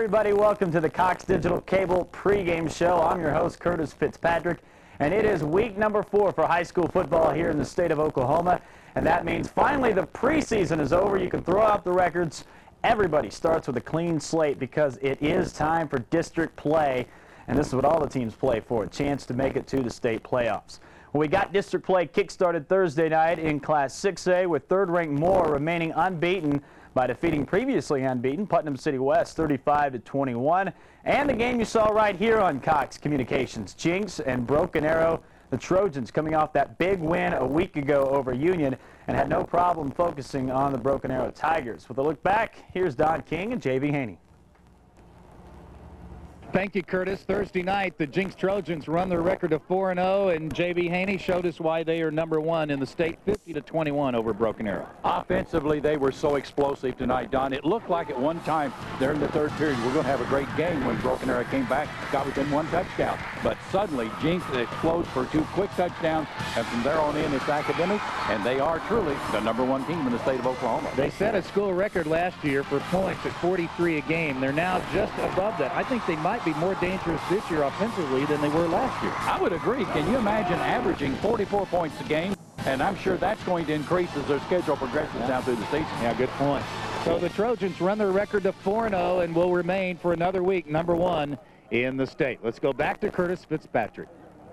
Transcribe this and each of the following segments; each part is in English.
everybody. Welcome to the Cox Digital Cable pregame show. I'm your host, Curtis Fitzpatrick, and it is week number 4 for high school football here in the state of Oklahoma, and that means finally the preseason is over. You can throw out the records. Everybody starts with a clean slate because it is time for district play, and this is what all the teams play for, a chance to make it to the state playoffs. Well, we got district play kick-started Thursday night in Class 6A with third-ranked Moore remaining unbeaten by defeating previously unbeaten Putnam City West 35-21. And the game you saw right here on Cox Communications, Jinx and Broken Arrow, the Trojans coming off that big win a week ago over Union and had no problem focusing on the Broken Arrow Tigers. With a look back, here's Don King and J.B. Haney. Thank you, Curtis. Thursday night, the Jinx Trojans run their record to 4-0, and J.B. Haney showed us why they are #1 in the state, 50-21 over Broken Arrow. Offensively, they were so explosive tonight, Don. It looked like at one time there in the third period we're going to have a great game when Broken Arrow came back, got within 1 touchdown. But suddenly, Jinx explodes for 2 quick touchdowns, and from there on in, it's academic, and they are truly the #1 team in the state of Oklahoma. They set a school record last year for points at 43 a game. They're now just above that. I think they might be more dangerous this year offensively than they were last year. I would agree. Can you imagine averaging 44 points a game? And I'm sure that's going to increase as their schedule progresses down through the season. Yeah, good point. So the Trojans run their record to 4-0 and will remain for another week #1 in the state. Let's go back to Curtis Fitzpatrick.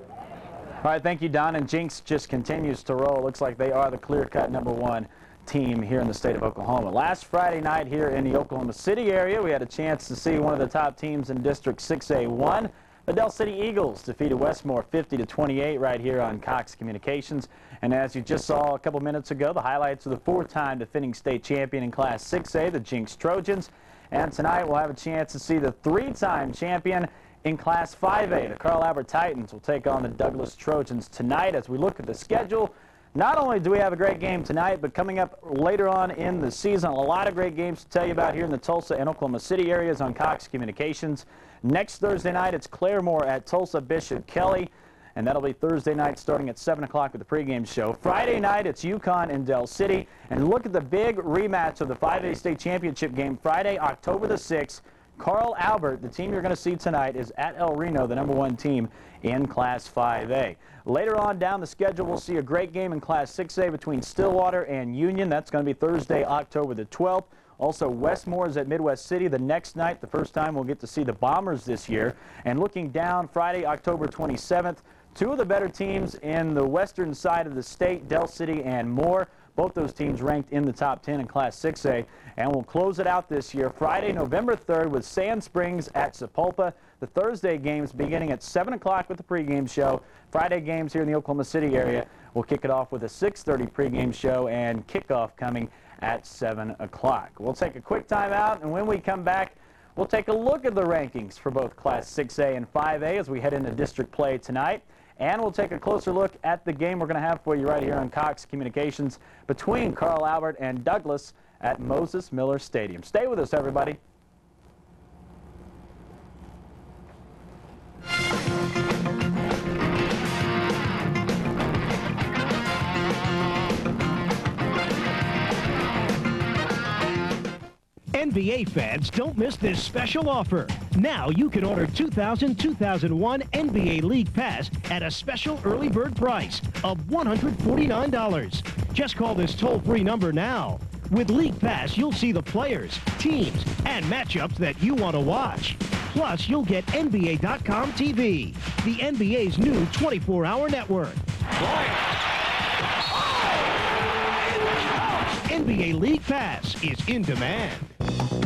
All right, thank you, Don. And Jinx just continues to roll. Looks like they are the clear-cut #1 team here in the state of Oklahoma. Last Friday night here in the Oklahoma City area, we had a chance to see one of the top teams in District 6A1. The Del City Eagles defeated Westmore 50-28 right here on Cox Communications. And as you just saw a couple minutes ago, the highlights of the 4-time defending state champion in Class 6A, the Jinx Trojans. And tonight we'll have a chance to see the 3-time champion in Class 5A. The Carl Albert Titans will take on the Douglas Trojans tonight. As we look at the schedule, not only do we have a great game tonight, but coming up later on in the season, a lot of great games to tell you about here in the Tulsa and Oklahoma City areas on Cox Communications. Next Thursday night, it's Claremore at Tulsa Bishop Kelly, and that'll be Thursday night starting at 7 o'clock with the pregame show. Friday night, it's Yukon in Del City. And look at the big rematch of the 5A state championship game Friday, October the 6th. Carl Albert, the team you're going to see tonight, is at El Reno, the #1 team in Class 5A. Later on down the schedule, we'll see a great game in Class 6A between Stillwater and Union. That's going to be Thursday, October the 12th. Also, Westmore is at Midwest City the next night. The first time we'll get to see the Bombers this year. And looking down, Friday, October 27th, 2 of the better teams in the western side of the state, Del City and Moore. Both those teams ranked in the top 10 in Class 6A. And we'll close it out this year, Friday, November 3rd, with Sand Springs at Sapulpa. The Thursday games beginning at 7 o'clock with the pregame show. Friday games here in the Oklahoma City area. We'll kick it off with a 6:30 pregame show and kickoff coming at 7 o'clock. We'll take a quick time out, and when we come back, we'll take a look at the rankings for both Class 6A and 5A as we head into district play tonight. And we'll take a closer look at the game we're going to have for you right here on Cox Communications between Carl Albert and Douglas at Moses Miller Stadium. Stay with us, everybody. NBA fans, don't miss this special offer. Now you can order 2000-2001 NBA League Pass at a special early bird price of $149. Just call this toll-free number now. With League Pass, you'll see the players, teams, and matchups that you want to watch. Plus, you'll get NBA.com TV, the NBA's new 24-hour network. NBA League Pass is in demand.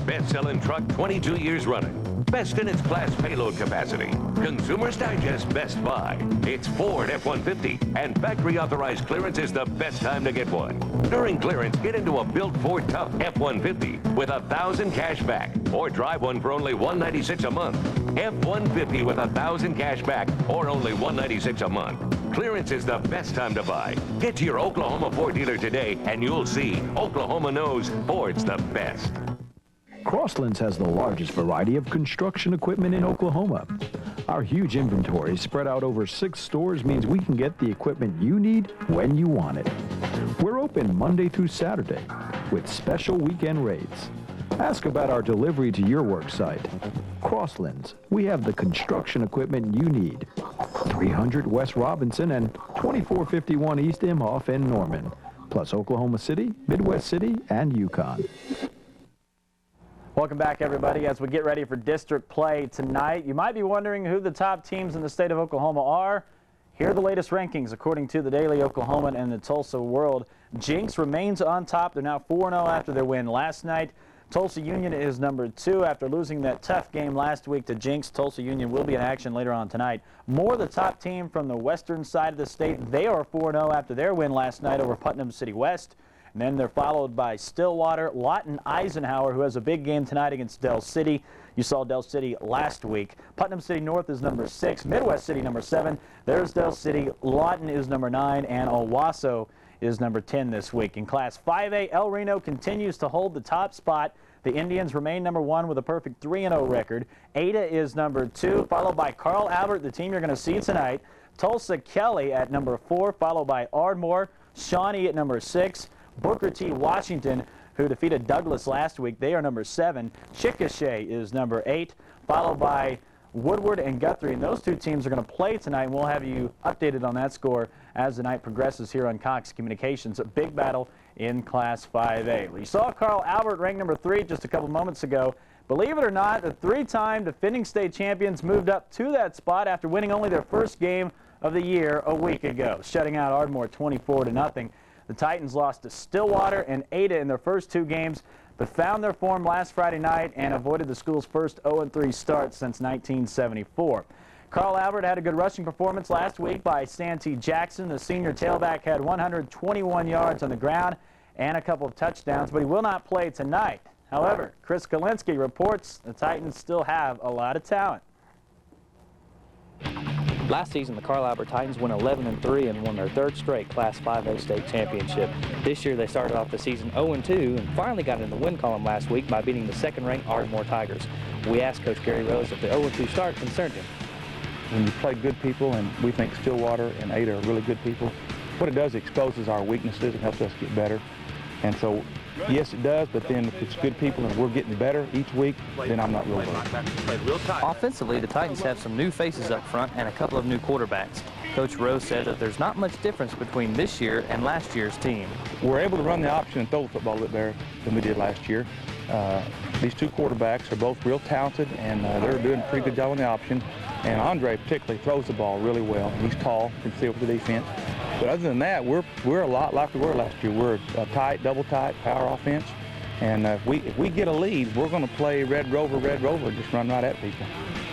Best-selling truck 22 years running. Best in its class payload capacity. Consumers Digest Best Buy. It's Ford F-150, and factory-authorized clearance is the best time to get one. During clearance, get into a built Ford Tough F-150 with $1,000 cash back, or drive one for only $196 a month. F-150 with $1,000 cash back, or only $196 a month. Clearance is the best time to buy. Get to your Oklahoma Ford dealer today, and you'll see Oklahoma knows Ford's the best. Crosslands has the largest variety of construction equipment in Oklahoma. Our huge inventory spread out over 6 stores means we can get the equipment you need when you want it. We're open Monday through Saturday with special weekend rates. Ask about our delivery to your work site. Crosslands, we have the construction equipment you need. 300 West Robinson and 2451 East Imhoff in Norman, plus Oklahoma City, Midwest City, and Yukon. Welcome back, everybody. As we get ready for district play tonight, you might be wondering who the top teams in the state of Oklahoma are. Here are the latest rankings according to the Daily Oklahoman and the Tulsa World. Jinx remains on top. They're now 4-0 after their win last night. Tulsa Union is number 2 after losing that tough game last week to Jinx. Tulsa Union will be in action later on tonight. Moore, the top team from the western side of the state, they are 4-0 after their win last night over Putnam City West. And then they're followed by Stillwater, Lawton Eisenhower, who has a big game tonight against Del City. You saw Del City last week. Putnam City North is number 6, Midwest City number 7. There's Del City. Lawton is number 9, and Owasso is number 10 this week. In Class 5A, El Reno continues to hold the top spot. The Indians remain number 1 with a perfect 3-0 record. Ada is number 2, followed by Carl Albert, the team you're going to see tonight. Tulsa Kelly at number 4, followed by Ardmore. Shawnee at number 6. Booker T. Washington, who defeated Douglas last week, they are number 7. Chickasha is number 8, followed by Woodward and Guthrie, and those two teams are going to play tonight, and we'll have you updated on that score as the night progresses here on Cox Communications. A big battle in Class 5A. You saw Carl Albert ranked number 3 just a couple moments ago. Believe it or not, the 3-time defending state champions moved up to that spot after winning only their first game of the year a week ago, shutting out Ardmore 24-0. The Titans lost to Stillwater and Ada in their first 2 games, but found their form last Friday night and avoided the school's first 0-3 start since 1974. Carl Albert had a good rushing performance last week by Santee Jackson. The senior tailback had 121 yards on the ground and a couple of touchdowns, but he will not play tonight. However, Chris Kalinsky reports the Titans still have a lot of talent. Last season, the Carl Albert Titans went 11-3 and won their 3rd straight Class 5A state championship. This year, they started off the season 0-2 and finally got in the win column last week by beating the 2nd-ranked Ardmore Tigers. We asked Coach Gary Rose if the 0-2 start concerned him. When you play good people, and we think Stillwater and Ada are really good people, what it does exposes our weaknesses and helps us get better. And so, yes, it does, but then if it's good people and we're getting better each week, then I'm not really worried. Offensively, the Titans have some new faces up front and a couple of new quarterbacks. Coach Rose said that there's not much difference between this year and last year's team. We're able to run the option and throw the football a bit better than we did last year. These 2 quarterbacks are both real talented, and they're doing a pretty good job on the option. And Andre particularly throws the ball really well. He's tall, can see over the defense. But other than that, we're a lot like we were last year. We're a tight, double tight power offense. And if we get a lead, we're going to play Red Rover, and just run right at people.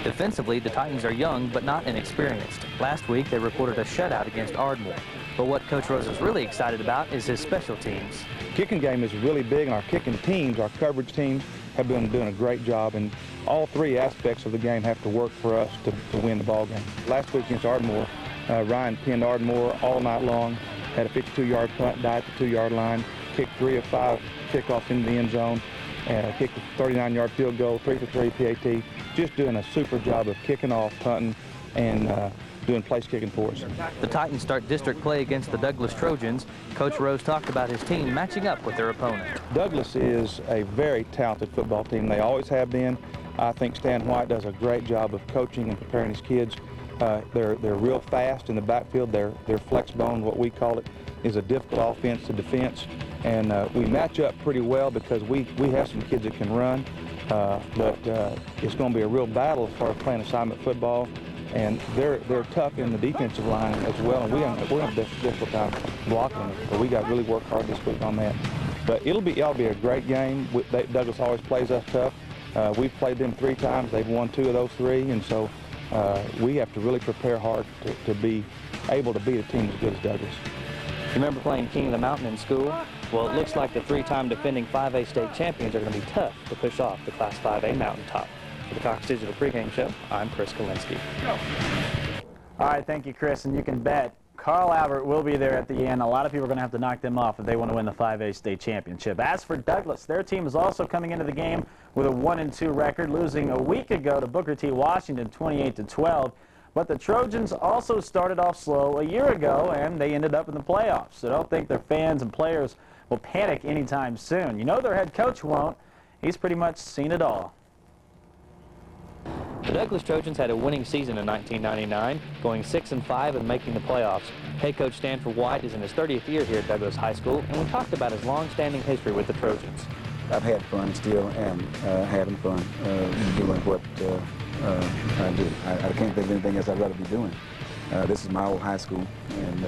Defensively, the Titans are young but not inexperienced. Last week, they reported a shutout against Ardmore. But what Coach Rose is really excited about is his special teams. Kicking game is really big, and our kicking teams, our coverage teams, have been doing a great job. And all 3 aspects of the game have to work for us to win the ball game. Last week against Ardmore, Ryan pinned Ardmore all night long, had a 52-yard punt, died at the 2-yard line, kicked 3 of 5 kickoffs into the end zone, kicked a 39-yard field goal, 3 for 3 PAT. Just doing a super job of kicking off, punting, and doing place kicking for us. The Titans start district play against the Douglas Trojans. Coach Rose talked about his team matching up with their opponent. Douglas is a very talented football team. They always have been. I think Stan White does a great job of coaching and preparing his kids. They're real fast in the backfield. Their flex bone, what we call it, is a difficult offense to defense. And we match up pretty well because we have some kids that can run. But it's going to be a real battle as far as playing assignment football. And they're tough in the defensive line as well. And we're going to have a difficult time blocking them. So we got to really work hard this week on that. But it'll be a great game. Douglas always plays us tough. We've played them 3 times. They've won 2 of those 3. And so we have to really prepare hard to be able to beat a team as good as Douglas. Remember playing King of the Mountain in school? Well, it looks like the 3-time defending 5A state champions are going to be tough to push off the Class 5A mountaintop. For the Cox Digital pregame show, I'm Chris Kalinsky. All right, thank you, Chris. And you can bet Carl Albert will be there at the end. A lot of people are going to have to knock them off if they want to win the 5A state championship. As for Douglas, their team is also coming into the game with a 1-2 record, losing a week ago to Booker T. Washington 28-12. But the Trojans also started off slow a year ago, and they ended up in the playoffs. So don't think their fans and players will panic anytime soon. You know their head coach won't. he's pretty much seen it all. The Douglas Trojans had a winning season in 1999, going 6-5 and making the playoffs. Head coach Stanford White is in his 30th year here at Douglas High School, and we talked about his long-standing history with the Trojans. I've had fun, still am having fun doing what I do. I can't think of anything else I'd rather be doing. This is my old high school, and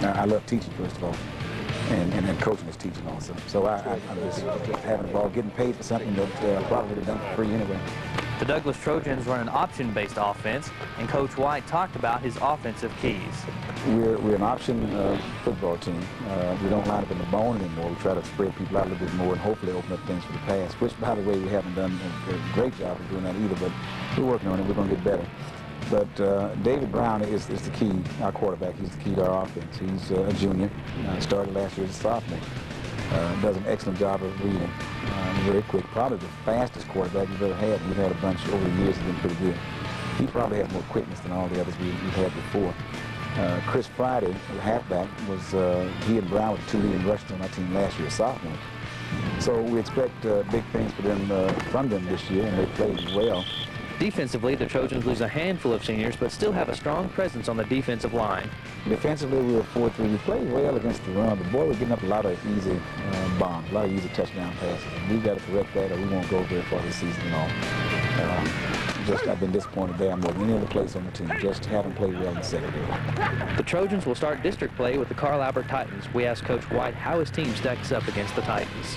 I love teaching, first of all, and then coaching is teaching also. So I'm just having a ball, getting paid for something that I probably would have done for free anyway. The Douglas Trojans run an option-based offense, and Coach White talked about his offensive keys. We're an option football team. We don't line up in the bone anymore. We try to spread people out a little bit more and hopefully open up things for the pass, which, by the way, we haven't done a great job of doing that either, but we're working on it. We're going to get better. But David Brown is the key, our quarterback. He's the key to our offense. He's a junior. Started last year as a sophomore. Does an excellent job of reading. Very quick. Probably the fastest quarterback we've ever had. We've had a bunch over the years that have been pretty good. He probably has more quickness than all the others we've had before. Chris Friday, the halfback, he and Brown were the two leading rushers on our team last year as sophomores. So we expect big things from them this year, and they played well. Defensively, the Trojans lose a handful of seniors, but still have a strong presence on the defensive line. Defensively, we were 4-3. We played well against the run, but boy, we're getting up a lot of easy bombs, a lot of easy touchdown passes. And we've got to correct that, or we won't go very far this season at all. I've been disappointed there more than any other place on the team. Just haven't played well in the secondary. The Trojans will start district play with the Carl Albert Titans. We asked Coach White how his team stacks up against the Titans.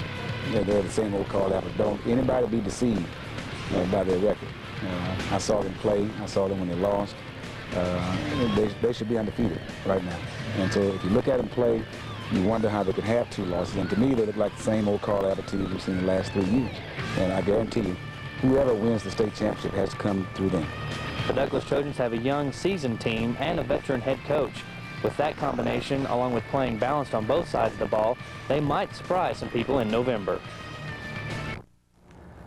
Yeah, they're the same old Carl Albert. Don't anybody be deceived by their record. I saw them play. I saw them when they lost. They should be undefeated right now. And so if you look at them play, you wonder how they could have two losses. And to me, they look like the same old Carl Albert team we've seen the last 3 years. And I guarantee you, whoever wins the state championship has to come through them. The Douglas Trojans have a young, seasoned team and a veteran head coach. With that combination, along with playing balanced on both sides of the ball, they might surprise some people in November.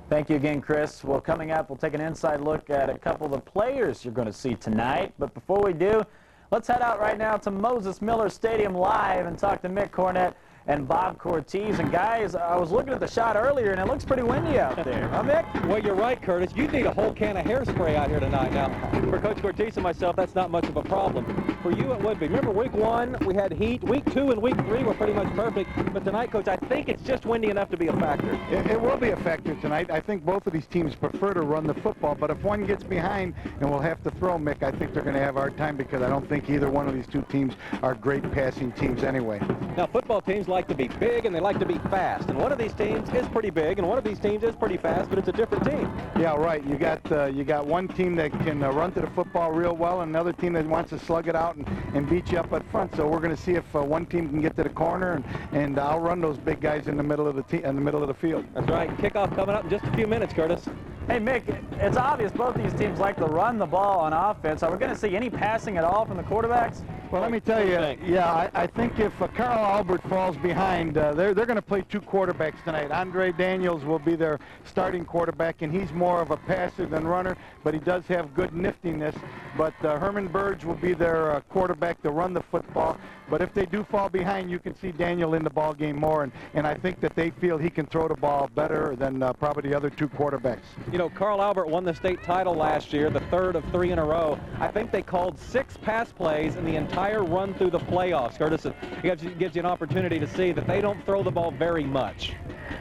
Thank you again, Chris. Well, coming up, we'll take an inside look at a couple of the players you're going to see tonight. But before we do, let's head out right now to Moses Miller Stadium live and talk to Mick Cornett and Bob Cortez. And guys, I was looking at the shot earlier, and it looks pretty windy out there. Huh, Mick? Well, you're right, Curtis. You'd need a whole can of hairspray out here tonight. Now, for Coach Cortez and myself, that's not much of a problem. For you, it would be. Remember, week 1, we had heat. Week 2 and week 3 were pretty much perfect. But tonight, Coach, I think it's just windy enough to be a factor. It will be a factor tonight. I think both of these teams prefer to run the football. But if one gets behind and will have to throw, Mick, I think they're going to have a hard time because I don't think either one of these two teams are great passing teams anyway. Now, football teams like to be big and they like to be fast. And one of these teams is pretty big and one of these teams is pretty fast, but it's a different team. Yeah, right. You got one team that can run to the football real well and another team that wants to slug it out and beat you up up front. So we're going to see if one team can get to the corner and I'll run those big guys in the middle of the field. That's right. Kickoff coming up in just a few minutes, Curtis. Hey, Mick, it's obvious both these teams like to run the ball on offense. Are we going to see any passing at all from the quarterbacks? Well, let me tell you, yeah, I think if Carl Albert falls behind, they're going to play two quarterbacks tonight. Andre Daniels will be their starting quarterback, and he's more of a passer than runner, but he does have good niftiness. But Herman Burge will be their quarterback to run the football. But if they do fall behind, you can see Daniel in the ball game more, and I think that they feel he can throw the ball better than probably the other two quarterbacks. You know, Carl Albert won the state title last year, the third of 3 in a row. I think they called 6 pass plays in the entire run through the playoffs. Curtis, it gives you an opportunity to see that they don't throw the ball very much.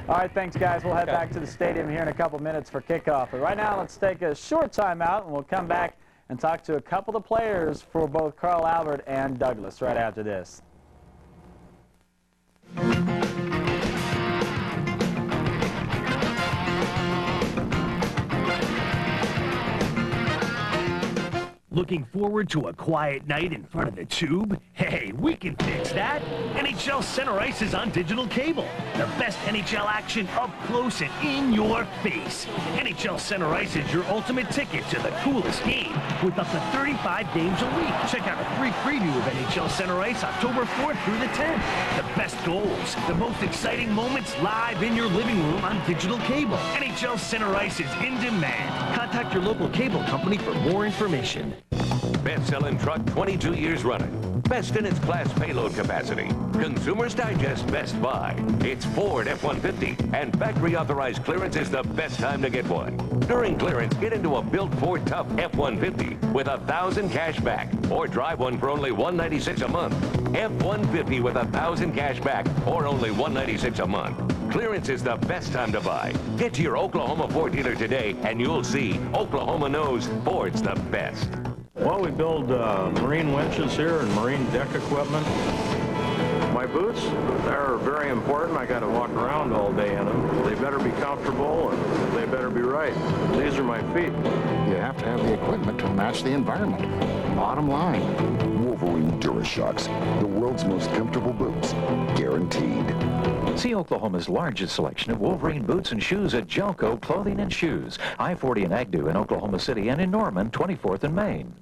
All right, thanks, guys. We'll head back to the stadium here in a couple minutes for kickoff. But right now, let's take a short timeout, and we'll come back and talk to a couple of players for both Carl Albert and Douglas right after this. Looking forward to a quiet night in front of the tube? Hey, we can fix that. NHL Center Ice is on digital cable. The best NHL action up close and in your face. NHL Center Ice is your ultimate ticket to the coolest game with up to 35 games a week. Check out a free preview of NHL Center Ice October 4th through the 10th. The best goals, the most exciting moments live in your living room on digital cable. NHL Center Ice is in demand. Contact your local cable company for more information. best-selling truck 22 years running. Best in its class payload capacity. Consumers Digest Best Buy. It's Ford F-150, and factory-authorized clearance is the best time to get one. During clearance, get into a built Ford Tough F-150 with $1,000 cash back, or drive one for only $196 a month. F-150 with $1,000 cash back, or only $196 a month. Clearance is the best time to buy. Get to your Oklahoma Ford dealer today, and you'll see Oklahoma knows Ford's the best. Well, we build marine winches here and marine deck equipment. My boots, they're very important. I got to walk around all day in them. They better be comfortable and they better be right. These are my feet. You have to have the equipment to match the environment. Bottom line. Wolverine DuraShocks, the world's most comfortable boots, guaranteed. See Oklahoma's largest selection of Wolverine boots and shoes at Jelco Clothing and Shoes, I-40 and Agnew in Oklahoma City, and in Norman, 24th and Main.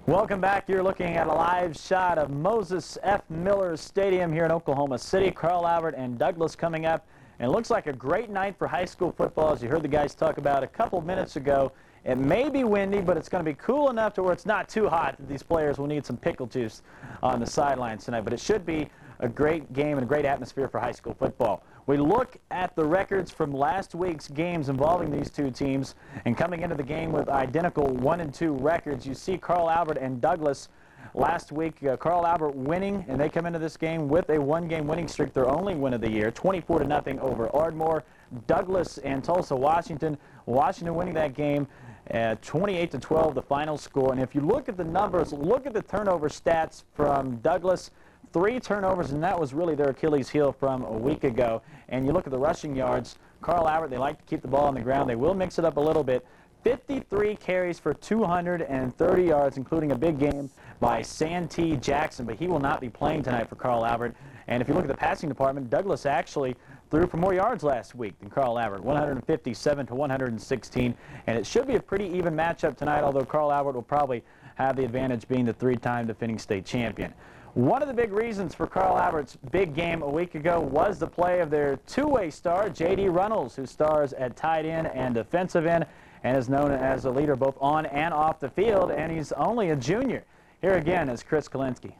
Welcome back. You're looking at a live shot of Moses F. Miller Stadium here in Oklahoma City. Carl Albert and Douglas coming up. And it looks like a great night for high school football, as you heard the guys talk about a couple minutes ago. It may be windy, but it's going to be cool enough to where it's not too hot that these players will need some pickle juice on the sidelines tonight. But it should be a great game and a great atmosphere for high school football. We look at the records from last week's games involving these two teams, and coming into the game with identical 1-2 records, you see Carl Albert and Douglas last week. Carl Albert winning, and they come into this game with a one-game winning streak, their only win of the year, 24-0 over Ardmore. Douglas and Tulsa, Washington. Washington winning that game 28-12, the final score. And if you look at the numbers, look at the turnover stats from Douglas. 3 turnovers, and that was really their Achilles heel from a week ago. And you look at the rushing yards, Carl Albert, they like to keep the ball on the ground. They will mix it up a little bit. 53 carries for 230 yards, including a big game by Santee Jackson, but he will not be playing tonight for Carl Albert. And if you look at the passing department, Douglas actually threw for more yards last week than Carl Albert, 157-116. And it should be a pretty even matchup tonight, although Carl Albert will probably have the advantage being the 3-time defending state champion. One of the big reasons for Carl Albert's big game a week ago was the play of their two-way star, J.D. Runnels, who stars at tight end and defensive end and is known as a leader both on and off the field, and he's only a junior. Here again is Chris Kalinsky.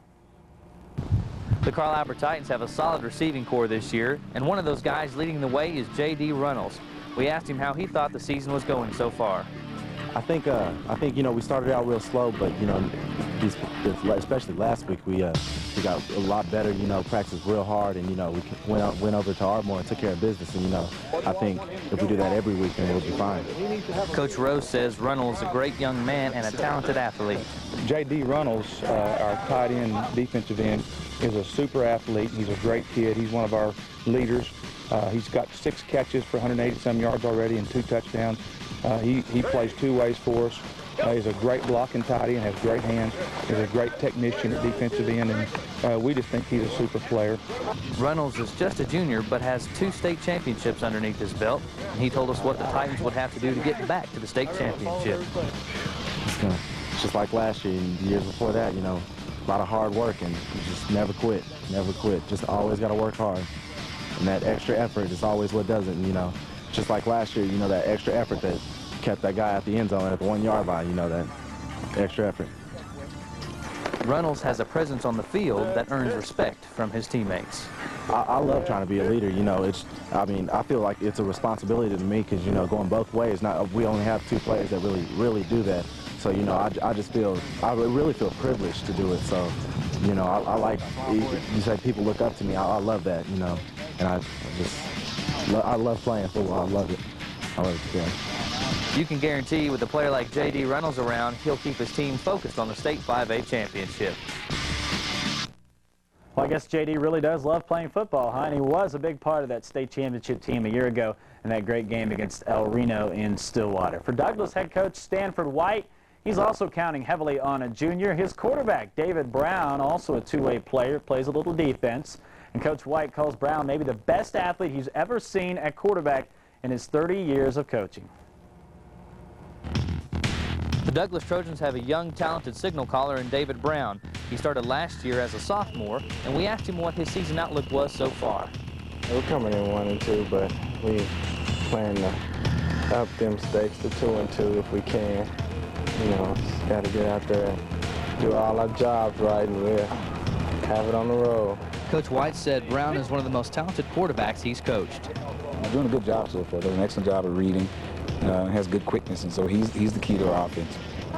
The Carl Albert Titans have a solid receiving corps this year, and one of those guys leading the way is J.D. Runnels. We asked him how he thought the season was going so far. I think you know, we started out real slow, but you know, especially last week we got a lot better. You know, practiced real hard, and you know, we went over to Ardmore and took care of business. And you know, I think if we do that every week, then we'll be fine. Coach Rose says Runnels is a great young man and a talented athlete. J.D. Runnels, our tight end, defensive end, is a super athlete. He's a great kid. He's one of our leaders. He's got 6 catches for 180-some yards already and 2 touchdowns. He plays 2 ways for us. He's a great blocking tight end, has great hands. He's a great technician at defensive end, and we just think he's a super player. Runnels is just a junior, but has 2 state championships underneath his belt. And he told us what the Titans would have to do to get back to the state championship. It's just like last year and the years before that, you know, a lot of hard work, and you just never quit, never quit. Just always got to work hard. And that extra effort is always what does it, and, you know. Just like last year, you know, that extra effort that kept that guy at the end zone at the 1-yard line, you know, that extra effort. Runnels has a presence on the field that earns respect from his teammates. I love trying to be a leader, you know. I mean, I feel like it's a responsibility to me because, you know, going both ways, we only have 2 players that really do that. So, you know, I really feel privileged to do it. So, you know, I like, you said people look up to me. I love that, you know, and I love playing football. I love it. I love it, yeah. You can guarantee with a player like J.D. Runnels around, he'll keep his team focused on the state 5A championship. Well, I guess J.D. really does love playing football, huh? And he was a big part of that state championship team a year ago in that great game against El Reno in Stillwater. For Douglas head coach Stanford White, he's also counting heavily on a junior. His quarterback, David Brown, also a two-way player, plays a little defense. And Coach White calls Brown maybe the best athlete he's ever seen at quarterback in his 30 years of coaching. The Douglas Trojans have a young, talented signal caller in David Brown. He started last year as a sophomore, and we asked him what his season outlook was so far. We're coming in 1-2, but we plan to up them stakes to 2-2 if we can. you know, just got to get out there and do all our jobs right, and we'll have it on the road. Coach White said Brown is one of the most talented quarterbacks he's coached. Doing a good job so far. Doing an excellent job of reading. Has good quickness, and so he's the key to our offense.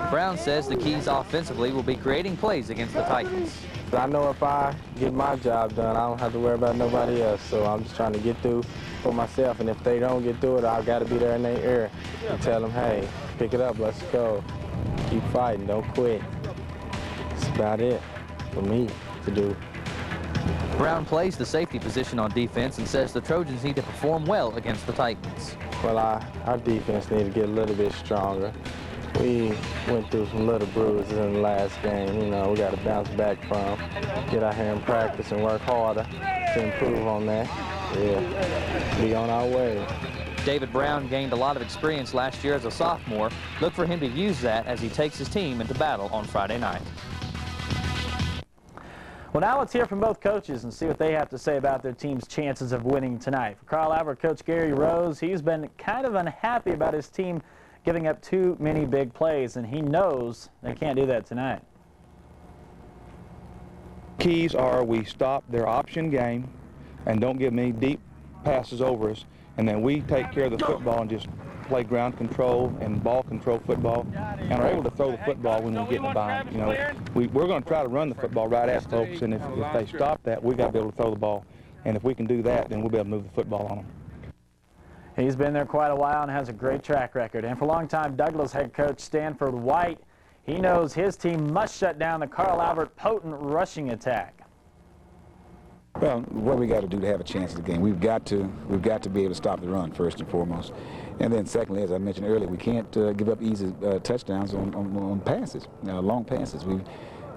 Brown says the keys offensively will be creating plays against the Titans. I know if I get my job done, I don't have to worry about nobody else. So I'm just trying to get through for myself. And if they don't get through it, I've got to be there in their ear and tell them, hey, pick it up, let's go. Keep fighting, don't quit. That's about it for me to do. Brown plays the safety position on defense and says the Trojans need to perform well against the Titans. Well, our defense need to get a little bit stronger. We went through some little bruises in the last game. You know, we got to bounce back from, get out here and practice and work harder to improve on that. Yeah, be on our way. David Brown gained a lot of experience last year as a sophomore. Look for him to use that as he takes his team into battle on Friday night. Well, now let's hear from both coaches and see what they have to say about their team's chances of winning tonight. For Carl Albert, Coach Gary Rose, he's been kind of unhappy about his team giving up too many big plays, and he knows they can't do that tonight. Keys are we stop their option game and don't give many deep passes over us, and then we take care of the football and just play ground control and ball control football, and are able to throw the football when we get in the bind. You know, we're going to try to run the football right at folks, and if they stop that, we got to be able to throw the ball. And if we can do that, then we'll be able to move the football on them. He's been there quite a while and has a great track record. And for longtime Douglas head coach Stanford White, he knows his team must shut down the Carl Albert potent rushing attack. Well, what we got to do to have a chance at the game, we've got to be able to stop the run first and foremost, and then secondly, as I mentioned earlier, we can't give up easy touchdowns on passes, long passes.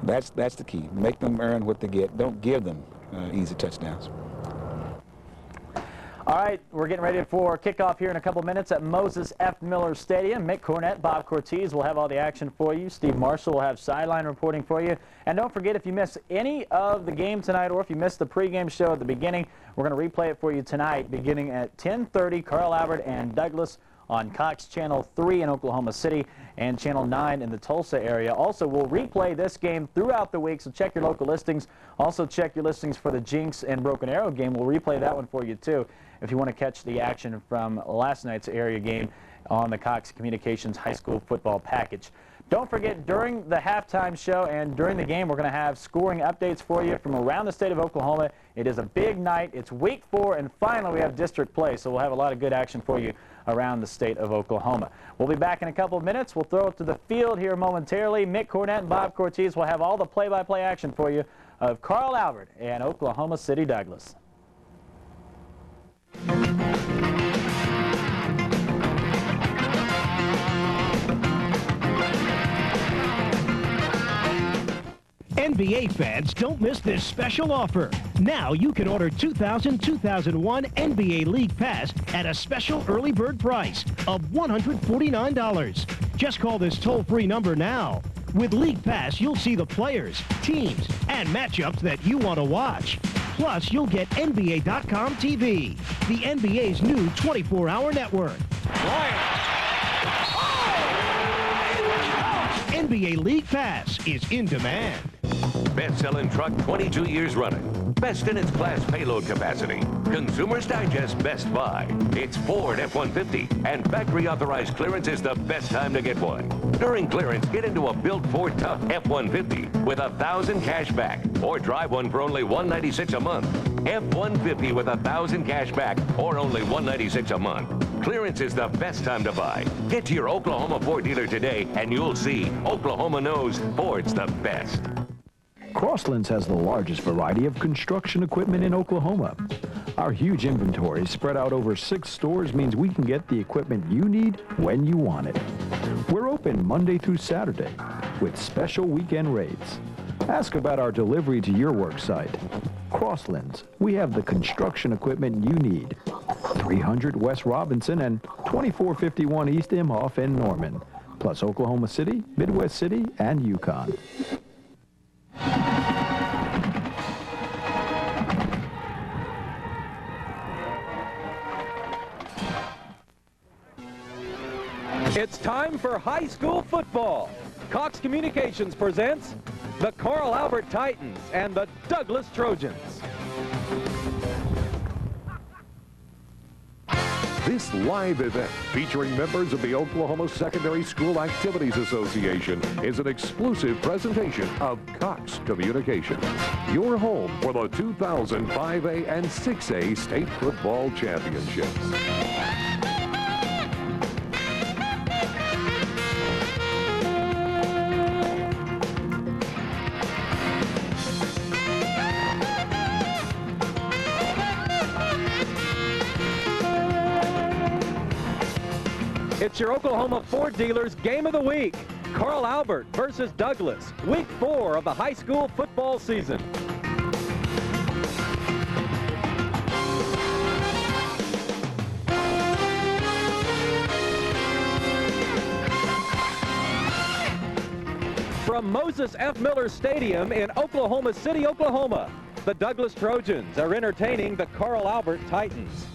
That's the key. Make them earn what they get. Don't give them easy touchdowns. All right, we're getting ready for kickoff here in a couple minutes at Moses F. Miller Stadium. Mick Cornett, Bob Cortez will have all the action for you. Steve Marshall will have sideline reporting for you. And don't forget, if you miss any of the game tonight or if you missed the pregame show at the beginning, we're going to replay it for you tonight beginning at 10:30, Carl Albert and Douglas on Cox Channel 3 in Oklahoma City and Channel 9 in the Tulsa area. Also, we'll replay this game throughout the week, so check your local listings. Also, check your listings for the Jinx and Broken Arrow game. We'll replay that one for you, too, if you want to catch the action from last night's area game on the Cox Communications High School football package. Don't forget, during the halftime show and during the game, we're going to have scoring updates for you from around the state of Oklahoma. It is a big night. It's week 4, and finally we have district play, so we'll have a lot of good action for you around the state of Oklahoma. We'll be back in a couple of minutes. We'll throw it to the field here momentarily. Mick Cornett and Bob Cortez will have all the play-by-play action for you of Carl Albert and Oklahoma City Douglas. NBA fans, don't miss this special offer. Now you can order 2000-2001 NBA League Pass at a special early bird price of $149. Just call this toll-free number now. With League Pass, you'll see the players, teams, and matchups that you want to watch. Plus, you'll get NBA.com TV, the NBA's new 24-hour network. NBA League Pass is in demand. Best-selling truck 22 years running. Best in its class payload capacity. Consumers Digest Best Buy. It's Ford F-150, and factory-authorized clearance is the best time to get one. During clearance, get into a built Ford Tough F-150 with $1,000 cash back, or drive one for only $196 a month. F-150 with $1,000 cash back, or only $196 a month. Clearance is the best time to buy. Get to your Oklahoma Ford dealer today, and you'll see Oklahoma knows Ford's the best. Crosslands has the largest variety of construction equipment in Oklahoma. Our huge inventory spread out over 6 stores means we can get the equipment you need when you want it. We're open Monday through Saturday with special weekend rates. Ask about our delivery to your work site. Crosslands, we have the construction equipment you need. 300 West Robinson and 2451 East Imhoff in Norman, plus Oklahoma City, Midwest City, and Yukon. It's time for high school football. Cox Communications presents the Carl Albert Titans and the Douglas Trojans. This live event, featuring members of the Oklahoma Secondary School Activities Association, is an exclusive presentation of Cox Communications, your home for the 2005A and 6A State Football Championships. It's your Oklahoma Ford dealers game of the week. Carl Albert versus Douglas, week 4 of the high school football season. From Moses F. Miller Stadium in Oklahoma City, Oklahoma, the Douglas Trojans are entertaining the Carl Albert Titans.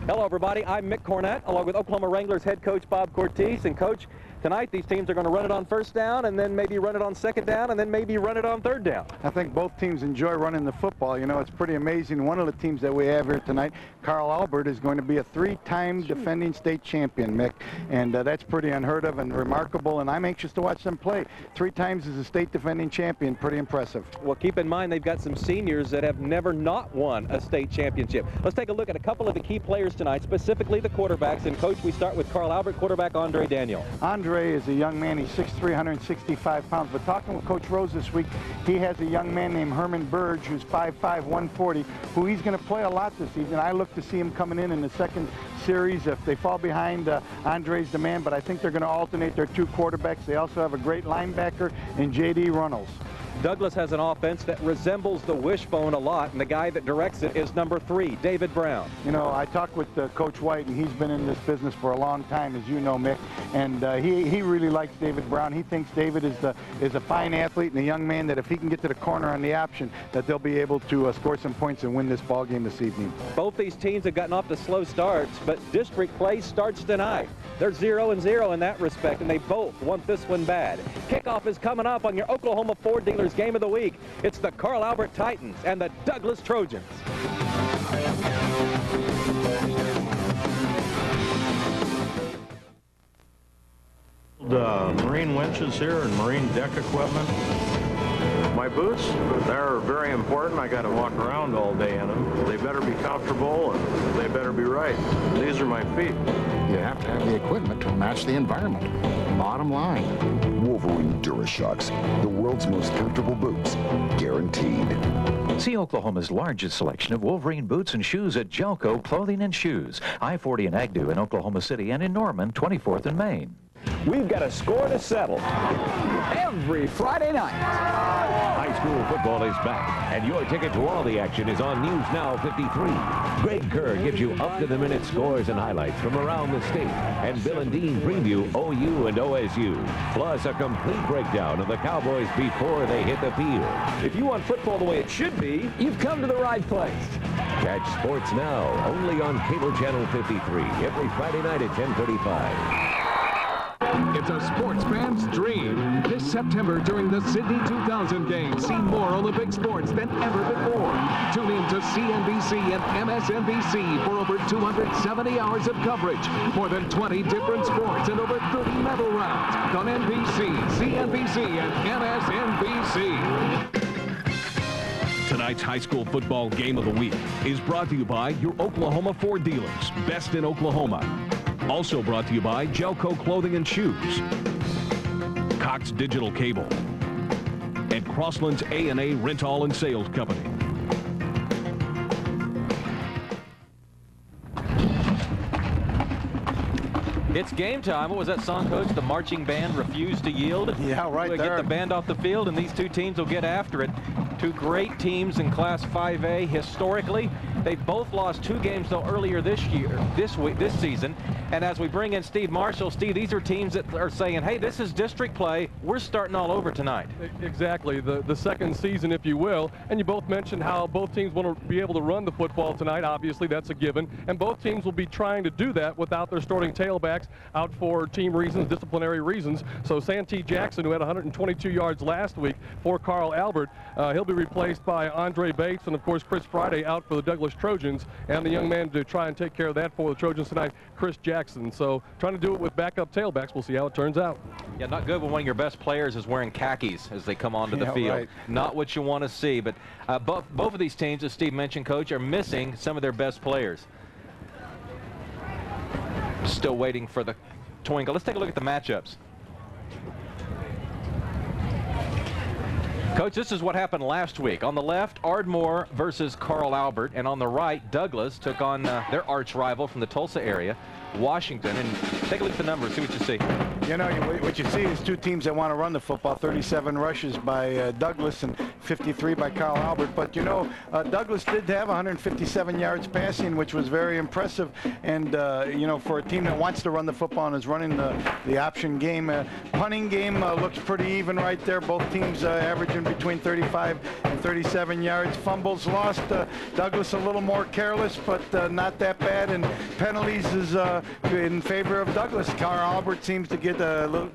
Hello, everybody. I'm Mick Cornett, along with Oklahoma Wranglers head coach Bob Cortese. And, Coach, tonight these teams are going to run it on first down and then maybe run it on second down and then maybe run it on third down. I think both teams enjoy running the football. You know, it's pretty amazing. One of the teams that we have here tonight, Carl Albert, is going to be a 3-time defending state champion, Mick. And that's pretty unheard of and remarkable, and I'm anxious to watch them play. 3 times as a state defending champion, pretty impressive. Well, keep in mind they've got some seniors that have never not won a state championship. Let's take a look at a couple of the key players tonight, specifically the quarterbacks. And, Coach, we start with Carl Albert, quarterback Andre Daniel. Andre is a young man. He's 6'3", 165 pounds. But talking with Coach Rose this week, he has a young man named Herman Burge, who's 5'5", 140, who he's going to play a lot this season. I look to see him coming in the second series if they fall behind Andre's demand, but I think they're going to alternate their 2 quarterbacks. They also have a great linebacker in J.D. Runnels. Douglas has an offense that resembles the wishbone a lot, and the guy that directs it is number 3, David Brown. You know, I talked with Coach White, and he's been in this business for a long time, as you know, Mick, and he really likes David Brown. He thinks David is a fine athlete and a young man that if he can get to the corner on the option, that they'll be able to score some points and win this ball game this evening. Both these teams have gotten off to slow starts, but district play starts tonight. They're 0-0 in that respect, and they both want this one bad. Kickoff is coming up on your Oklahoma Ford Dealers game of the week. It's the Carl Albert Titans and the Douglas Trojans. Marine winches here and marine deck equipment. My boots, they're very important. I got to walk around all day in them. They better be comfortable and they better be right. These are my feet. You have to have the equipment to match the environment. Bottom line. Wolverine DuraShocks, the world's most comfortable boots, guaranteed. See Oklahoma's largest selection of Wolverine boots and shoes at Jelco Clothing and Shoes, I-40 and Agnew in Oklahoma City, and in Norman, 24th and Main. We've got a score to settle every Friday night. High school football is back, and your ticket to all the action is on News Now 53. Greg Kerr gives you up-to-the-minute scores and highlights from around the state, and Bill and Dean preview OU and OSU, plus a complete breakdown of the Cowboys before they hit the field. If you want football the way it should be, you've come to the right place. Catch Sports Now only on Cable Channel 53 every Friday night at 10:35. It's a sports fan's dream. This September during the Sydney 2000 Games, see more Olympic sports than ever before. Tune in to CNBC and MSNBC for over 270 hours of coverage, more than 20 different sports, and over 30 medal rounds on NBC, CNBC, and MSNBC. Tonight's high school football game of the week is brought to you by your Oklahoma Ford dealers, best in Oklahoma. Also brought to you by Jelco Clothing and Shoes, Cox Digital Cable, and Crossland's A&A Rental and Sales Company. It's game time. What was that song, Coach? The marching band refused to yield. Yeah, right we'll there. Get the band off the field, and these 2 teams will get after it. 2 great teams in Class 5A historically, They've both lost 2 games, though, earlier this season. And as we bring in Steve Marshall, Steve, these are teams that are saying, hey, this is district play. We're starting all over tonight. Exactly, the second season, if you will. And you both mentioned how both teams want to be able to run the football tonight. Obviously, that's a given. And both teams will be trying to do that without their starting tailbacks out for team reasons, disciplinary reasons. So Santee Jackson, who had 122 yards last week for Carl Albert, he'll be replaced by Andre Bates, and of course Chris Friday out for the Douglas Trojans, and the young man to try and take care of that for the Trojans tonight, Chris Jackson. So trying to do it with backup tailbacks. We'll see how it turns out. Yeah, not good when one of your best players is wearing khakis as they come onto the field. Right. Not what you want to see. But both of these teams, as Steve mentioned, Coach, are missing some of their best players. Still waiting for the twinkle. Let's take a look at the matchups. Coach, this is what happened last week. On the left, Ardmore versus Carl Albert, and on the right, Douglas took on their arch rival from the Tulsa area, Washington. And take a look at the numbers, see what you see. You know, what you see is 2 teams that want to run the football. 37 rushes by Douglas and 53 by Carl Albert. But, you know, Douglas did have 157 yards passing, which was very impressive. And, you know, for a team that wants to run the football and is running the option game, punting game looks pretty even right there. Both teams averaging between 35 and 37 yards. Fumbles lost. Douglas a little more careless, but not that bad. And penalties is in favor of Douglas. Carl Albert seems to get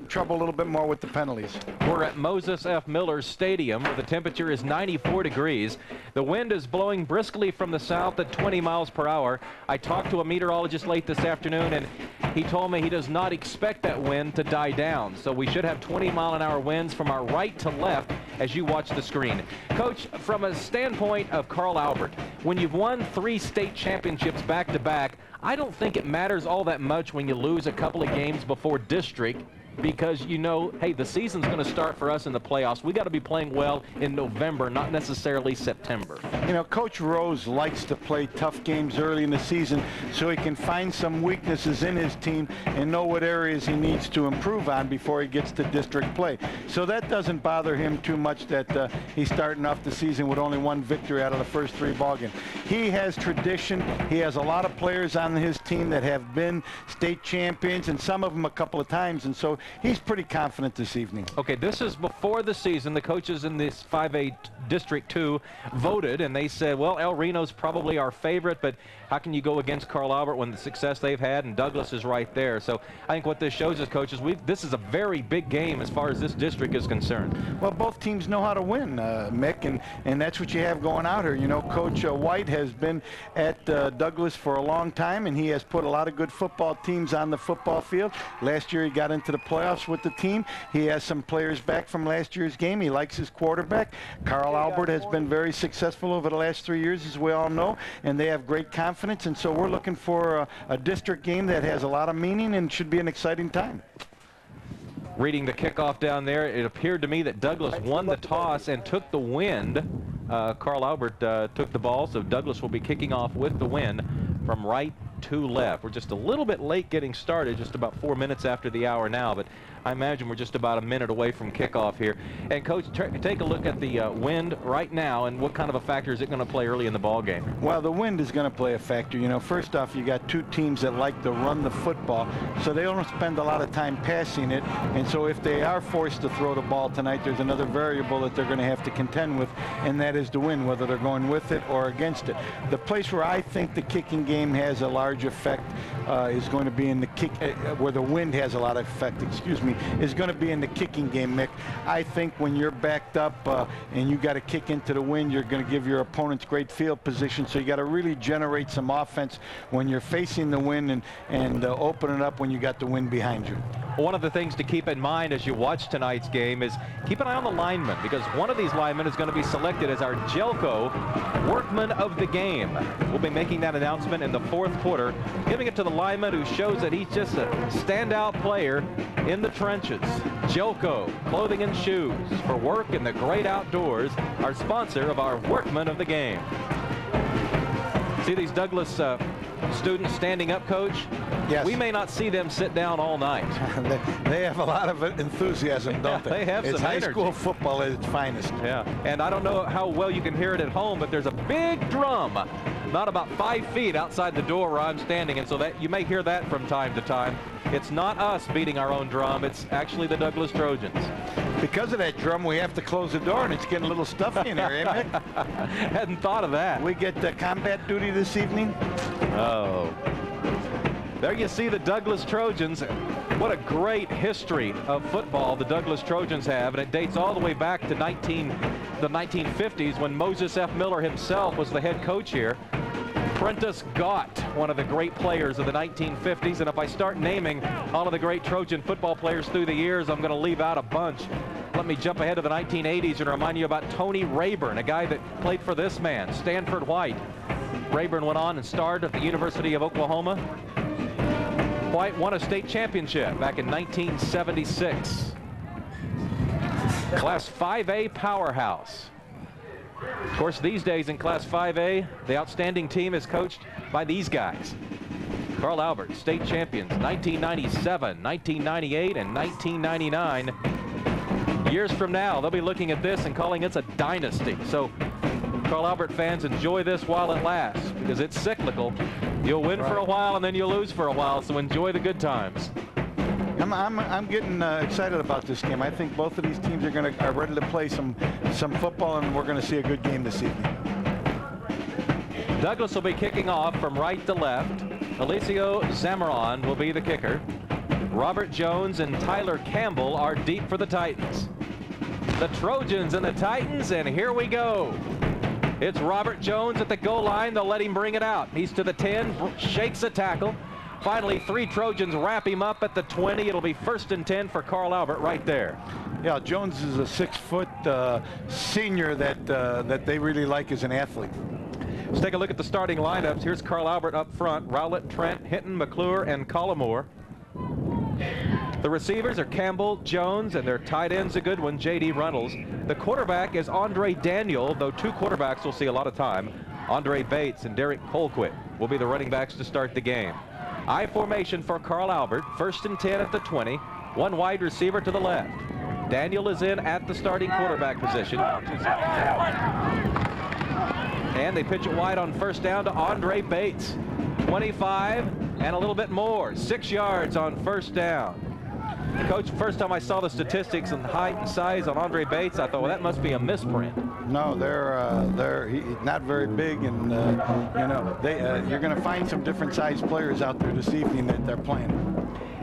trouble a little bit more with the penalties. We're at Moses F. Miller Stadium, where the temperature is 94 degrees. The wind is blowing briskly from the south at 20 miles per hour. I talked to a meteorologist late this afternoon, and he told me he does not expect that wind to die down. So we should have 20-mile-an-hour winds from our right to left as you watch the screen. Coach, from a standpoint of Carl Albert, when you've won 3 state championships back-to-back, I don't think it matters all that much when you lose a couple of games before district, because you know, hey, the season's going to start for us in the playoffs. We got to be playing well in November, not necessarily September. You know, Coach Rose likes to play tough games early in the season so he can find some weaknesses in his team and know what areas he needs to improve on before he gets to district play. So that doesn't bother him too much that he's starting off the season with only 1 victory out of the first 3 ball games. He has tradition. He has a lot of players on his team that have been state champions, and some of them a couple of times, and so he's pretty confident this evening. Okay, this is before the season. The coaches in this 5A District 2 voted, and they said, well, El Reno's probably our favorite, but how can you go against Carl Albert when the success they've had, and Douglas is right there. So I think what this shows us, coaches, this is a very big game as far as this district is concerned. Well, both teams know how to win, Mick, and that's what you have going out here. You know, Coach White has been at Douglas for a long time, and he has put a lot of good football teams on the football field. Last year he got into the playoffs with the team. He has some players back from last year's game. He likes his quarterback. Carl Albert has been very successful over the last 3 years, as we all know, and they have great confidence, and so we're looking for a district game that has a lot of meaning and should be an exciting time. Reading the kickoff down there, it appeared to me that Douglas won the toss and took the wind. Carl Albert took the ball, so Douglas will be kicking off with the wind from right to left. We're just a little bit late getting started, just about 4 minutes after the hour now, but I imagine we're just about a minute away from kickoff here. And Coach, take a look at the wind right now, and what kind of a factor is it going to play early in the ball game? Well, the wind is going to play a factor. You know, first off, you got 2 teams that like to run the football, so they don't spend a lot of time passing it. And so if they are forced to throw the ball tonight, there's another variable that they're going to have to contend with, and that is the wind, whether they're going with it or against it. The place where I think the kicking game has a large effect is going to be in the kick, where the wind has a lot of effect, is going to be in the kicking game, Mick. I think when you're backed up and you got to kick into the wind, you're going to give your opponents great field position, so you got to really generate some offense when you're facing the wind and open it up when you got the wind behind you. One of the things to keep in mind as you watch tonight's game is keep an eye on the linemen, because one of these linemen is going to be selected as our Jelco Workman of the Game. We'll be making that announcement in the 4th quarter, giving it to the lineman who shows that he's just a standout player in the trenches. Jelco Clothing and Shoes, for work in the great outdoors, our sponsor of our Workman of the Game. See these Douglas students standing up, Coach? Yes. We may not see them sit down all night. They have a lot of enthusiasm, don't they? They have it's some high energy. School football at its finest. Yeah, and I don't know how well you can hear it at home, but there's a big drum not about 5 feet outside the door where I'm standing, and so that you may hear that from time to time. It's not us beating our own drum. It's actually the Douglas Trojans. Because of that drum, we have to close the door, and it's getting a little stuffy in here, eh, Mick? Hadn't thought of that. We get combat duty this evening. Oh. There you see the Douglas Trojans. What a great history of football the Douglas Trojans have, and it dates all the way back to the 1950s when Moses F. Miller himself was the head coach here. Prentice Gott, one of the great players of the 1950s, and if I start naming all of the great Trojan football players through the years, I'm going to leave out a bunch. Let me jump ahead to the 1980s and remind you about Tony Rayburn, a guy that played for this man, Stanford White. Rayburn went on and starred at the University of Oklahoma. White won a state championship back in 1976. Class 5A powerhouse. Of course, these days in Class 5A, the outstanding team is coached by these guys. Carl Albert, state champions, 1997, 1998, and 1999. Years from now, they'll be looking at this and calling it a dynasty. So, Carl Albert fans, enjoy this while it lasts, because it's cyclical. You'll win for a while, and then you'll lose for a while, so enjoy the good times. I'm getting excited about this game. I think both of these teams are ready to play some football, and we're going to see a good game this evening. Douglas will be kicking off from right to left. Alicio Zamaron will be the kicker. Robert Jones and Tyler Campbell are deep for the Titans. The Trojans and the Titans, and here we go. It's Robert Jones at the goal line. They'll let him bring it out. He's to the 10, shakes a tackle. Finally, 3 Trojans wrap him up at the 20. It'll be 1st and 10 for Carl Albert right there. Yeah, Jones is a 6-foot senior that they really like as an athlete. Let's take a look at the starting lineups. Here's Carl Albert up front. Rowlett, Trent, Hinton, McClure, and Collimore. The receivers are Campbell, Jones, and their tight end's a good one, J.D. Runnels. The quarterback is Andre Daniel, though 2 quarterbacks will see a lot of time. Andre Bates and Derek Colquitt will be the running backs to start the game. I formation for Carl Albert, 1st and 10 at the 20, 1 wide receiver to the left. Daniel is in at the starting quarterback position. And they pitch it wide on 1st down to Andre Bates. 25 and a little bit more, 6 yards on 1st down. Coach, first time I saw the statistics and height and size on Andre Bates, I thought, well, that must be a misprint. No, he's not very big, and you're going to find some different sized players out there this evening that they're playing.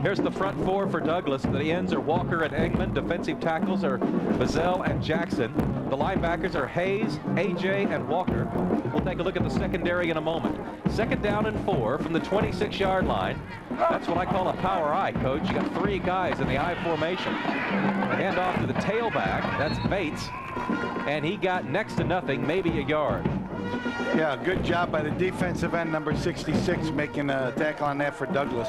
Here's the front 4 for Douglas. The ends are Walker and Engman. Defensive tackles are Bazell and Jackson. The linebackers are Hayes, AJ, and Walker. We'll take a look at the secondary in a moment. 2nd down and 4 from the 26-yard line. That's what I call a power I, Coach. You got 3 guys in the I formation. The handoff to the tailback. That's Bates. And he got next to nothing, maybe a yard. Yeah, good job by the defensive end, number 66, making a tackle on that for Douglas.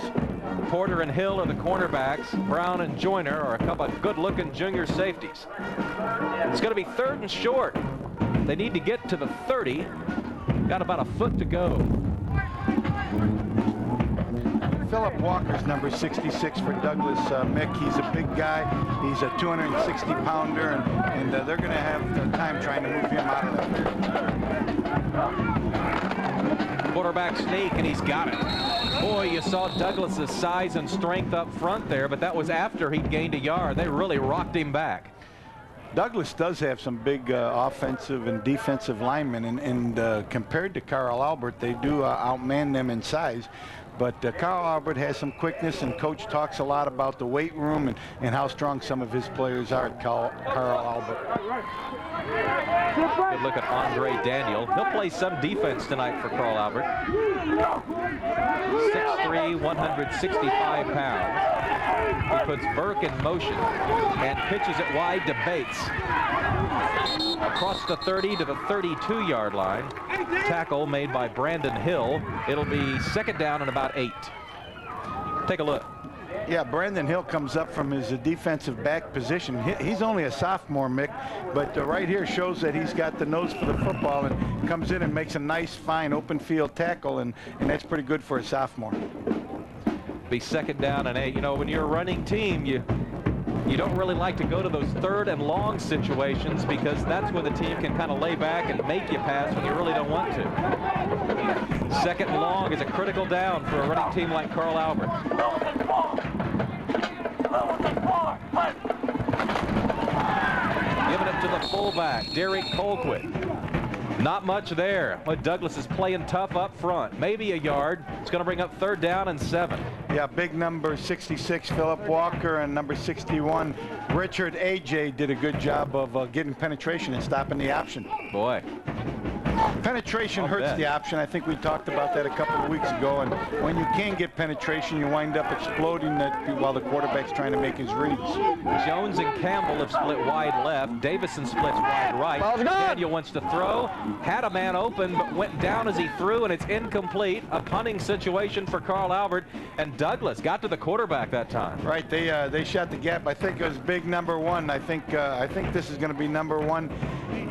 Porter and Hill are the cornerbacks. Brown and Joyner are a couple of good-looking junior safeties. It's going to be 3rd and short. They need to get to the 30. Got about a foot to go. Philip Walker's number 66 for Douglas. Mick, he's a big guy. He's a 260-pounder, and they're going to have time trying to move him out of there. Quarterback sneak, and he's got it. Boy, you saw Douglas's size and strength up front there, but that was after he'd gained a yard. They really rocked him back. Douglas does have some big offensive and defensive linemen, and compared to Carl Albert, they do outman them in size. But Carl Albert has some quickness, and Coach talks a lot about the weight room and how strong some of his players are, Carl Albert. Good look at Andre Daniel. He'll play some defense tonight for Carl Albert. 6'3", 165 pounds. He puts Burke in motion and pitches it wide to Bates. Across the 30 to the 32-yard line. Tackle made by Brandon Hill. It'll be 2nd down and about 8. Take a look. Yeah, Brandon Hill comes up from his defensive back position. He's only a sophomore, Mick, but right here shows that he's got the nose for the football and comes in and makes a nice, fine, open field tackle, and that's pretty good for a sophomore. be 2nd down and 8. You know, when you're a running team, you don't really like to go to those 3rd and long situations because that's when the team can kind of lay back and make you pass when you really don't want to. 2nd and long is a critical down for a running team like Carl Albert. Giving it to the fullback, Derek Colquitt. Not much there, but Douglas is playing tough up front. Maybe a yard. It's going to bring up 3rd down and 7. Yeah, big number 66, Philip Walker, and number 61, Richard A.J. did a good job of getting penetration and stopping the option. Boy. Penetration hurts the option. I think we talked about that a couple of weeks ago. And when you can get penetration, you wind up exploding that while the quarterback's trying to make his reads. Jones and Campbell have split wide left. Davison splits wide right. Daniel wants to throw. Had a man open, but went down as he threw, and it's incomplete. A punting situation for Carl Albert. And Douglas got to the quarterback that time. Right. They shot the gap. I think it was big number 1. I think this is going to be number 1.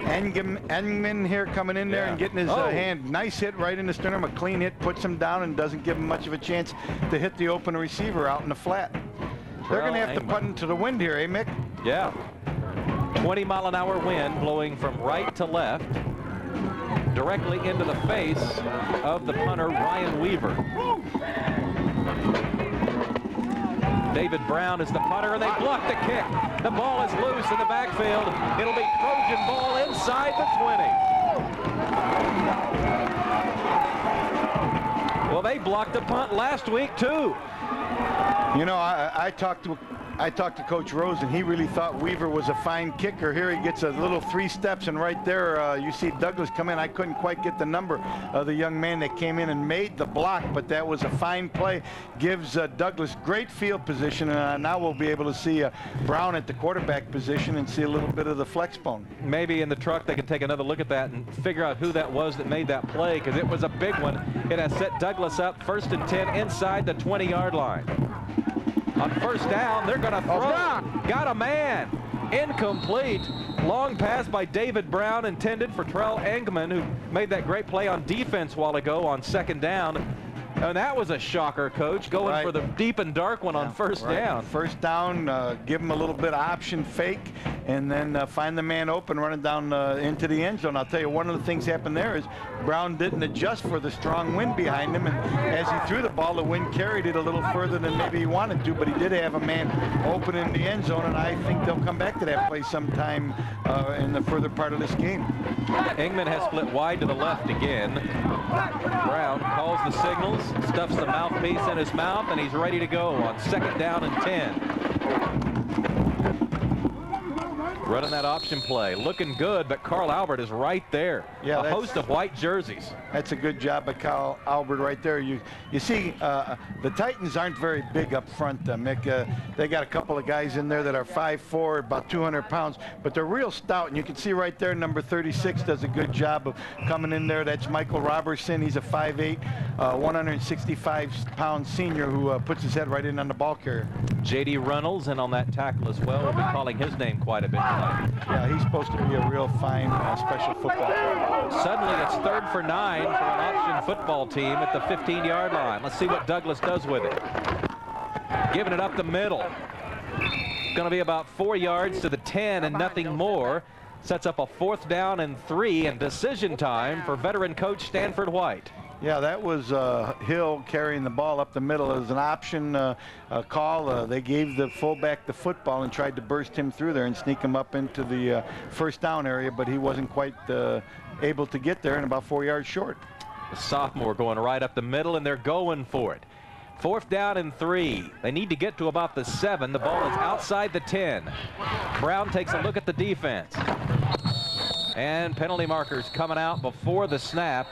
Engman here coming in there and getting his hand. Nice hit right in the sternum. A clean hit, puts him down and doesn't give him much of a chance to hit the open receiver out in the flat. They're going to have to punt into the wind here, eh, Mick? Yeah. 20-mile-an-hour wind blowing from right to left, directly into the face of the punter, Ryan Weaver. David Brown is the punter, and they block the kick. The ball is loose in the backfield. It'll be Trojan ball inside the 20. Well, they blocked the punt last week, too. You know, I talked to Coach Rose, and he really thought Weaver was a fine kicker. Here he gets a little 3 steps, and right there you see Douglas come in. I couldn't quite get the number of the young man that came in and made the block, but that was a fine play. Gives Douglas great field position, and now we'll be able to see Brown at the quarterback position and see a little bit of the flex bone. Maybe in the truck they can take another look at that and figure out who that was that made that play, because it was a big one. It has set Douglas up 1st and 10 inside the 20-yard line. On 1st down, they're going to throw. Got a man. Incomplete. Long pass by David Brown intended for Terrell Engman, who made that great play on defense a while ago on 2nd down. And that was a shocker, Coach, going for the deep and dark one on 1st down. 1st down, give him a little bit of option fake, and then find the man open, running down into the end zone. I'll tell you, one of the things happened there is Brown didn't adjust for the strong wind behind him, and as he threw the ball, the wind carried it a little further than maybe he wanted to, but he did have a man open in the end zone, and I think they'll come back to that play sometime in the further part of this game. Engman has split wide to the left again. Brown calls the signals, stuffs the mouthpiece in his mouth, and he's ready to go on 2nd down and 10. Running that option play, looking good, but Carl Albert is right there. Yeah, a host of white jerseys. That's a good job by Carl Albert right there. You see, the Titans aren't very big up front, Mick. They got a couple of guys in there that are 5'4", about 200 pounds, but they're real stout. And you can see right there, number 36 does a good job of coming in there. That's Michael Robertson. He's a 5'8", 165-pound senior who puts his head right in on the ball carrier. J.D. Reynolds in on that tackle as well. We'll be calling his name quite a bit tonight. Yeah, he's supposed to be a real fine special football player. Suddenly it's 3rd for 9 for an option football team at the 15-yard line. Let's see what Douglas does with it. Giving it up the middle. Going to be about 4 yards to the 10 and nothing more. Sets up a 4th down and 3 and decision time for veteran coach Stanford White. Yeah, that was Hill carrying the ball up the middle. It was an option call. They gave the fullback the football and tried to burst him through there and sneak him up into the 1st down area, but he wasn't quite able to get there and about 4 yards short. The sophomore going right up the middle, and they're going for it. 4th down and 3. They need to get to about the 7. The ball is outside the 10. Brown takes a look at the defense. And penalty markers coming out before the snap.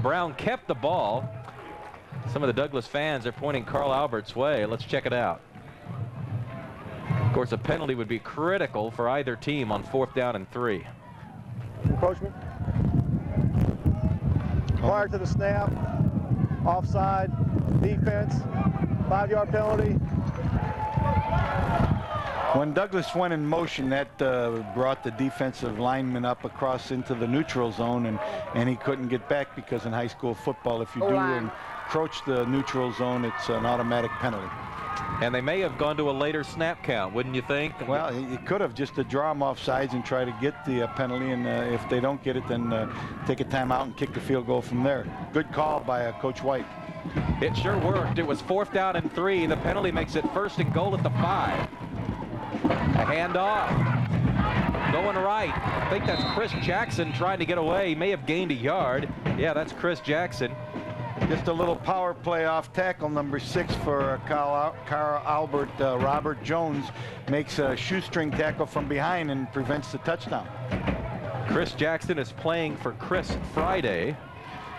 Brown kept the ball. Some of the Douglas fans are pointing Carl Albert's way. Let's check it out. Of course, a penalty would be critical for either team on 4th down and 3. Encroachment. Prior to the snap, offside, defense, 5-yard penalty. When Douglas went in motion, that brought the defensive lineman up across into the neutral zone, and he couldn't get back because in high school football, if you do encroach the neutral zone, it's an automatic penalty. And they may have gone to a later snap count, wouldn't you think? Well, you could have just to draw them off sides and try to get the penalty, and if they don't get it, then take a timeout and kick the field goal from there. Good call by Coach White. It sure worked. It was 4th down and 3. The penalty makes it 1st and goal at the 5. A handoff. Going right. I think that's Chris Jackson trying to get away. He may have gained a yard. Yeah, that's Chris Jackson. Just a little power play off tackle, number 6 for Carl Albert. Robert Jones makes a shoestring tackle from behind and prevents the touchdown. Chris Jackson is playing for Chris Friday.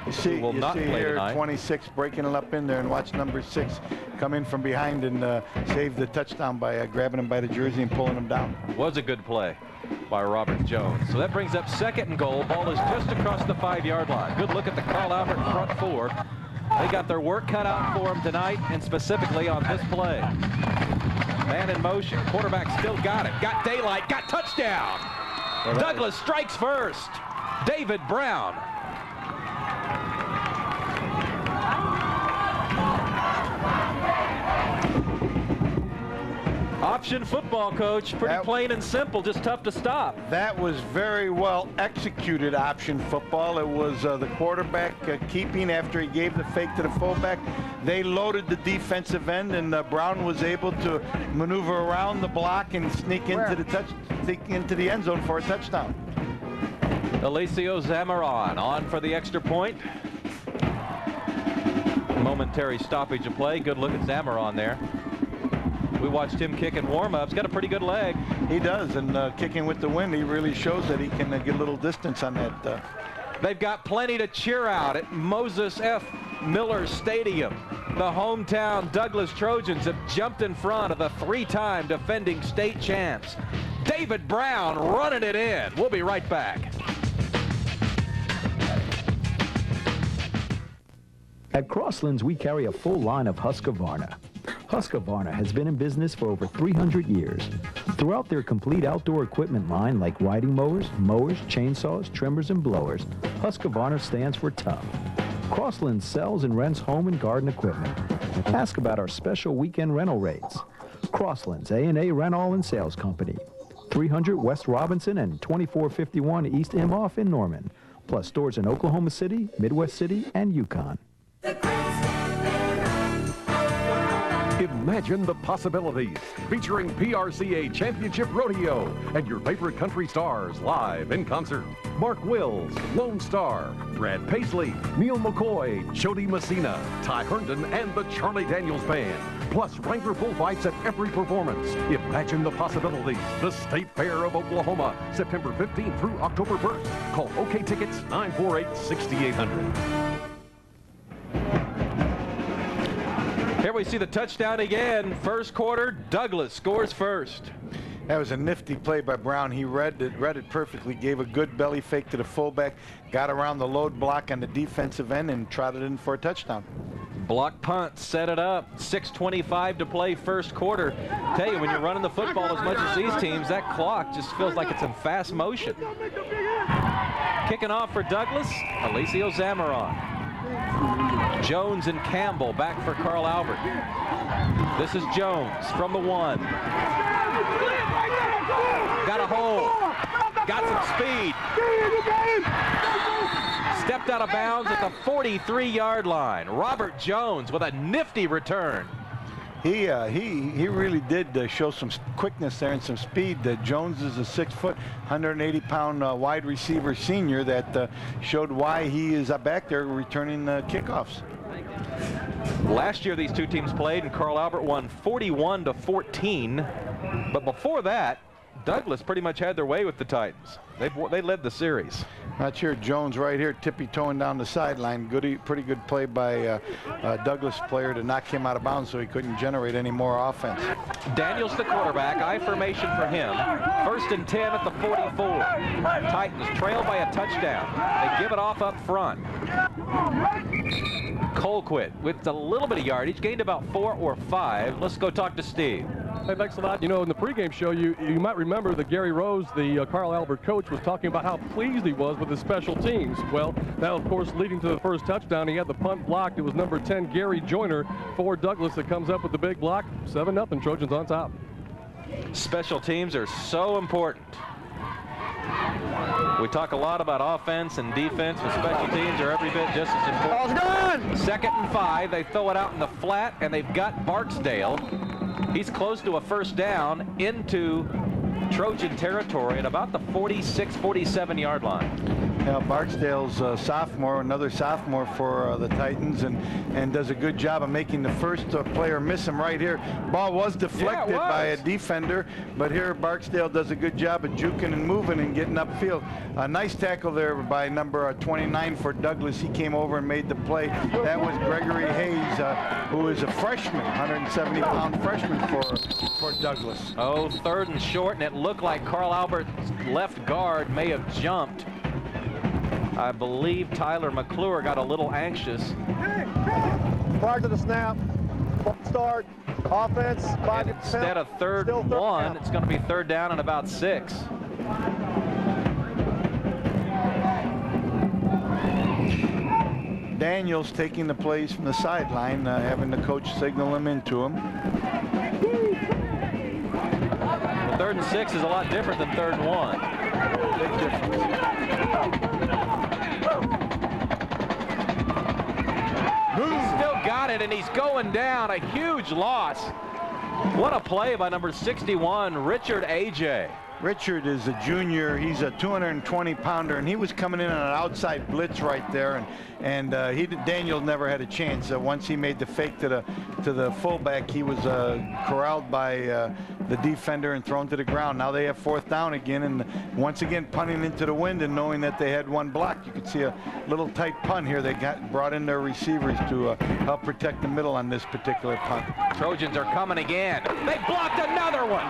You see here, tonight. 26 breaking it up in there, and watch number 6 come in from behind and save the touchdown by grabbing him by the jersey and pulling him down. Was a good play by Robert Jones. So that brings up 2nd and goal. Ball is just across the 5-yard line. Good look at the Carl Albert front 4. They got their work cut out for them tonight, and specifically on this play. Man in motion. Quarterback still got it. Got daylight. Got touchdown. Douglas strikes first. David Brown. Option football, Coach. Pretty plain and simple, just tough to stop. That was very well executed option football. It was the quarterback keeping after he gave the fake to the fullback. They loaded the defensive end, and Brown was able to maneuver around the block and sneak into the end zone for a touchdown. Alessio Zamaron on for the extra point. Momentary stoppage of play. Good look at Zamaron there. We watched him kick in warm-ups. Got a pretty good leg. He does, and kicking with the wind, he really shows that he can get a little distance on that. They've got plenty to cheer out at Moses F. Miller Stadium. The hometown Douglas Trojans have jumped in front of the 3-time defending state champs. David Brown running it in. We'll be right back. At Crosslands, we carry a full line of Husqvarna. Husqvarna has been in business for over 300 years. Throughout their complete outdoor equipment line like riding mowers, chainsaws, trimmers, and blowers, Husqvarna stands for tough. Crosslands sells and rents home and garden equipment. Ask about our special weekend rental rates. Crosslands A&A Rental and Sales Company, 300 West Robinson and 2451 East Imhoff in Norman, plus stores in Oklahoma City, Midwest City, and Yukon. Imagine the possibilities, featuring PRCA Championship Rodeo and your favorite country stars live in concert. Mark Wills, Lone Star, Brad Paisley, Neil McCoy, Jody Messina, Ty Herndon, and the Charlie Daniels Band. Plus Wrangler bullfights at every performance. Imagine the possibilities. The State Fair of Oklahoma, September 15th through October 1st. Call OK Tickets 948-6800. Here we see the touchdown again. First quarter, Douglas scores first. That was a nifty play by Brown. He read it perfectly, gave a good belly fake to the fullback, got around the load block on the defensive end, and trotted in for a touchdown. Block punt, set it up. 6:25 to play first quarter. Tell you, when you're running the football as much as these teams, that clock just feels like it's in fast motion. Kicking off for Douglas, Alessio Zamaron. Jones and Campbell back for Carl Albert. This is Jones from the 1. Got a hole. Got some speed. Stepped out of bounds at the 43-yard line. Robert Jones with a nifty return. He really did show some quickness there and some speed. Jones is a 6-foot, 180-pound wide receiver senior that showed why he is back there returning kickoffs. Last year these two teams played and Carl Albert won 41-14. But before that, Douglas pretty much had their way with the Titans. They led the series. Not sure. Jones right here tippy-toeing down the sideline. Pretty good play by Douglas player to knock him out of bounds so he couldn't generate any more offense. Daniels the quarterback. I formation for him. 1st and 10 at the 44. Titans trail by a touchdown. They give it off up front. Colquitt with a little bit of yardage. Gained about 4 or 5. Let's go talk to Steve. Hey, thanks a lot. You know, in the pregame show, you might remember that Gary Rose, the Carl Albert coach, was talking about how pleased he was with his special teams. Well, that, of course, leading to the first touchdown. He had the punt blocked. It was number 10, Gary Joyner, for Douglas, that comes up with the big block. 7-0, Trojans on top. Special teams are so important. We talk a lot about offense and defense, but special teams are every bit just as important. Ball's gone! 2nd and 5. They throw it out in the flat, and they've got Barksdale. He's close to a first down into Trojan territory at about the 46, 47-yard line. Yeah, Barksdale's a sophomore, another sophomore for the Titans, and does a good job of making the first player miss him right here. Ball was deflected by a defender, but here Barksdale does a good job of juking and moving and getting upfield. A nice tackle there by number 29 for Douglas. He came over and made the play. That was Gregory Hayes, who is a freshman, 170-pound freshman for Douglas. Oh, 3rd and short, and it looked like Carl Albert's left guard may have jumped. I believe Tyler McClure got a little anxious. Prior to the snap, start, offense, and instead of 3rd and 1, it's going to be 3rd down and about 6. Daniels taking the plays from the sideline, having the coach signal him into him. 3rd and 6 is a lot different than 3rd and 1. Big difference. He's still got it, and he's going down. A huge loss. What a play by number 61, Richard A.J. Richard is a junior. He's a 220-pounder, and he was coming in on an outside blitz right there, and Daniel never had a chance. Once he made the fake to the fullback, he was corralled by the defender and thrown to the ground. Now they have 4th down again, and once again punting into the wind and knowing that they had one block. You could see a little tight punt here. They brought in their receivers to help protect the middle on this particular punt. Trojans are coming again. They blocked another one.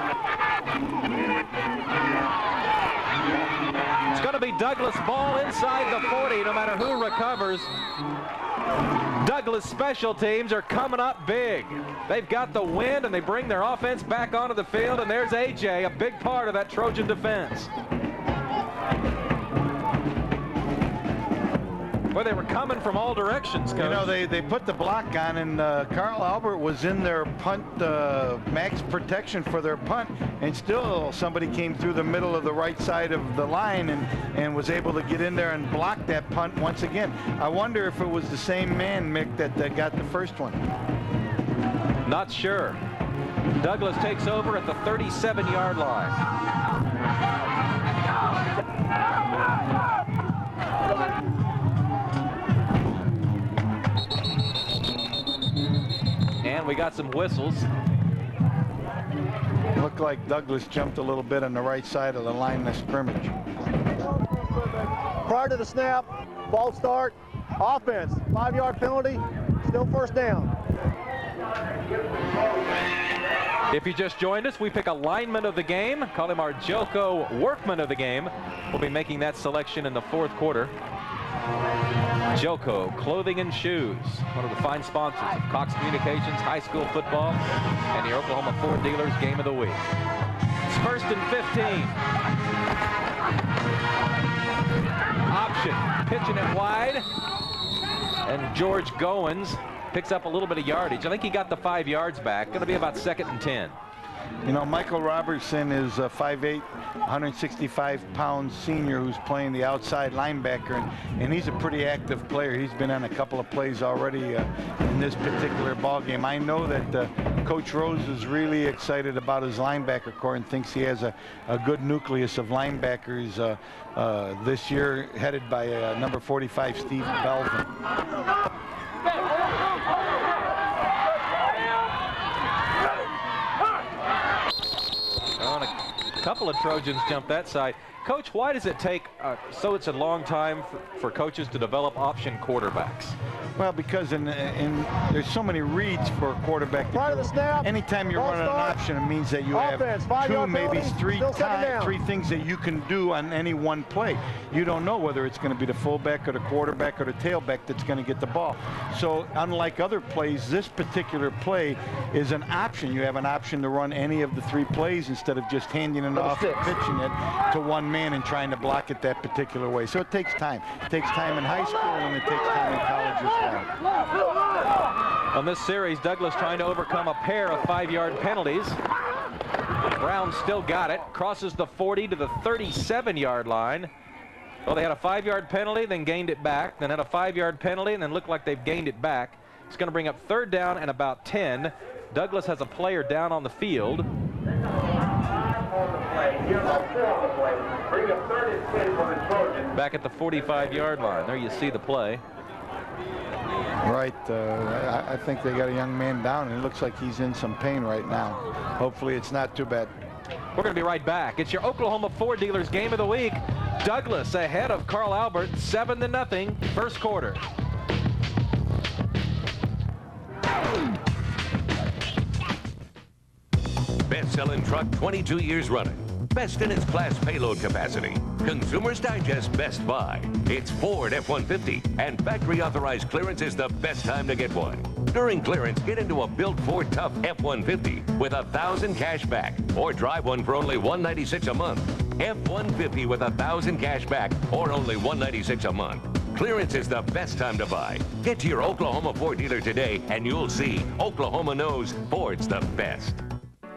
It's going to be Douglas ball inside the 40, no matter who recovers. Douglas special teams are coming up big. They've got the wind, and they bring their offense back onto the field, and there's A.J., a big part of that Trojan defense. Well, they were coming from all directions, Coach. You know, they put the block on, and Carl Albert was in their punt, max protection for their punt, and still somebody came through the middle of the right side of the line and was able to get in there and block that punt once again. I wonder if it was the same man, Mick, that got the first one. Not sure. Douglas takes over at the 37-yard line. And we got some whistles. Looked like Douglas jumped a little bit on the right side of the line of scrimmage. Prior to the snap, ball start, offense, 5-yard penalty, still 1st down. If you just joined us, we pick a lineman of the game, call him our Joko workman of the game. We'll be making that selection in the 4th quarter. Joko Clothing and Shoes, one of the fine sponsors of Cox Communications, high school football, and the Oklahoma Ford Dealers Game of the Week. It's 1st and 15. Option, pitching it wide, and George Goins picks up a little bit of yardage. I think he got the 5 yards back. Going to be about 2nd and 10. You know, Michael Robertson is a 5'8", 165-pound senior who's playing the outside linebacker, and he's a pretty active player. He's been on a couple of plays already in this particular ball game. I know that Coach Rose is really excited about his linebacker core and thinks he has a good nucleus of linebackers this year, headed by number 45, Steve Belvin. A couple of Trojans jumped that side. Coach, why does it take so it's a long time for coaches to develop option quarterbacks? Well, because there's so many reads for a quarterback. Prior to the snap, anytime you're running an option, it means that you offense, have 2, maybe penalty, three things that you can do on any one play. You don't know whether it's going to be the fullback or the quarterback or the tailback that's going to get the ball. So unlike other plays, this particular play is an option. You have an option to run any of the 3 plays instead of just handing it off and pitching it to one man and trying to block it that particular way. So it takes time. It takes time in high school and it takes time in college as well. On this series, Douglas trying to overcome a pair of 5-yard penalties. Brown still got it. Crosses the 40 to the 37-yard line. Well, they had a 5-yard penalty, then gained it back. Then had a 5-yard penalty, and then looked like they've gained it back. It's going to bring up 3rd down and about 10. Douglas has a player down on the field. Back at the 45-yard line. There you see the play. Right. I think they got a young man down, and it looks like he's in some pain right now. Hopefully it's not too bad. We're going to be right back. It's your Oklahoma Ford Dealers Game of the Week. Douglas ahead of Carl Albert, 7-0, first quarter. Best-selling truck 22 years running. Best in its class payload capacity. Consumers Digest Best Buy. It's Ford F-150, and factory-authorized clearance is the best time to get one. During clearance, get into a built Ford Tough F-150 with $1,000 cash back, or drive one for only $196 a month. F-150 with $1,000 cash back, or only $196 a month. Clearance is the best time to buy. Get to your Oklahoma Ford dealer today, and you'll see Oklahoma knows Ford's the best.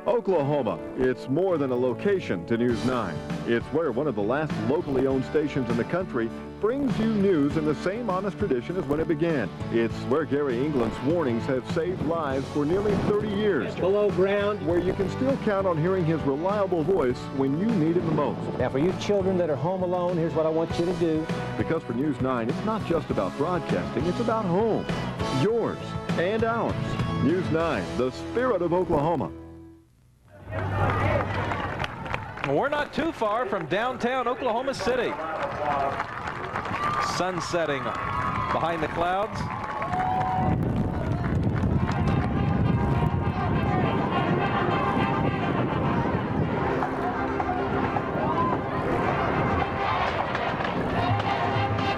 Oklahoma, it's more than a location to News 9. It's where one of the last locally owned stations in the country brings you news in the same honest tradition as when it began. It's where Gary England's warnings have saved lives for nearly 30 years. Below ground. Where you can still count on hearing his reliable voice when you need it the most. Now, for you children that are home alone, here's what I want you to do. Because for News 9, it's not just about broadcasting, it's about home. Yours and ours. News 9, the spirit of Oklahoma. We're not too far from downtown Oklahoma City. Sun setting behind the clouds.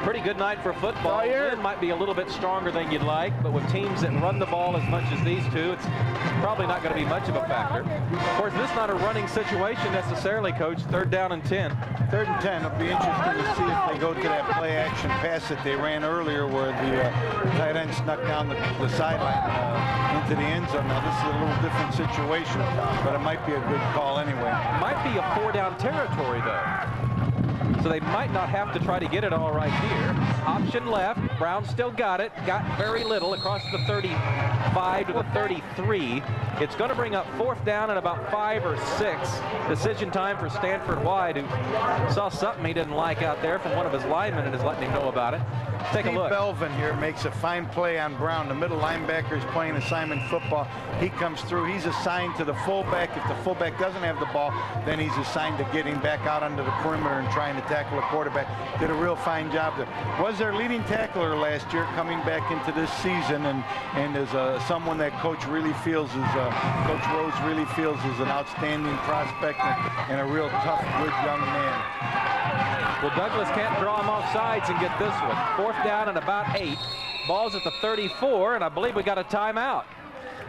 Pretty good night for football. Wind might be a little bit stronger than you'd like, but with teams that run the ball as much as these two, it's probably not going to be much of a factor. Of course, this is not a running situation necessarily, Coach. 3rd down and 10. 3rd and 10. It'll be interesting to see if they go to that play action pass that they ran earlier where the tight end snuck down the sideline into the end zone. Now, this is a little different situation, but it might be a good call anyway. Might be a 4-down territory, though. So they might not have to try to get it all right here. Option left. Brown still got it. Got very little across the 35 to the 33. It's going to bring up 4th down and about 5 or 6. Decision time for Stanford White, who saw something he didn't like out there from one of his linemen and is letting him know about it. Take a look. Belvin here makes a fine play on Brown. The middle linebacker is playing assignment football. He comes through. He's assigned to the fullback. If the fullback doesn't have the ball, then he's assigned to getting back out under the perimeter and trying to tackle a quarterback. Did a real fine job there. Was their leading tackler last year, coming back into this season, and is someone that Coach really feels is Coach Rose really feels is an outstanding prospect and a real tough, good young man. Well, Douglas can't draw him off sides and get this one. 4th down and about 8. Ball's at the 34, and I believe we got a timeout.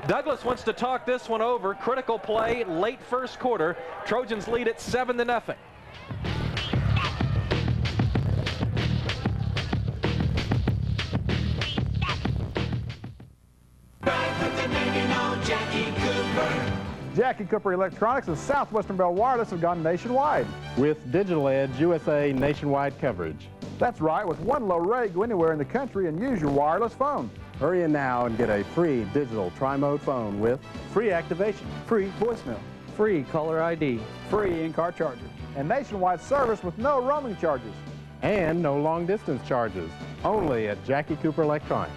Douglas wants to talk this one over. Critical play, late first quarter. Trojans lead it 7-0. Jackie Cooper Electronics and Southwestern Bell Wireless have gone nationwide. With Digital Edge USA nationwide coverage. That's right, with one low rate, go anywhere in the country and use your wireless phone. Hurry in now and get a free digital tri-mode phone with free activation, free voicemail, free caller ID, free in-car charger, and nationwide service with no roaming charges. And no long-distance charges, only at Jackie Cooper Electronics.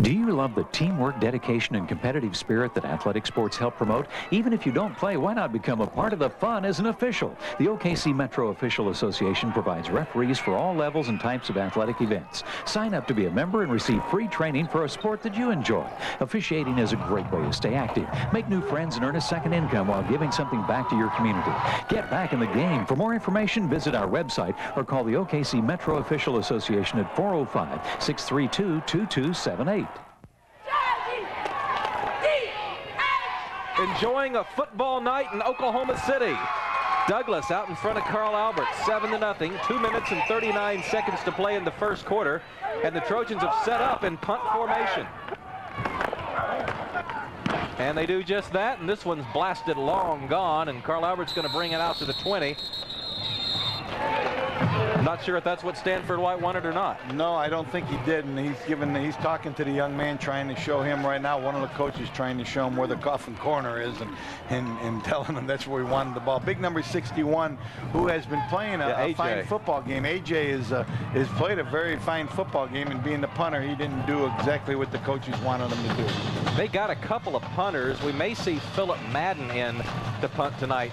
Do you love the teamwork, dedication, and competitive spirit that athletic sports help promote? Even if you don't play, why not become a part of the fun as an official? The OKC Metro Official Association provides referees for all levels and types of athletic events. Sign up to be a member and receive free training for a sport that you enjoy. Officiating is a great way to stay active, make new friends, and earn a second income while giving something back to your community. Get back in the game. For more information, visit our website or call the OKC Metro Official Association at 405-632-2278. Enjoying a football night in Oklahoma City. Douglas out in front of Carl Albert, 7-0. 2 minutes and 39 seconds to play in the first quarter, and the Trojans have set up in punt formation. And they do just that, and this one's blasted long gone, and Carl Albert's going to bring it out to the 20. Not sure if that's what Stanford White wanted or not. No, I don't think he did, and he's talking to the young man, trying to show him right now. One of the coaches trying to show him where the coffin corner is, and telling him that's where he wanted the ball. Big number 61, who has been playing a fine football game. AJ has played a very fine football game, and being the punter, he didn't do exactly what the coaches wanted him to do. They got a couple of punters. We may see Philip Madden in to punt tonight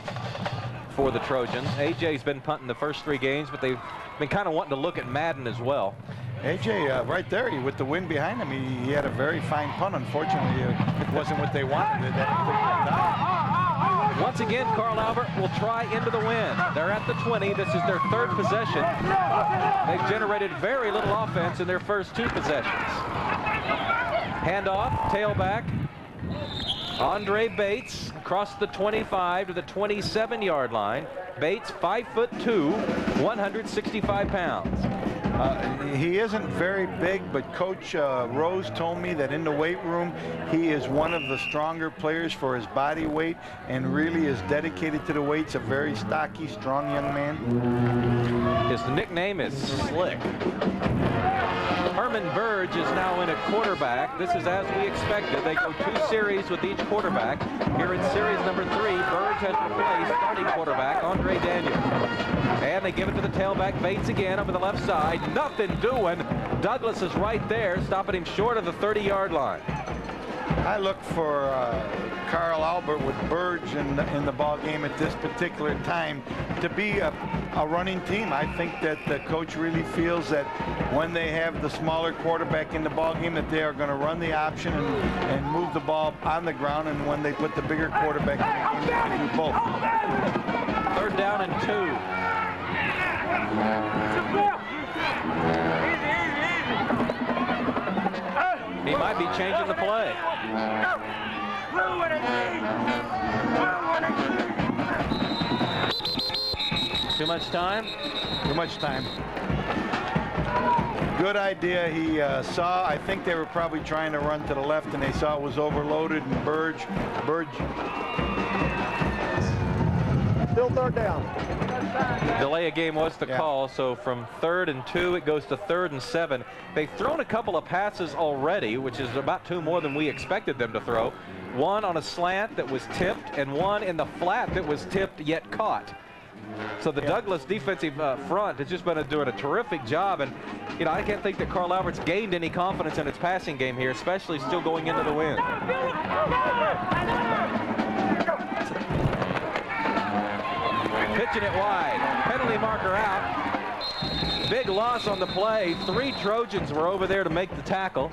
for the Trojans. AJ's been punting the first 3 games, but they've been kind of wanting to look at Madden as well. AJ, right there, with the wind behind him, he had a very fine punt. Unfortunately, it wasn't what they wanted. Once again, Carl Albert will try into the wind. They're at the 20. This is their 3rd possession. They've generated very little offense in their first 2 possessions. Handoff, tailback. Andre Bates across the 25 to the 27-yard line. Bates, 5'2", 165 pounds. He isn't very big, but Coach Rose told me that in the weight room, he is one of the stronger players for his body weight and really is dedicated to the weights. A very stocky, strong young man. His nickname is Slick. Herman Burge is now in at quarterback. This is as we expected. They go 2 series with each quarterback. Here in series number 3, Burge has replaced starting quarterback Andre Daniels. And they give it to the tailback, Bates again over the left side. Nothing doing. Douglas is right there, stopping him short of the 30-yard line. I look for Carl Albert with Burge in the ball game at this particular time to be a running team. I think that the coach really feels that when they have the smaller quarterback in the ball game, that they are going to run the option and move the ball on the ground, and when they put the bigger quarterback in the game, they can do both. 3rd down and 2. He might be changing the play. Too much time? Too much time. Good idea. He saw, I think they were probably trying to run to the left, and they saw it was overloaded, and Burge. Still 3rd down. Delay of game was the call, so from 3rd and 2, it goes to 3rd and 7. They've thrown a couple of passes already, which is about 2 more than we expected them to throw. One on a slant that was tipped, and one in the flat that was tipped yet caught. So the Douglas defensive front has just been doing a terrific job, and I can't think that Carl Albert's gained any confidence in its passing game here, especially still going into the wind. Pitching it wide. Penalty marker out. Big loss on the play. 3 Trojans were over there to make the tackle.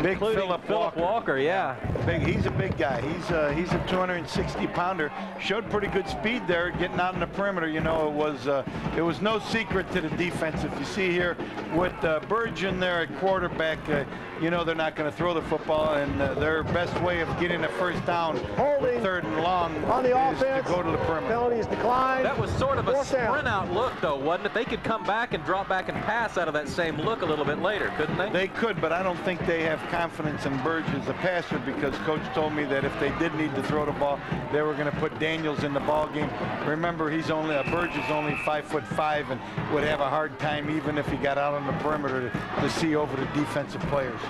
Big Philip Walker, yeah. He's a big guy. He's a 260-pounder. Showed pretty good speed there, getting out in the perimeter. It was no secret to the defense. If you see here with Burge in there at quarterback, they're not going to throw the football, and their best way of getting a 1st down, 3rd and long, on the is offense, to go to the perimeter. Penalties decline. That was sort of a sprint-out look, though, wasn't it? They could come back and drop back and pass out of that same look a little bit later, couldn't they? They could, but I don't think they have confidence in Burge as a passer, because Coach told me that if they did need to throw the ball, they were going to put Daniels in the ball game. Remember, Burge is only 5'5" and would have a hard time even if he got out on the perimeter to see over the defensive players.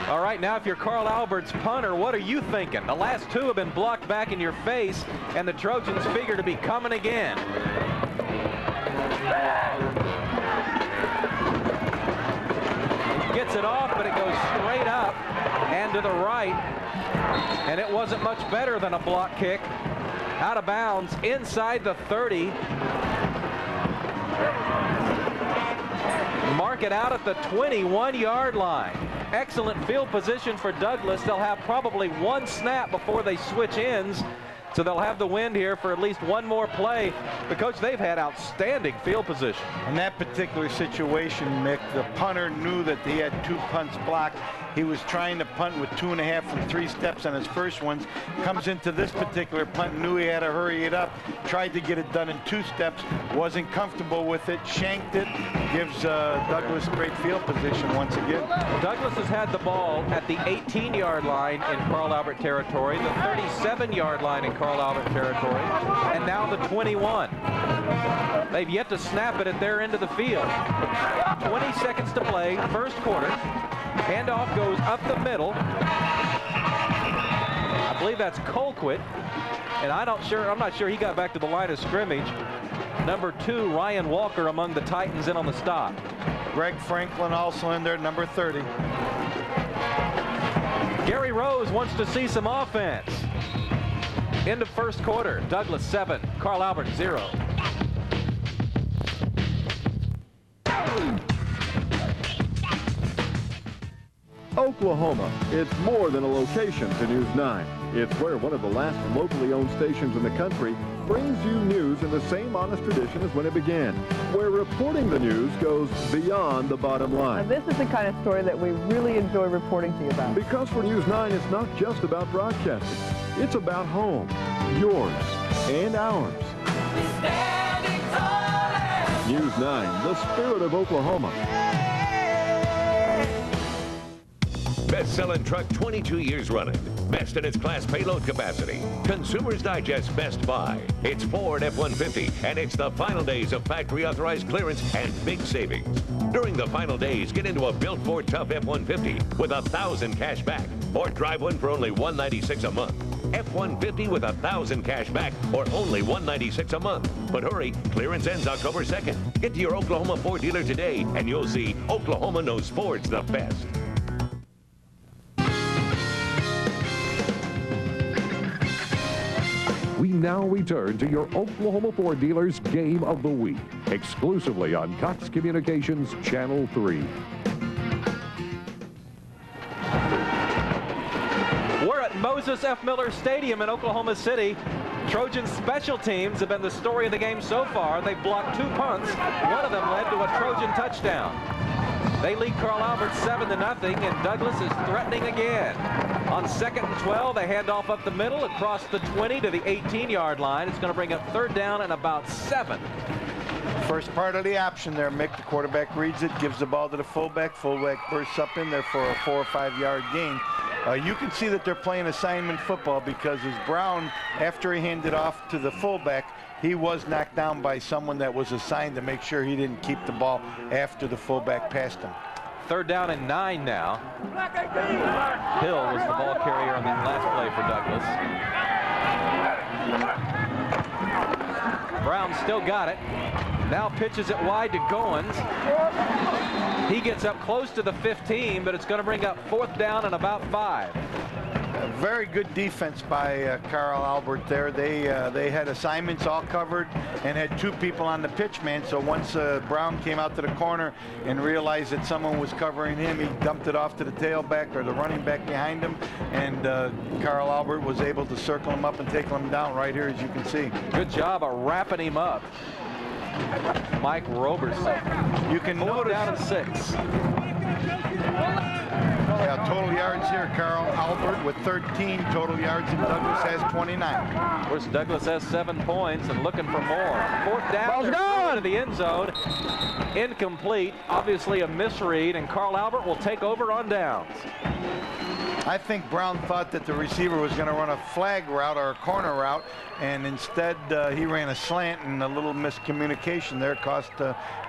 All right, now if you're Carl Albert's punter, what are you thinking? The last 2 have been blocked back in your face, and the Trojans figure to be coming again. Gets it off, but it goes straight up. and to the right, and it wasn't much better than a block kick. Out of bounds inside the 30. Mark it out at the 21-yard line. Excellent field position for Douglas. They'll have probably one snap before they switch ends, so they'll have the wind here for at least one more play. But, Coach, they've had outstanding field position. In that particular situation, Mick, the punter knew that he had 2 punts blocked. He was trying to punt with 2.5 and 3 steps on his first ones. Comes into this particular punt, knew he had to hurry it up. Tried to get it done in 2 steps. Wasn't comfortable with it. Shanked it. Gives Douglas great field position once again. Douglas has had the ball at the 18-yard line in Carl Albert territory, the 37-yard line in Carl Albert territory, and now the 21. They've yet to snap it at their end of the field. 20 seconds to play, first quarter. Handoff goes up the middle. I believe that's Colquitt, and I'm not sure he got back to the line of scrimmage. Number 2, Ryan Walker, among the Titans in on the stop. Greg Franklin also in there, number 30. Gary Rose wants to see some offense. End of first quarter. Douglas 7, Carl Albert 0. Oklahoma. It's more than a location to News 9. It's where one of the last locally owned stations in the country brings you news in the same honest tradition as when it began, where reporting the news goes beyond the bottom line. Now, this is the kind of story that we really enjoy reporting to you about. Because for News 9, it's not just about broadcasting. It's about home, yours, and ours. News 9, the spirit of Oklahoma. Best-selling truck 22 years running. Best in its class payload capacity. Consumers Digest Best Buy. It's Ford F-150, and it's the final days of factory-authorized clearance and big savings. During the final days, get into a built Ford Tough F-150 with $1,000 cash back, or drive one for only $196 a month. F-150 with $1,000 cash back, or only $196 a month. But hurry, clearance ends October 2nd. Get to your Oklahoma Ford dealer today, and you'll see Oklahoma knows Ford's the best. We now return to your Oklahoma Ford dealers Game of the Week, exclusively on Cox Communications Channel 3. We're at Moses F. Miller Stadium in Oklahoma City. Trojan special teams have been the story of the game so far. They've blocked 2 punts. One of them led to a Trojan touchdown. They lead Carl Albert 7-0, and Douglas is threatening again. On 2nd and 12, they hand off up the middle across the 20 to the 18-yard line. It's going to bring up 3rd down and about 7. First part of the option there, Mick. The quarterback reads it, gives the ball to the fullback. Fullback bursts up in there for a 4 or 5 yard gain. You can see that they're playing assignment football because as Brown, after he handed off to the fullback, he was knocked down by someone that was assigned to make sure he didn't keep the ball after the fullback passed him. 3rd down and 9 now. Hill was the ball carrier on that last play for Douglas. Brown still got it. Now pitches it wide to Goins. He gets up close to the 15, but it's going to bring up 4th down and about 5. A very good defense by Carl Albert there. They had assignments all covered and had 2 people on the pitch, man. So once Brown came out to the corner and realized that someone was covering him, he dumped it off to the tailback or the running back behind him, and Carl Albert was able to circle him up and take him down right here, as you can see. Good job of wrapping him up. Mike Roberson. You can notice down at 6. Yeah, total yards here, Carl Albert with 13 total yards, and Douglas has 29. Of course, Douglas has 7 points and looking for more. 4th down, to the end zone. Incomplete, obviously a misread, and Carl Albert will take over on downs. I think Brown thought that the receiver was going to run a flag route or a corner route, and instead he ran a slant, and a little miscommunication there cost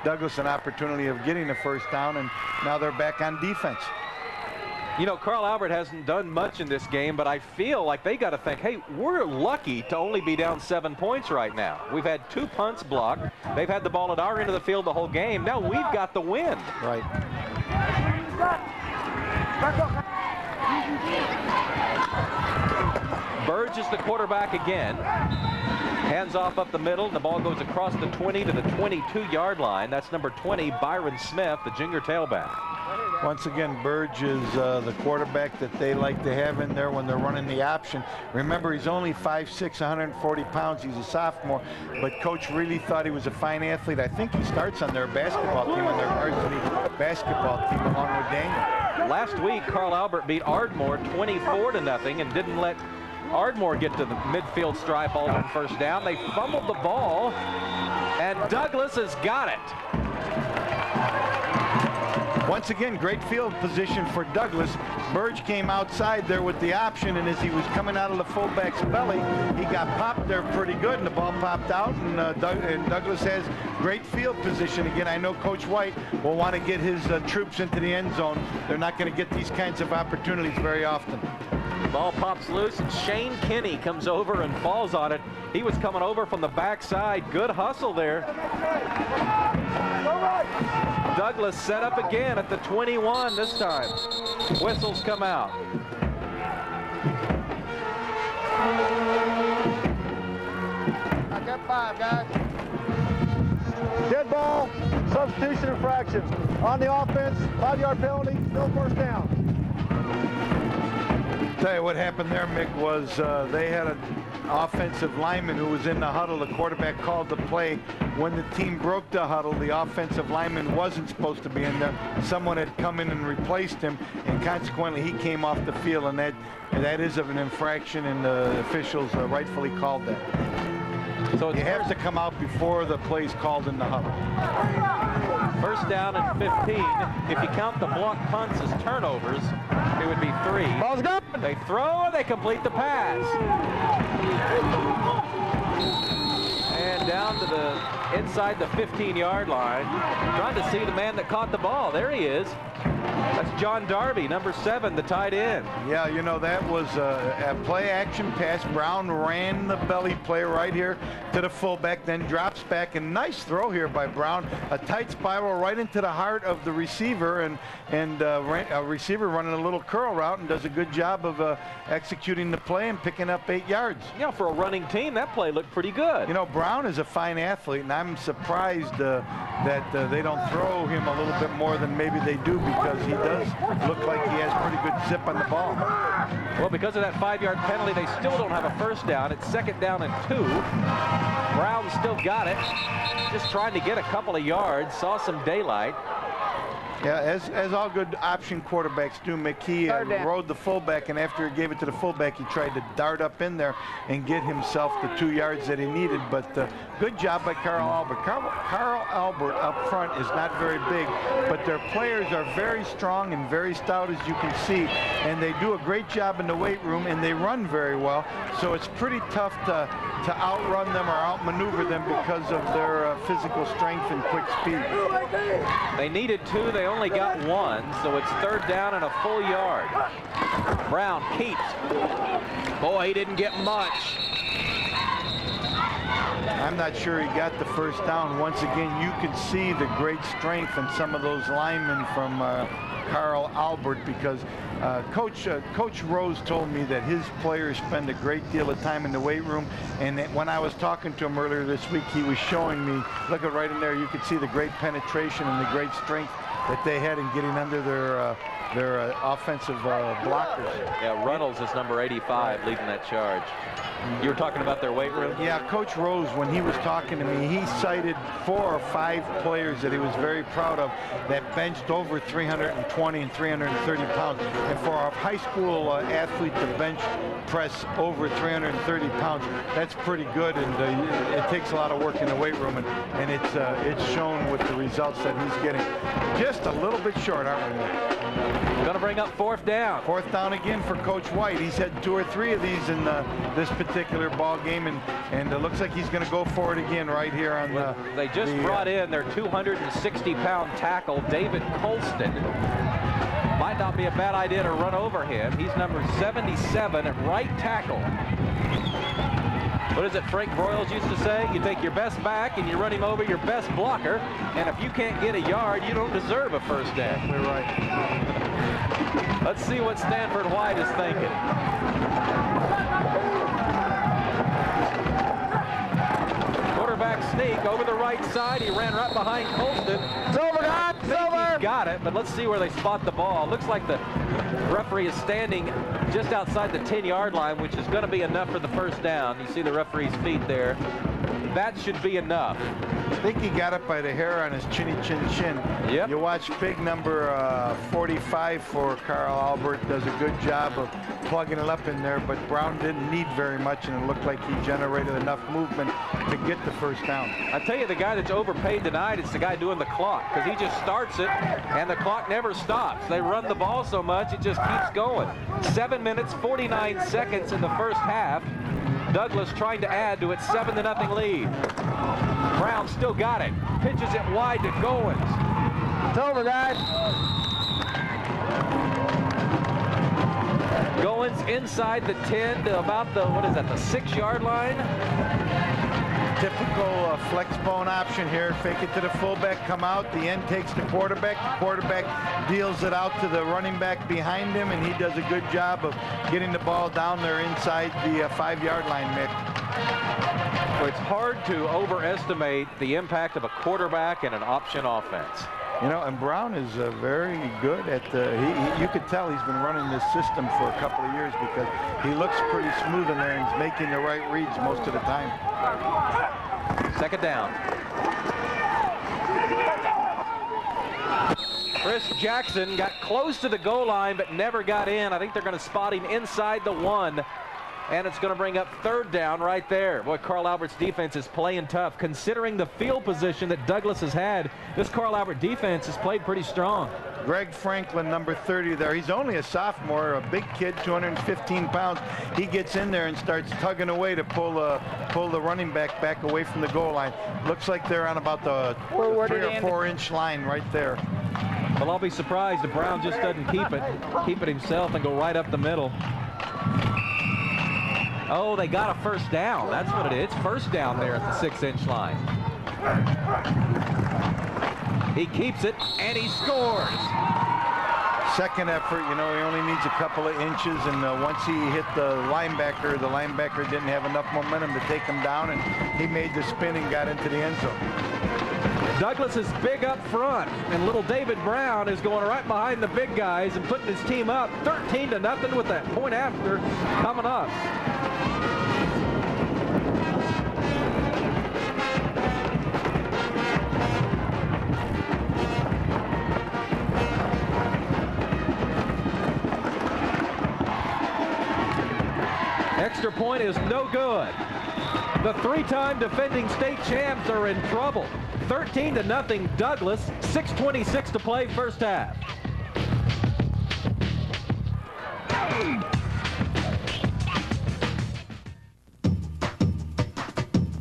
Douglas an opportunity of getting the 1st down, and now they're back on defense. You know, Carl Albert hasn't done much in this game, but I feel like they got to think, hey, we're lucky to only be down 7 points right now. We've had 2 punts blocked. They've had the ball at our end of the field the whole game. Now we've got the win. Right. Burge is the quarterback again. Hands off up the middle, and the ball goes across the 20 to the 22-yard line. That's number 20, Byron Smith, the junior tailback. Once again, Burge is the quarterback that they like to have in there when they're running the option. Remember, he's only 5'6", 140 pounds. He's a sophomore, but Coach really thought he was a fine athlete. I think he starts on their basketball team, on their varsity basketball team, along with Daniel. Last week, Carl Albert beat Ardmore 24-0 and didn't let Ardmore get to the midfield stripe all on first down. They fumbled the ball, and Douglas has got it. Once again, great field position for Douglas. Burge came outside there with the option, and as he was coming out of the fullback's belly, he got popped there pretty good, and the ball popped out, and Douglas has great field position. Again, I know Coach White will want to get his troops into the end zone. They're not going to get these kinds of opportunities very often. Ball pops loose, and Shane Kinney comes over and falls on it. He was coming over from the backside. Good hustle there. Douglas set up again at the 21 this time. Whistles come out. I got 5, guys. Dead ball, substitution infraction. On the offense, 5-yard penalty, still first down. Tell you what happened there, Mick, was they had an offensive lineman who was in the huddle. The quarterback called the play. When the team broke the huddle, the offensive lineman wasn't supposed to be in there. Someone had come in and replaced him, and consequently he came off the field, and that is of an infraction, and the officials rightfully called that. So you have to come out before the play's called in the huddle. First down and 15. If you count the block punts as turnovers, it would be 3. Ball's gone. They throw and they complete the pass. And down to the inside the 15-yard line. Trying to see the man that caught the ball. There he is. That's John Darby, number 7, the tight end. Yeah, you know, that was a play-action pass. Brown ran the belly play right here to the fullback, then drops back. And nice throw here by Brown. A tight spiral right into the heart of the receiver, and a receiver running a little curl route and does a good job of executing the play and picking up 8 yards. Yeah, for a running team, that play looked pretty good. You know, Brown is a fine athlete, and I'm surprised that they don't throw him a little bit more than maybe they do, because he does look like he has pretty good zip on the ball. Well, because of that 5-yard penalty, they still don't have a first down. It's 2nd down and 2. Brown still got it. Just trying to get a couple of yards. Saw some daylight. Yeah, as all good option quarterbacks do, McKee rode the fullback, and after he gave it to the fullback, he tried to dart up in there and get himself the 2 yards that he needed. But good job by Carl Albert. Carl Albert up front is not very big, but their players are very strong and very stout, as you can see, and they do a great job in the weight room, and they run very well. So it's pretty tough to outrun them or outmaneuver them because of their physical strength and quick speed. They needed 2. They only got 1, so it's 3rd down and a full yard. Brown keeps. Boy, he didn't get much. I'm not sure he got the first down. Once again, you can see the great strength in some of those linemen from Carl Albert, because Coach Rose told me that his players spend a great deal of time in the weight room, and that when I was talking to him earlier this week, he was showing me, look at right in there, you could see the great penetration and the great strength that they had in getting under their offensive blockers. Yeah, Reynolds is number 85 leading that charge. You were talking about their weight room? Yeah, Coach Rose, when he was talking to me, he cited 4 or 5 players that he was very proud of that benched over 320 and 330 pounds. And for a high school athlete to bench press over 330 pounds, that's pretty good, and it takes a lot of work in the weight room, and it's shown with the results that he's getting. Just a little bit short, aren't we? Going to bring up 4th down. 4th down again for Coach White. He's had 2 or 3 of these in this particular ball game, and it looks like he's going to go for it again right here on They just brought in their 260-pound tackle, David Colston. Might not be a bad idea to run over him. He's number 77 at right tackle. What is it Frank Broyles used to say? You take your best back and you run him over your best blocker, and if you can't get a yard, you don't deserve a first down. Exactly right. Let's see what Stanford White is thinking. Quarterback sneak over the right side. He ran right behind Colston. It's over, guys. It's over. He's got it, but let's see where they spot the ball. Looks like the referee is standing just outside the 10-yard line, which is going to be enough for the first down. You see the referee's feet there. That should be enough. I think he got it by the hair on his chinny chin chin. Yep. You watch big number 45 for Carl Albert, does a good job of plugging it up in there, but Brown didn't need very much, and it looked like he generated enough movement to get the first down. I tell you, the guy that's overpaid tonight is the guy doing the clock, because he just starts it, and the clock never stops. They run the ball so much, it just keeps going. 7 minutes, 49 seconds in the first half. Douglas trying to add to its 7-0 lead. Brown still got it. Pitches it wide to Goins. It's over, guys. Goins inside the 10 to about the, what is that, the 6-yard line? Typical flex bone option here. Fake it to the fullback, come out. The end takes the quarterback. The quarterback deals it out to the running back behind him, and he does a good job of getting the ball down there inside the 5-yard line, Mick. So it's hard to overestimate the impact of a quarterback and an option offense. You know, and Brown is very good at you could tell he's been running this system for a couple of years because he looks pretty smooth in there and he's making the right reads most of the time. Second down. Chris Jackson got close to the goal line but never got in. I think they're going to spot him inside the 1. And it's going to bring up third down right there. Boy, Carl Albert's defense is playing tough. Considering the field position that Douglas has had, this Carl Albert defense has played pretty strong. Greg Franklin, number 30 there. He's only a sophomore, a big kid, 215 pounds. He gets in there and starts tugging away to pull the running back away from the goal line. Looks like they're on about the 3 or 4 inch line right there. Well, I'll be surprised if Brown just doesn't keep it himself and go right up the middle. Oh, they got a first down. That's what it is. It's first down there at the 6-inch line. He keeps it, and he scores. Second effort, you know, he only needs a couple of inches, and once he hit the linebacker didn't have enough momentum to take him down, and he made the spin and got into the end zone. Douglas is big up front, and little David Brown is going right behind the big guys and putting his team up 13-0 with that point after coming up. Extra point is no good. The 3-time defending state champs are in trouble. 13-0 Douglas, 6:26 to play first half.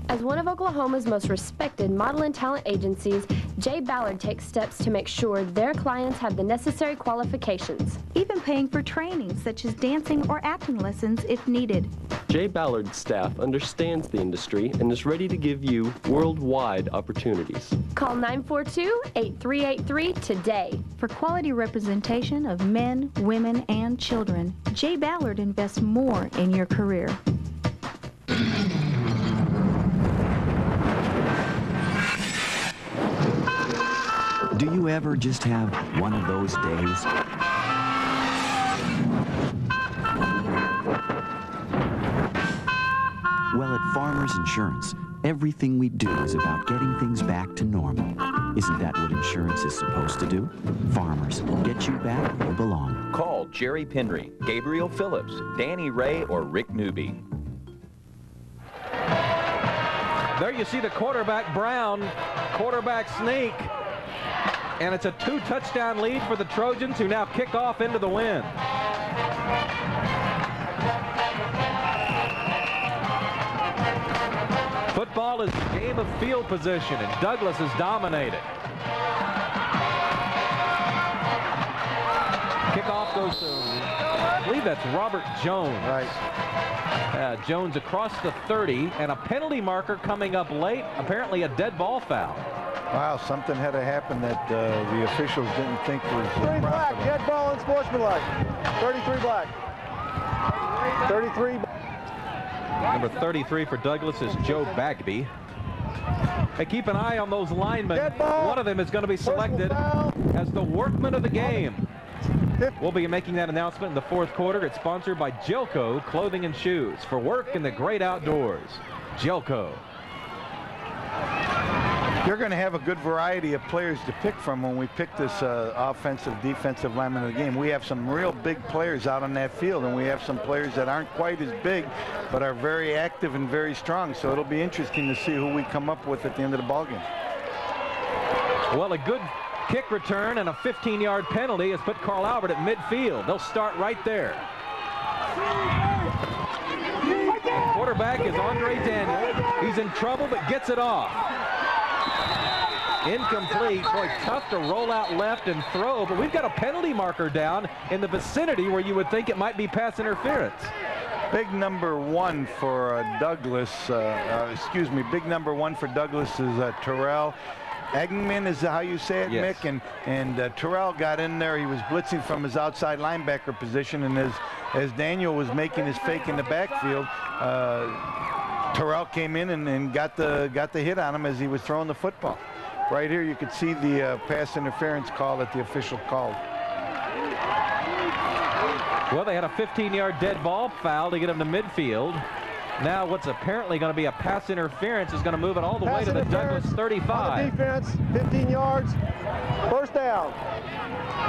As one of Oklahoma's most respected model and talent agencies, Jay Ballard takes steps to make sure their clients have the necessary qualifications. Even paying for training such as dancing or acting lessons if needed. Jay Ballard's staff understands the industry and is ready to give you worldwide opportunities. Call 942-8383 today. For quality representation of men, women, and children, Jay Ballard invests more in your career. Do you ever just have one of those days? Well, at Farmers Insurance, everything we do is about getting things back to normal. Isn't that what insurance is supposed to do? Farmers, get you back where you belong. Call Jerry Penry, Gabriel Phillips, Danny Ray, or Rick Newby. There you see the quarterback, Brown, quarterback sneak. And it's a 2-touchdown lead for the Trojans, who now kick off into the wind. Football is a game of field position, and Douglas has dominated. Kickoff goes to, I believe that's Robert Jones. Right. Jones across the 30, and a penalty marker coming up late, apparently a dead ball foul. Wow, something had to happen that the officials didn't think was 3 black, dead ball, unsportsmanlike. 33 black. 33. Number 33 for Douglas is Joe Bagby. Hey, keep an eye on those linemen. One of them is going to be selected as the workman of the game. We'll be making that announcement in the 4th quarter. It's sponsored by Gelco Clothing and Shoes for work in the great outdoors. Gelco. You're going to have a good variety of players to pick from when we pick this offensive, defensive lineman of the game. We have some real big players out on that field, and we have some players that aren't quite as big, but are very active and very strong. So it'll be interesting to see who we come up with at the end of the ballgame. Well, a good kick return and a 15-yard penalty has put Carl Albert at midfield. They'll start right there. The quarterback is Andre Daniel. He's in trouble, but gets it off. Incomplete. Boy, tough to roll out left and throw, but we've got a penalty marker down in the vicinity where you would think it might be pass interference. Big number 1 for Douglas, big number 1 for Douglas is Terrell Eggman, is how you say it, yes. Mick, and Terrell got in there. He was blitzing from his outside linebacker position, and as Daniel was making his fake in the backfield, Terrell came in and got the hit on him as he was throwing the football. Right here you can see the pass interference call that the official called. Well, they had a 15-yard dead ball foul to get him to midfield. Now what's apparently going to be a pass interference is going to move it all the way to the Douglas 35. On the defense, 15 yards, first down.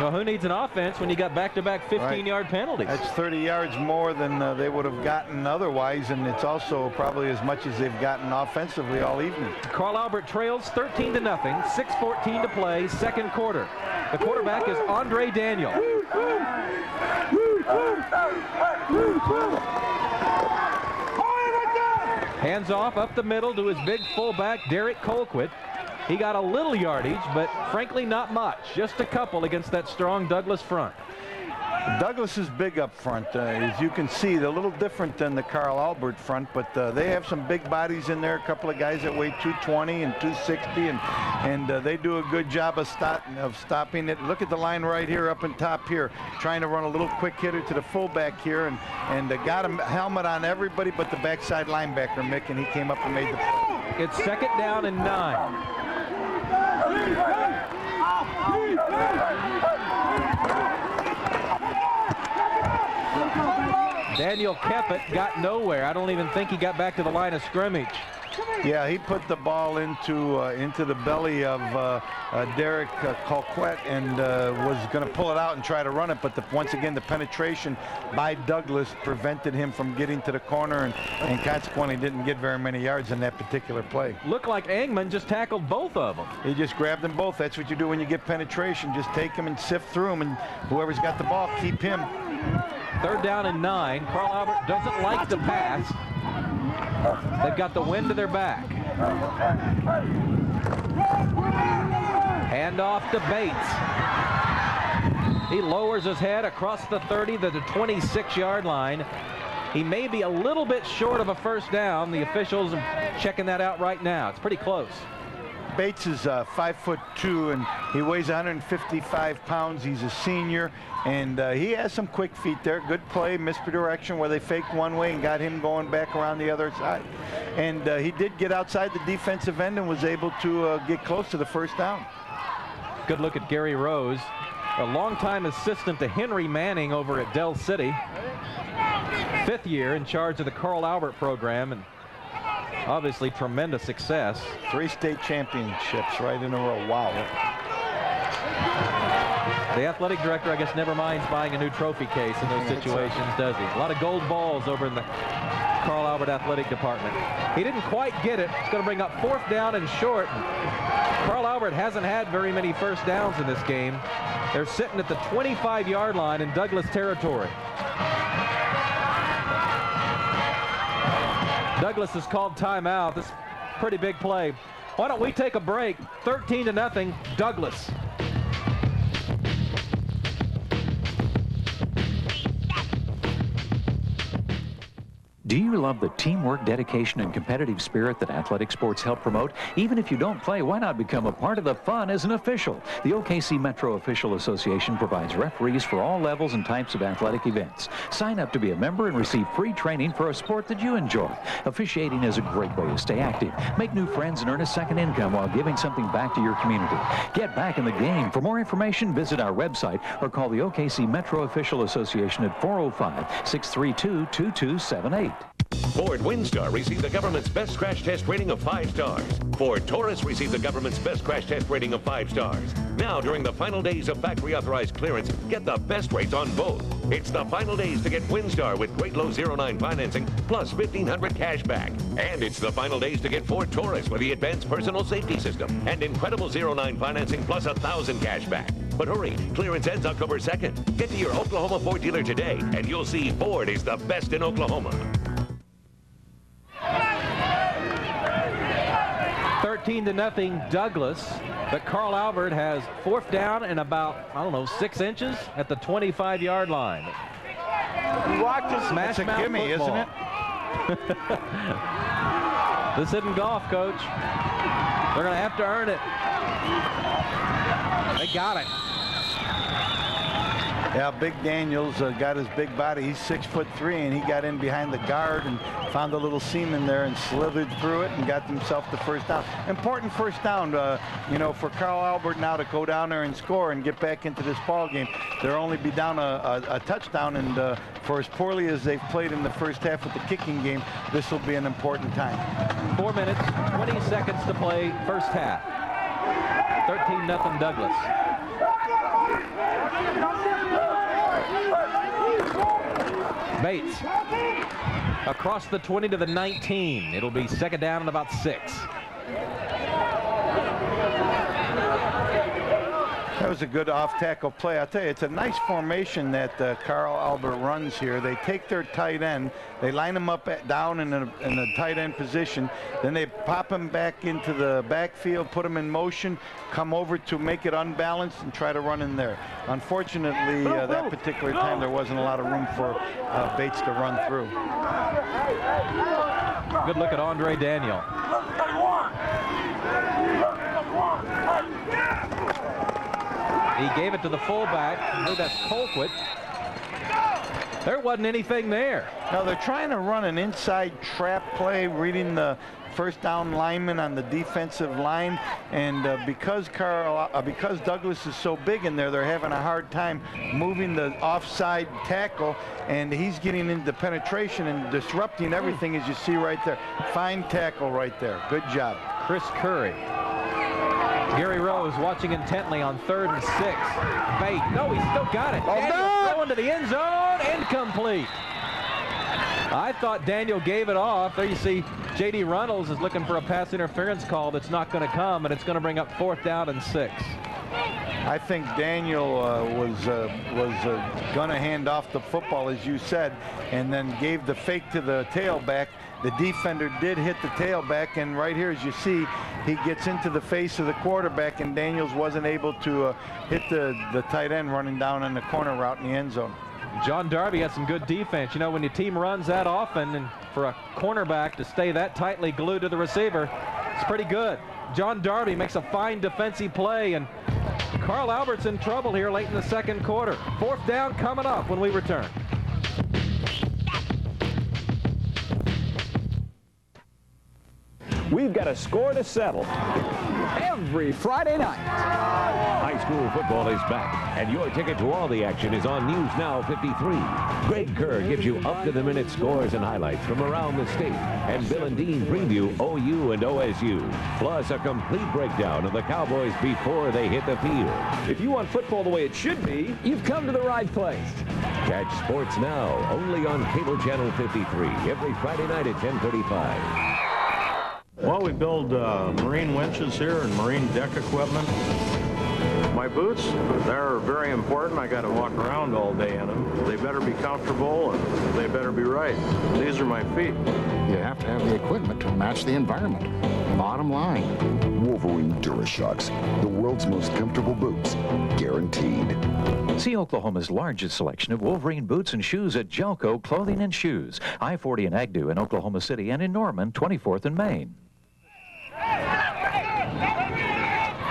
Well, who needs an offense when you got back-to-back 15-yard penalties? That's 30 yards more than they would have gotten otherwise, and it's also probably as much as they've gotten offensively all evening. Carl Albert trails 13-0, 6:14 to play, 2nd quarter. The quarterback is Andre Daniel. Hands off up the middle to his big fullback, Derek Colquitt. He got a little yardage, but frankly not much. Just a couple against that strong Douglas front. Douglas is big up front. As you can see, they're a little different than the Carl Albert front, but they have some big bodies in there. A couple of guys that weigh 220 and 260, and they do a good job of stopping it. Look at the line right here up in top here, trying to run a little quick hitter to the fullback here, and got a helmet on everybody but the backside linebacker, Mick, and he came up and made the play. It's 2nd down and 9. Daniel Keppett got nowhere. I don't even think he got back to the line of scrimmage. Yeah, he put the ball into the belly of Derek Colquitt and was going to pull it out and try to run it, but once again the penetration by Douglas prevented him from getting to the corner, and consequently didn't get very many yards in that particular play. Looked like Engman just tackled both of them. He just grabbed them both. That's what you do when you get penetration. Just take them and sift through them, and whoever's got the ball, keep him. 3rd down and 9. Carl Albert doesn't like the pass. They've got the wind to their back. Hand off to Bates. He lowers his head across the 30 to the 26-yard line. He may be a little bit short of a first down. The officials are checking that out right now. It's pretty close. Bates is 5'2", and he weighs 155 pounds. He's a senior, and he has some quick feet there. Good play, misdirection where they faked one way and got him going back around the other side. And he did get outside the defensive end and was able to get close to the first down. Good look at Gary Rose, a longtime assistant to Henry Manning over at Dell City. 5th year in charge of the Carl Albert program, and obviously tremendous success. 3 state championships right in a row. Wow. The athletic director, I guess, never minds buying a new trophy case in those situations, does he? A lot of gold balls over in the Carl Albert athletic department. He didn't quite get it. It's going to bring up 4th down and short. Carl Albert hasn't had very many first downs in this game. They're sitting at the 25-yard line in Douglas territory. Douglas has called timeout. This is a pretty big play. Why don't we take a break? 13-0, Douglas. Do you love the teamwork, dedication, and competitive spirit that athletic sports help promote? Even if you don't play, why not become a part of the fun as an official? The OKC Metro Official Association provides referees for all levels and types of athletic events. Sign up to be a member and receive free training for a sport that you enjoy. Officiating is a great way to stay active, make new friends, and earn a second income while giving something back to your community. Get back in the game. For more information, visit our website or call the OKC Metro Official Association at 405-632-2278. Ford Windstar received the government's best crash test rating of 5 stars. Ford Taurus received the government's best crash test rating of 5 stars. Now, during the final days of factory-authorized clearance, get the best rates on both. It's the final days to get Windstar with great low 09 financing plus $1,500 cash back. And it's the final days to get Ford Taurus with the advanced personal safety system and incredible 09 financing plus $1,000 cash back. But hurry, clearance ends October 2nd. Get to your Oklahoma Ford dealer today, and you'll see Ford is the best in Oklahoma. 13-0 Douglas, but Carl Albert has 4th down and about, 6 inches at the 25-yard line. Watch this. Smash It's a gimme, football. isn't it? This isn't golf, Coach. They're going to have to earn it. They got it. Yeah, Big Daniels got his big body. He's 6'3", and he got in behind the guard and found a little seam in there and slithered through it and got himself the first down. Important first down, for Carl Albert now to go down there and score and get back into this ball game. They'll only be down a touchdown, and for as poorly as they've played in the first half with the kicking game, this will be an important time. 4 minutes, 20 seconds to play first half. 13-0 Douglas. Bates across the 20 to the 19. It'll be 2nd down and about 6. That was a good off-tackle play. I'll tell you, it's a nice formation that Carl Albert runs here. They take their tight end, they line him up down in the tight end position, then they pop him back into the backfield, put him in motion, come over to make it unbalanced and try to run in there. Unfortunately, that particular time there wasn't a lot of room for Bates to run through. Good look at Andre Daniel. He gave it to the fullback. I believe that's Colquitt. There wasn't anything there. Now they're trying to run an inside trap play, reading the first down lineman on the defensive line, and because Douglas is so big in there, they're having a hard time moving the offside tackle, and he's getting into penetration and disrupting everything, as you see right there. Fine tackle right there. Good job. Chris Curry. Gary Rose watching intently on 3rd and 6. Bate. No, he's still got it. Daniel throwing to the end zone. Incomplete. I thought Daniel gave it off. There you see J.D. Runnels is looking for a pass interference call that's not going to come, and it's going to bring up 4th down and 6. I think Daniel was going to hand off the football, as you said, and then gave the fake to the tailback. The defender did hit the tailback, and right here, as you see, he gets into the face of the quarterback, and Daniels wasn't able to hit the tight end running down on the corner route in the end zone. John Darby had some good defense. You know, when your team runs that often, and for a cornerback to stay that tightly glued to the receiver, it's pretty good. John Darby makes a fine defensive play, and Carl Albert's in trouble here late in the 2nd quarter. 4th down coming up when we return. We've got a score to settle every Friday night. High school football is back, and your ticket to all the action is on News Now 53. Greg Kerr gives you up-to-the-minute scores and highlights from around the state, and Bill and Dean preview OU and OSU, plus a complete breakdown of the Cowboys before they hit the field. If you want football the way it should be, you've come to the right place. Catch Sports Now only on Cable Channel 53 every Friday night at 10:35. Well, we build marine winches here and marine deck equipment. My boots, they're very important. I got to walk around all day in them. They better be comfortable and they better be right. These are my feet. You have to have the equipment to match the environment. Bottom line. Wolverine DuraShocks, the world's most comfortable boots. Guaranteed. guaranteed. See Oklahoma's largest selection of Wolverine boots and shoes at Jelco Clothing and Shoes, I-40 and Agnew in Oklahoma City, and in Norman, 24th and Main.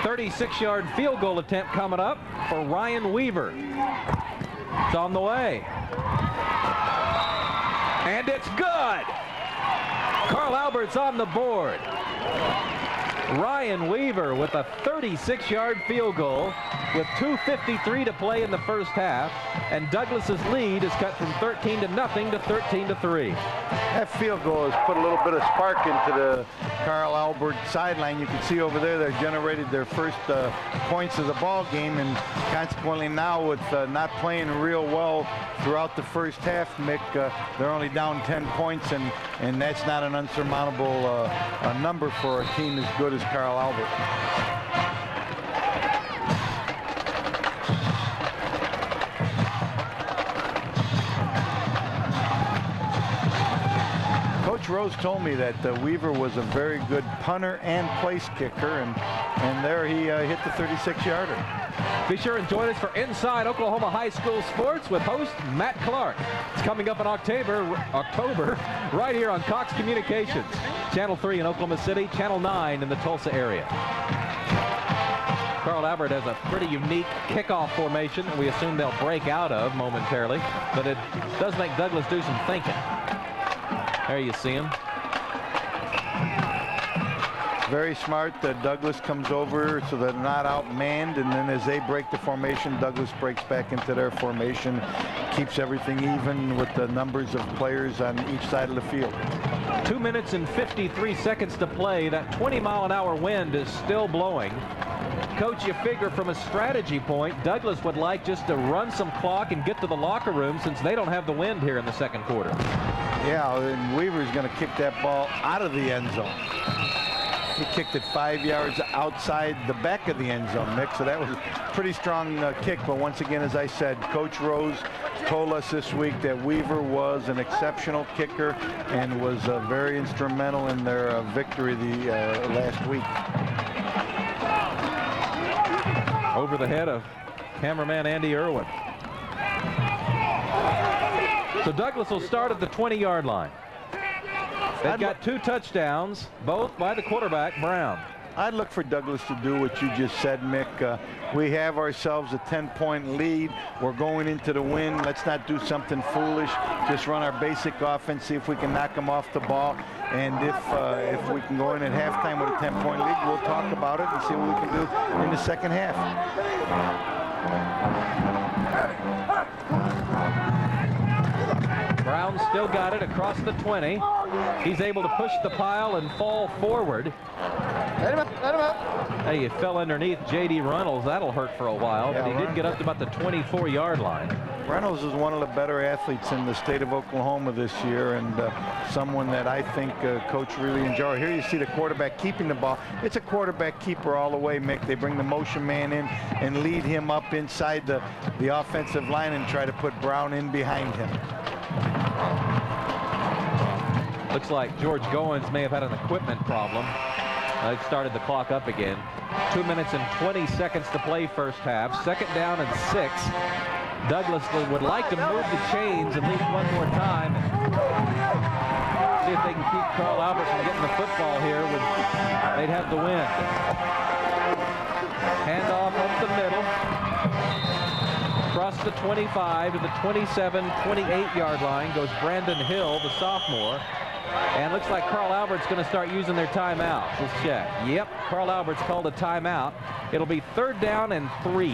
36-yard field goal attempt coming up for Ryan Weaver. It's on the way. And it's good! Carl Albert's on the board. Ryan Weaver with a 36-yard field goal with 2:53 to play in the first half, and Douglas's lead is cut from 13-0 to 13-3. That field goal has put a little bit of spark into the Carl Albert sideline. You can see over there they generated their first points of the ball game, and consequently now with not playing real well throughout the first half, Mick, they're only down 10 points, and that's not an unsurmountable number for a team as good as Carl Albert. Coach Rose told me that Weaver was a very good punter and place kicker, and there he hit the 36-yarder. Be sure and join us for Inside Oklahoma High School Sports with host Matt Clark. It's coming up in October, right here on Cox Communications. Channel 3 in Oklahoma City, Channel 9 in the Tulsa area. Carl Albert has a pretty unique kickoff formation that we assume they'll break out of momentarily, but it does make Douglas do some thinking. There you see him. Very smart that Douglas comes over so they're not outmanned, and then as they break the formation, Douglas breaks back into their formation, keeps everything even with the numbers of players on each side of the field. 2 minutes and 53 seconds to play. That 20-mile-an-hour wind is still blowing. Coach, you figure from a strategy point, Douglas would like just to run some clock and get to the locker room since they don't have the wind here in the second quarter. Yeah, and Weaver's going to kick that ball out of the end zone. He kicked it 5 yards outside the back of the end zone, Mick, so that was a pretty strong kick. But once again, as I said, Coach Rose told us this week that Weaver was an exceptional kicker and was very instrumental in their victory last week. Over the head of cameraman Andy Irwin. So Douglas will start at the 20-yard line. They've got 2 touchdowns, both by the quarterback, Brown. I'd look for Douglas to do what you just said, Mick. We have ourselves a 10-point lead. We're going into the win. Let's not do something foolish. Just run our basic offense, see if we can knock them off the ball. And if we can go in at halftime with a 10-point lead, we'll talk about it and see what we can do in the second half. Brown still got it across the 20. He's able to push the pile and fall forward. Let him up. Hey, he fell underneath J.D. Reynolds. That'll hurt for a while, but he did get up to about the 24-yard line. Reynolds is one of the better athletes in the state of Oklahoma this year, and someone that I think Coach really enjoys. Here you see the quarterback keeping the ball. It's a quarterback keeper all the way, Mick. They bring the motion man in and lead him up inside the offensive line and try to put Brown in behind him. Looks like George Goins may have had an equipment problem. They've started the clock up again. 2 minutes and 20 seconds to play first half. Second down and 6. Douglas would like to move the chains at least one more time. See if they can keep Carl Albert from getting the football here. They'd have the win. Handoff up the middle. Across the 25 to the 27, 28-yard line goes Brandon Hill, the sophomore. And looks like Carl Albert's going to start using their timeouts. Let's check. Yep, Carl Albert's called a timeout. It'll be 3rd down and 3.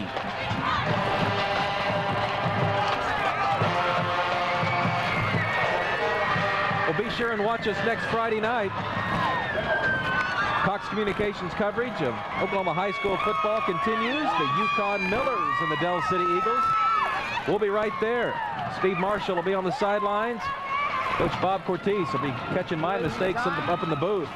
Well, be sure and watch us next Friday night. Cox Communications coverage of Oklahoma high school football continues. The Yukon Millers and the Dell City Eagles. We'll be right there. Steve Marshall will be on the sidelines. Coach Bob Cortese will be catching my mistakes up in the booth.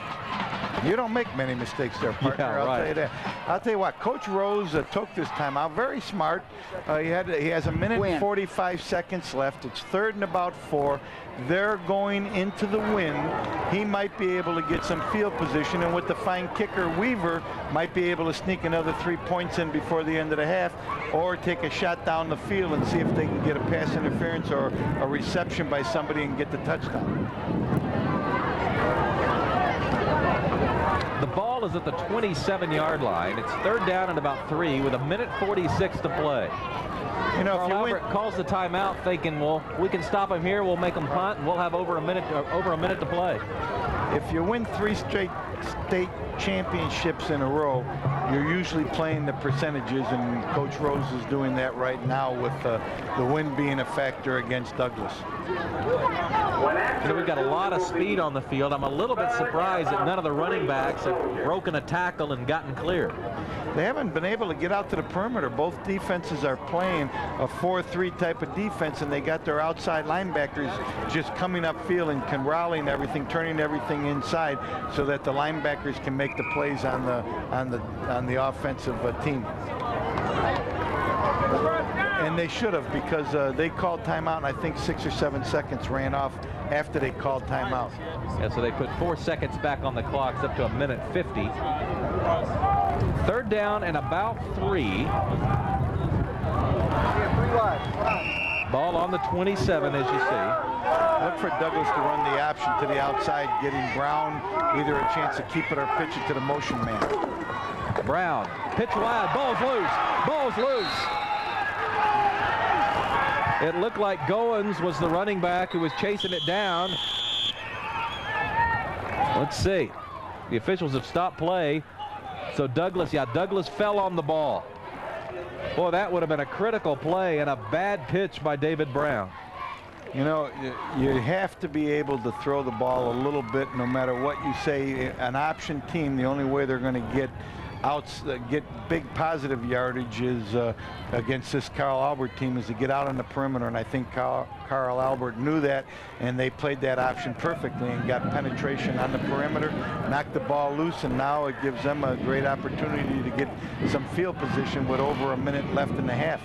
You don't make many mistakes there, partner. Yeah, I'll right. tell you that. I'll tell you what, Coach Rose took this time out. Very smart. He has a minute and 45 seconds left. It's 3rd and about 4. They're going into the wind. He might be able to get some field position, and with the fine kicker, Weaver might be able to sneak another 3 points in before the end of the half, or take a shot down the field and see if they can get a pass interference or a reception by somebody and get the touchdown. The ball is at the 27-yard line. It's 3rd down and about 3 with a minute 46 to play. You know, Carl Albert calls the timeout thinking, well, we can stop him here, we'll make him punt, and we'll have over a minute to play. If you win 3 straight state championships in a row, you're usually playing the percentages, and Coach Rose is doing that right now with the win being a factor against Douglas. You know, we've got a lot of speed on the field. I'm a little bit surprised that none of the running backs have broken a tackle and gotten clear. They haven't been able to get out to the perimeter. Both defenses are playing a 4-3 type of defense, and they got their outside linebackers just coming upfield and corralling everything, turning everything inside, so that the linebackers can make the plays on the offensive team. And they should have, because they called timeout, and I think 6 or 7 seconds ran off after they called timeout. Yeah, so they put 4 seconds back on the clock. It's up to a minute 50. 3rd down and about 3. Ball on the 27, as you see. Look for Douglas to run the option to the outside, getting Brown either a chance to keep it or pitch it to the motion man. Brown, pitch wide, ball's loose. It looked like Goins was the running back who was chasing it down. Let's see. The officials have stopped play. So Douglas fell on the ball. Boy, that would have been a critical play and a bad pitch by David Brown. You know, you have to be able to throw the ball a little bit no matter what you say. An option team, the only way they're going to get big positive yardage is against this Carl Albert team is to get out on the perimeter, and I think Carl Albert knew that, and they played that option perfectly and got penetration on the perimeter, knocked the ball loose, and now it gives them a great opportunity to get some field position with over a minute left in the half.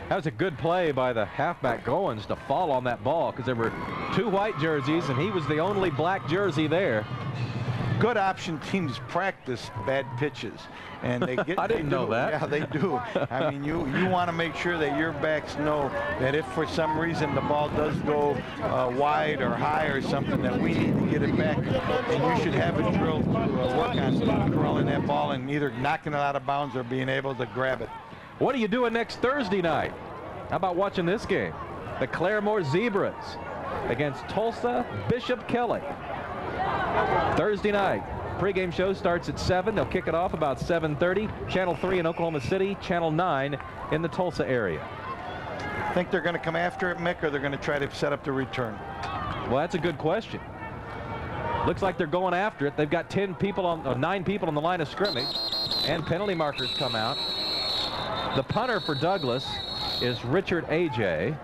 That was a good play by the halfback Goins to fall on that ball, because there were 2 white jerseys and he was the only black jersey there. Good option teams practice bad pitches, and they get. I didn't know that. Yeah, they do. I mean, you want to make sure that your backs know that if for some reason the ball does go wide or high or something, that we need to get it back, and you should have it drilled to work on curling that ball and either knocking it out of bounds or being able to grab it. What are you doing next Thursday night? How about watching this game? The Claremore Zebras against Tulsa Bishop Kelly. Thursday night. Pre-game show starts at 7. They'll kick it off about 7:30. Channel 3 in Oklahoma City, Channel 9 in the Tulsa area. Think they're going to come after it, Mick, or they're going to try to set up the return? Well, that's a good question. Looks like they're going after it. They've got 9 people on the line of scrimmage, and penalty markers come out. The punter for Douglas is Richard A.J.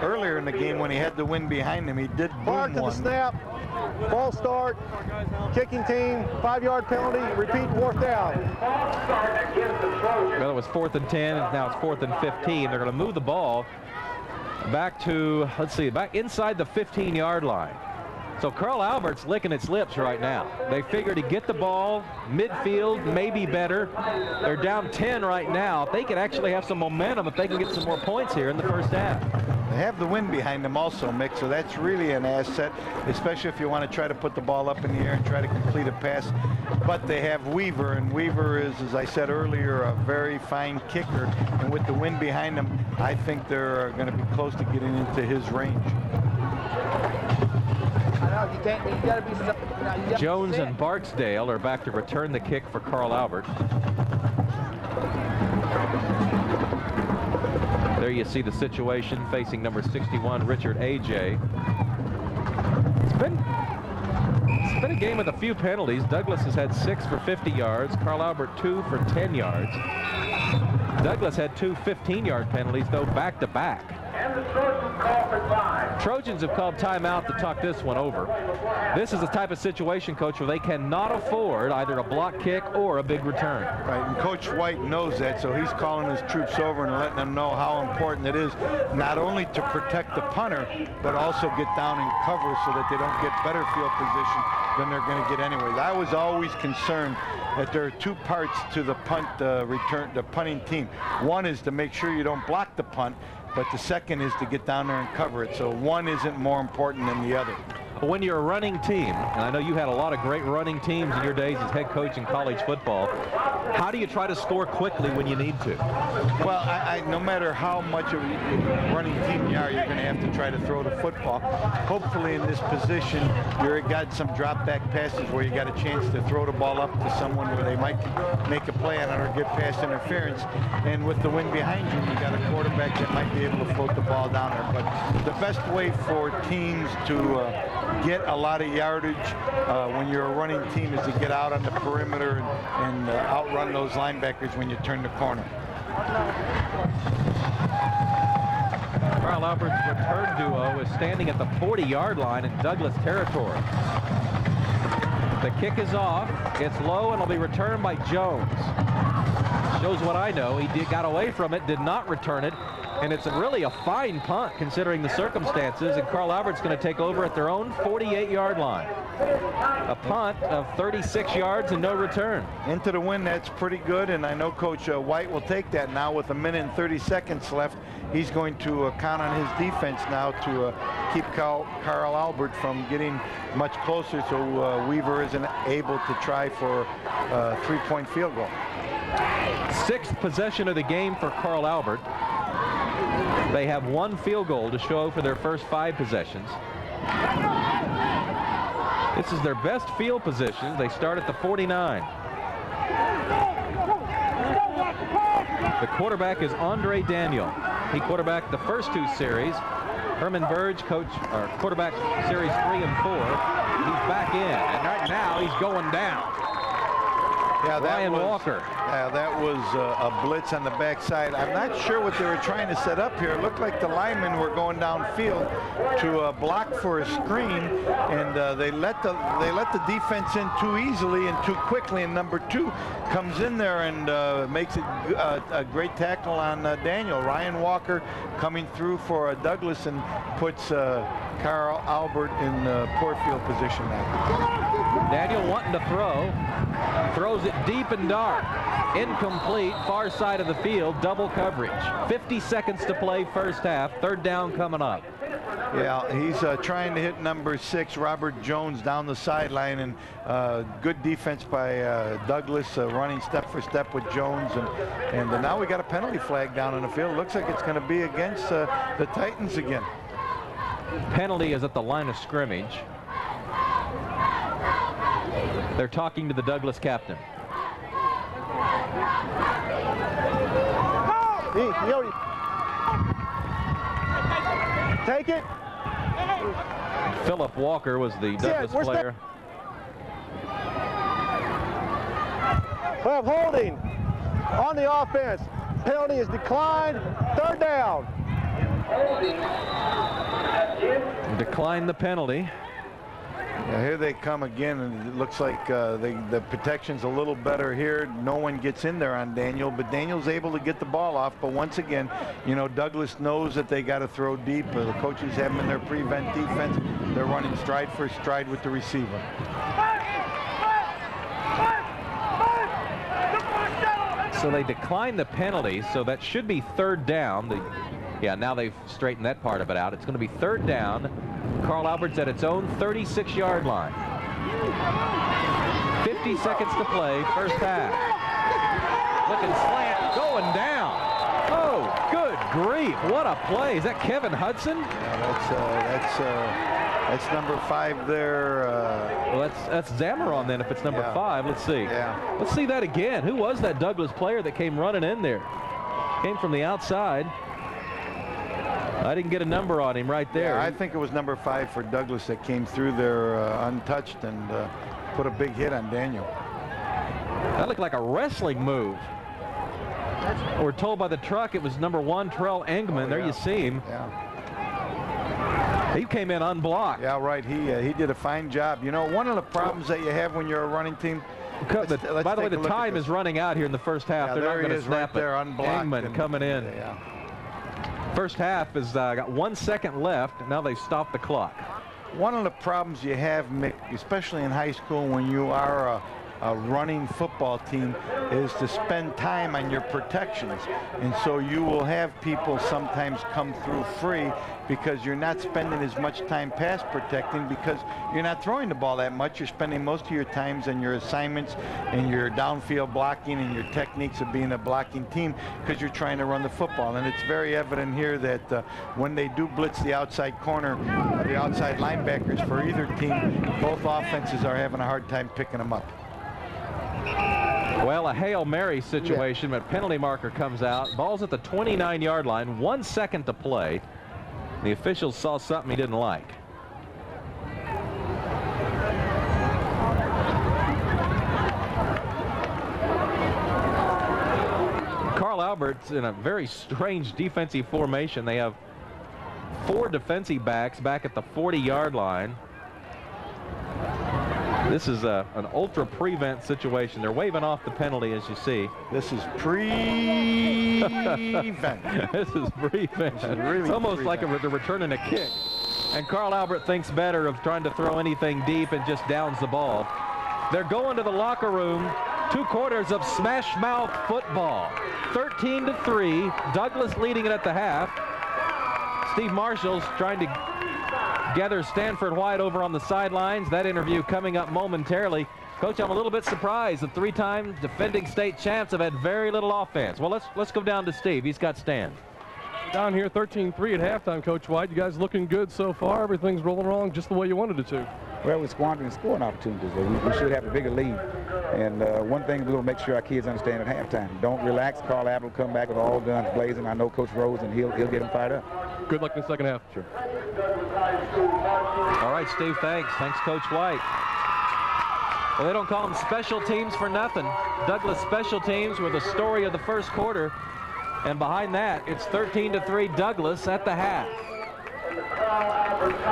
Earlier in the game, when he had the wind behind him, he did boom To the one. snap, ball start, kicking team, 5-yard penalty, repeat, 4th down. Well, it was 4th and 10, and now it's 4th and 15. They're going to move the ball back to, back inside the 15-yard line. So Carl Albert's licking its lips right now. They figure to get the ball midfield, maybe better. They're down 10 right now. They could actually have some momentum if they can get some more points here in the first half. They have the wind behind them also, Mick, so that's really an asset, especially if you want to try to put the ball up in the air and try to complete a pass. But they have Weaver, and Weaver is, as I said earlier, a very fine kicker. And with the wind behind them, I think they're going to be close to getting into his range. Jones and Barksdale are back to return the kick for Carl Albert. There you see the situation facing number 61, Richard A.J. It's been a game with a few penalties. Douglas has had 6 for 50 yards. Carl Albert 2 for 10 yards. Douglas had 2 15-yard penalties, though, back-to-back. Trojans have called timeout to talk this one over. This is the type of situation, Coach, where they cannot afford either a block kick or a big return. Right, and Coach White knows that, so he's calling his troops over and letting them know how important it is not only to protect the punter, but also get down and cover so that they don't get better field position than they're going to get anyways. I was always concerned that there are two parts to the punting team. One is to make sure you don't block the punt, but the second is to get down there and cover it. So one isn't more important than the other. When you're a running team, and I know you had a lot of great running teams in your days as head coach in college football, how do you try to score quickly when you need to? Well, no matter how much of a running team you are, you're going to have to try to throw the football. Hopefully in this position, you've got some drop back passes where you got a chance to throw the ball up to someone where they might make a play on it or get past interference. And with the wind behind you, you got a quarterback that might be able to float the ball down there. But the best way for teams to get a lot of yardage when you're a running team is to get out on the perimeter and outrun those linebackers when you turn the corner. Carl Albert's return duo is standing at the 40-yard line in Douglas territory. The kick is off. It's low and will be returned by Jones. Shows what I know. He got away from it, did not return it. And it's really a fine punt considering the circumstances, and Carl Albert's going to take over at their own 48-yard line. A punt of 36 yards and no return. Into the wind, that's pretty good, and I know Coach White will take that now with 1 minute and 30 seconds left. He's going to count on his defense now to keep Carl Albert from getting much closer so Weaver isn't able to try for a three-point field goal. Sixth possession of the game for Carl Albert. They have one field goal to show for their first 5 possessions. This is their best field position. They start at the 49. The quarterback is Andre Daniel. He quarterbacked the first 2 series. Herman Burge quarterback series 3 and 4. He's back in, and right now he's going down. Yeah, Ryan Walker. Yeah, that was a blitz on the backside. I'm not sure what they were trying to set up here. It looked like the linemen were going downfield to block for a screen, and they let the defense in too easily and too quickly. And number 2 comes in there and makes it a great tackle on Daniel. Ryan Walker coming through for Douglas and puts Carl Albert in poor field position now. Daniel wanting to throw. Throws it deep and dark. Incomplete, far side of the field, double coverage. 50 seconds to play first half. Third down coming up. Yeah, he's trying to hit number 6, Robert Jones, down the sideline, and good defense by Douglas, running step for step with Jones, and now we got a penalty flag down in the field. Looks like it's going to be against the Titans again. Penalty is at the line of scrimmage. They're talking to the Douglas captain. Take it. Philip Walker was the Douglas player. We have holding on the offense. Penalty is declined. Third down. Decline the penalty. Yeah, here they come again, and it looks like the protection's a little better here. No one gets in there on Daniel, but Daniel's able to get the ball off. But once again, you know, Douglas knows that they got to throw deep. The coaches have them in their prevent defense. They're running stride for stride with the receiver. So they decline the penalty, so that should be third down. Yeah, now they've straightened that part of it out. It's going to be third down. Carl Albert's at its own 36-yard line. 50 seconds to play, first half. Looking slant, going down. Oh, good grief, what a play. Is that Kevin Hudson? Yeah, that's number 5 there. Well, that's Zamaron then if it's number 5. Let's see. Yeah. Let's see that again. Who was that Douglas player that came running in there? Came from the outside. I didn't get a number on him right there. Yeah, I think it was number 5 for Douglas that came through there untouched and put a big hit on Daniel. That looked like a wrestling move. We're told by the truck it was number 1, Terrell Engman. There you see him. Yeah. He came in unblocked. Yeah, right. He did a fine job. You know, one of the problems that you have when you're a running team. By the way, the time is running out here in the first half. Yeah, They're not going to snap right there, unblocked. Engman coming in. Yeah. First half has got 1 second left. And now they've stopped the clock. One of the problems you have, Mick, especially in high school when you are a running football team, is to spend time on your protections. And so you will have people sometimes come through free because you're not spending as much time pass protecting because you're not throwing the ball that much. You're spending most of your times on your assignments and your downfield blocking and your techniques of being a blocking team because you're trying to run the football. And it's very evident here that when they do blitz the outside corner, the outside linebackers for either team, both offenses are having a hard time picking them up. Well, a Hail Mary situation, but penalty marker comes out. Ball's at the 29-yard line, 1 second to play. The officials saw something he didn't like. Carl Albert's in a very strange defensive formation. They have 4 defensive backs back at the 40-yard line. This is an ultra prevent situation. They're waving off the penalty, as you see. This is prevent. This is prevent. Really it's almost like they're returning a kick. And Carl Albert thinks better of trying to throw anything deep and just downs the ball. They're going to the locker room. 2 quarters of smash mouth football. 13-3. Douglas leading it at the half. Steve Marshall's trying to gather Stanford White over on the sidelines. That interview coming up momentarily. Coach, I'm a little bit surprised. The 3-time defending state champs have had very little offense. Well, let's go down to Steve. He's got Stan. Down here 13-3 at halftime, Coach White. You guys looking good so far. Everything's rolling along just the way you wanted it to. Well, we're squandering scoring opportunities. We should have a bigger lead. And one thing we're going to make sure our kids understand at halftime. Don't relax. Carl Abbott will come back with all guns blazing. I know Coach Rose, and he'll get them fired up. Good luck in the second half. Sure. All right, Steve, thanks. Thanks, Coach White. Well, they don't call them special teams for nothing. Douglas special teams were the story of the first quarter. And behind that, it's 13-3 Douglas at the half.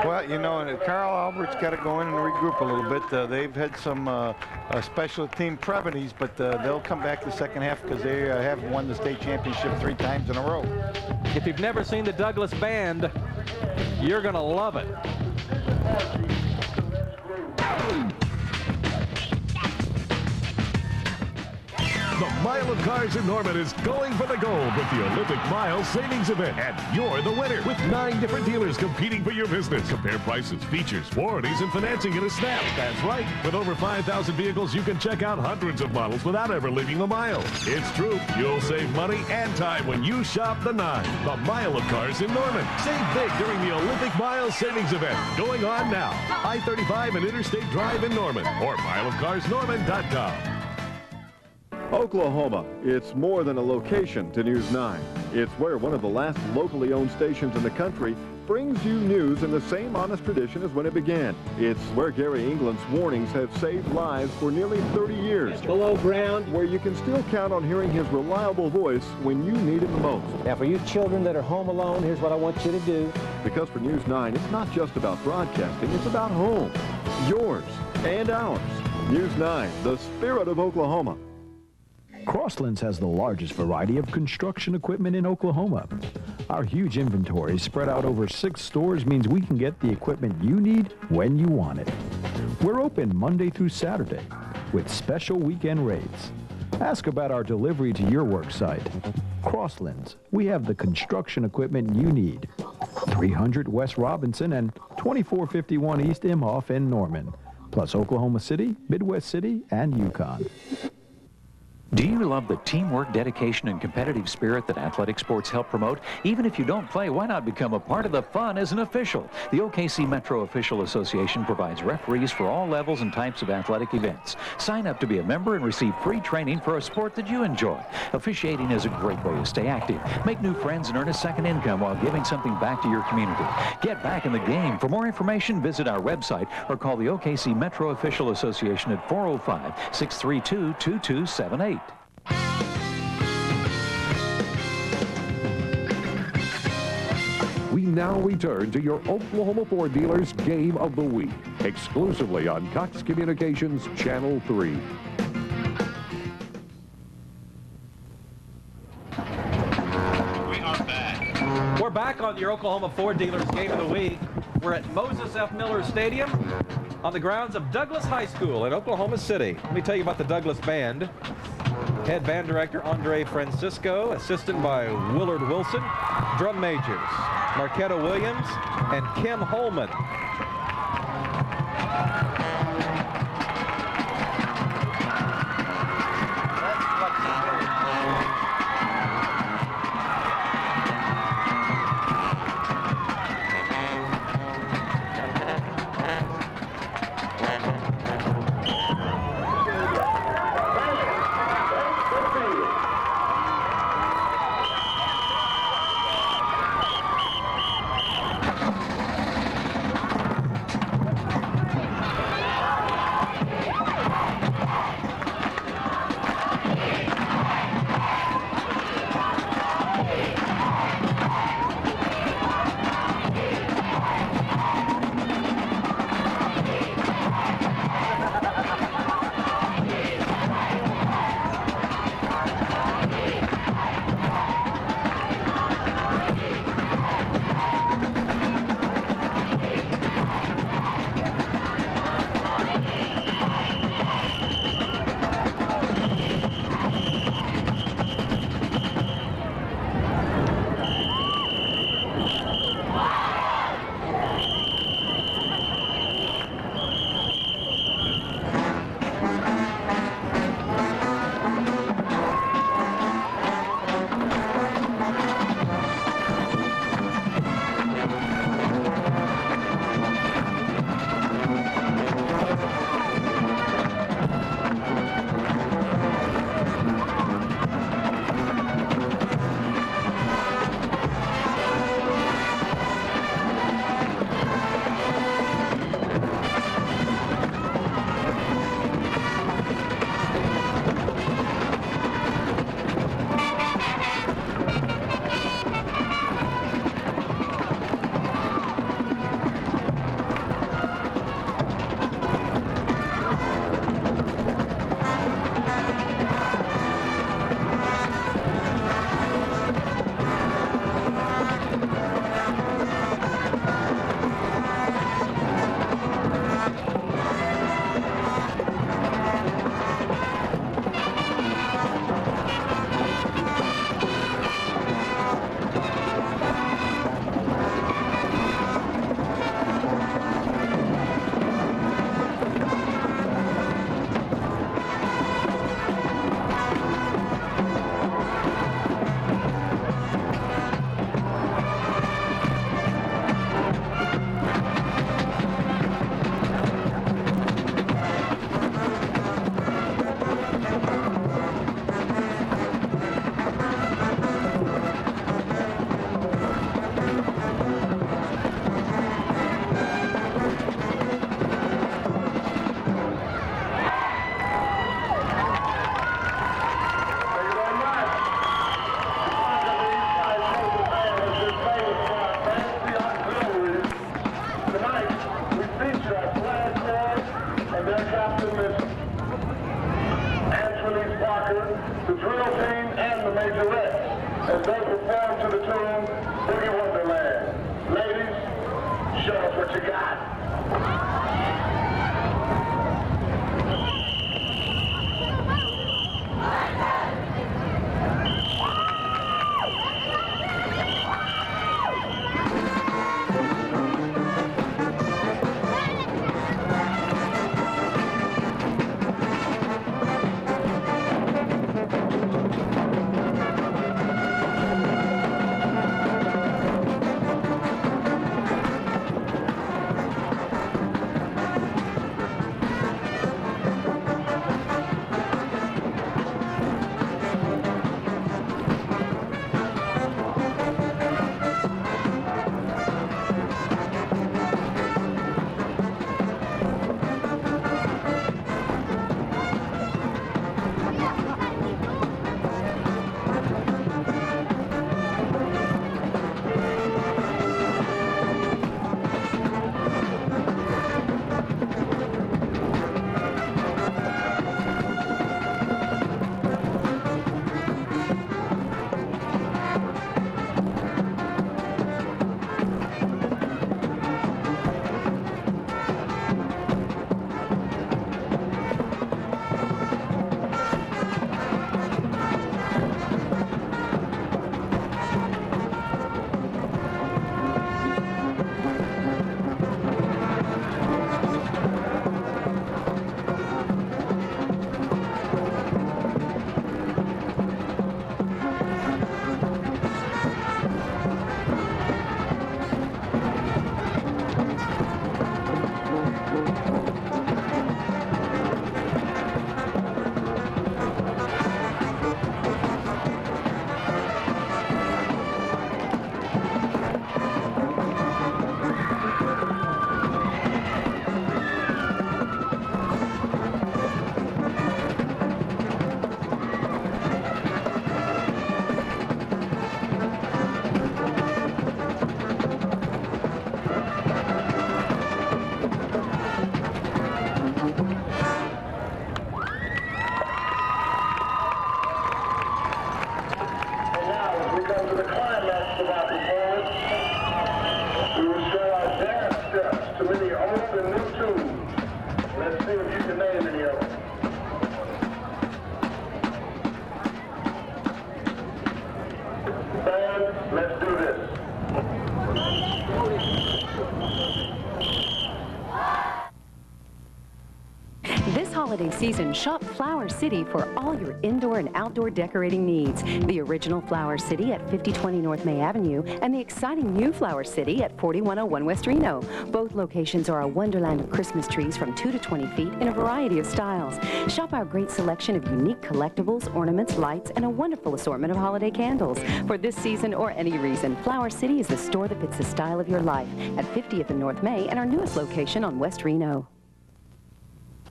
Well, you know, Carl Albert's got to go in and regroup a little bit. They've had some special team previties, but they'll come back the second half because they have won the state championship 3 times in a row. If you've never seen the Douglas Band, you're going to love it. The Mile of Cars in Norman is going for the gold with the Olympic Mile Savings Event. And you're the winner with 9 different dealers competing for your business. Compare prices, features, warranties, and financing in a snap. That's right. With over 5,000 vehicles, you can check out hundreds of models without ever leaving the mile. It's true. You'll save money and time when you shop the 9. The Mile of Cars in Norman. Save big during the Olympic Mile Savings Event. Going on now. I-35 and Interstate Drive in Norman. Or mileofcarsnorman.com. Oklahoma, it's more than a location to News 9. It's where one of the last locally owned stations in the country brings you news in the same honest tradition as when it began. It's where Gary England's warnings have saved lives for nearly 30 years. Below ground. Where you can still count on hearing his reliable voice when you need it most. Now, for you children that are home alone, here's what I want you to do. Because for News 9, it's not just about broadcasting, it's about home. Yours and ours. News 9, the spirit of Oklahoma. Crosslands has the largest variety of construction equipment in Oklahoma. Our huge inventory spread out over 6 stores means we can get the equipment you need when you want it. We're open Monday through Saturday with special weekend rates. Ask about our delivery to your work site. Crosslands, we have the construction equipment you need. 300 West Robinson and 2451 East Imhoff in Norman, plus Oklahoma City, Midwest City, and Yukon. Do you love the teamwork, dedication, and competitive spirit that athletic sports help promote? Even if you don't play, why not become a part of the fun as an official? The OKC Metro Official Association provides referees for all levels and types of athletic events. Sign up to be a member and receive free training for a sport that you enjoy. Officiating is a great way to stay active, make new friends, and earn a second income while giving something back to your community. Get back in the game. For more information, visit our website or call the OKC Metro Official Association at 405-632-2278. We now return to your Oklahoma Ford dealers Game of the Week, exclusively on Cox Communications Channel 3. We're back on your Oklahoma Ford Dealers Game of the Week. We're at Moses F. Miller Stadium on the grounds of Douglas High School in Oklahoma City. Let me tell you about the Douglas Band. Head band director Andre Francisco, assisted by Willard Wilson. Drum majors Marquetta Williams and Kim Holman. the drill team, and the majorettes as they perform to the tune Boogie Wonderland. Ladies, show us what you got. holiday season, shop Flower City for all your indoor and outdoor decorating needs. The original Flower City at 5020 North May Avenue and the exciting new Flower City at 4101 West Reno. Both locations are a wonderland of Christmas trees from 2 to 20 feet in a variety of styles. Shop our great selection of unique collectibles, ornaments, lights, and a wonderful assortment of holiday candles. For this season or any reason, Flower City is the store that fits the style of your life at 50th and North May and our newest location on West Reno.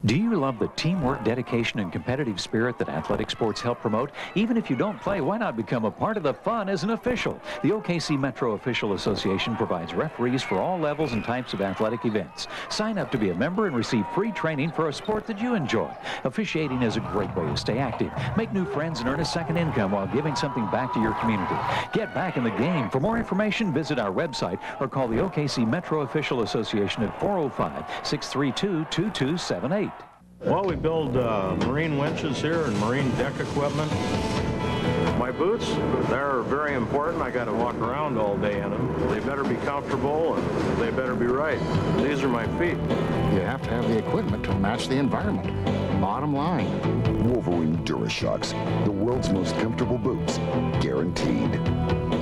Do you love the teamwork, dedication, and competitive spirit that athletic sports help promote? Even if you don't play, why not become a part of the fun as an official? The OKC Metro Official Association provides referees for all levels and types of athletic events. Sign up to be a member and receive free training for a sport that you enjoy. Officiating is a great way to stay active, make new friends, and earn a second income while giving something back to your community. Get back in the game. For more information, visit our website or call the OKC Metro Official Association at 405-632-2278. Well, we build marine winches here and marine deck equipment. My boots, they're very important. I got to walk around all day in them. They better be comfortable and they better be right. These are my feet. You have to have the equipment to match the environment. Bottom line. Wolverine DuraShocks, the world's most comfortable boots, guaranteed.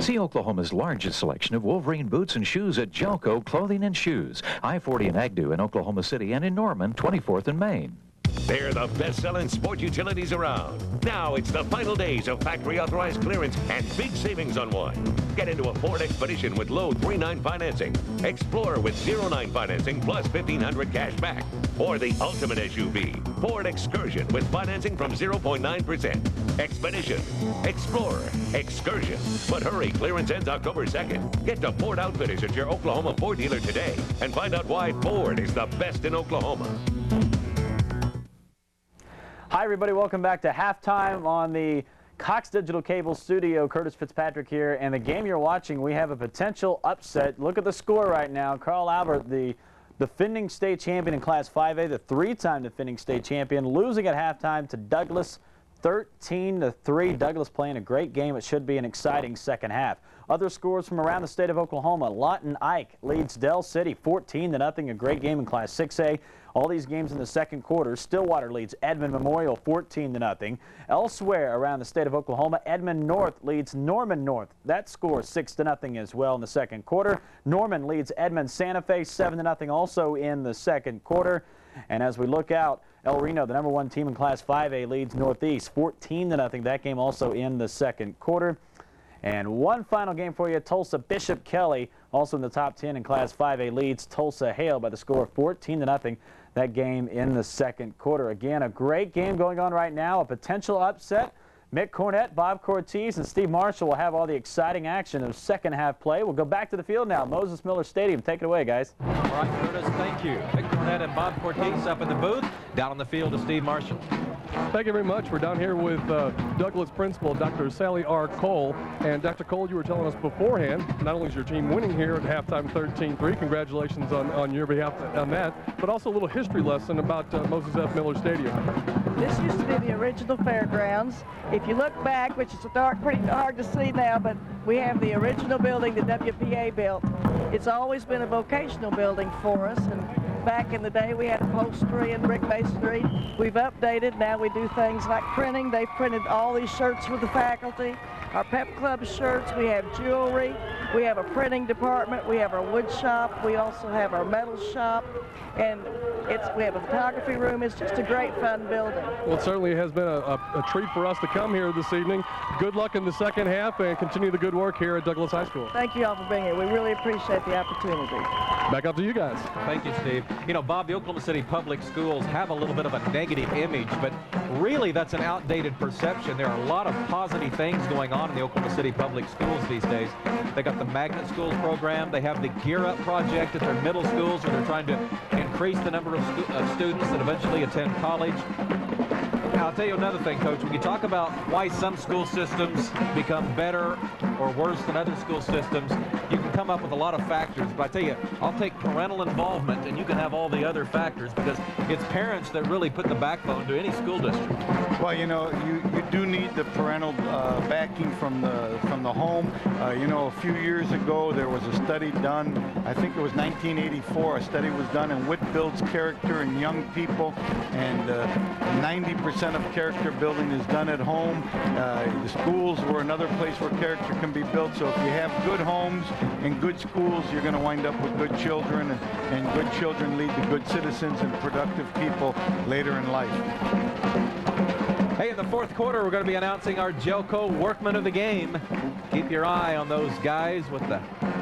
See Oklahoma's largest selection of Wolverine boots and shoes at Jelco Clothing and Shoes, I-40 in Agnew in Oklahoma City and in Norman, 24th and Main. They're the best-selling sport utilities around. Now it's the final days of factory-authorized clearance and big savings on one. Get into a Ford Expedition with low 3.9 financing, Explorer with 0.9 financing plus $1,500 cash back, or the ultimate SUV, Ford Excursion with financing from 0.9%. Expedition, Explorer, Excursion. But hurry, clearance ends October 2nd. Get to Ford Outfitters at your Oklahoma Ford dealer today and find out why Ford is the best in Oklahoma. Hi, everybody. Welcome back to halftime on the Cox Digital Cable studio. Curtis Fitzpatrick here. And the game you're watching, we have a potential upset. Look at the score right now. Carl Albert, the defending state champion in Class 5A, the three-time defending state champion, losing at halftime to Douglas 13-3. Douglas playing a great game. It should be an exciting second half. Other scores from around the state of Oklahoma. Lawton Ike leads Dell City 14-0. A great game in Class 6A. All these games in the second quarter. Stillwater leads Edmond Memorial 14-0. Elsewhere around the state of Oklahoma, Edmond North leads Norman North. That score 6-0 as well in the second quarter. Norman leads Edmond Santa Fe 7-0 also in the second quarter. And as we look out, El Reno, the #1 team in Class 5A, leads Northeast 14-0. That game also in the second quarter. And one final game for you, Tulsa Bishop Kelly, also in the top 10 in Class 5A, leads Tulsa Hale by the score of 14-0. That game in the second quarter. Again, a great game going on right now, a potential upset. Mick Cornett, Bob Cortez, and Steve Marshall will have all the exciting action of second half play. We'll go back to the field now. Moses Miller Stadium. Take it away, guys. All right, Curtis, thank you. Mick Cornett and Bob Cortez up in the booth. Down on the field to Steve Marshall. Thank you very much. We're down here with Douglas principal, Dr. Sally R. Cole. And Dr. Cole, you were telling us beforehand, not only is your team winning here at halftime 13-3, congratulations on your behalf on that, but also a little history lesson about Moses F. Miller Stadium. This used to be the original fairgrounds. If you look back, which is pretty hard to see now, but we have the original building the WPA built. It's always been a vocational building for us, and back in the day we had upholstery and brick masonry. We've updated. Now we do things like printing. They've printed all these shirts with the faculty. Our pep club shirts, we have jewelry, we have a printing department, we have our wood shop, we also have our metal shop, and we have a photography room. It's just a great fun building. Well, it certainly has been a treat for us to come here this evening. Good luck in the second half and continue the good work here at Douglas High School. Thank you all for being here. We really appreciate the opportunity. Back up to you guys. Thank you, Steve. You know, Bob, the Oklahoma City Public Schools have a little bit of a negative image, but really that's an outdated perception. There are a lot of positive things going on in the Oklahoma City Public Schools these days. They got the Magnet Schools program. They have the Gear Up project at their middle schools where they're trying to increase the number of students that eventually attend college. Now, I'll tell you another thing, Coach. When you talk about why some school systems become better or worse than other school systems, you can come up with a lot of factors. But I tell you, I'll take parental involvement, and you can have all the other factors, because it's parents that really put the backbone to any school district. Well, you know, you do need the parental backing from the home. You know, a few years ago there was a study done. I think it was 1984. A study was done in what builds character in young people, and 90% of character building is done at home. The schools were another place where character can be built. So if you have good homes and good schools, you're going to wind up with good children, and good children lead to good citizens and productive people later in life. Hey, in the fourth quarter, we're going to be announcing our Jelco Workman of the Game. Keep your eye on those guys with the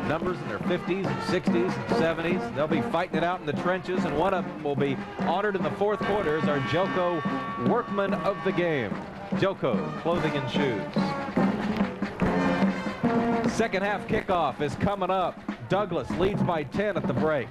numbers in their 50s and 60s and 70s. They'll be fighting it out in the trenches, and one of them will be honored in the fourth quarter as our Jelco Workman of the Game. Jelco Clothing and Shoes. Second half kickoff is coming up. Douglas leads by 10 at the break.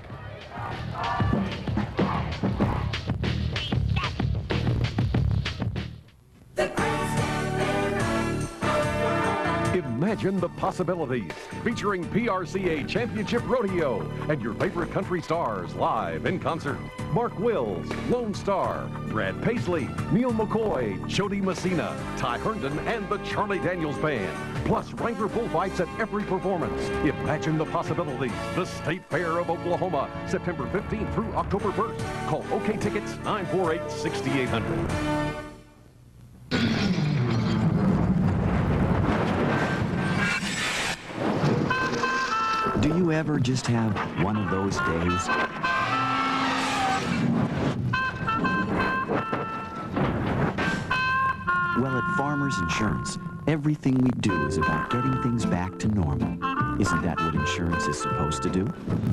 Imagine the possibilities, featuring PRCA Championship Rodeo and your favorite country stars live in concert. Mark Wills, Lone Star, Brad Paisley, Neil McCoy, Jody Messina, Ty Herndon, and the Charlie Daniels Band. Plus Wrangler bullfights at every performance. Imagine the possibilities. The State Fair of Oklahoma, September 15th through October 1st. Call OK Tickets 948-6800. Do you ever just have one of those days? Well, at Farmers Insurance, everything we do is about getting things back to normal. Isn't that what insurance is supposed to do?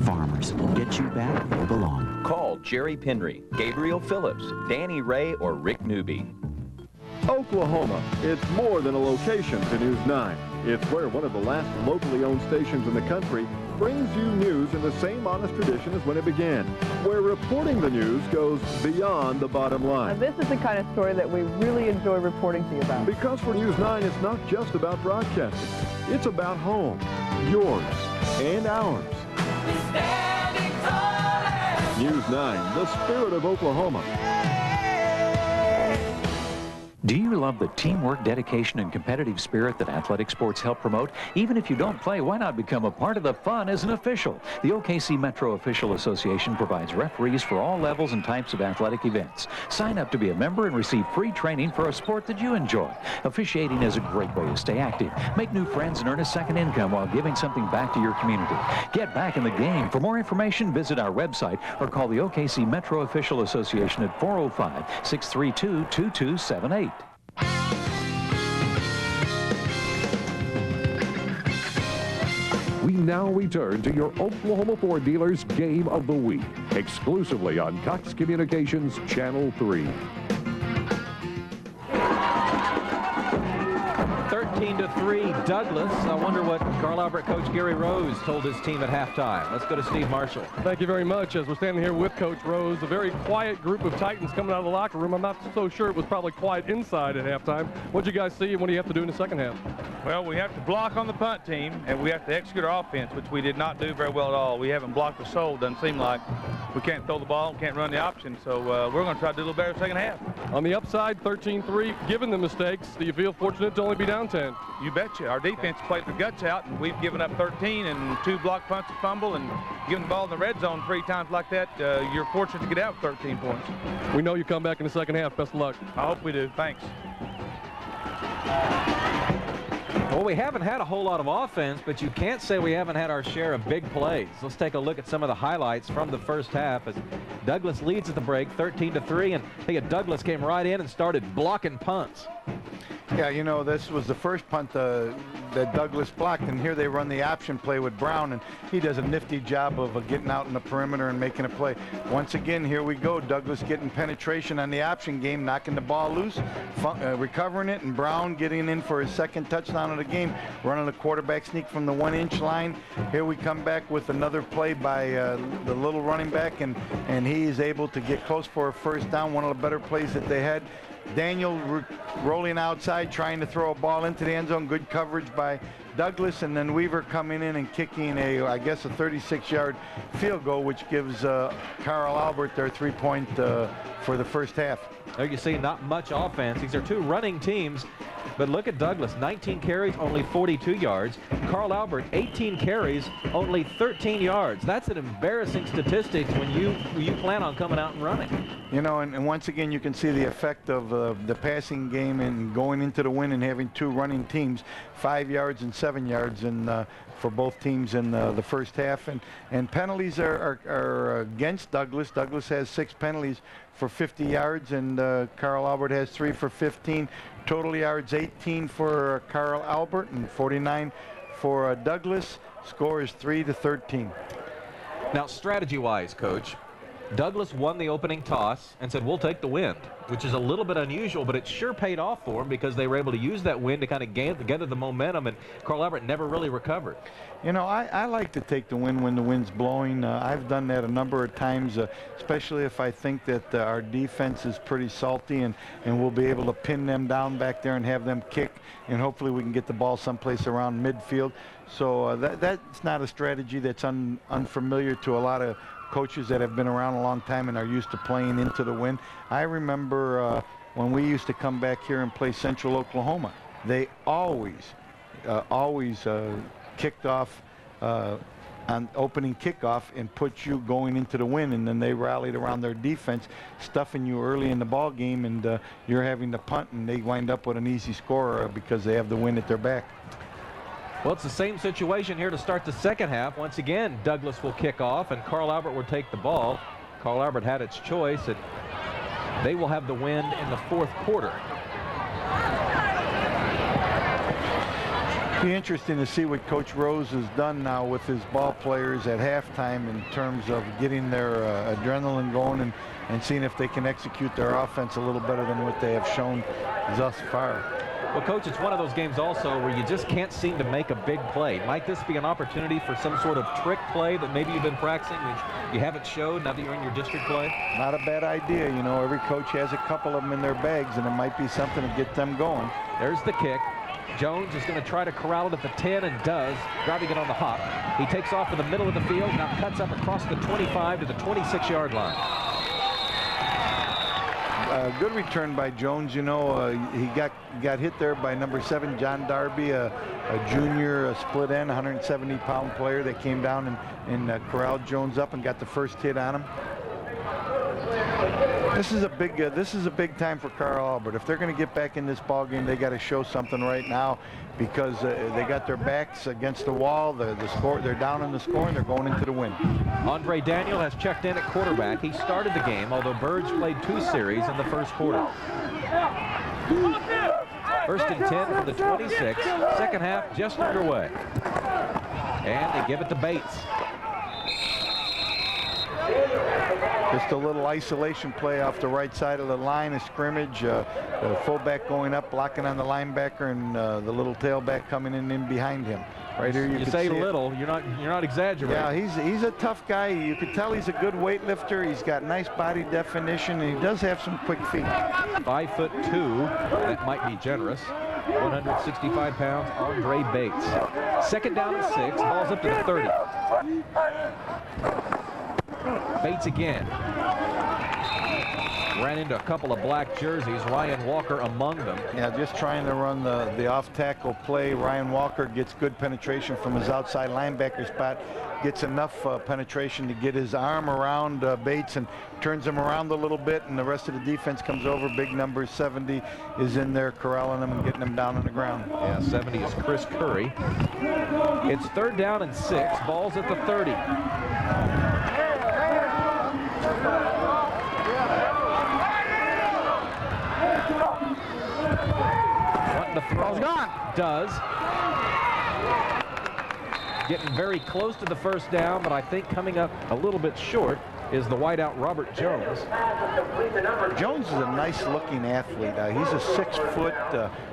Farmers, get you back where you belong. Call Jerry Penry, Gabriel Phillips, Danny Ray, or Rick Newby. Oklahoma, it's more than a location to News 9. It's where one of the last locally owned stations in the country brings you news in the same honest tradition as when it began, where reporting the news goes beyond the bottom line. This is the kind of story that we really enjoy reporting to you about. Because for News 9, it's not just about broadcasting. It's about home, yours, and ours. News 9, the spirit of Oklahoma. Do you love the teamwork, dedication, and competitive spirit that athletic sports help promote? Even if you don't play, why not become a part of the fun as an official? The OKC Metro Official Association provides referees for all levels and types of athletic events. Sign up to be a member and receive free training for a sport that you enjoy. Officiating is a great way to stay active, make new friends, and earn a second income while giving something back to your community. Get back in the game. For more information, visit our website or call the OKC Metro Official Association at 405-632-2278. We now return to your Oklahoma Ford dealers Game of the Week, exclusively on Cox Communications Channel 3. 13-3 Douglas. I wonder what Carl Albert coach Gary Rose told his team at halftime. Let's go to Steve Marshall. Thank you very much. As we're standing here with Coach Rose, a very quiet group of Titans coming out of the locker room. I'm not so sure it was probably quiet inside at halftime. What did you guys see, and what do you have to do in the second half? Well, we have to block on the punt team, and we have to execute our offense, which we did not do very well at all. We haven't blocked a soul. Doesn't seem like. We can't throw the ball, can't run the option, so we're going to try to do a little better second half. On the upside, 13-3, given the mistakes, do you feel fortunate to only be down 10? You betcha. Our defense played their guts out, and we've given up 13 and 2 block punts, a fumble, and giving the ball in the red zone 3 times like that. You're fortunate to get out with 13 points. We know you come back in the second half. Best of luck. I hope we do. Thanks. Well, we haven't had a whole lot of offense, but you can't say we haven't had our share of big plays. Let's take a look at some of the highlights from the first half as Douglas leads at the break 13-3, and I think Douglas came right in and started blocking punts. Yeah, you know, this was the first punt that Douglas blocked, and here they run the option play with Brown, and he does a nifty job of getting out in the perimeter and making a play. Once again, here we go. Douglas getting penetration on the option game, knocking the ball loose, recovering it, and Brown getting in for his second touchdown of the game, running a quarterback sneak from the 1-inch line. Here we come back with another play by the little running back, and he is able to get close for a first down, one of the better plays that they had. Daniel rolling outside, trying to throw a ball into the end zone. Good coverage by Douglas, and then Weaver coming in and kicking I guess a 36-yard field goal, which gives Carl Albert their 3-point for the first half. There you see not much offense. These are two running teams, but look at Douglas, 19 carries, only 42 yards. Carl Albert, 18 carries, only 13 yards. That's an embarrassing statistic when you plan on coming out and running. You know, and once again, you can see the effect of the passing game and going into the win and having two running teams, 5 yards and 7 yards for both teams in the first half. And penalties are against Douglas. Douglas has 6 penalties for 50 yards, and Carl Albert has 3 for 15. Total yards 18 for Carl Albert and 49 for Douglas. Score is 3-13. Now, strategy-wise, Coach, Douglas won the opening toss and said, we'll take the wind, which is a little bit unusual, but it sure paid off for him because they were able to use that wind to kind of gather the momentum, and Carl Albert never really recovered. You know, I like to take the wind when the wind's blowing. I've done that a number of times, especially if I think that our defense is pretty salty and we'll be able to pin them down back there and have them kick, and hopefully we can get the ball someplace around midfield. So that's not a strategy that's unfamiliar to a lot of coaches that have been around a long time and are used to playing into the wind. I remember when we used to come back here and play Central Oklahoma, they always kicked off on opening kickoff and put you going into the wind, and then they rallied around their defense, stuffing you early in the ball game, and you're having to punt, and they wind up with an easy score because they have the wind at their back. Well, it's the same situation here to start the second half. Once again, Douglas will kick off, and Carl Albert will take the ball. Carl Albert had its choice, and they will have the wind in the fourth quarter. It'll be interesting to see what Coach Rose has done now with his ball players at halftime in terms of getting their adrenaline going and seeing if they can execute their offense a little better than what they have shown thus far. Well, Coach, it's one of those games also where you just can't seem to make a big play. Might this be an opportunity for some sort of trick play that maybe you've been practicing which you haven't showed now that you're in your district play? Not a bad idea. You know, every coach has a couple of them in their bags, and it might be something to get them going. There's the kick. Jones is going to try to corral it at the 10 and does, grabbing it on the hop. He takes off in the middle of the field, now cuts up across the 25 to the 26-yard line. Good return by Jones. You know, he got hit there by number 7, John Darby, a junior, a split end, 170-pound player that came down and corralled Jones up and got the first hit on him. This is a big time for Carl Albert. If they're going to get back in this ball game, they got to show something right now because they got their backs against the wall. The score, they're down in the score, and they're going into the win. Andre Daniel has checked in at quarterback. He started the game, although Birds played 2 series in the first quarter. First and 10 for the 26. Second half just underway. And they give it to Bates. Just a little isolation play off the right side of the line of scrimmage. The fullback going up, blocking on the linebacker, and the little tailback coming in behind him. Right here, you can say see little. You're not exaggerating. Yeah, he's a tough guy. You can tell he's a good weightlifter. He's got nice body definition, and he does have some quick feet. 5'2", that might be generous. 165 pounds, Andre Bates. Second down and 6, ball's up to the 30. Bates again. Ran into a couple of black jerseys, Ryan Walker among them. Yeah, just trying to run the off-tackle play. Ryan Walker gets good penetration from his outside linebacker spot, gets enough penetration to get his arm around Bates and turns him around a little bit, and the rest of the defense comes over. Big number 70 is in there corralling him and getting him down on the ground. Yeah, 70 is Chris Curry. It's third down and 6, ball's at the 30. Wanting to throw. Does. Getting very close to the first down, but I think coming up a little bit short is the wideout Robert Jones. Jones is a nice-looking athlete. He's a 6-foot,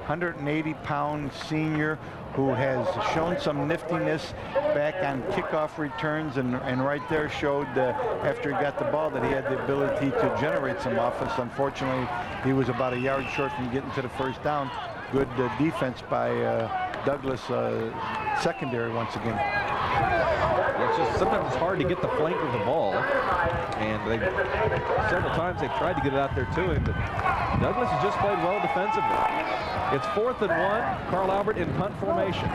180-pound senior who has shown some niftiness back on kickoff returns, and right there showed after he got the ball that he had the ability to generate some offense. Unfortunately, he was about a yard short from getting to the first down. Good defense by Douglas secondary once again. It's just sometimes it's hard to get the flank of the ball, and several times they've tried to get it out there to him, but Douglas has just played well defensively. It's 4th and 1. Carl Albert in punt formation.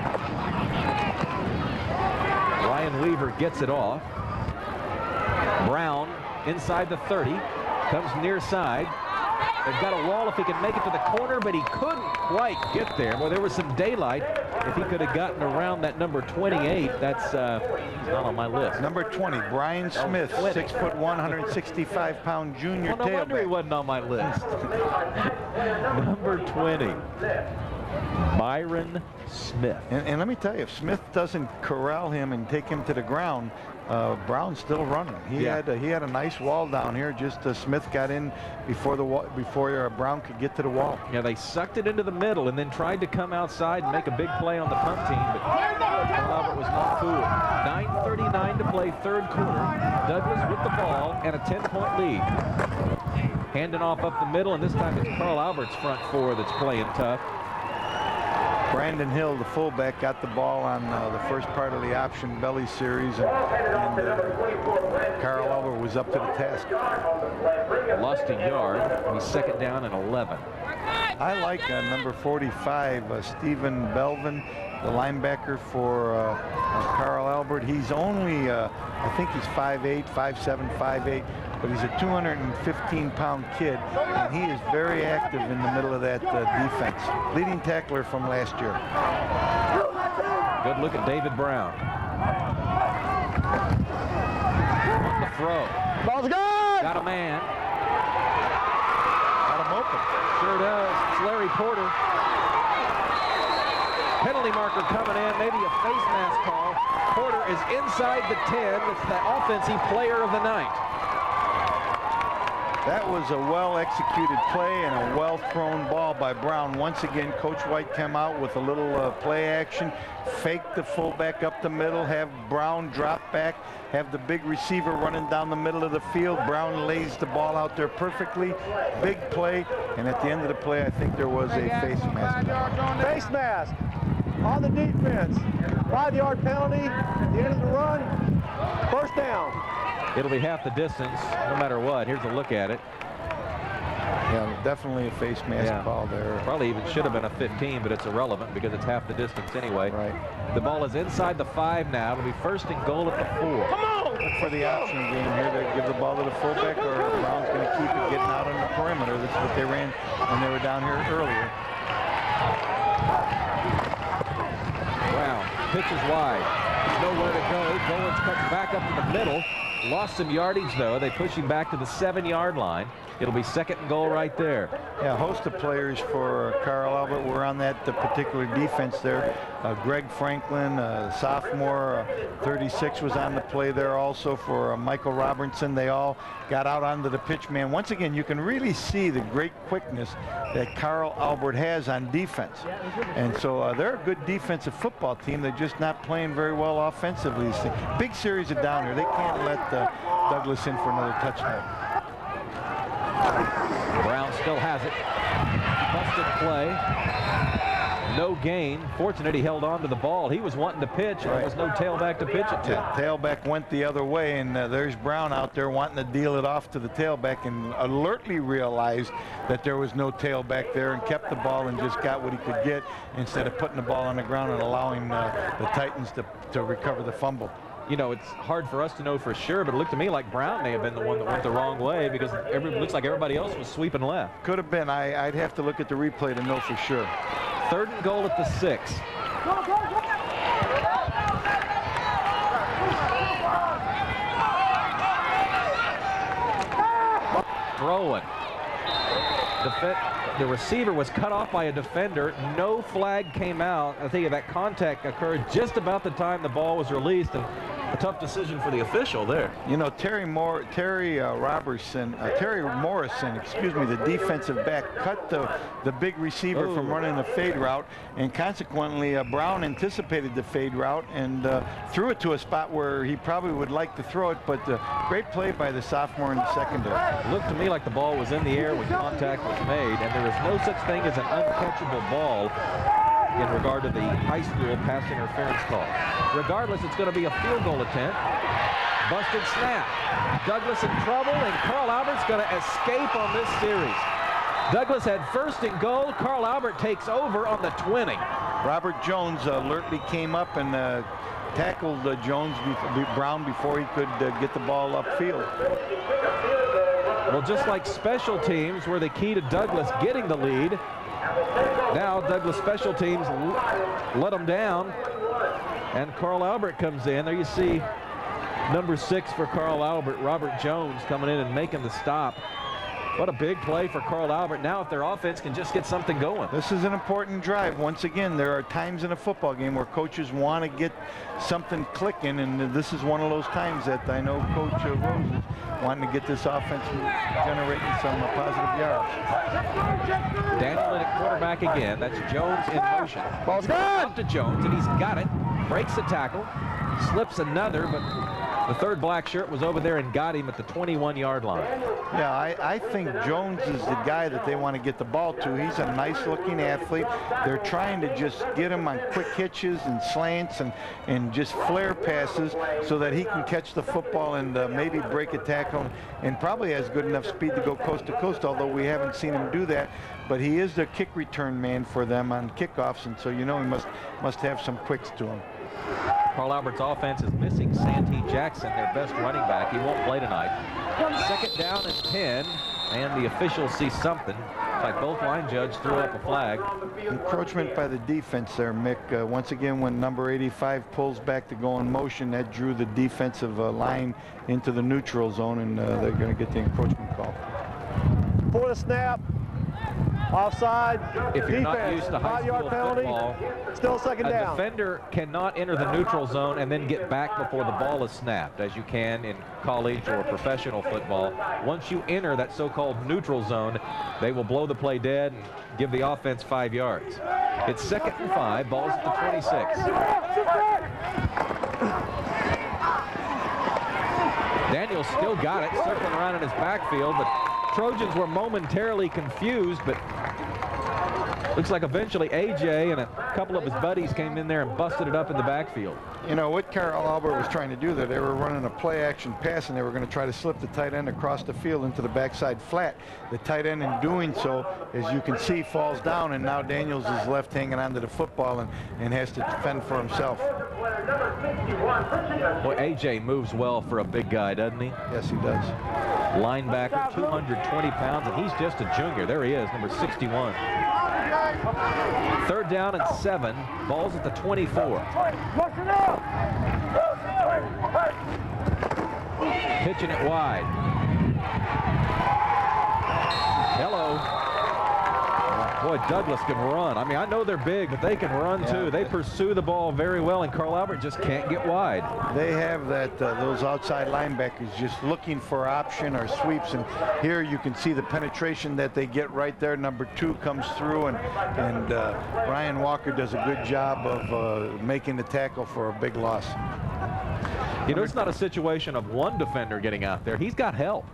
Ryan Weaver gets it off. Brown inside the 30, comes near side. They've got a wall if he can make it to the corner, but he couldn't quite get there. Well, there was some daylight. If he could have gotten around that number 28, that's he's not on my list. Number 20, Brian Smith, 6'1", 165-pound junior tailback. No wonder he wasn't on my list. Number 20, Byron Smith. And let me tell you, if Smith doesn't corral him and take him to the ground, Brown's still running. He had a nice wall down here. Just Smith got in before Brown could get to the wall. Yeah, they sucked it into the middle and then tried to come outside and make a big play on the punt team, but Carl Albert was not fooled. 9:39 to play, third quarter. Douglas with the ball and a 10-point lead. Handing off up the middle, and this time it's Carl Albert's front four that's playing tough. Brandon Hill, the fullback, got the ball on the first part of the option belly series, and Carl Albert was up to the task. Lost a yard. He's second down and 11. I like number 45, Stephen Belvin, the linebacker for Carl Albert. He's only, I think he's 5'8", 5'7", 5'8", but he's a 215-pound kid, and he is very active in the middle of that defense. Leading tackler from last year. Good look at David Brown. On the throw. Ball's good! Got a man. Got him open. Sure does. It's Larry Porter. Penalty marker coming in, maybe a face mask call. Porter is inside the 10. It's the offensive player of the night. That was a well-executed play and a well-thrown ball by Brown. Once again, Coach White came out with a little play action, fake the fullback up the middle, have Brown drop back, have the big receiver running down the middle of the field. Brown lays the ball out there perfectly. Big play, and at the end of the play, I think there was a face mask. Face mask on the defense. 5-yard penalty at the end of the run. First down. It'll be half the distance, no matter what. Here's a look at it. Yeah, definitely a face mask call there. Probably even should have been a 15, but it's irrelevant because it's half the distance anyway. Right. The ball is inside the 5 now. It'll be first and goal at the 4. Come on! Look for the option game here. They give the ball to the fullback, or Brown's going to keep it getting out on the perimeter. This is what they ran when they were down here earlier. Wow, pitch is wide. There's nowhere to go. Goins cuts back up in the middle. Lost some yardage, though. They push him back to the 7-yard line. It'll be second and goal right there. Yeah, a host of players for Carl Albert were on that particular defense there. Greg Franklin, sophomore, 36 was on the play there also for Michael Robinson. They all got out onto the pitch, man. Once again, you can really see the great quickness that Carl Albert has on defense. And so they're a good defensive football team. They're just not playing very well offensively. Big series of down here. They can't let Douglas in for another touchdown. Brown still has it. Busted play. No gain. Fortunate he held on to the ball. He was wanting to pitch, and there was no tailback to pitch it to. Yeah, tailback went the other way, and there's Brown out there wanting to deal it off to the tailback, and alertly realized that there was no tailback there and kept the ball and just got what he could get instead of putting the ball on the ground and allowing the Titans to recover the fumble. You know, it's hard for us to know for sure, but it looked to me like Brown may have been the one that went the wrong way because it looks like everybody else was sweeping left. Could have been. I'd have to look at the replay to know for sure. Third and goal at the 6. Throwing. The receiver was cut off by a defender. No flag came out. I think that contact occurred just about the time the ball was released, and A tough decision for the official there. You know, Terry Morrison, excuse me, the defensive back cut the big receiver from running the fade route, and consequently Brown anticipated the fade route and threw it to a spot where he probably would like to throw it, but great play by the sophomore in the secondary. It looked to me like the ball was in the air when contact was made, and there is no such thing as an uncatchable ball in regard to the high school pass interference call. Regardless, it's going to be a field goal attempt. Busted snap. Douglas in trouble, and Carl Albert's going to escape on this series. Douglas had first and goal. Carl Albert takes over on the 20. Robert Jones alertly came up and tackled Brown before he could get the ball upfield. Well, just like special teams were the key to Douglas getting the lead, now Douglas special teams let them down, and Carl Albert comes in. There you see number 6 for Carl Albert, Robert Jones, coming in and making the stop. What a big play for Carl Albert. Now if their offense can just get something going. This is an important drive. Once again, there are times in a football game where coaches want to get something clicking, and this is one of those times that I know Coach Rose is wanting to get this offense generating some positive yards. Daniel in at quarterback again. That's Jones in motion. Ball's gone to Jones, and he's got it. Breaks the tackle. Slips another, but the third black shirt was over there and got him at the 21-yard line. Yeah, I think Jones is the guy that they want to get the ball to. He's a nice-looking athlete. They're trying to just get him on quick hitches and slants and just flare passes so that he can catch the football and maybe break a tackle, and probably has good enough speed to go coast to coast, although we haven't seen him do that. But he is the kick return man for them on kickoffs, and so you know he must have some quicks to him. Carl Albert's offense is missing Santee Jackson, their best running back. He won't play tonight. Second down and 10, and the officials see something. It's like both line judges threw up a flag. Encroachment by the defense there, Mick. Once again, when number 85 pulls back to go in motion, that drew the defensive line into the neutral zone, and they're going to get the encroachment call. For the snap. Offside. If you're not used to high school football, still second down. A defender cannot enter the neutral zone and then get back before the ball is snapped, as you can in college or professional football. Once you enter that so-called neutral zone, they will blow the play dead and give the offense 5 yards. It's 2nd and 5. Ball's at the 26. Daniels still got it, circling around in his backfield. The Trojans were momentarily confused, but looks like eventually AJ and a couple of his buddies came in there and busted it up in the backfield. You know what Carl Albert was trying to do there, they were running a play action pass, and they were going to try to slip the tight end across the field into the backside flat. The tight end, in doing so, as you can see, falls down, and now Daniels is left hanging onto the football and has to defend for himself. Boy, AJ moves well for a big guy, doesn't he? Yes, he does. Linebacker, 220 pounds, and he's just a junior. There he is, number 61. 3rd down and 7. Ball's at the 24. Pitching it wide. Hello. Boy, Douglas can run. I mean, I know they're big, but they can run too. They pursue the ball very well, and Carl Albert just can't get wide. They have that those outside linebackers just looking for option or sweeps, and here you can see the penetration that they get right there. Number 2 comes through, and Ryan Walker does a good job of making the tackle for a big loss. You know, it's not a situation of one defender getting out there. He's got help.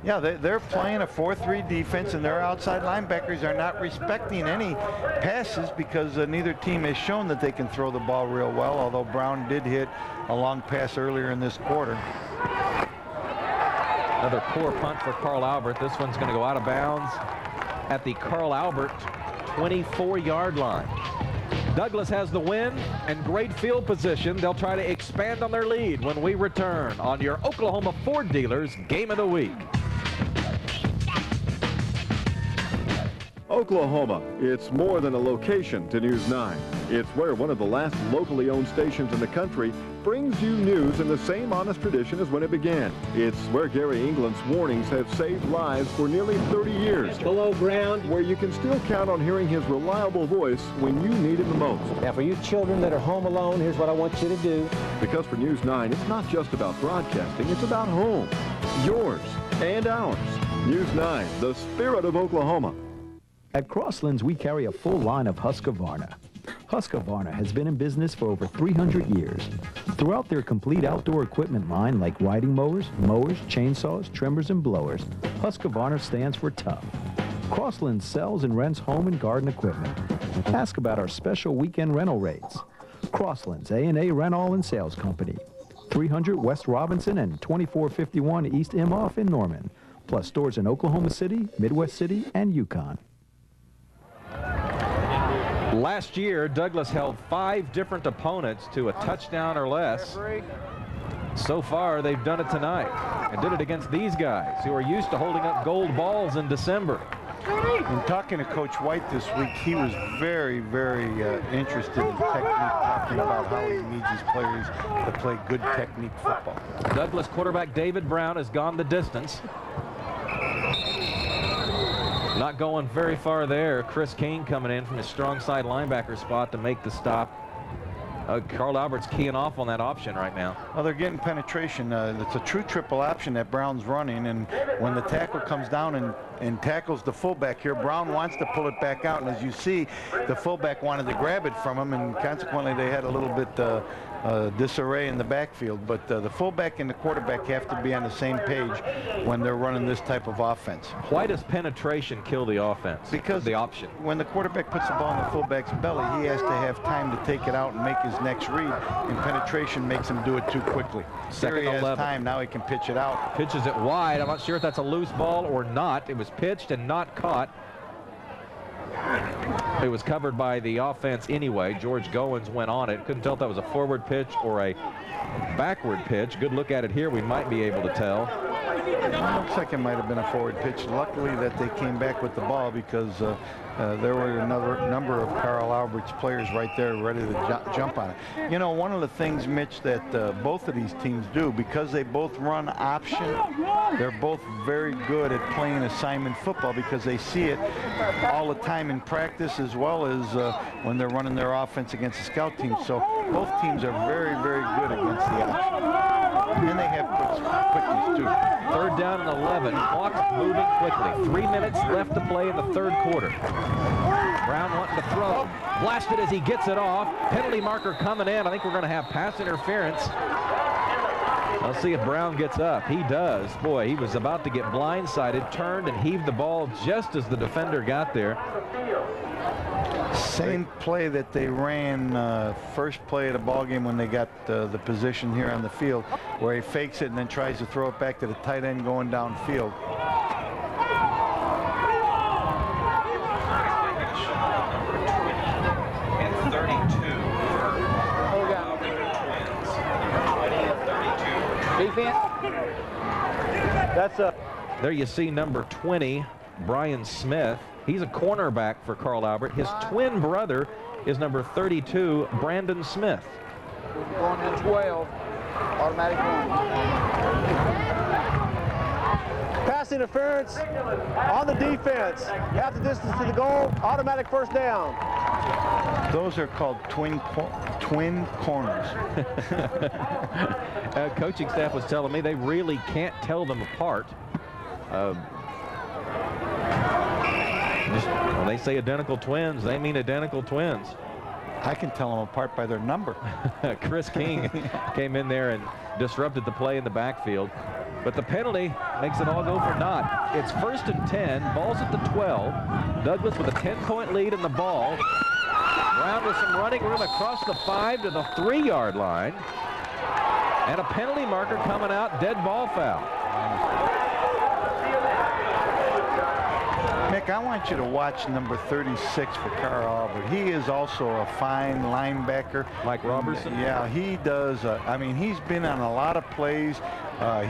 Yeah, they're playing a 4-3 defense, and their outside linebackers are not respecting any passes because neither team has shown that they can throw the ball real well, although Brown did hit a long pass earlier in this quarter. Another poor punt for Carl Albert. This one's going to go out of bounds at the Carl Albert 24-yard line. Douglas has the win and great field position. They'll try to expand on their lead when we return on your Oklahoma Ford Dealers Game of the Week. Oklahoma, it's more than a location to News 9. It's where one of the last locally owned stations in the country brings you news in the same honest tradition as when it began. It's where Gary England's warnings have saved lives for nearly 30 years. Below ground. Where you can still count on hearing his reliable voice when you need him the most. Now, for you children that are home alone, here's what I want you to do. Because for News 9, it's not just about broadcasting, it's about home. Yours and ours. News 9, the spirit of Oklahoma. At Crosslands, we carry a full line of Husqvarna. Husqvarna has been in business for over 300 years. Throughout their complete outdoor equipment line like riding mowers, chainsaws, trimmers, and blowers, Husqvarna stands for tough. Crosslands sells and rents home and garden equipment. Ask about our special weekend rental rates. Crosslands A&A Rental and Sales Company, 300 West Robinson and 2451 East Imhoff in Norman, plus stores in Oklahoma City, Midwest City, and Yukon. Last year, Douglas held 5 different opponents to a touchdown or less. So far, they've done it tonight and did it against these guys who are used to holding up gold balls in December. In talking to Coach White this week, he was very, very interested in technique, talking about how he needs his players to play good technique football. Douglas quarterback David Brown has gone the distance. Not going very far there. Chris King coming in from his strong side linebacker spot to make the stop. Carl Albert's keying off on that option right now. Well, they're getting penetration. It's a true triple option that Brown's running, and when the tackle comes down and tackles the fullback here, Brown wants to pull it back out, and as you see, the fullback wanted to grab it from him, and consequently they had a little bit disarray in the backfield. But the fullback and the quarterback have to be on the same page when they're running this type of offense. Why does penetration kill the offense? Because the option. When the quarterback puts the ball in the fullback's belly, he has to have time to take it out and make his next read, and penetration makes him do it too quickly. Second Here he has 11. time. Now he can pitch it out. Pitches it wide. I'm not sure if that's a loose ball or not. It was pitched and not caught. It was covered by the offense anyway. George Goins went on it. Couldn't tell if that was a forward pitch or a backward pitch. Good look at it here. We might be able to tell. It looks like it might have been a forward pitch. Luckily that they came back with the ball, because there were another number of Carl Albert's players right there ready to jump on it. You know, one of the things, Mitch, that both of these teams do, because they both run option, they're both very good at playing assignment football, because they see it all the time in practice as well as when they're running their offense against the scout team. So both teams are very, very good against the option. And they have quickness too. Third down and 11. Clock's moving quickly. 3 minutes left to play in the third quarter. Brown wanting to throw. Blasted as he gets it off. Penalty marker coming in. I think we're going to have pass interference. Let's see if Brown gets up. He does. Boy, he was about to get blindsided, turned and heaved the ball just as the defender got there. Same play that they ran first play of the ball game when they got the position here on the field, where he fakes it and then tries to throw it back to the tight end going downfield. And 32. Defense. That's a. There you see number 20, Brian Smith. He's a cornerback for Carl Albert. His twin brother is number 32, Brandon Smith. Going in 12. Automatic run. Pass interference on the defense. Half the distance to the goal. Automatic first down. Those are called twin corners. Coaching staff was telling me they really can't tell them apart. When they say identical twins, they mean identical twins. I can tell them apart by their number. Chris King came in there and disrupted the play in the backfield. But the penalty makes it all go for naught. It's 1st and 10. Ball's at the 12. Douglas with a 10-point lead in the ball. Brown with some running room across the 5 to the 3-yard line. And a penalty marker coming out, dead ball foul. Mick, I want you to watch number 36 for Carl Albert. He is also a fine linebacker. Mike Robertson? Yeah, he does. I mean, he's been on a lot of plays.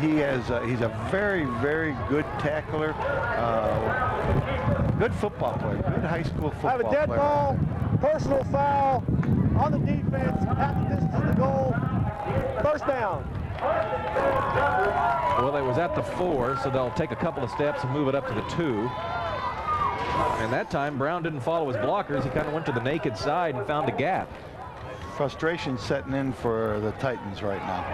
He's a very, very good tackler. Good football player. Good high school football player. I have a dead ball. personal foul on the defense, half the distance to the goal, first down. Well, it was at the 4, so they'll take a couple of steps and move it up to the 2. And that time, Brown didn't follow his blockers. He kind of went to the naked side and found a gap. Frustration setting in for the Titans right now.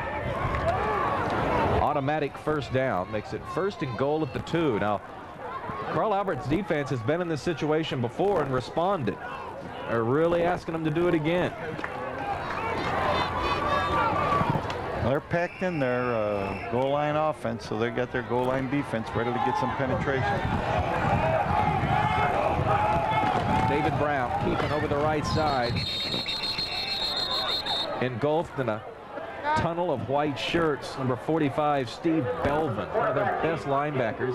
Automatic first down makes it 1st and goal at the 2. Now, Carl Albert's defense has been in this situation before and responded. They're really asking them to do it again. They're packed in their goal line offense, so they got their goal line defense ready to get some penetration. David Brown keeping over the right side. Engulfed in a tunnel of white shirts. Number 45, Steve Belvin, one of their best linebackers,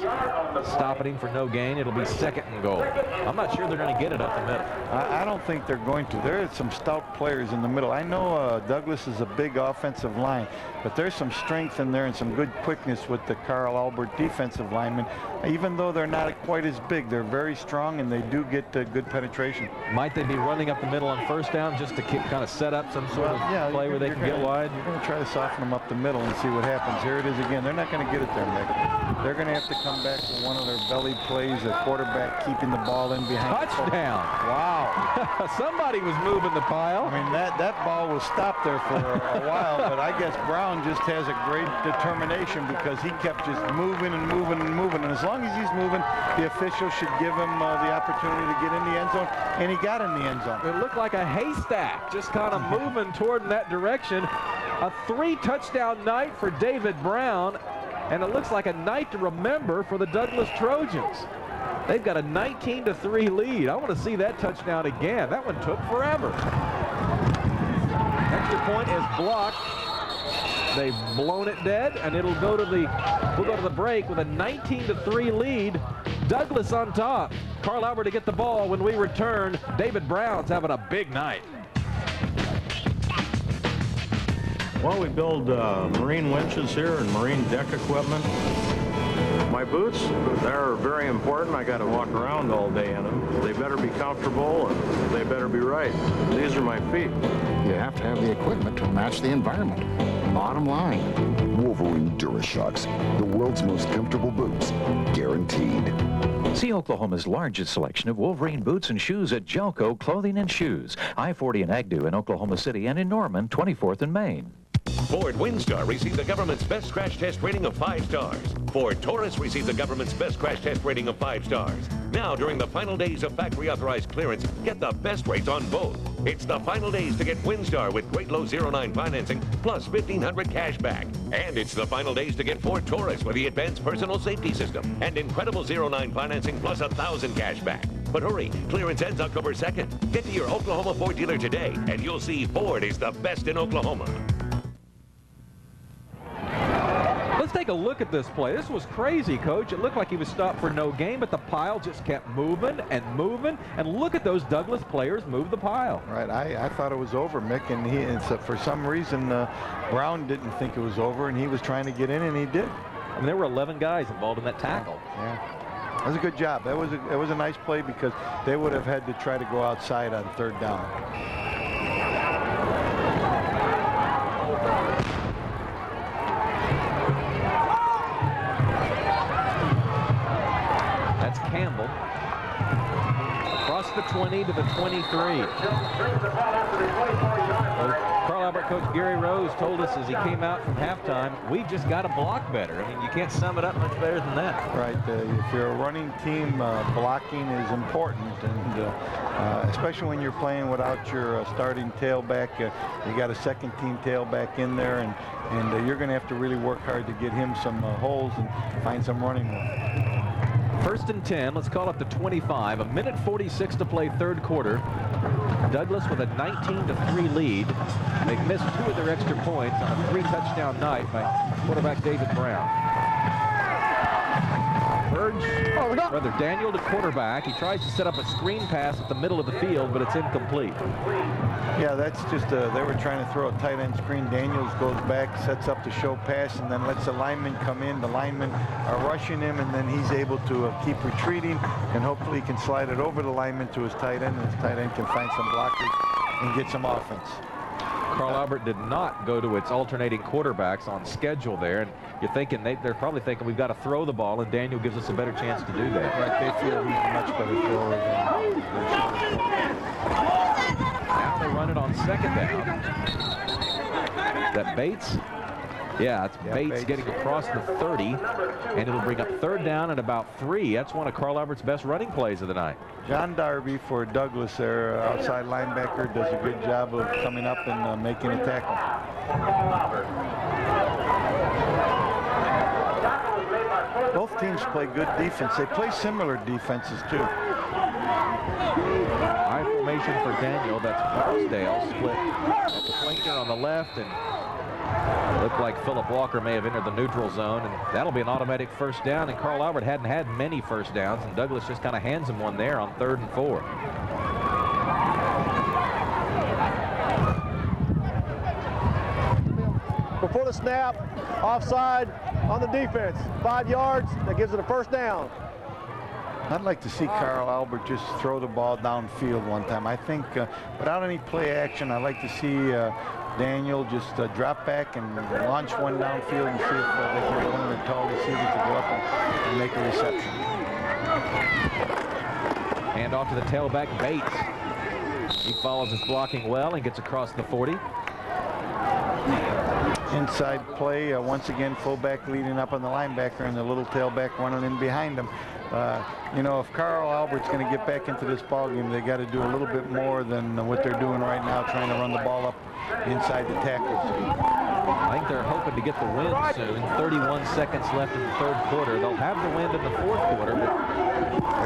stopping him for no gain. It'll be 2nd and goal. I'm not sure they're going to get it up the middle. I don't think they're going to. There are some stout players in the middle. I know Douglas is a big offensive line, but there's some strength in there and some good quickness with the Carl Albert defensive linemen. Even though they're not quite as big, they're very strong and they do get good penetration. Might they be running up the middle on first down just to kind of set up some sort of play where they can get wide? You're going to try to soften them up the middle and see what happens. Here it is again. They're not going to get it there, Nick. They're going to have to come back to one of their belly plays, a quarterback keeping the ball in behind. Touchdown. Wow. Somebody was moving the pile. I mean, that ball was stopped there for a while, but I guess Brown just has a great determination because he kept just moving and moving and moving. And as long as he's moving, the official should give him the opportunity to get in the end zone, and he got in the end zone. It looked like a haystack, just kind of moving toward that direction. A 3-touchdown night for David Brown, and it looks like a night to remember for the Douglas Trojans. They've got a 19-3 lead. I want to see that touchdown again. That one took forever. Extra point is blocked. They've blown it dead, and it'll go to the break with a 19-3 lead. Douglas on top. Carl Albert to get the ball when we return. David Brown's having a big night. Well, we build marine winches here and marine deck equipment. My boots, they're very important. I got to walk around all day in them. They better be comfortable and they better be right. These are my feet. You have to have the equipment to match the environment. Bottom line. Wolverine DuraShocks, the world's most comfortable boots, guaranteed. See Oklahoma's largest selection of Wolverine boots and shoes at Jelco Clothing and Shoes, I-40 and Agnew in Oklahoma City, and in Norman, 24th and Main. Ford Windstar received the government's best crash test rating of 5 stars. Ford Taurus received the government's best crash test rating of 5 stars. Now, during the final days of factory authorized clearance, get the best rates on both. It's the final days to get Windstar with great low 09 financing plus $1,500 cash back. And it's the final days to get Ford Taurus with the advanced personal safety system and incredible 09 financing plus $1,000 cash back. But hurry, clearance ends October 2nd. Get to your Oklahoma Ford dealer today, and you'll see Ford is the best in Oklahoma. Let's take a look at this play. This was crazy, Coach. It looked like he was stopped for no gain, but the pile just kept moving and moving. And look at those Douglas players move the pile. Right. I thought it was over, Mick, and for some reason, Brown didn't think it was over, and he was trying to get in, and he did. I mean, there were 11 guys involved in that tackle. Yeah. That was a good job. That was a nice play because they would have had to try to go outside on 3rd down. That's Campbell. Across the 20 to the 23. Carl Albert coach Gary Rose told us as he came out from halftime, we've just got to block better. I mean, you can't sum it up much better than that. Right. If you're a running team, blocking is important, and especially when you're playing without your starting tailback. You got a second-team tailback in there, and you're going to have to really work hard to get him some holes and find some running room. 1st and 10. Let's call it the 25. 1:46 to play 3rd quarter. Douglas with a 19-3 lead. They've missed 2 of their extra points on a 3-touchdown night by quarterback David Brown. Burge, rather Daniel to quarterback. He tries to set up a screen pass at the middle of the field, but it's incomplete. Yeah, that's just they were trying to throw a tight end screen. Daniels goes back, sets up the show pass, and then lets the linemen come in. The linemen are rushing him, and then he's able to keep retreating, and hopefully he can slide it over the lineman to his tight end, and his tight end can find some blockers and get some offense. Carl Albert did not go to its alternating quarterbacks on schedule there, and you're thinking they're probably thinking we've got to throw the ball, and Daniel gives us a better chance to do that. Right, they feel he's a much better thrower than Now they run it on second down. Is that Bates? Yeah, it's Bates getting across the 30, and it'll bring up third down at about 3. That's one of Carl Albert's best running plays of the night. John Darby for Douglas, their outside linebacker, does a good job of coming up and making a tackle. Both teams play good defense. They play similar defenses, too. High formation for Daniel. That's Barksdale split at the flanker on the left, and looked like Philip Walker may have entered the neutral zone, and that'll be an automatic first down. And Carl Albert hadn't had many first downs, and Douglas just kind of hands him one there on 3rd and 4. Before the snap, offside on the defense. 5 yards, that gives it a first down. I'd like to see Carl Albert just throw the ball downfield one time. I think without any play action, I'd like to see Daniel just drop back and launch one downfield and see if they can get one of the tall receivers to go up and make a reception. Hand off to the tailback, Bates. He follows his blocking well and gets across the 40. Inside play, once again, fullback leading up on the linebacker and the little tailback running in behind him. You know, if Carl Albert's going to get back into this ballgame, they got to do a little bit more than what they're doing right now, trying to run the ball up inside the tackles. I think they're hoping to get the win soon. 31 seconds left in the 3rd quarter. They'll have the win in the 4th quarter, but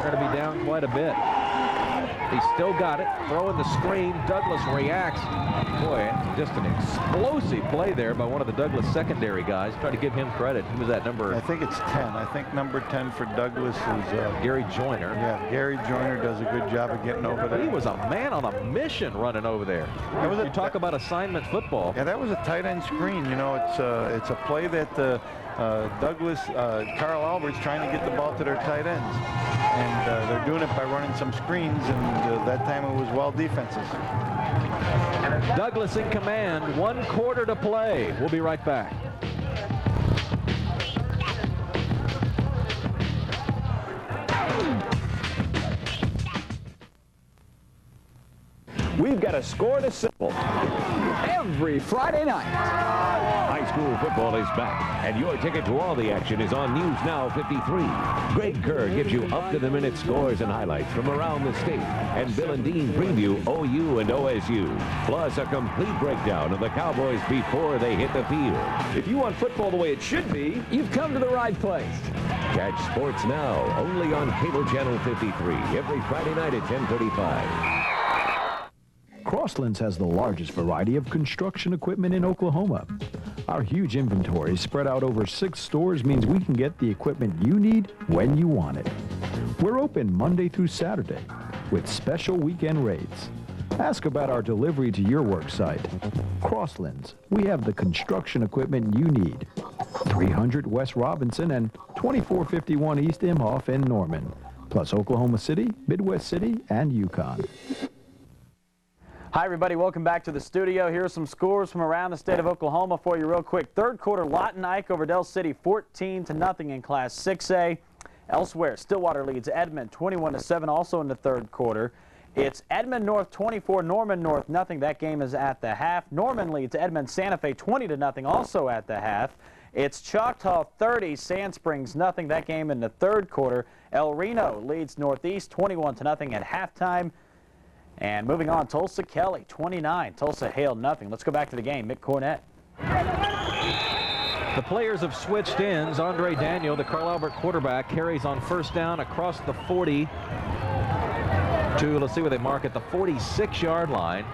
they're going to be down quite a bit. He's still got it. Throwing the screen. Douglas reacts. Boy, just an explosive play there by one of the Douglas secondary guys. Try to give him credit. He was that number. I think it's 10. I think number 10 for Douglas is Gary Joyner. Yeah, Gary Joyner does a good job of getting over there. He was a man on a mission running over there. You talk about assignment football. Yeah, that was a tight end screen. You know, it's a play that Carl Albert's trying to get the ball to their tight ends. And they're doing it by running some screens, and that time it was well defenses. Douglas in command, 1 quarter to play. We'll be right back. We've got a score to settle every Friday night. High school football is back, and your ticket to all the action is on News Now 53. Greg Kerr gives you up-to-the-minute scores and highlights from around the state, and Bill and Dean preview OU and OSU, plus a complete breakdown of the Cowboys before they hit the field. If you want football the way it should be, you've come to the right place. Catch Sports Now only on Cable Channel 53 every Friday night at 10:35. Crosslands has the largest variety of construction equipment in Oklahoma. Our huge inventory spread out over 6 stores means we can get the equipment you need when you want it. We're open Monday through Saturday with special weekend rates. Ask about our delivery to your work site. Crosslands, we have the construction equipment you need. 300 West Robinson and 2451 East Imhoff in Norman, plus Oklahoma City, Midwest City, and Yukon. Hi, everybody. Welcome back to the studio. Here are some scores from around the state of Oklahoma for you real quick. 3rd quarter, Lawton Ike over Del City, 14-0 in Class 6A. Elsewhere, Stillwater leads Edmond 21-7 also in the 3rd quarter. It's Edmond North 24, Norman North nothing. That game is at the half. Norman leads Edmond Santa Fe 20-0 also at the half. It's Choctaw 30, Sand Springs nothing. That game in the 3rd quarter. El Reno leads Northeast 21-0 at halftime. And moving on, Tulsa Kelly 29, Tulsa Hale nothing. Let's go back to the game. Mick Cornett. The players have switched ends. Andre Daniel, the Carl Albert quarterback, carries on first down across the 40 to, let's see where they mark it, the 46-yard line.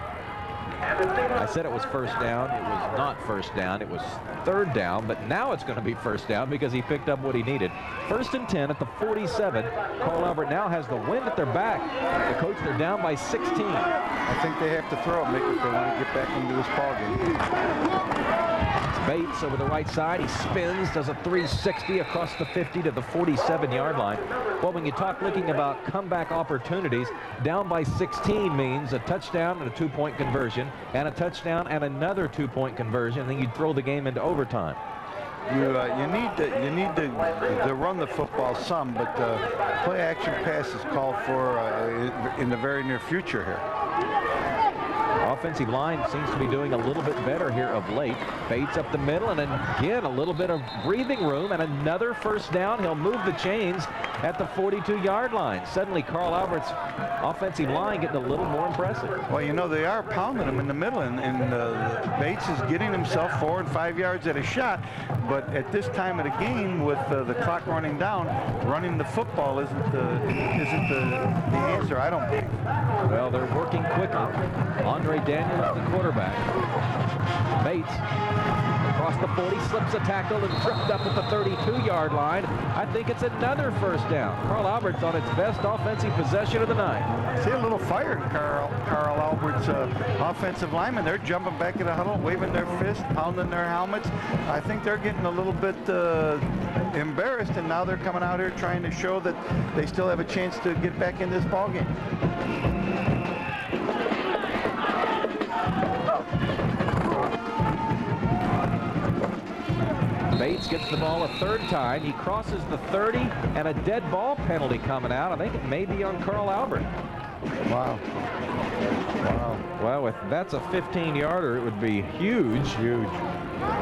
I said it was first down. It was not first down. It was third down, but now it's going to be first down because he picked up what he needed. 1st and 10 at the 47. Carl Albert now has the wind at their back. The coach, they're down by 16. I think they have to throw it, Mick, if they want to get back into this ballgame. Bates over the right side. He spins, does a 360 across the 50 to the 47-yard line. Well, when you talk looking about comeback opportunities, down by 16 means a touchdown and a 2-point conversion, and a touchdown and another 2-point conversion, and then you'd throw the game into overtime. You need to run the football some, but play action pass is called for in the very near future here. Offensive line seems to be doing a little bit better here of late. Bates up the middle, and again a little bit of breathing room, and another first down. He'll move the chains at the 42-yard line. Suddenly Carl Albert's offensive line getting a little more impressive. Well, you know, they are pounding him in the middle, and Bates is getting himself 4 and 5 yards at a shot, but at this time of the game with the clock running down, running the football isn't the answer, I don't think. Well, they're working quickly. Andre Daniels, the quarterback. Bates across the 40, slips a tackle and tripped up at the 32-yard line. I think it's another first down. Carl Albert's on its best offensive possession of the night. I see a little fire in Carl Albert's offensive linemen. They're jumping back in the huddle, waving their fists, pounding their helmets. I think they're getting a little bit embarrassed, and now they're coming out here trying to show that they still have a chance to get back in this ballgame. Bates gets the ball a third time. He crosses the 30, and a dead ball penalty coming out. I think it may be on Carl Albert. Wow. Well, if that's a 15-yarder, it would be huge.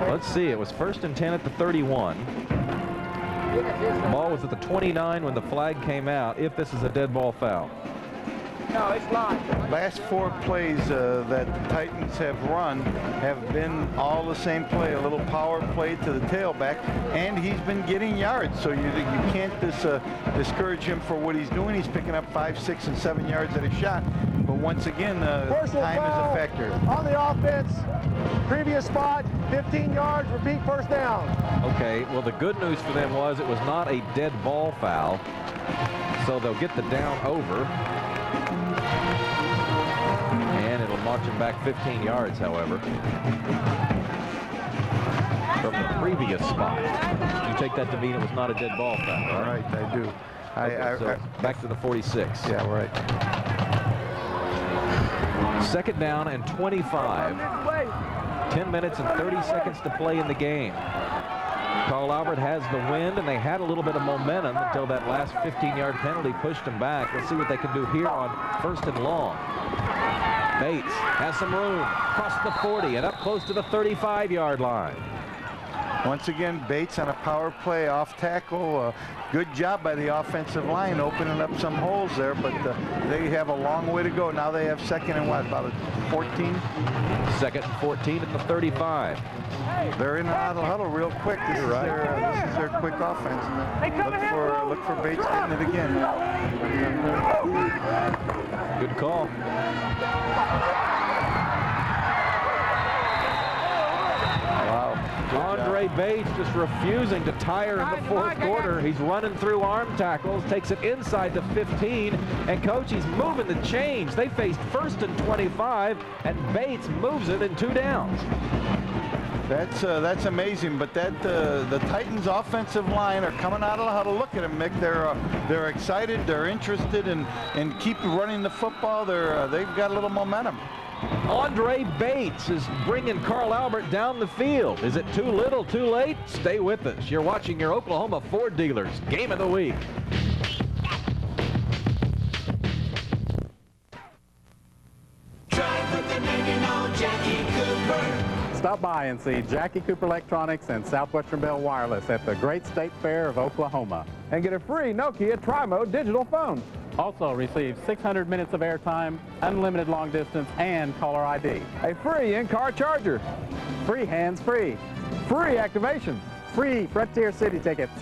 Let's see. It was 1st and 10 at the 31. The ball was at the 29 when the flag came out, if this is a dead ball foul. No, it's not. Last 4 plays that the Titans have run have been all the same play, a little power play to the tailback, and he's been getting yards, so you can't discourage him for what he's doing. He's picking up 5, 6, and 7 yards at a shot, but once again, time is a factor. On the offense, previous spot, 15 yards, repeat first down. Okay, well, the good news for them was it was not a dead ball foul, so they'll get the down over. And it'll march him back 15 yards, however, from the previous spot. You take that to mean it was not a dead ball foul, all right? I do. So back to the 46. Yeah, right. 2nd down and 25. 10 minutes and 30 seconds to play in the game. Carl Albert has the wind, and they had a little bit of momentum until that last 15-yard penalty pushed them back. Let's see what they can do here on 1st and long. Bates has some room, across the 40 and up close to the 35-yard line. Once again, Bates on a power play off tackle. Good job by the offensive line opening up some holes there, but they have a long way to go. Now they have 2nd and what, about a 14? 2nd and 14 at the 35. They're in and out of the huddle real quick. This is their quick offense. Look for Bates getting it again. Good call. Wow. Andre Bates just refusing to tire in the 4th quarter. He's running through arm tackles, takes it inside the 15, and coach, he's moving the chains. They faced 1st and 25, and Bates moves it in 2 downs. That's amazing, but the Titans' offensive line are coming out of the huddle. Look at them, Mick. They're excited. They're interested in keep running the football. They've got a little momentum. Andre Bates is bringing Carl Albert down the field. Is it too little, too late? Stay with us. You're watching your Oklahoma Ford dealers Game of the Week. Stop by and see Jackie Cooper Electronics and Southwestern Bell Wireless at the Great State Fair of Oklahoma. And get a free Nokia Tri-Mode digital phone. Also receive 600 minutes of airtime, unlimited long distance, and caller ID. A free in-car charger. Free hands-free. Free activation. Free Frontier City tickets.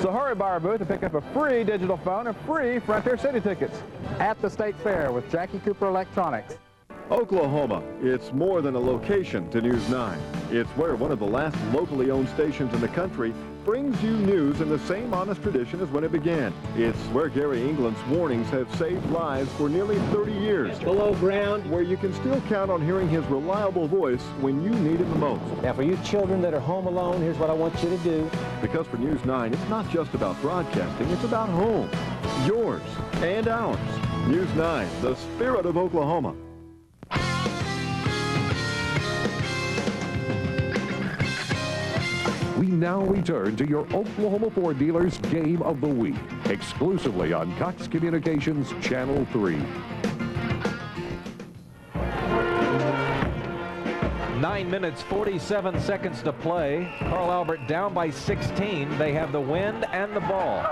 So hurry by our booth and pick up a free digital phone and free Frontier City tickets. At the State Fair with Jackie Cooper Electronics. Oklahoma, it's more than a location to News 9. It's where one of the last locally owned stations in the country brings you news in the same honest tradition as when it began. It's where Gary England's warnings have saved lives for nearly 30 years. Below ground. Where you can still count on hearing his reliable voice when you need it the most. Now, for you children that are home alone, here's what I want you to do. Because for News 9, it's not just about broadcasting, it's about home. Yours and ours. News 9, the spirit of Oklahoma. We now return to your Oklahoma Ford dealers Game of the Week, exclusively on Cox Communications Channel 3. 9 minutes, 47 seconds to play. Carl Albert down by 16. They have the wind and the ball.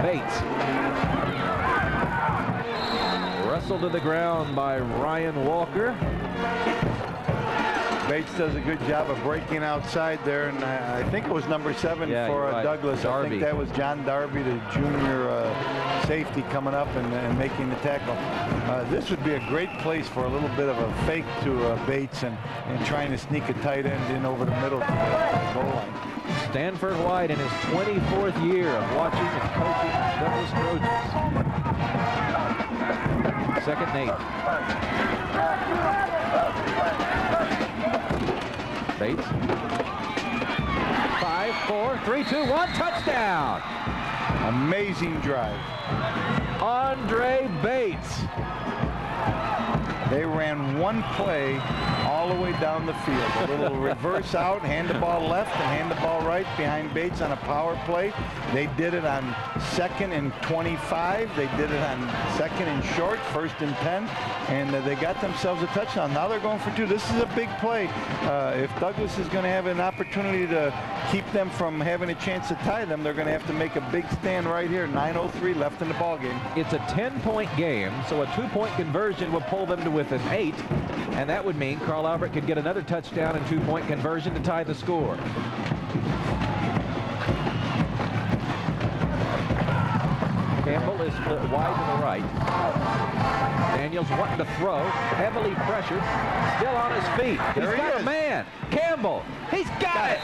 Bates. Wrestled to the ground by Ryan Walker. Bates does a good job of breaking outside there, and I think it was number 7 for right. Douglas. Darby. I think that was John Darby, the junior safety, coming up and making the tackle. This would be a great place for a little bit of a fake to Bates and trying to sneak a tight end in over the middle to the goal line. Stanford White in his 24th year of watching and coaching Douglas Trojans. Second and 8. Bates. 5, 4, 3, 2, 1, touchdown! Amazing drive. Andre Bates. They ran one play all the way down the field. A little reverse out, hand the ball left and hand the ball right behind Bates on a power play. They did it on 2nd and 25. They did it on 2nd and short, 1st and 10, and they got themselves a touchdown. Now they're going for 2. This is a big play. If Douglas is going to have an opportunity to keep them from having a chance to tie them, they're going to have to make a big stand right here. 9:03 left in the ball game. It's a 10-point game, so a 2-point conversion would pull them to within 8, and that would mean Carl Albert could get another touchdown and 2-point conversion to tie the score. Campbell is split wide to the right. Daniels wanting to throw, heavily pressured, still on his feet. He's got a man. Campbell, he's got it.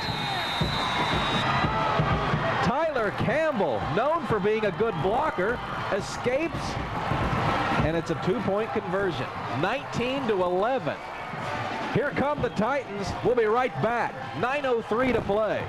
Tyler Campbell, known for being a good blocker, escapes, and it's a 2-point conversion. 19-11. Here come the Titans. We'll be right back. 9:03 to play.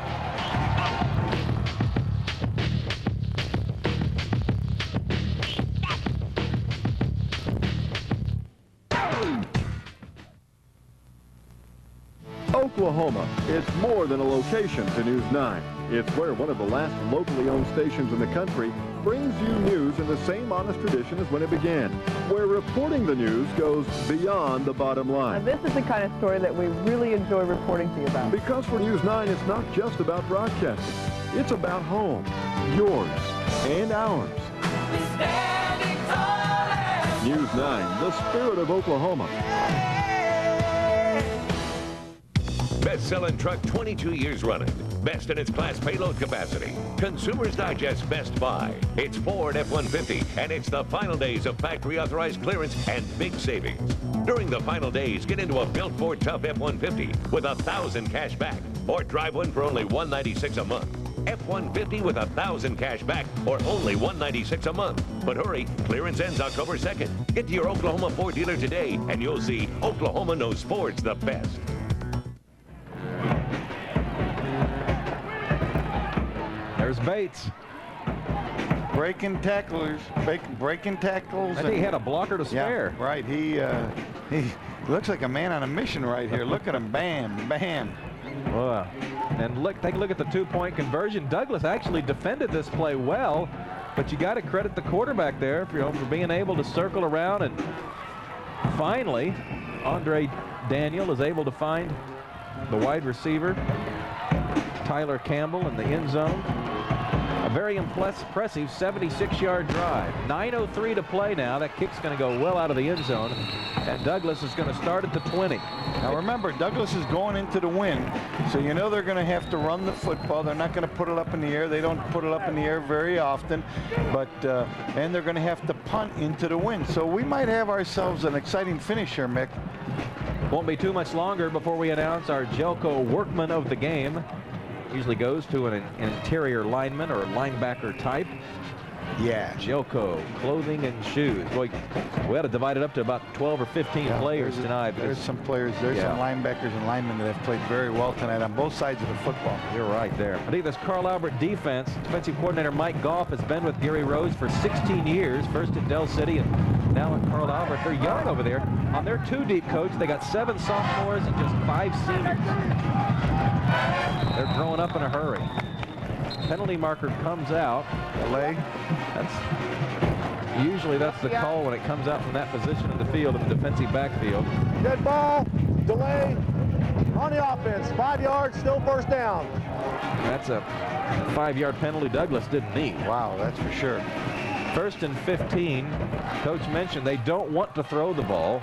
Oklahoma, it's more than a location to News 9. It's where one of the last locally owned stations in the country brings you news in the same honest tradition as when it began, where reporting the news goes beyond the bottom line. Now, this is the kind of story that we really enjoy reporting to you about. Because for News 9, it's not just about broadcasting. It's about home, yours and ours. News 9, the spirit of Oklahoma. Best-selling truck 22 years running. Best in its class payload capacity. Consumers Digest Best Buy. It's Ford F-150, and it's the final days of factory-authorized clearance and big savings. During the final days, get into a built Ford Tough F-150 with $1,000 cash back, or drive one for only $196 a month. F-150 with $1,000 cash back, or only $196 a month. But hurry, clearance ends October 2nd. Get to your Oklahoma Ford dealer today, and you'll see Oklahoma knows Ford's the best. There's Bates. Breaking tacklers, breaking tackles. I think he had a blocker to spare. Yeah, right. He looks like a man on a mission right here. Look at him, bam, bam. Wow. And look, take a look at the 2-point conversion. Douglas actually defended this play well, but you got to credit the quarterback there for being able to circle around, and finally, Andre Daniel is able to find the wide receiver, Tyler Campbell, in the end zone. A very impressive 76-yard drive. 9:03 to play now. That kick's going to go well out of the end zone. And Douglas is going to start at the 20. Now remember, Douglas is going into the wind, so you know they're going to have to run the football. They're not going to put it up in the air. They don't put it up in the air very often, but and they're going to have to punt into the wind. So we might have ourselves an exciting finish here, Mick. Won't be too much longer before we announce our Jelco Workman of the game. Usually goes to an interior lineman or linebacker type. Yeah. Jelco, clothing and shoes. Boy, we ought to divide it up to about 12 or 15 players tonight. There's some players, there's some linebackers and linemen that have played very well tonight on both sides of the football. You're right there. I think this Carl Albert defense, defensive coordinator Mike Goff has been with Gary Rose for 16 years, first at Del City and now at Carl Albert. They're young over there. On their 2-deep coach, they got 7 sophomores and just 5 seniors. They're growing up in a hurry. Penalty marker comes out. Delay. Usually that's the call when it comes out from that position in the field, in the defensive backfield. Dead ball, delay on the offense. 5 yards, still first down. That's a 5-yard penalty Douglas didn't need. Wow, that's for sure. 1st and 15. Coach mentioned they don't want to throw the ball.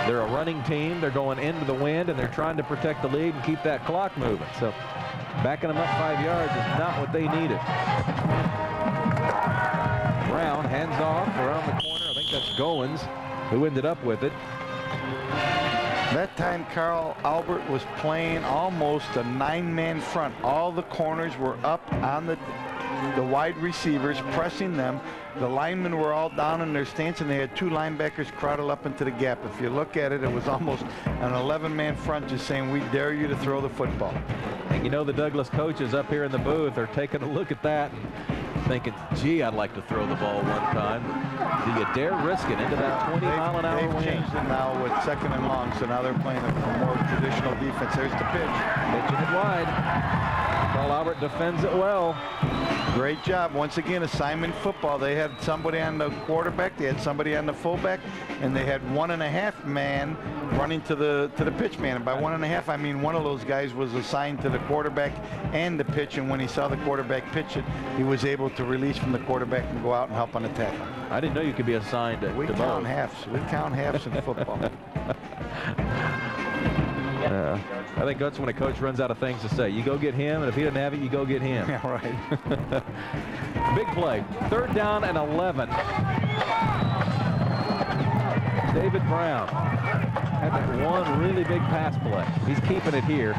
They're a running team. They're going into the wind, and they're trying to protect the lead and keep that clock moving. So backing them up 5 yards is not what they needed. Brown hands off around the corner. I think that's Goins who ended up with it. That time Carl Albert was playing almost a 9-man front. All the corners were up on the wide receivers, pressing them. The linemen were all down in their stance, and they had 2 linebackers crowded up into the gap. If you look at it, it was almost an 11-man front just saying, we dare you to throw the football. And you know the Douglas coaches up here in the booth are taking a look at that and thinking, gee, I'd like to throw the ball one time. Do you dare risk it into that 20-mile-an-hour wind? They've changed it now with 2nd and long, so now they're playing a more traditional defense. There's the pitch. Pitching it wide. Carl Albert defends it well. Great job. Once again, assignment football. They had somebody on the quarterback, they had somebody on the fullback, and they had 1.5 man running to the pitch man. And by 1.5, I mean one of those guys was assigned to the quarterback and the pitch, and when he saw the quarterback pitch it, he was able to release from the quarterback and go out and help on the tackle. I didn't know you could be assigned to We count halves. We count halves in football. I think that's when a coach runs out of things to say. You go get him, and if he doesn't have it, you go get him. Yeah, right. Big play. 3rd down and 11. David Brown had that one really big pass play. He's keeping it here.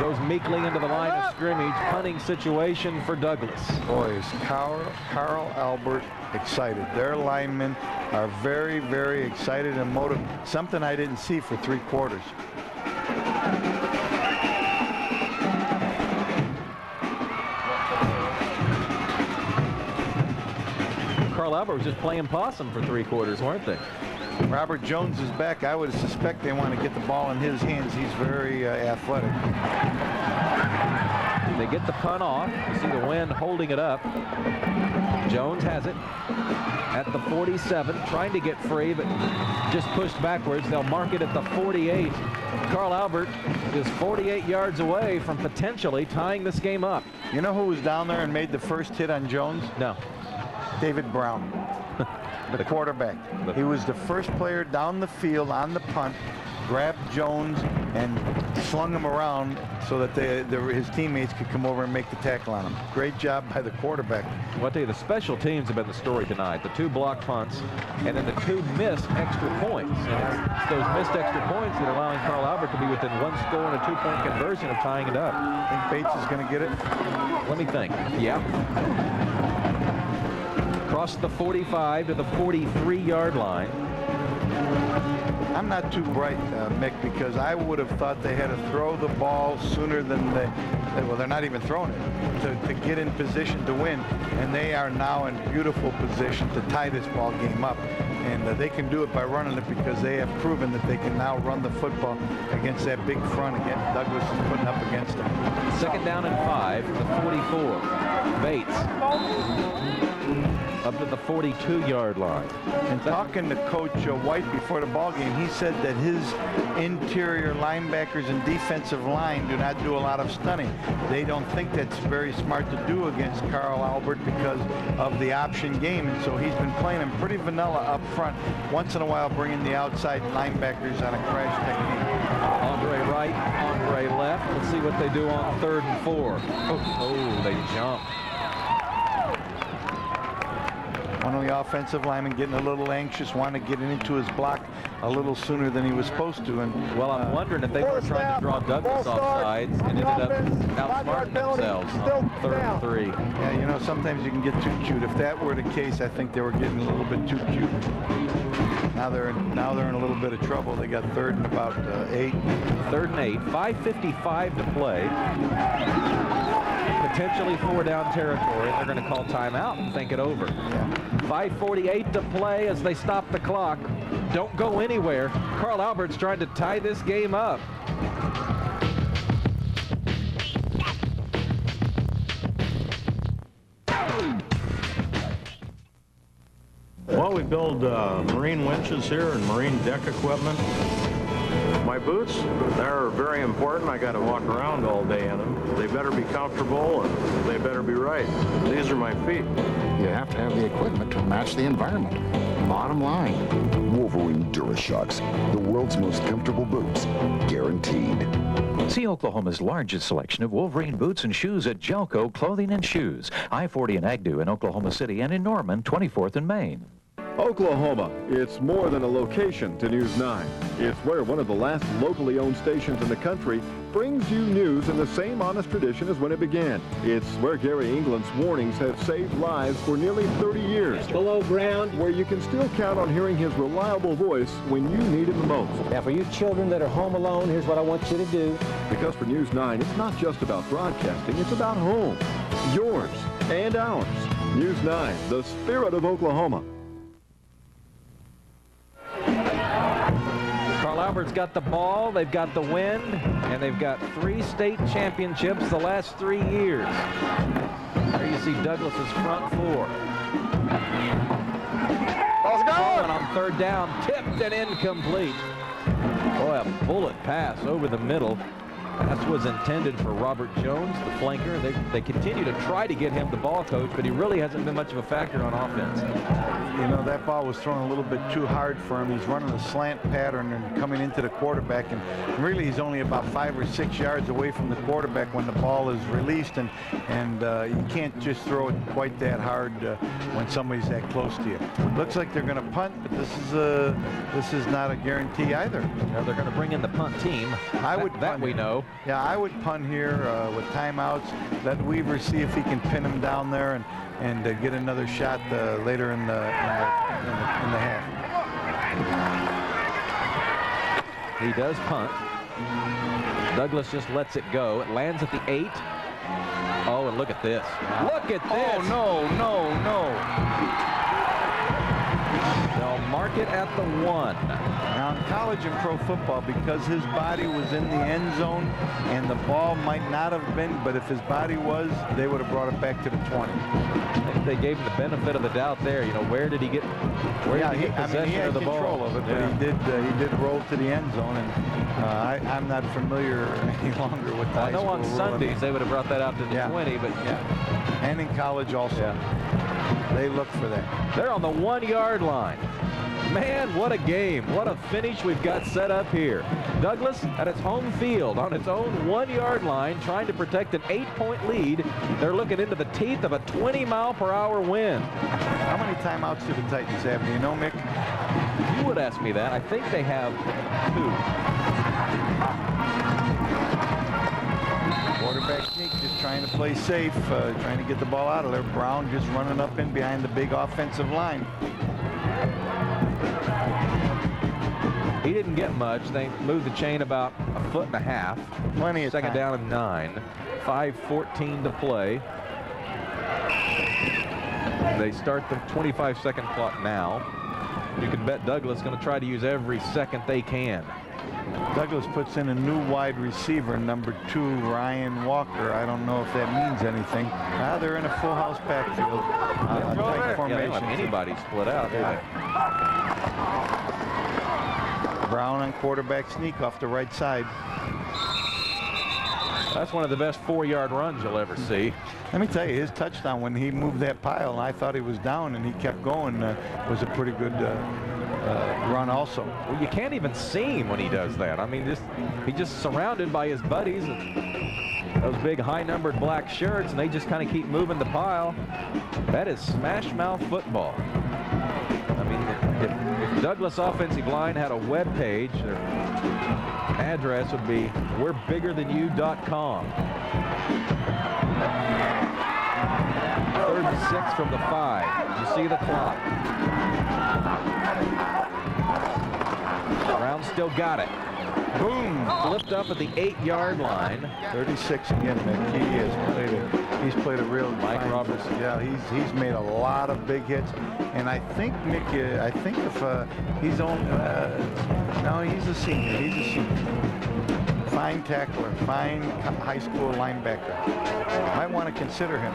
Goes meekly into the line of scrimmage. Punting situation for Douglas. Boy, is Carl Albert excited. Their linemen are very, very excited and motivated. Something I didn't see for 3 quarters. Carl Albert was just playing possum for 3 quarters, weren't they? Robert Jones is back. I would suspect they want to get the ball in his hands. He's very athletic. They get the punt off. You see the wind holding it up. Jones has it at the 47, trying to get free, but just pushed backwards. They'll mark it at the 48. Carl Albert is 48 yards away from potentially tying this game up. You know who was down there and made the first hit on Jones? No. David Brown, the quarterback. He was the first player down the field on the punt, grabbed Jones and slung him around so that his teammates could come over and make the tackle on him. Great job by the quarterback. Well, I tell you, the special teams have been the story tonight. The 2 blocked punts and then the 2 missed extra points. And it's those missed extra points that are allowing Carl Albert to be within 1 score and a 2-point conversion of tying it up. I think Bates is going to get it. Let me think. Yeah. Across the 45 to the 43-yard line. I'm not too bright, Mick, because I would have thought they had to throw the ball sooner than well, they're not even throwing it, to get in position to win. And they are now in beautiful position to tie this ball game up. And they can do it by running it because they have proven that they can now run the football against that big front again. Douglas is putting up against them. 2nd down and 5 from the 44. Bates. up to the 42-yard line. And talking to Coach White before the ball game, he said that his interior linebackers and defensive line do not do a lot of stunning. They don't think that's very smart to do against Carl Albert because of the option game, and so he's been playing him pretty vanilla up front, once in a while bringing the outside linebackers on a crash technique. Andre right, Andre left. Let's see what they do on 3rd and 4. Oh, they jump. One of the offensive linemen getting a little anxious, wanting to get into his block a little sooner than he was supposed to. And well, I'm wondering if they were trying to draw Douglas off sides and ended up outsmarting themselves on 3rd and 3. Yeah, you know, sometimes you can get too cute. If that were the case, I think they were getting a little bit too cute. Now they're in a little bit of trouble. They got 3rd and about 8. 3rd and 8. 5:55 to play. Potentially 4-down territory. They're going to call timeout and think it over. Yeah. 5:48 to play as they stop the clock. Don't go anywhere. Carl Albert's trying to tie this game up. Well, we build marine winches here and marine deck equipment. My boots, they're very important. I got to walk around all day in them. They better be comfortable and they better be right. These are my feet. You have to have the equipment to match the environment. Bottom line. Wolverine DuraShocks, the world's most comfortable boots, guaranteed. See Oklahoma's largest selection of Wolverine boots and shoes at Jelco Clothing and Shoes, I-40 and Agnew in Oklahoma City, and in Norman, 24th and Main. Oklahoma, it's more than a location to News 9. It's where one of the last locally owned stations in the country brings you news in the same honest tradition as when it began. It's where Gary England's warnings have saved lives for nearly 30 years. Below ground. Where you can still count on hearing his reliable voice when you need him the most. Now, for you children that are home alone, here's what I want you to do. Because for News 9, it's not just about broadcasting, it's about home. Yours and ours. News 9, the spirit of Oklahoma. Carl Albert's got the ball, they've got the wind, and they've got 3 state championships the last 3 years. There you see Douglas's front 4. Ball's gone! And on 3rd down, tipped and incomplete. Boy, a bullet pass over the middle. That was intended for Robert Jones, the flanker. They continue to try to get him the ball, coach, but he really hasn't been much of a factor on offense. You know, that ball was thrown a little bit too hard for him. He's running a slant pattern and coming into the quarterback, and really he's only about 5 or 6 yards away from the quarterback when the ball is released, and you can't just throw it quite that hard when somebody's that close to you. Looks like they're going to punt, but this is not a guarantee either. No, they're going to bring in the punt team. That we know. Yeah, I would punt here with timeouts. Let Weaver see if he can pin him down there and get another shot later in the half. He does punt. Douglas just lets it go. It lands at the 8. Oh, and look at this. Look at this. Oh, no. They'll mark it at the 1. Now, in college and pro football, because his body was in the end zone and the ball might not have been, but if his body was, they would have brought it back to the 20. I think they gave him the benefit of the doubt there. You know, where did he get possession he had of the ball? control of it, but he did roll to the end zone, and I'm not familiar any longer with the I know on Sundays they would have brought that out to the 20, but and in college also. They look for that. They're on the 1-yard line. Man, what a game. What a finish we've got set up here. Douglas at its home field on its own 1-yard line trying to protect an 8-point lead. They're looking into the teeth of a 20-mile-per-hour wind. How many timeouts do the Titans have? Do you know, Mick? You would ask me that. I think they have 2. Quarterback sneak, just trying to play safe, trying to get the ball out of there. Brown just running up in behind the big offensive line. He didn't get much. They moved the chain about 1.5 feet. Plenty of Second time. down and 9. 5:14 to play. They start the 25-second clock now. You can bet Douglas going to try to use every second they can. Douglas puts in a new wide receiver, number 2, Ryan Walker. I don't know if that means anything. They're in a full house backfield. Tight formation. Yeah, they don't have anybody split out, do they? Brown on quarterback sneak off the right side. That's one of the best 4-yard runs you'll ever see. Let me tell you, his touchdown when he moved that pile, and I thought he was down, and he kept going, was a pretty good run also. Well, you can't even see him when he does that. I mean, he's just surrounded by his buddies, and those big high-numbered black shirts, and they just kind of keep moving the pile. That is smash mouth football. I mean, if Douglas offensive line had a web page, their address would be we'rebiggerthanYou.com. 3rd and 6 from the 5. You see the clock. Brown still got it. Boom! Flipped up at the 8-yard line. 36 again, Mick. He's played a real Mike Roberts. Yeah, he's made a lot of big hits, and I think Mick. I think if he's on, no, he's a senior. He's a senior. Fine tackler, fine high school linebacker. Might want to consider him.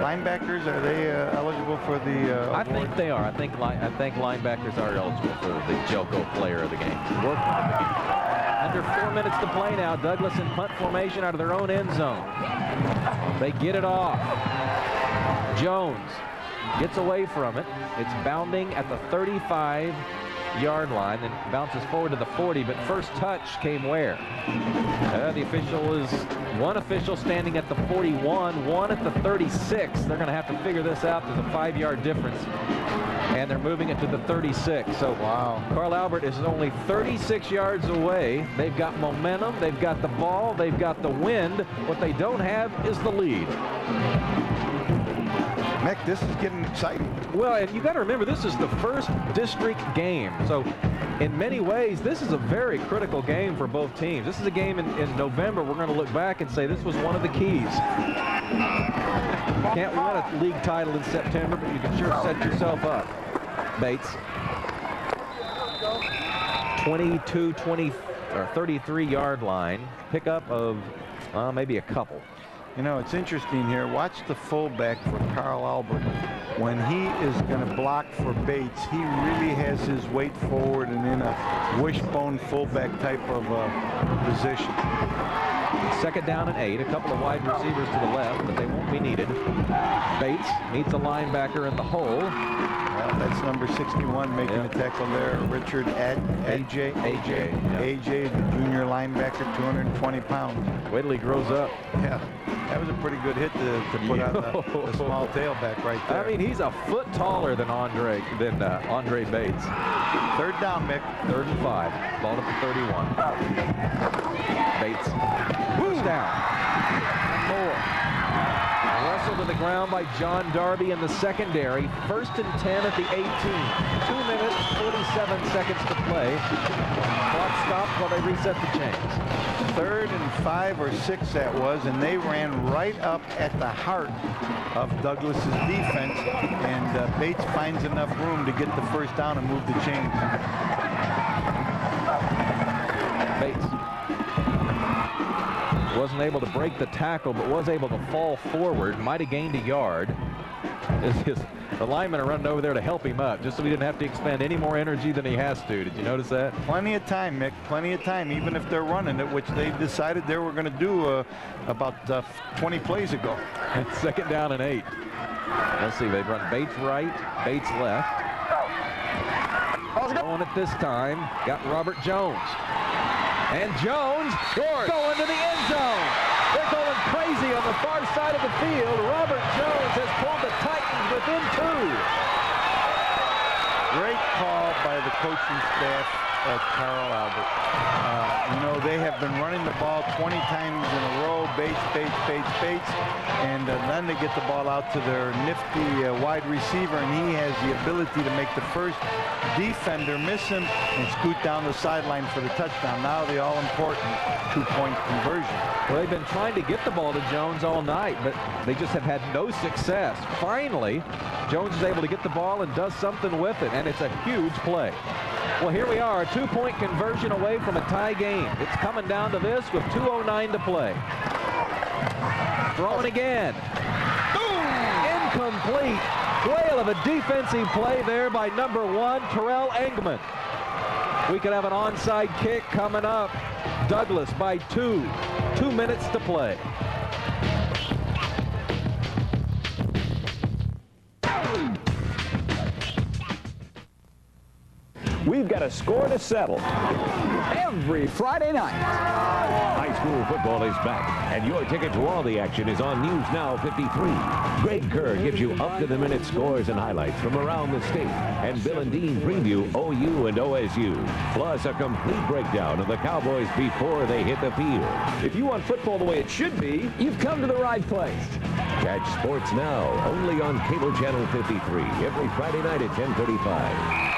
Linebackers, are they eligible for the I think they are. I think linebackers are eligible for the Jelko player of the game. Under 4 minutes to play now. Douglas in punt formation out of their own end zone. They get it off. Jones gets away from it. It's bounding at the 35-yard line and bounces forward to the 40, but first touch came where? The official is one official standing at the 41, one at the 36. They're going to have to figure this out. There's a 5-yard difference, and they're moving it to the 36. So wow, Carl Albert is only 36 yards away. They've got momentum. They've got the ball. They've got the wind. What they don't have is the lead. Mick, this is getting exciting. Well, and you got to remember, this is the first district game. So in many ways, this is a very critical game for both teams. This is a game in November. We're going to look back and say this was one of the keys. Can't win a league title in September, but you can sure set yourself up. Bates. 22, 20, or 33-yard line. Pickup of maybe a couple. You know, it's interesting here. Watch the fullback for Carl Albert. When he is going to block for Bates, he really has his weight forward and in a wishbone fullback type of position. 2nd down and 8. A couple of wide receivers to the left, but they won't be needed. Bates meets a linebacker in the hole. Well, that's number 61 making the tackle there. Richard AJ, the junior linebacker, 220 pounds. Wait till he grows up. Yeah, that was a pretty good hit to put on the small tailback right there. I mean, he's a foot taller than Andre Bates. 3rd down, Mick. 3rd and 5. Ball at the 31. Bates. Down. More. Wrestled to the ground by John Darby in the secondary. 1st and 10 at the 18. 2 minutes, 47 seconds to play. Clock stopped while they reset the chains. 3rd and 5 or 6 that was, and they ran right up at the heart of Douglas's defense, and Bates finds enough room to get the 1st down and move the chains. Bates wasn't able to break the tackle, but was able to fall forward. Might have gained a yard. The linemen are running over there to help him up, just so he didn't have to expend any more energy than he has to. Did you notice that? Plenty of time, Mick. Plenty of time, even if they're running it, which they decided they were going to do about 20 plays ago. It's 2nd down and 8. Let's see. They run Bates right, Bates left. Going at this time, got Robert Jones. And Jones going to the end zone. They're going crazy on the far side of the field. Robert Jones has pulled the Titans within 2. Great call by the coaching staff at Carl Albert. You know, they have been running the ball 20 times in a row. Bates. And then they get the ball out to their nifty wide receiver, and he has the ability to make the first defender miss him and scoot down the sideline for the touchdown. Now the all-important 2-point conversion. Well, they've been trying to get the ball to Jones all night, but they just have had no success. Finally, Jones is able to get the ball and does something with it, and it's a huge play. Well, here we are, a 2-point conversion away from a tie game. It's coming down to this with 2:09 to play. Throwing again. Boom! Incomplete. Whale of a defensive play there by number 1, Terrell Engman. We could have an onside kick coming up. Douglas by 2. 2 minutes to play. We've got a score to settle every Friday night. High school football is back, and your ticket to all the action is on News Now 53. Greg Kerr gives you up-to-the-minute scores and highlights from around the state, and Bill and Dean preview OU and OSU, plus a complete breakdown of the Cowboys before they hit the field. If you want football the way it should be, you've come to the right place. Catch Sports Now only on Cable Channel 53 every Friday night at 10:35.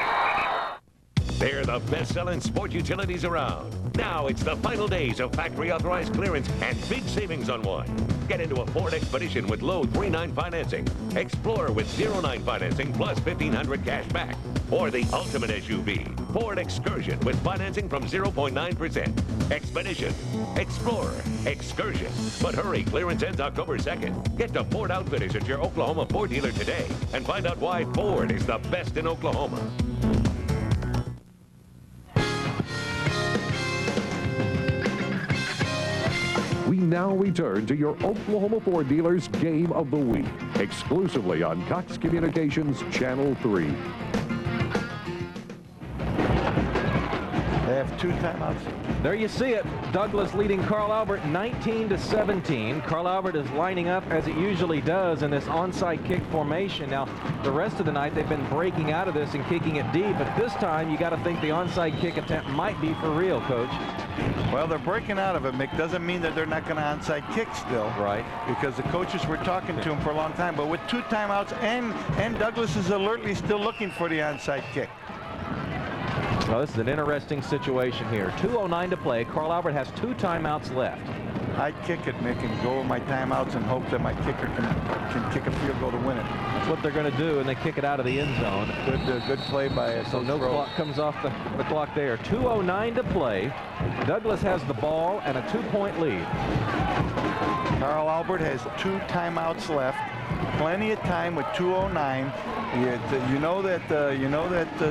They're the best-selling sport utilities around. Now it's the final days of factory-authorized clearance and big savings on one. Get into a Ford Expedition with low 3.9 financing, Explorer with 0.9 financing plus $1,500 cash back, or the ultimate SUV, Ford Excursion with financing from 0.9%. Expedition, Explorer, Excursion. But hurry, clearance ends October 2nd. Get to Ford Outfitters at your Oklahoma Ford dealer today and find out why Ford is the best in Oklahoma. We now return to your Oklahoma Ford dealers Game of the Week, exclusively on Cox Communications Channel 3. They have 2 timeouts. There you see it. Douglas leading Carl Albert 19-17. Carl Albert is lining up as it usually does in this onside kick formation. Now, the rest of the night they've been breaking out of this and kicking it deep, but this time you got to think the onside kick attempt might be for real, Coach. Well, they're breaking out of it, Mick. Doesn't mean that they're not going to onside kick still. Right. Because the coaches were talking to him for a long time. But with 2 timeouts, and Douglas is alertly still looking for the onside kick. Well, this is an interesting situation here. 2:09 to play. Carl Albert has 2 timeouts left. I'd kick it, Mick, and go with my timeouts and hope that my kicker can kick a field goal to win it. That's what they're going to do, and they kick it out of the end zone. Good play by So no clock comes off the clock there. 2:09 to play. Douglas has the ball and a 2-point lead. Carl Albert has 2 timeouts left. Plenty of time with 2:09. You know that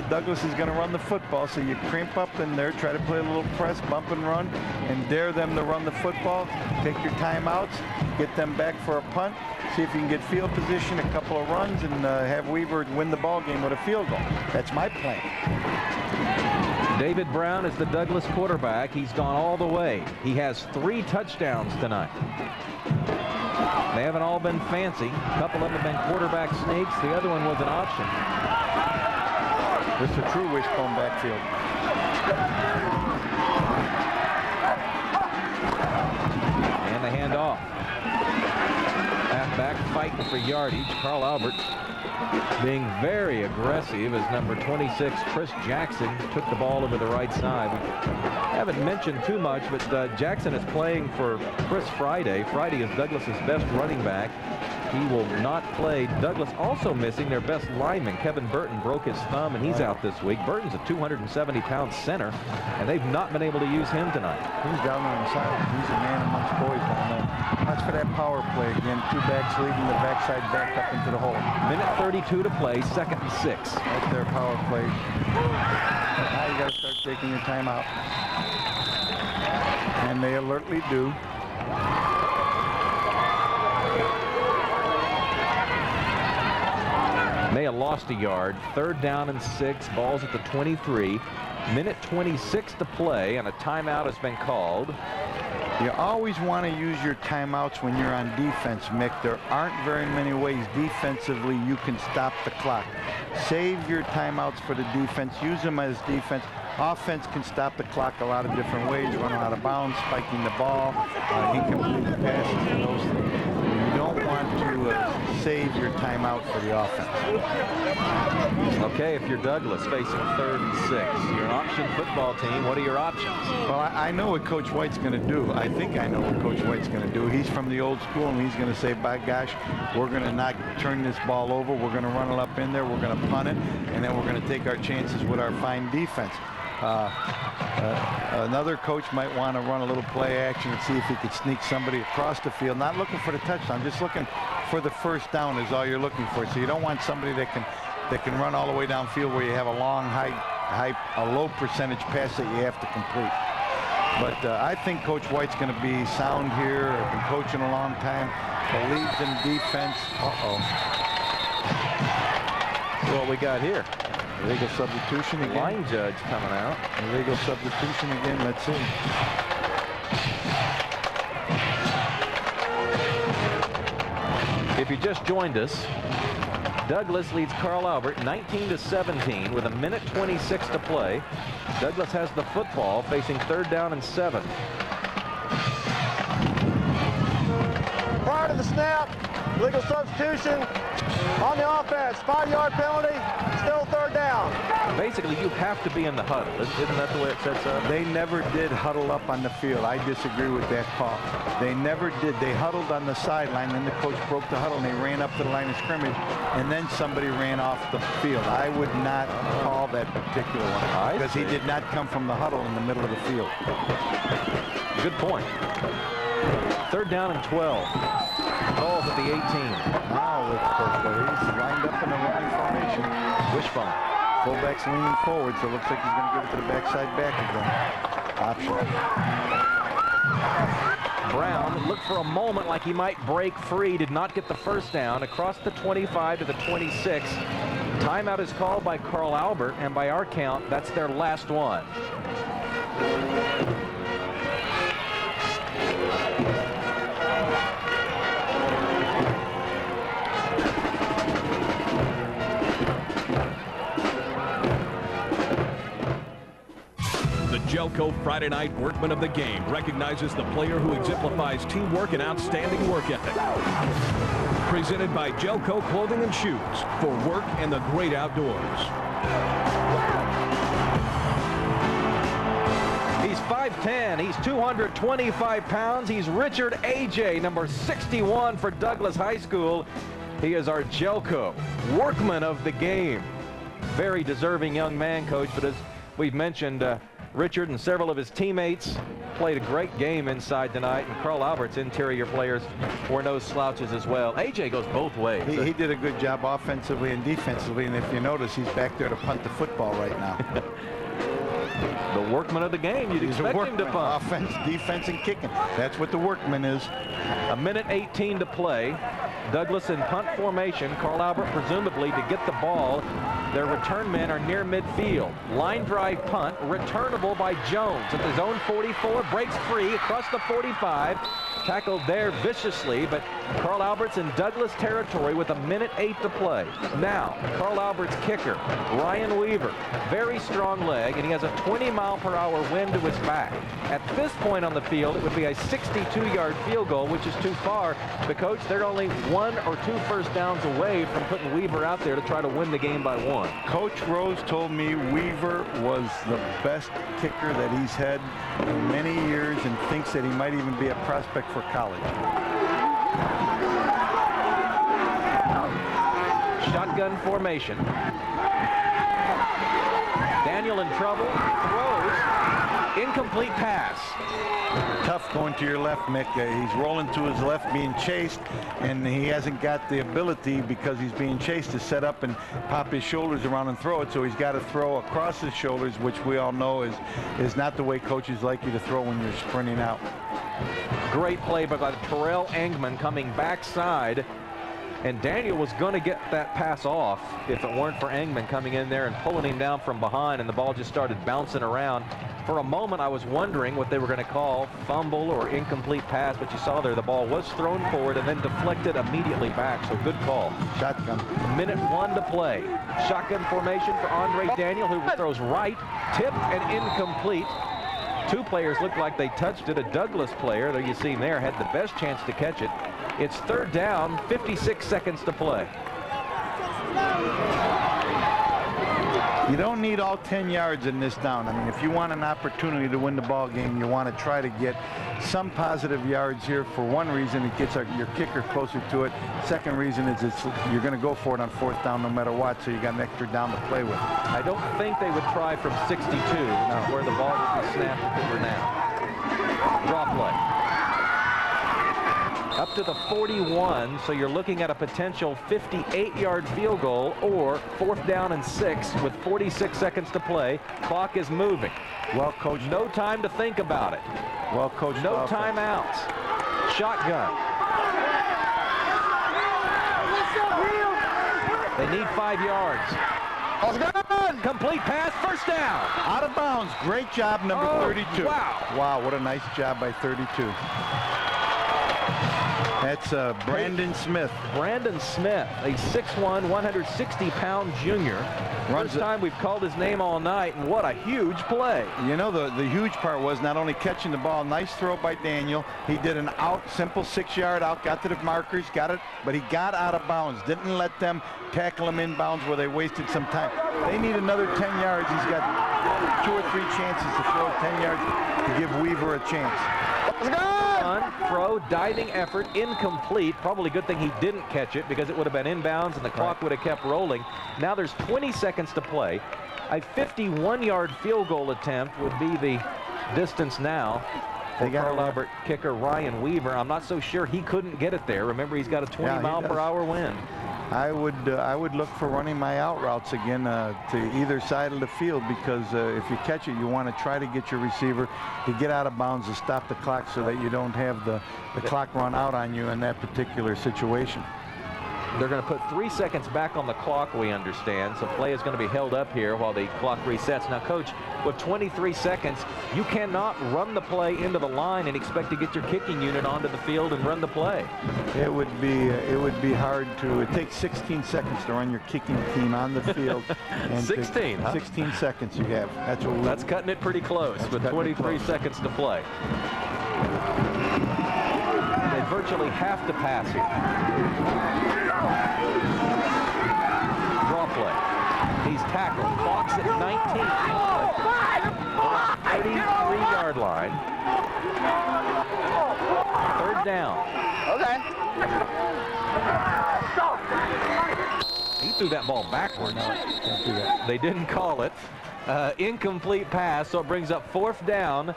Douglas is going to run the football, so you crimp up in there, try to play a little press, bump and run, and dare them to run the football. Take your timeouts, get them back for a punt, see if you can get field position, a couple of runs, and have Weaver win the ball game with a field goal. That's my plan. David Brown is the Douglas quarterback. He's gone all the way. He has 3 touchdowns tonight. They haven't all been fancy. A couple of them have been quarterback sneaks. The other one was an option. This is a true wishbone backfield. And the handoff. Halfback fighting for yardage. Carl Albert being very aggressive as number 26, Chris Jackson, took the ball over the right side. We haven't mentioned too much, but Jackson is playing for Chris Friday. Friday is Douglas's best running back. He will not play. Douglas also missing their best lineman. Kevin Burton broke his thumb, and he's out this week. Burton's a 270-pound center, and they've not been able to use him tonight. He's down on the side. He's a man amongst boys down there. Watch for that power play again. 2 backs leading the backside back up into the hole. Minute 32 to play, 2nd and 6. Right there, power play. Now you got to start taking your time out. And they alertly do. May have lost a yard. 3rd down and 6. Ball's at the 23. Minute 26 to play, and a timeout has been called. You always want to use your timeouts when you're on defense, Mick. There aren't very many ways defensively you can stop the clock. Save your timeouts for the defense. Use them as defense. Offense can stop the clock a lot of different ways. Running out of bounds, spiking the ball, incomplete passes, and those things. When you don't want to save your timeout for the offense. Okay, if you're Douglas facing 3rd and 6, you're an option football team. What are your options? Well, I know what Coach White's going to do. I think I know what Coach White's going to do. He's from the old school, and he's going to say, by gosh, we're going to not turn this ball over. We're going to run it up in there. We're going to punt it, and then we're going to take our chances with our fine defense. Another coach might want to run a little play action and see if he could sneak somebody across the field. Not looking for the touchdown, just looking for the first down is all you're looking for. So you don't want somebody that can run all the way downfield where you have a long, a low percentage pass that you have to complete. But I think Coach White's going to be sound here. I've been coaching a long time. Believes in defense. See what we got here. Illegal substitution again. Line judge coming out. Illegal substitution again. Let's see. If you just joined us, Douglas leads Carl Albert 19-17 with 1:26 to play. Douglas has the football facing 3rd down and 7. Prior to the snap, legal substitution on the offense. 5-yard penalty, still 3rd down. Basically, you have to be in the huddle. Isn't that the way it sets up? They never did huddle up on the field. I disagree with that call. They never did. They huddled on the sideline, then the coach broke the huddle, and they ran up to the line of scrimmage, and then somebody ran off the field. I would not call that particular one because he did not come from the huddle in the middle of the field. Good point. 3rd down and 12. Ball's at the 18. Now with Coach White, he's lined up in a running formation. Wishbone. Fullback's leaning forward, so it looks like he's going to give it to the backside back again. Option. Brown looked for a moment like he might break free. Did not get the first down. Across the 25 to the 26. Timeout is called by Carl Albert, and by our count, that's their last one. Gelco Friday Night Workman of the Game recognizes the player who exemplifies teamwork and outstanding work ethic. Presented by Gelco Clothing and Shoes for work and the great outdoors. He's 5'10", he's 225 pounds. He's Richard A.J., number 61 for Douglas High School. He is our Gelco Workman of the Game. Very deserving young man, Coach, but as we've mentioned, Richard and several of his teammates played a great game inside tonight, and Carl Albert's interior players were no slouches as well. A.J. goes both ways. He did a good job offensively and defensively, and if you notice, he's back there to punt the football right now. The workman of the game. You'd expect him to punt. Offense, defense, and kicking. That's what the workman is. 1:18 to play. Douglas in punt formation. Carl Albert presumably to get the ball. Their return men are near midfield. Line drive punt, returnable by Jones at the zone 44, breaks free across the 45. Tackled there viciously, but Carl Albert's in Douglas territory with 1:08 to play. Now, Carl Albert's kicker, Ryan Weaver, very strong leg, and he has a 20-mile-per-hour wind to his back. At this point on the field, it would be a 62-yard field goal, which is too far. But, Coach, they're only 1 or 2 first downs away from putting Weaver out there to try to win the game by 1. Coach Rose told me Weaver was the best kicker that he's had in many years and thinks that he might even be a prospect for college. Shotgun formation. Daniel in trouble, throws, incomplete pass. Tough going to your left, Mick. He's rolling to his left, being chased, and he hasn't got the ability because he's being chased to set up and pop his shoulders around and throw it. So he's got to throw across his shoulders, which we all know is not the way coaches like you to throw when you're sprinting out. Great play by Terrell Engman coming backside. And Daniel was going to get that pass off if it weren't for Engman coming in there and pulling him down from behind, and the ball just started bouncing around. For a moment, I was wondering what they were going to call fumble or incomplete pass, but you saw there the ball was thrown forward and then deflected immediately back, so good call. Shotgun. 1:01 to play. Shotgun formation for Andre Daniel, who throws right, tipped and incomplete. Two players looked like they touched it. A Douglas player, there you see him there, had the best chance to catch it. It's third down, 56 seconds to play. You don't need all 10 yards in this down. I mean, if you want an opportunity to win the ball game, you want to try to get some positive yards here. For one reason, it gets your kicker closer to it. Second reason is you're going to go for it on fourth down no matter what, so you got an extra down to play with. I don't think they would try from 62, where the ball would be snapped if it were now. Draw play. Up to the 41, so you're looking at a potential 58-yard field goal or fourth down and 6 with 46 seconds to play. Clock is moving. Well coached. No time to think about it. Well coached. No timeouts. Shotgun. They need 5 yards. Complete pass, first down. Out of bounds. Great job, number 32. Wow. Wow, what a nice job by 32. That's Brandon Smith. Brandon Smith, a 6'1", 160-pound junior. First time we've called his name all night, and what a huge play. You know, the huge part was not only catching the ball, nice throw by Daniel. He did an out, simple 6-yard out, got to the markers, got it, but he got out of bounds. Didn't let them tackle him in bounds where they wasted some time. They need another 10 yards. He's got 2 or 3 chances to throw 10 yards to give Weaver a chance. Throw, diving effort, incomplete. Probably a good thing he didn't catch it because it would have been inbounds and the clock would have kept rolling. Now there's 20 seconds to play. A 51-yard field goal attempt would be the distance now for Carl Albert kicker Ryan Weaver. I'm not so sure he couldn't get it there. Remember, he's got a 20-mile-per-hour wind. I would look for running my out routes again to either side of the field, because if you catch it, you want to try to get your receiver to get out of bounds to stop the clock so that you don't have the clock run out on you in that particular situation. They're going to put 3 seconds back on the clock, we understand, so play is going to be held up here while the clock resets. Now, Coach, with 23 seconds, you cannot run the play into the line and expect to get your kicking unit onto the field and run the play. It would be hard to. It takes 16 seconds to run your kicking team on the field. And 16, huh? 16 seconds you have. That's cutting it pretty close with 23 seconds to play. They virtually have to pass here. Draw play. He's tackled. Clock's at 19. 33-yard line. Third down. He threw that ball backwards. Can't do that. They didn't call it. Incomplete pass, so it brings up fourth down.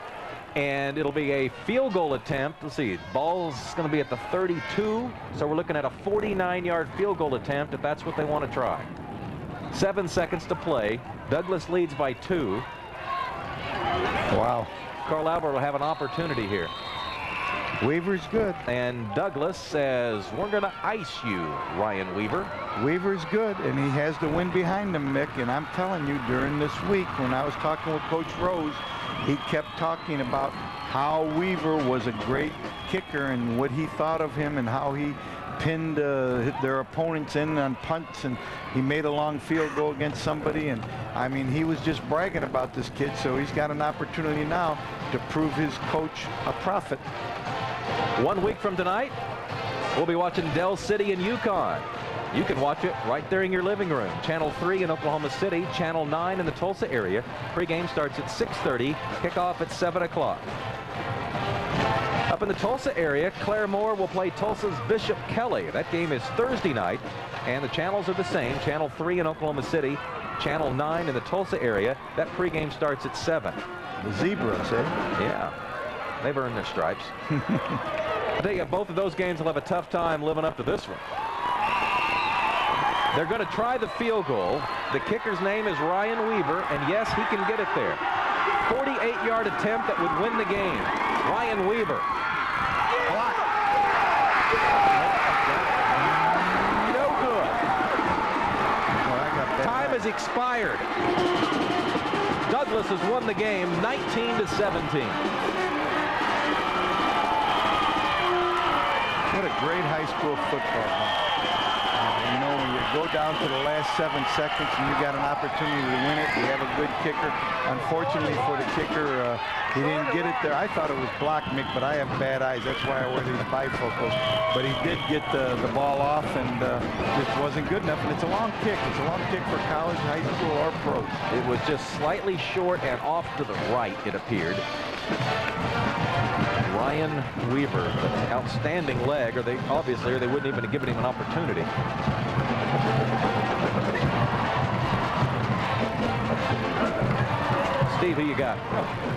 And it'll be a field goal attempt. Let's see, ball's going to be at the 32, so we're looking at a 49-yard field goal attempt if that's what they want to try. 7 seconds to play. Douglas leads by 2. Wow. Carl Albert will have an opportunity here. Weaver's good. And Douglas says, we're going to ice you, Ryan Weaver. Weaver's good, and he has the wind behind him, Mick. And I'm telling you, during this week, when I was talking with Coach Rose, he kept talking about how Weaver was a great kicker and what he thought of him and how he pinned their opponents in on punts, and he made a long field goal against somebody. And I mean, he was just bragging about this kid, so he's got an opportunity now to prove his coach a prophet. 1 week from tonight, we'll be watching Dell City and Yukon. You can watch it right there in your living room. Channel 3 in Oklahoma City, Channel 9 in the Tulsa area. Pre-game starts at 6:30, kickoff at 7 o'clock. Up in the Tulsa area, Claire Moore will play Tulsa's Bishop Kelly. That game is Thursday night, and the channels are the same. Channel 3 in Oklahoma City, Channel 9 in the Tulsa area. That pregame starts at 7. The Zebras, eh? Yeah, they've earned their stripes. I tell you, both of those games will have a tough time living up to this one. They're going to try the field goal. The kicker's name is Ryan Weaver, and yes, he can get it there. 48-yard attempt that would win the game. Ryan Weaver. No good. Time has expired. Douglas has won the game 19-17. What a great high school football. You know, when go down to the last 7 seconds and you got an opportunity to win it. You have a good kicker. Unfortunately for the kicker, he didn't get it there. I thought it was blocked, Mick, but I have bad eyes. That's why I wear these bifocals. But he did get the ball off, and just wasn't good enough. And it's a long kick. It's a long kick for college, high school, or pros. It was just slightly short and off to the right, it appeared. Ryan Weaver, outstanding leg, or they wouldn't even have given him an opportunity. Steve, who you got?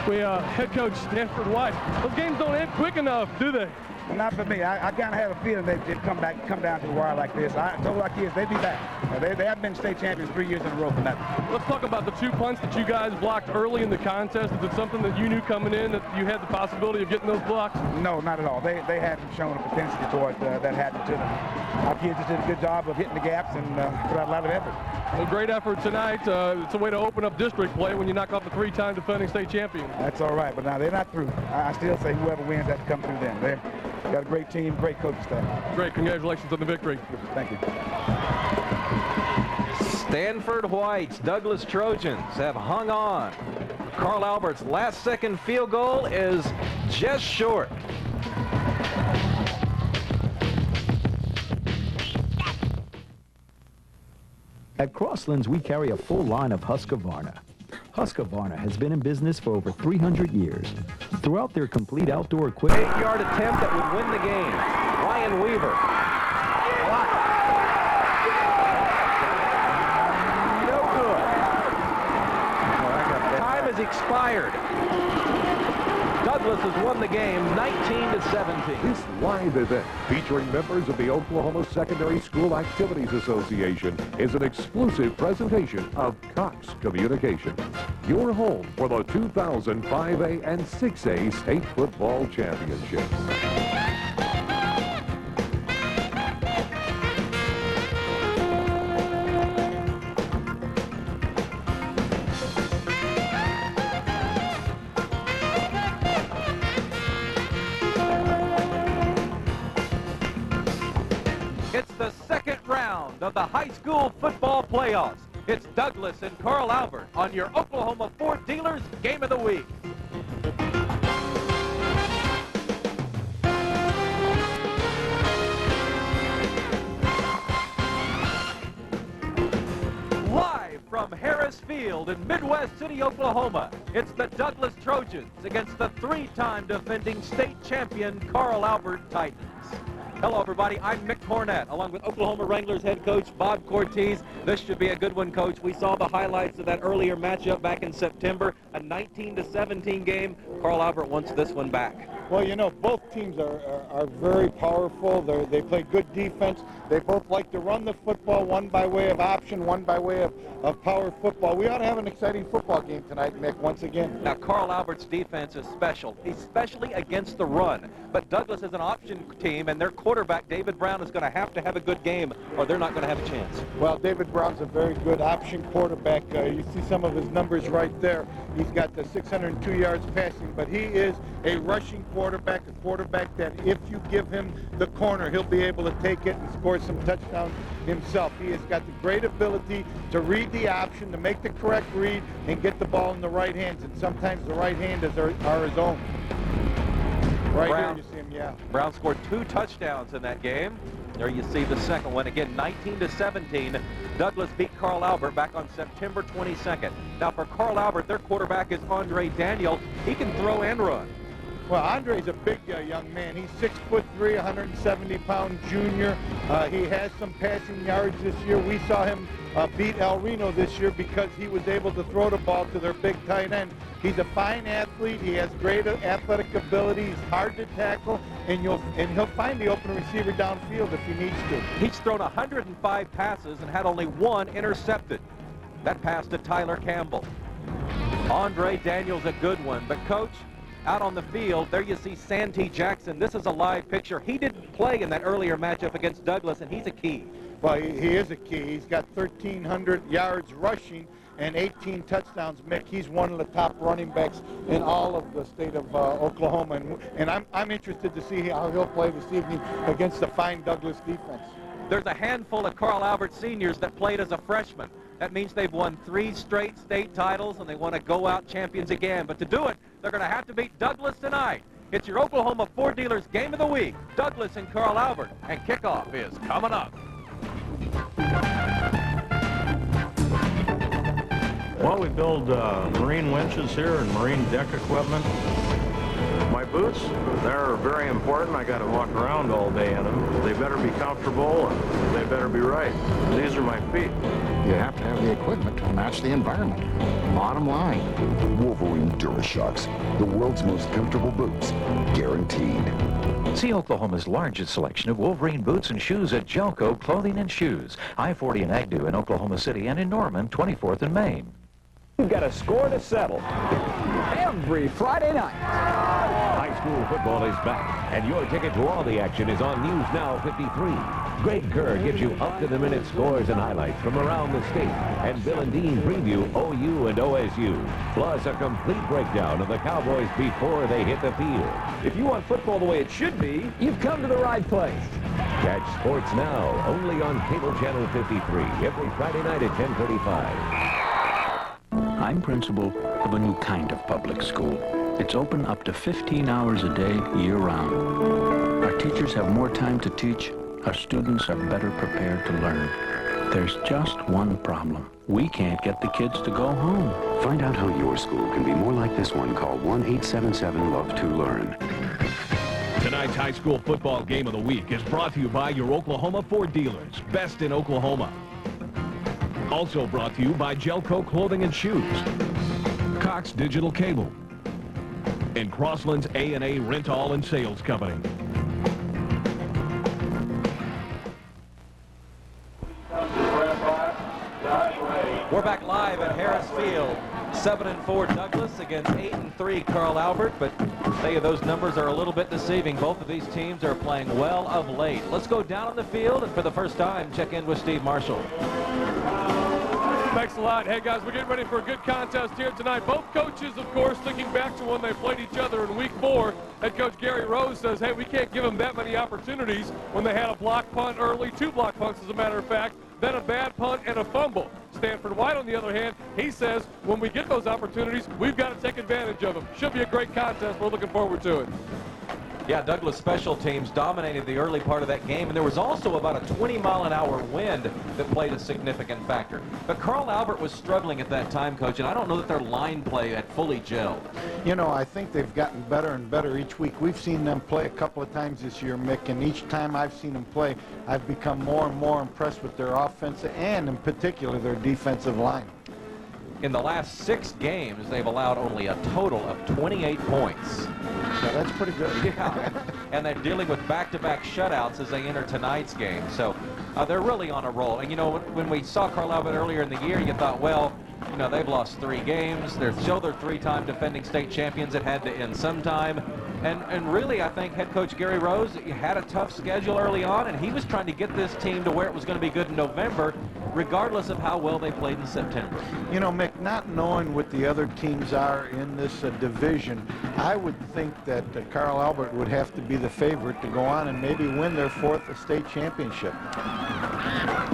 We head coach Stanford White. Those games don't end quick enough, do they? Not for me. I kind of have a feeling they'd come down to the wire like this. I told our kids they'd be back. They haven't been state champions 3 years in a row for nothing. Let's talk about the 2 punts that you guys blocked early in the contest. Is it something that you knew coming in that you had the possibility of getting those blocks? No, not at all. They haven't shown a potential toward that happened to them. Our kids just did a good job of hitting the gaps and put out a lot of effort. Well, great effort tonight. It's a way to open up district play when you knock off the 3-time defending state champion. That's all right, but now they're not through. I still say whoever wins has to come through them. They've got a great team, great coaching staff. Great. Congratulations on the victory. Thank you. Stanford White's Douglas Trojans have hung on. Carl Albert's last-second field goal is just short. At Crosslands, we carry a full line of Husqvarna. Husqvarna has been in business for over 300 years. Throughout their complete outdoor equipment... 8-yard attempt that would win the game. Ryan Weaver. No good. Time has expired. Douglas has won the game 19-17. This live event, featuring members of the Oklahoma Secondary School Activities Association, is an exclusive presentation of Cox Communication, your home for the 2000 5A and 6A State Football Championships. Of the high school football playoffs. It's Douglas and Carl Albert on your Oklahoma Ford Dealers Game of the Week. Live from Harris Field in Midwest City, Oklahoma, it's the Douglas Trojans against the 3-time defending state champion Carl Albert Titans. Hello, everybody. I'm Mick Cornett, along with Oklahoma Wranglers head coach Bob Cortez. This should be a good one, Coach. We saw the highlights of that earlier matchup back in September, a 19-17 game. Carl Albert wants this one back. Well, you know, both teams are very powerful. They play good defense. They both like to run the football, one by way of option, one by way of power football. We ought to have an exciting football game tonight, Mick, once again. Now, Carl Albert's defense is special, especially against the run. But Douglas is an option team, and their quarterback, David Brown, is going to have a good game, or they're not going to have a chance. Well, David Brown's a very good option quarterback. You see some of his numbers right there. He's got the 602 yards passing, but he is a rushing quarterback, a quarterback that if you give him the corner, he'll be able to take it and score some touchdowns himself. He has got the great ability to read the option, to make the correct read, and get the ball in the right hands, and sometimes the right handers are his own. Right Brown, here you see him, yeah. Brown scored 2 touchdowns in that game. There you see the second one. Again, 19-17. Douglas beat Carl Albert back on September 22nd. Now for Carl Albert, their quarterback is Andre Daniel. He can throw and run. Well, Andre's a big young man. He's 6'3", 170-pound junior. He has some passing yards this year. We saw him beat El Reno this year because he was able to throw the ball to their big tight end. He's a fine athlete. He has great athletic ability. He's hard to tackle, and he'll find the open receiver downfield if he needs to. He's thrown 105 passes and had only 1 intercepted. That pass to Tyler Campbell. Andre Daniel's a good one, but Coach, out on the field, there you see Santee Jackson. This is a live picture. He didn't play in that earlier matchup against Douglas, and he's a key. Well, he is a key. He's got 1,300 yards rushing and 18 touchdowns. Mick, he's one of the top running backs in all of the state of Oklahoma, and I'm interested to see how he'll play this evening against the fine Douglas defense. There's a handful of Carl Albert seniors that played as a freshman. That means they've won 3 straight state titles, and they want to go out champions again. But to do it, they're going to have to beat Douglas tonight. It's your Oklahoma Ford Dealers Game of the Week. Douglas and Carl Albert, and kickoff is coming up. Well, we build marine winches here and marine deck equipment. My boots, they're very important. I got to walk around all day in them. They better be comfortable and they better be right. These are my feet. You have to have the equipment to match the environment. Bottom line. Wolverine DuraShocks, the world's most comfortable boots, guaranteed. See Oklahoma's largest selection of Wolverine boots and shoes at Jelco Clothing and Shoes, I-40 and Agnew in Oklahoma City, and in Norman, 24th and Main. You've got a score to settle every Friday night. High school football is back, and your ticket to all the action is on News Now 53. Greg Kerr gives you up-to-the-minute scores and highlights from around the state, and Bill and Dean preview OU and OSU, plus a complete breakdown of the Cowboys before they hit the field. If you want football the way it should be, you've come to the right place. Catch Sports Now only on Cable Channel 53 every Friday night at 10:35. I'm principal of a new kind of public school. It's open up to 15 hours a day, year-round. Our teachers have more time to teach. Our students are better prepared to learn. There's just one problem. We can't get the kids to go home. Find out how your school can be more like this one. Call 1-877-LOVE-TO-LEARN. Tonight's high school football game of the week is brought to you by your Oklahoma Ford Dealers, best in Oklahoma. Also brought to you by Jelco Clothing and Shoes, Cox Digital Cable, and Crossland's A&A Rental and Sales Company. We're back live at Harris Field. 7-4 Douglas against 8-3 Carl Albert, but I'll tell you those numbers are a little bit deceiving. Both of these teams are playing well of late. Let's go down on the field and for the first time check in with Steve Marshall. Thanks a lot. Hey, guys, we're getting ready for a good contest here tonight. Both coaches, of course, thinking back to when they played each other in Week 4. Head coach Gary Rose says, hey, we can't give them that many opportunities when they had a block punt early, 2 block punts, as a matter of fact, then a bad punt and a fumble. Stanford White, on the other hand, he says when we get those opportunities, we've got to take advantage of them. Should be a great contest. We're looking forward to it. Yeah, Douglas special teams dominated the early part of that game, and there was also about a 20-mile-an-hour wind that played a significant factor. But Carl Albert was struggling at that time, Coach, and I don't know that their line play had fully gelled. You know, I think they've gotten better and better each week. We've seen them play a couple of times this year, Mick, and each time I've seen them play, I've become more and more impressed with their offensive and, in particular, their defensive line. In the last 6 games, they've allowed only a total of 28 points. Yeah, that's pretty good. Yeah, and they're dealing with back-to-back shutouts as they enter tonight's game. So they're really on a roll. And, you know, when we saw Carl Albert earlier in the year, you thought, well, you know, they've lost 3 games. They're still their 3-time defending state champions. It had to end sometime. And really, I think head coach Gary Rose had a tough schedule early on, and he was trying to get this team to where it was going to be good in November, regardless of how well they played in September. You know, Mick, not knowing what the other teams are in this division, I would think that Carl Albert would have to be the favorite to go on and maybe win their 4th state championship.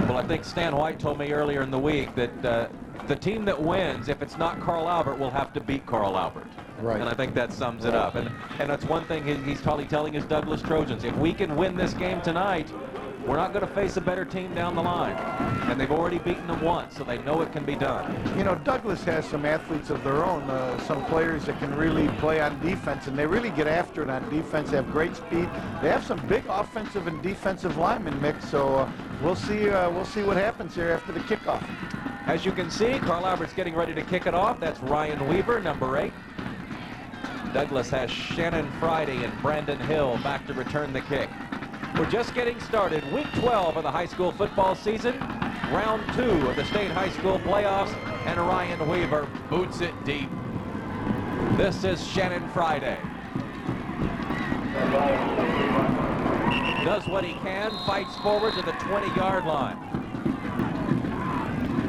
Well, I think Stan White told me earlier in the week that the team that wins, if it's not Carl Albert, will have to beat Carl Albert. Right. And I think that sums it up. And that's one thing he's probably telling his Douglas Trojans. If we can win this game tonight, we're not going to face a better team down the line. And they've already beaten them once, so they know it can be done. You know, Douglas has some athletes of their own, some players that can really play on defense, and they really get after it on defense. They have great speed. They have some big offensive and defensive linemen, Mick, so we'll see what happens here after the kickoff. As you can see, Carl Albert's getting ready to kick it off. That's Ryan Weaver, number 8. Douglas has Shannon Friday and Brandon Hill back to return the kick. We're just getting started. Week 12 of the high school football season. Round 2 of the state high school playoffs. And Ryan Weaver boots it deep. This is Shannon Friday. Does what he can, fights forward to the 20-yard line.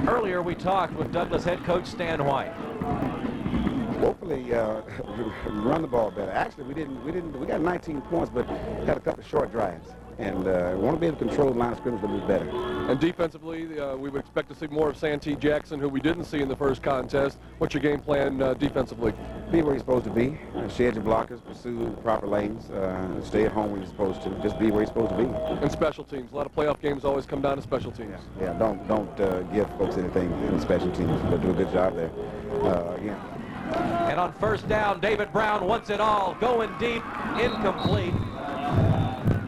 Earlier we talked with Douglas head coach Stan White. Hopefully run the ball better. Actually, we got 19 points, but had a couple of short drives. and we want to be able to control the line of scrimmage a little bit better. And defensively, we would expect to see more of Santee Jackson, who we didn't see in the first contest. What's your game plan defensively? Be where you're supposed to be. Shed your blockers, pursue the proper lanes, stay at home when you're supposed to. Just be where you're supposed to be. And special teams. A lot of playoff games always come down to special teams. Yeah, don't give folks anything in special teams, but do a good job there. Again. And on first down, David Brown wants it all. Going deep, incomplete.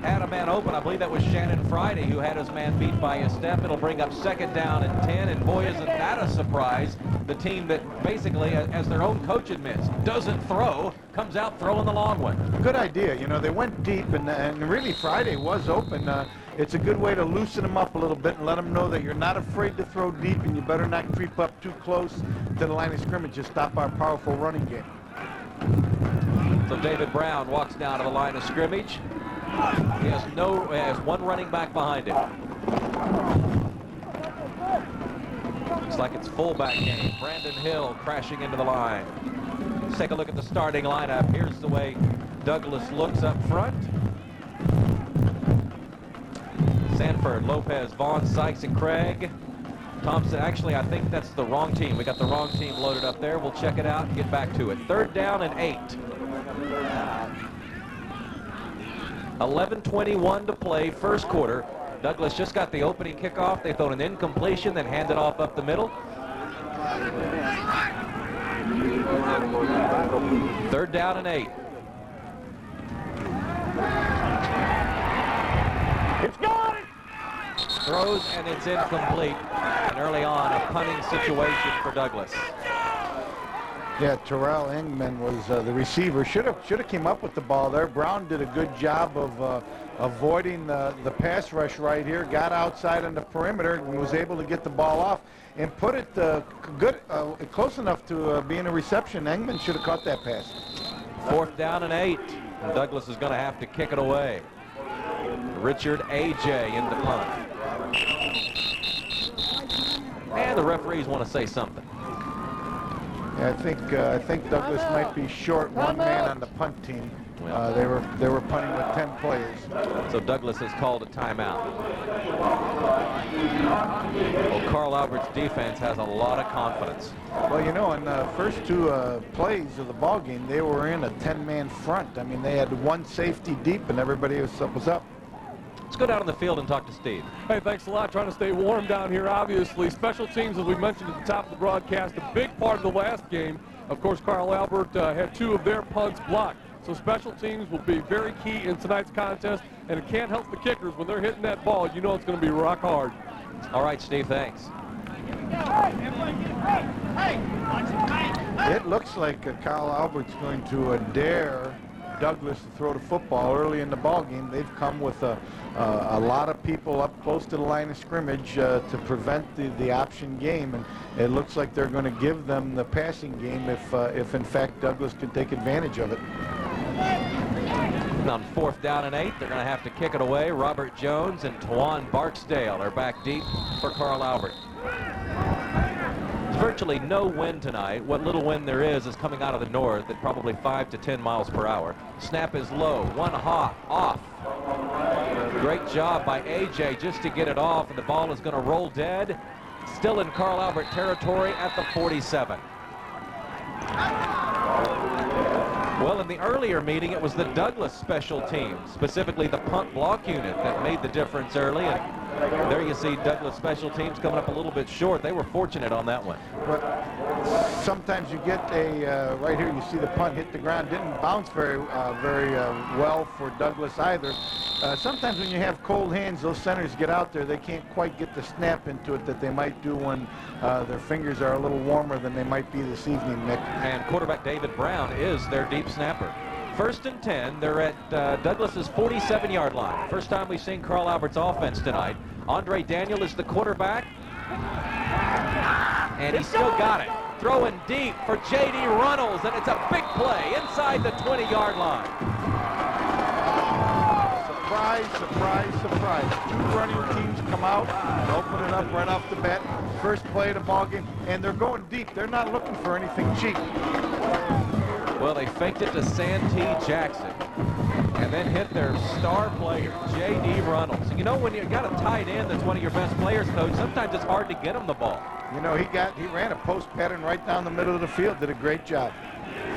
Had a man open. I believe that was Shannon Friday who had his man beat by a step. It'll bring up second down and 10, and boy, isn't that a surprise. The team that basically, as their own coach admits, doesn't throw, comes out throwing the long one. Good idea. You know, they went deep, and really Friday was open. It's a good way to loosen them up a little bit and let them know that you're not afraid to throw deep, and you better not creep up too close to the line of scrimmage to stop our powerful running game. So David Brown walks down to the line of scrimmage. He has one running back behind him. Looks like it's fullback game. Brandon Hill crashing into the line. Let's take a look at the starting lineup. Here's the way Douglas looks up front. Sanford, Lopez, Vaughn, Sykes, and Craig. Thompson, actually, I think that's the wrong team. We got the wrong team loaded up there. We'll check it out and get back to it. Third down and 8. 11:21 to play, first quarter. Douglas just got the opening kickoff. They thrown an incompletion, then handed off up the middle. Third down and 8. It's gone! Throws, and it's incomplete. And early on, a punting situation for Douglas. Yeah, Terrell Engman was the receiver. Should have came up with the ball there. Brown did a good job of avoiding the pass rush right here. Got outside on the perimeter and was able to get the ball off and put it close enough to being a reception. Engman should have caught that pass. Fourth down and 8. And Douglas is going to have to kick it away. Richard A.J. in the punt. And the referees want to say something. Yeah, I think Douglas might be short one man on the punt team. They were punting with 10 players. So Douglas has called a timeout. Well, Carl Albert's defense has a lot of confidence. Well, you know, in the first two plays of the ball game, they were in a 10-man front. I mean, they had one safety deep, and everybody was up. Let's go down on the field and talk to Steve. Hey, thanks a lot. Trying to stay warm down here, obviously. Special teams, as we mentioned at the top of the broadcast, a big part of the last game. Of course, Carl Albert had 2 of their punts blocked. So special teams will be very key in tonight's contest, and it can't help the kickers. When they're hitting that ball, you know it's going to be rock hard. All right, Steve, thanks. It looks like Carl Albert's going to dare Douglas to throw the football early in the ball game. They've come with a lot of people up close to the line of scrimmage to prevent the option game, and it looks like they're going to give them the passing game if in fact Douglas can take advantage of it. On fourth down and 8, they're going to have to kick it away. Robert Jones and Tawan Barksdale are back deep for Carl Albert. There's virtually no wind tonight. What little wind there is coming out of the north at probably 5 to 10 miles per hour. Snap is low. One hop off. Great job by A.J. just to get it off, and the ball is going to roll dead. Still in Carl Albert territory at the 47. Well, in the earlier meeting, it was the Douglas special teams, specifically the punt block unit, that made the difference early. And there you see Douglas special teams coming up a little bit short. They were fortunate on that one. But sometimes you get right here, you see the punt hit the ground. Didn't bounce very well for Douglas either. Sometimes when you have cold hands, those centers get out there. They can't quite get the snap into it that they might do when their fingers are a little warmer than they might be this evening, Nick. And quarterback David Brown is their deep snapper. First and 10, they're at Douglas's 47-yard line. First time we've seen Carl Albert's offense tonight. Andre Daniel is the quarterback. And he still got it. Throwing deep for J.D. Runnels, and it's a big play inside the 20-yard line. Surprise, surprise, surprise. 2 running teams come out and open it up right off the bat. First play of the ball game, and they're going deep. They're not looking for anything cheap. Well, they faked it to Santee Jackson. And and then hit their star player, J.D. Runnels. You know, when you got a tight end that's one of your best players, Coach, sometimes it's hard to get him the ball. You know, he ran a post pattern right down the middle of the field, did a great job.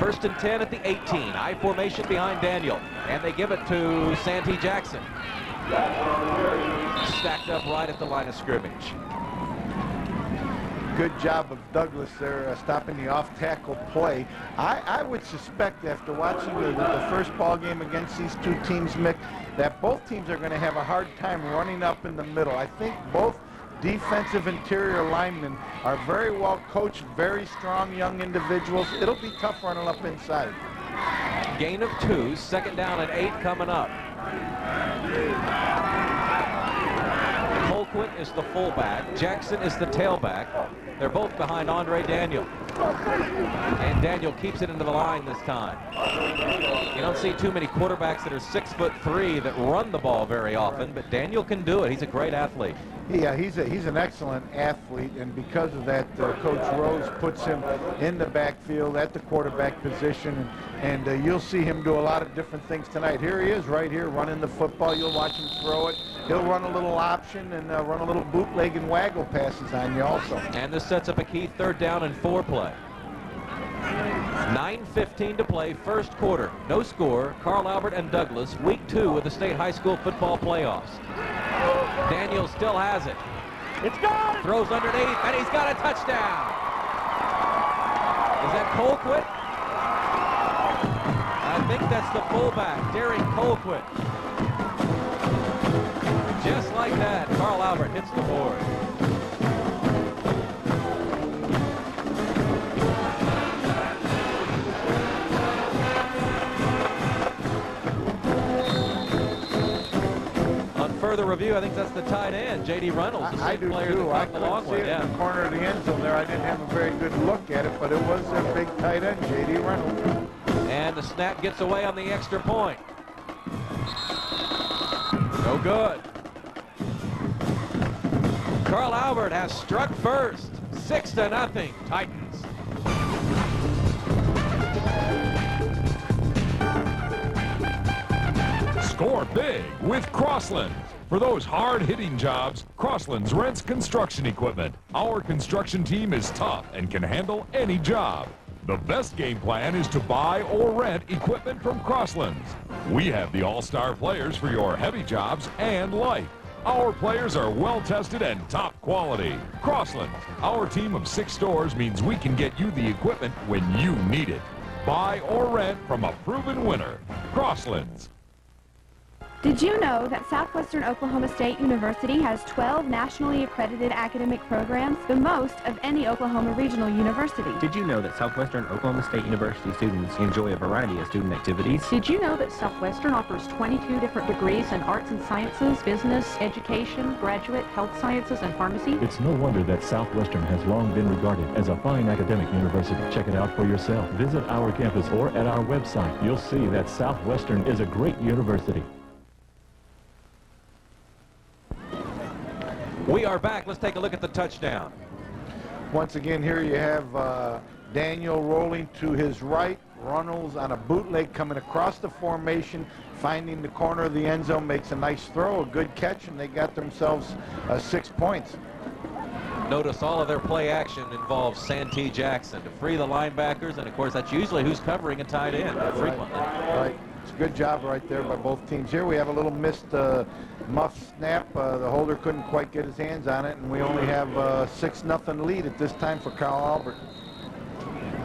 1st and 10 at the 18. I formation behind Daniel, and they give it to Santee Jackson. Stacked up right at the line of scrimmage. Good job of Douglas there stopping the off-tackle play. I would suspect after watching the first ball game against these two teams, Mick, that both teams are going to have a hard time running up in the middle. I think both defensive interior linemen are very well coached, very strong young individuals. It'll be tough running up inside. Gain of 2, 2nd down and 8 coming up. Colquitt is the fullback. Jackson is the tailback. They're both behind Andre Daniel. And Daniel keeps it into the line this time. You don't see too many quarterbacks that are 6'3" that run the ball very often, but Daniel can do it. He's a great athlete. Yeah, he's an excellent athlete, and because of that, Coach Rose puts him in the backfield at the quarterback position, and you'll see him do a lot of different things tonight. Here he is right here running the football. You'll watch him throw it. He'll run a little option and run a little bootleg and waggle passes on you also. And this sets up a key 3rd down and 4 play. 9:15 to play, 1st quarter. No score. Carl Albert and Douglas, week 2 of the state high school football playoffs. Daniel still has it. It's gone. Throws underneath, and he's got a touchdown. Is that Colquitt? I think that's the fullback, Derek Colquitt. Just like that, Carl Albert hits the board. Further review, I think that's the tight end, J.D. Runnels, the same player that caught the long one. In the corner of the end zone there. I didn't have a very good look at it, but it was a big tight end, J.D. Runnels. And the snap gets away on the extra point. No good. Carl Albert has struck first. 6-0, Titans. Score big with Crossland. For those hard-hitting jobs, Crossland's rents construction equipment. Our construction team is tough and can handle any job. The best game plan is to buy or rent equipment from Crossland's. We have the all-star players for your heavy jobs and light. Our players are well-tested and top quality. Crossland's, our team of 6 stores means we can get you the equipment when you need it. Buy or rent from a proven winner. Crossland's. Did you know that Southwestern Oklahoma State University has 12 nationally accredited academic programs, the most of any Oklahoma regional university? Did you know that Southwestern Oklahoma State University students enjoy a variety of student activities? Did you know that Southwestern offers 22 different degrees in arts and sciences, business, education, graduate, health sciences, and pharmacy? It's no wonder that Southwestern has long been regarded as a fine academic university. Check it out for yourself. Visit our campus or at our website. You'll see that Southwestern is a great university. We are back. Let's take a look at the touchdown. Once again, here you have Daniel rolling to his right. Runnels on a bootleg coming across the formation, finding the corner of the end zone, makes a nice throw, a good catch, and they got themselves 6 points. Notice all of their play action involves Santee Jackson to free the linebackers, and of course that's usually who's covering a tight end frequently. Right. It's a good job right there by both teams. Here we have a little missed muff snap. The holder couldn't quite get his hands on it, and we only have a 6-0 lead at this time for Carl Albert.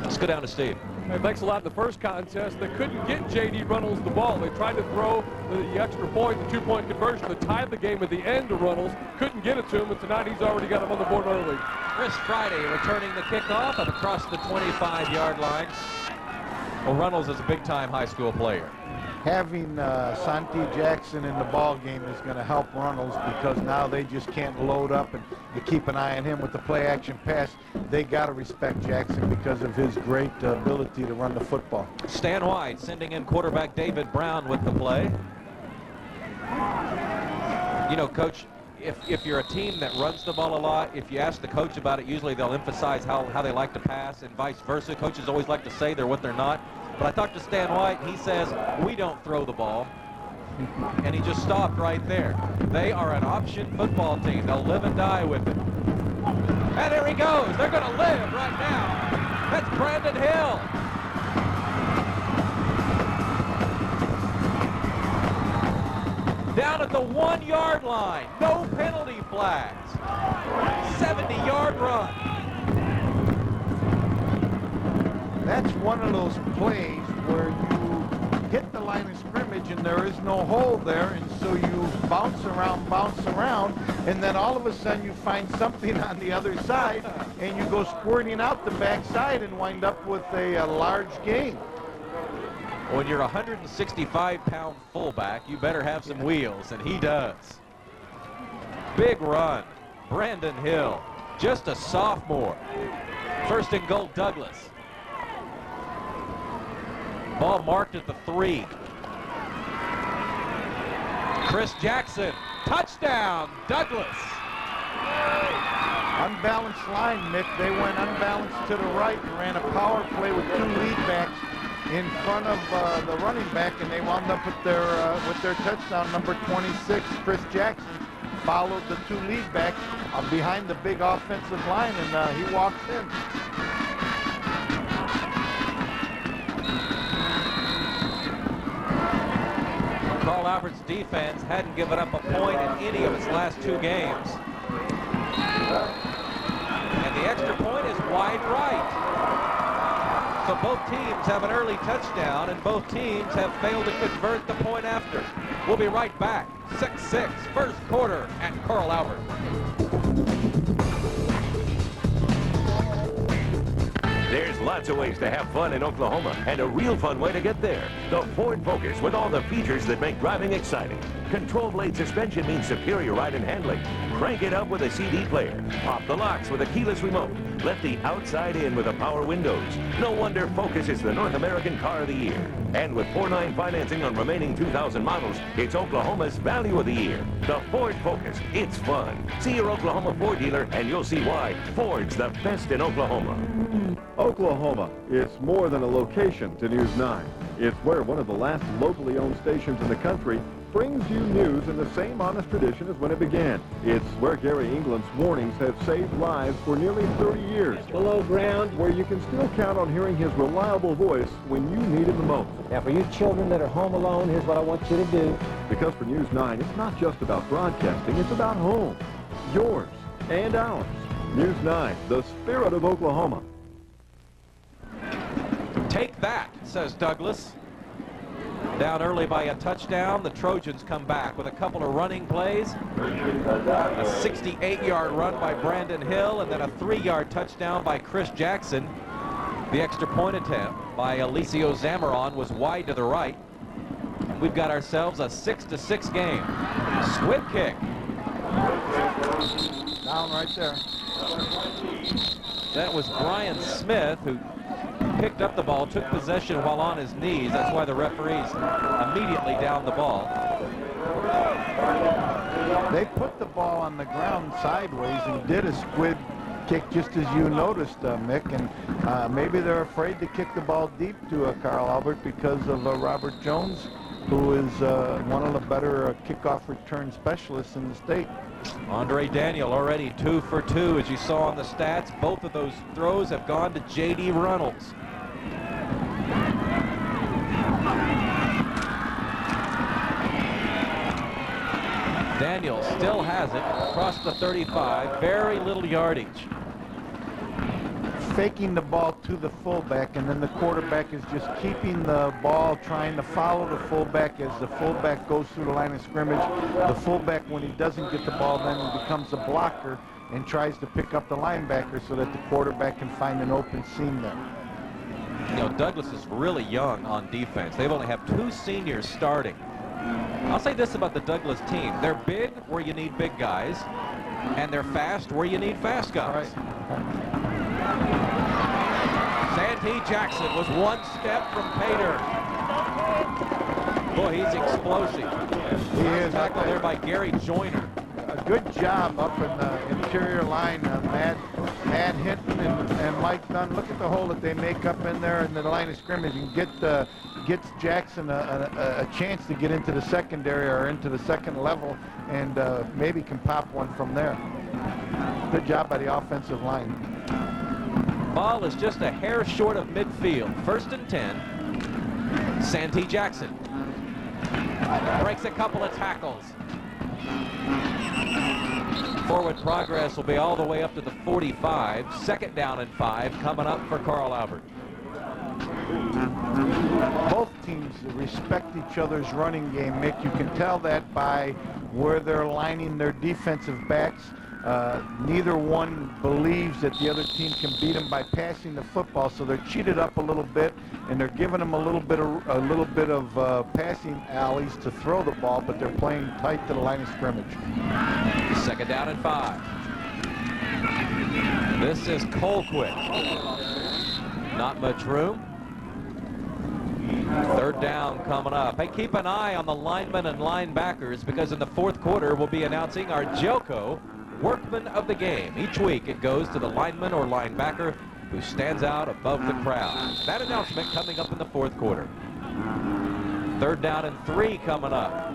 Let's go down to Steve. Hey, thanks a lot. In the first contest, they couldn't get J.D. Runnels the ball. They tried to throw the extra point, the 2-point conversion, to tie the game at the end to Runnels. Couldn't get it to him, and tonight he's already got him on the board early. Chris Friday returning the kickoff up across the 25-yard line. Well, Runnels is a big-time high school player. Having Santee Jackson in the ball game is going to help Runnels, because now they just can't load up and keep an eye on him with the play-action pass. They got to respect Jackson because of his great ability to run the football. Stan White sending in quarterback David Brown with the play. You know, Coach, if you're a team that runs the ball a lot, if you ask the coach about it, usually they'll emphasize how they like to pass and vice versa. Coaches always like to say they're what they're not. But I talked to Stan White, he says, we don't throw the ball. And he just stopped right there. They are an option football team. They'll live and die with it. And there he goes. They're going to live right now. That's Brandon Hill. Down at the 1-yard line. No penalty flags. 70-yard run. That's one of those plays where you hit the line of scrimmage and there is no hole there, and so you bounce around, and then all of a sudden you find something on the other side, and you go squirting out the backside and wind up with a large gain. When you're a 165-pound fullback, you better have some wheels, and he does. Big run. Brandon Hill, just a sophomore. First and goal, Douglas. Ball marked at the 3. Chris Jackson, touchdown, Douglas. Unbalanced line, Mick. They went unbalanced to the right and ran a power play with 2 lead backs in front of the running back, and they wound up with their touchdown. Number 26, Chris Jackson, followed the 2 lead backs behind the big offensive line, and he walks in. Carl Albert's defense hadn't given up a point in any of its last 2 games. And the extra point is wide right. So both teams have an early touchdown, and both teams have failed to convert the point after. We'll be right back. 6-6, first quarter at Carl Albert. There's lots of ways to have fun in Oklahoma, and a real fun way to get there. The Ford Focus, with all the features that make driving exciting. Control blade suspension means superior ride and handling. Crank it up with a CD player. Pop the locks with a keyless remote. Let the outside in with the power windows. No wonder Focus is the North American Car of the Year. And with 4.9 financing on remaining 2000 models, it's Oklahoma's Value of the Year. The Ford Focus. It's fun. See your Oklahoma Ford dealer, and you'll see why Ford's the best in Oklahoma. Oklahoma. It's more than a location to News 9. It's where one of the last locally owned stations in the country brings you news in the same honest tradition as when it began. It's where Gary England's warnings have saved lives for nearly 30 years. Below ground, where you can still count on hearing his reliable voice when you need him the most. Now, for you children that are home alone, here's what I want you to do. Because for News 9, it's not just about broadcasting, it's about home. Yours and ours. News 9, the spirit of Oklahoma. Take that, says Douglas. Down early by a touchdown, the Trojans come back with a couple of running plays. A 68-yard run by Brandon Hill, and then a 3-yard touchdown by Chris Jackson. The extra point attempt by Alicio Zamaron was wide to the right. We've got ourselves a 6-6 game. Squib kick. Down right there. That was Brian Smith, who picked up the ball, took possession while on his knees. That's why the referees immediately downed the ball. They put the ball on the ground sideways and did a squib kick, just as you noticed, Mick, and maybe they're afraid to kick the ball deep to Carl Albert because of Robert Jones, who is one of the better kickoff return specialists in the state. Andre Daniel already 2 for 2, as you saw on the stats. Both of those throws have gone to J.D. Reynolds. Daniel still has it across the 35. Very little yardage. Faking the ball to the fullback, and then the quarterback is just keeping the ball, trying to follow the fullback as the fullback goes through the line of scrimmage. The fullback, when he doesn't get the ball, then he becomes a blocker and tries to pick up the linebacker so that the quarterback can find an open seam there. You know, Douglas is really young on defense. They've only have 2 seniors starting. I'll say this about the Douglas team. They're big where you need big guys, and they're fast where you need fast guys. Santee Jackson was 1 step from Pater. Boy, he's explosive. He is. Tackle there by Gary Joyner. a good job up in the interior line. Matt Hinton and Mike Dunn. Look at the hole that they make up in there in the line of scrimmage and gets Jackson a chance to get into the secondary or into the second level and maybe can pop one from there. Good job by the offensive line. Ball is just a hair short of midfield. 1st and 10. Santee Jackson breaks a couple of tackles. Forward progress will be all the way up to the 45. 2nd down and 5 coming up for Carl Albert. Both teams respect each other's running game, Mick. You can tell that by where they're lining their defensive backs. Neither one believes that the other team can beat them by passing the football, so they're cheated up a little bit, and they're giving them a little bit of passing alleys to throw the ball, but they're playing tight to the line of scrimmage. 2nd down and 5. This is Colquitt. Not much room. 3rd down coming up. Hey, keep an eye on the linemen and linebackers, because in the 4th quarter we'll be announcing our JOCO Workman of the Game. Each week it goes to the lineman or linebacker who stands out above the crowd. That announcement coming up in the 4th quarter. 3rd down and 3 coming up.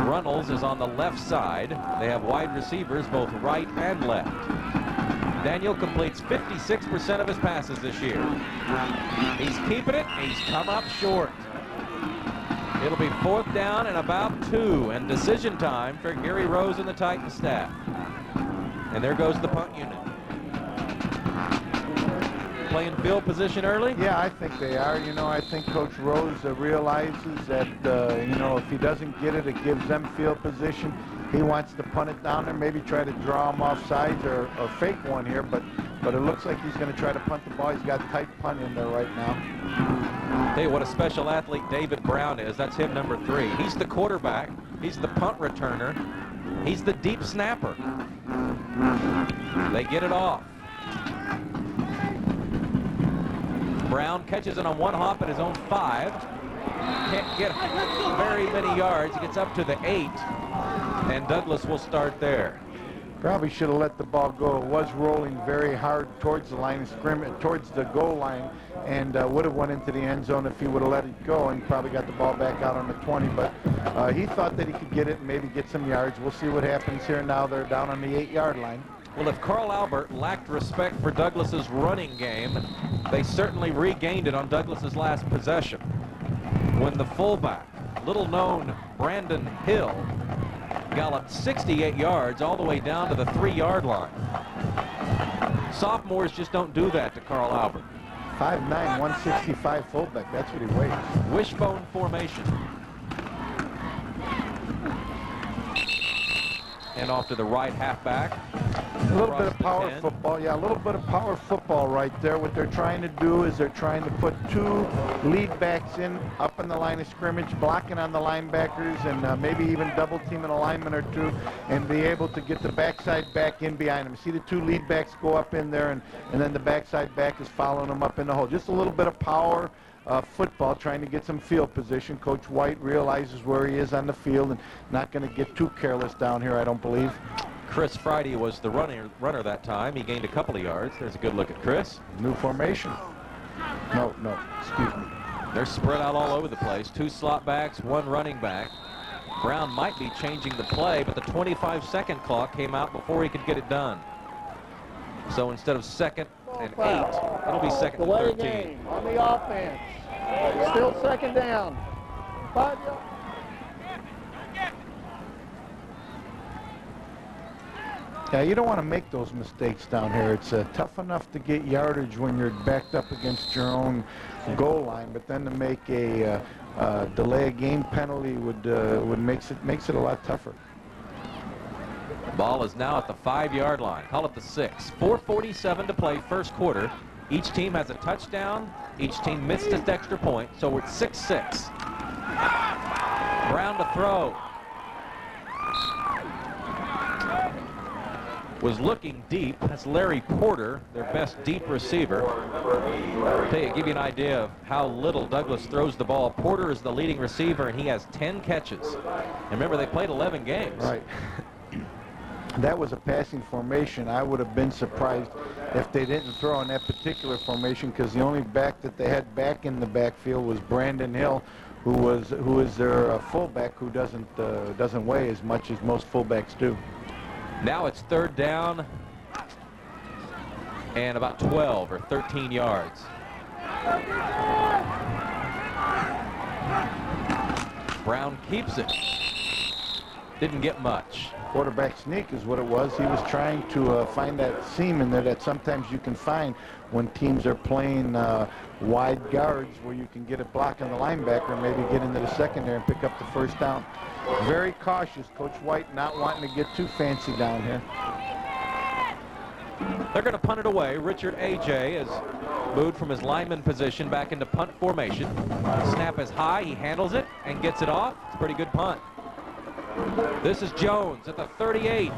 Runnels is on the left side. They have wide receivers both right and left. Daniel completes 56% of his passes this year. He's keeping it. He's come up short. It'll be 4th down and about 2, and decision time for Gary Rose and the Titan staff. And there goes the punt unit. Playing field position early? Yeah, I think they are. You know, I think Coach Rose realizes that, you know, if he doesn't get it, it gives them field position. He wants to punt it down there, maybe try to draw him off sides or fake one here, but it looks like he's going to try to punt the ball. He's got tight punt in there right now. Tell you what a special athlete David Brown is. That's him, number 3. He's the quarterback. He's the punt returner. He's the deep snapper. They get it off. Brown catches it on one hop at his own 5. Can't get very many yards. He gets up to the 8. And Douglas will start there. Probably should have let the ball go. It was rolling very hard towards the line of scrimmage, towards the goal line, and would have went into the end zone if he would have let it go and probably got the ball back out on the 20. But he thought that he could get it and maybe get some yards. We'll see what happens here now. They're down on the 8-yard line. Well, if Carl Albert lacked respect for Douglas's running game, they certainly regained it on Douglas's last possession, when the fullback, little-known Brandon Hill, galloped 68 yards all the way down to the 3-yard line. Sophomores just don't do that to Carl Albert. 5'9", 165 fullback. That's what he weighs. Wishbone formation. And off to the right halfback. A little bit of power football. Yeah, a little bit of power football right there. What they're trying to do is they're trying to put 2 lead backs in up in the line of scrimmage, blocking on the linebackers, and maybe even double teaming a lineman or 2, and be able to get the backside back in behind them. See the 2 lead backs go up in there, and then the backside back is following them up in the hole. Just a little bit of power football, trying to get some field position. Coach White realizes where he is on the field and not going to get too careless down here, I don't believe. Chris Friday was the runner that time. He gained a couple of yards. There's a good look at Chris. New formation. No, excuse me. They're spread out all over the place. 2 slot backs, 1 running back. Brown might be changing the play, but the 25-second clock came out before he could get it done. So instead of 2nd and 8, it'll be 2nd and 13. Game on the offense. Still 2nd down. 5 yards. Yeah, you don't want to make those mistakes down here. It's tough enough to get yardage when you're backed up against your own goal line, but then to make a delay a game penalty would makes it a lot tougher. Ball is now at the 5-yard line. Call it the 6. 4:47 to play, 1st quarter. Each team has a touchdown. Each team missed its extra point, so we're at 6-6. Brown to throw. was looking deep. That's Larry Porter, their best deep receiver. Give you an idea of how little Douglas throws the ball. Porter is the leading receiver, and he has 10 catches. And remember, they played 11 games. Right. That was a passing formation. I would have been surprised if they didn't throw in that particular formation, because the only back that they had back in the backfield was Brandon Hill, who is their fullback, who doesn't weigh as much as most fullbacks do. Now it's 3rd down and about 12 or 13 yards. Brown keeps it. Didn't get much. Quarterback sneak is what it was. He was trying to find that seam in there that sometimes you can find when teams are playing wide guards, where you can get a block on the linebacker, maybe get into the secondary and pick up the first down. Very cautious, Coach White, not wanting to get too fancy down here. They're going to punt it away. Richard A.J. has moved from his lineman position back into punt formation. Snap is high. He handles it and gets it off. It's a pretty good punt. This is Jones at the 38.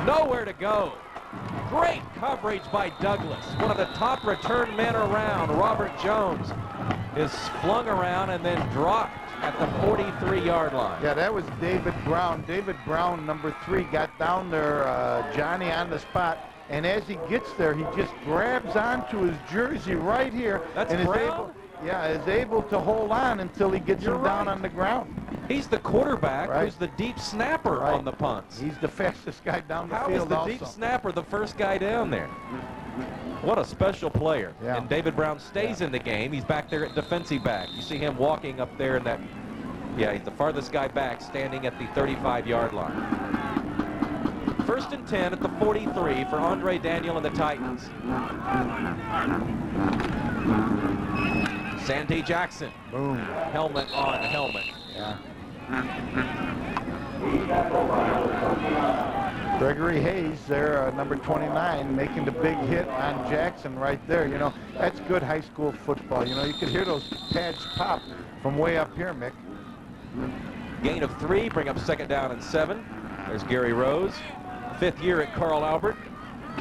Nowhere to go. Great coverage by Douglas. One of the top return men around. Robert Jones is flung around and then dropped at the 43-yard line. Yeah, that was David Brown. David Brown, number 3, got down there, Johnny on the spot. And as he gets there, he just grabs onto his jersey right here. That's and Brown? is able to hold on until he gets him down on the ground. He's the quarterback who's the deep snapper on the punts. He's the fastest guy down the How field is the also. deep snapper the first guy down there? What a special player. Yeah. And David Brown stays in the game. He's back there at defensive back. You see him walking up there in that. Yeah, he's the farthest guy back, standing at the 35-yard line. 1st and 10 at the 43 for Andre Daniel and the Titans. Santee Jackson. Boom. Helmet on helmet. Yeah. Gregory Hayes there, number 29, making the big hit on Jackson right there. You know, that's good high school football. You know, you could hear those pads pop from way up here, Mick. Gain of 3, bring up 2nd down and 7. There's Gary Rose, 5th year at Carl Albert.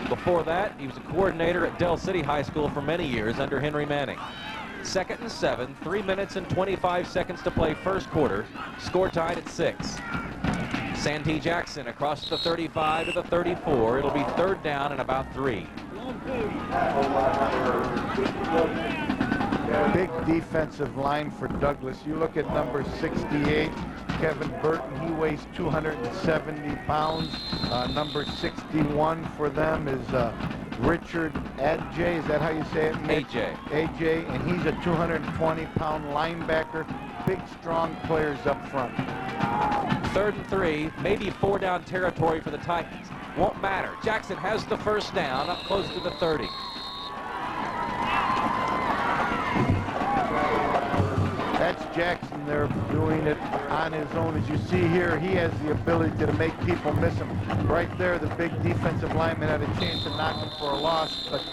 Before that, he was a coordinator at Dell City High School for many years under Henry Manning. 2nd and 7, 3 minutes and 25 seconds to play first quarter. Score tied at 6. Santee Jackson across the 35 to the 34. It'll be 3rd down and about 3. Big defensive line for Douglas. You look at number 68, Kevin Burton. He weighs 270 pounds. Number 61 for them is Richard Adjay. Is that how you say it? AJ. AJ, and he's a 220-pound linebacker. Big, strong players up front. 3rd and 3, maybe 4 down territory for the Titans. Won't matter. Jackson has the first down up close to the 30. That's Jackson there doing it on his own. As you see here, he has the ability to make people miss him. Right there, the big defensive lineman had a chance to knock him for a loss, but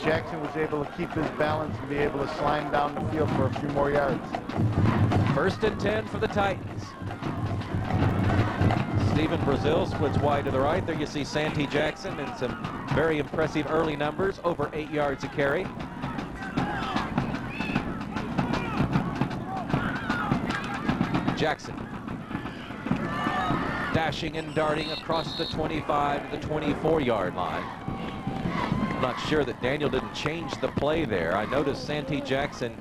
Jackson was able to keep his balance and be able to slide down the field for a few more yards. 1st and 10 for the Titans. Stephen Brazil splits wide to the right. There you see Santee Jackson and some very impressive early numbers, over 8 yards a carry. Jackson dashing and darting across the 25 to the 24-yard line. I'm not sure that Daniel didn't change the play there. I noticed Santee Jackson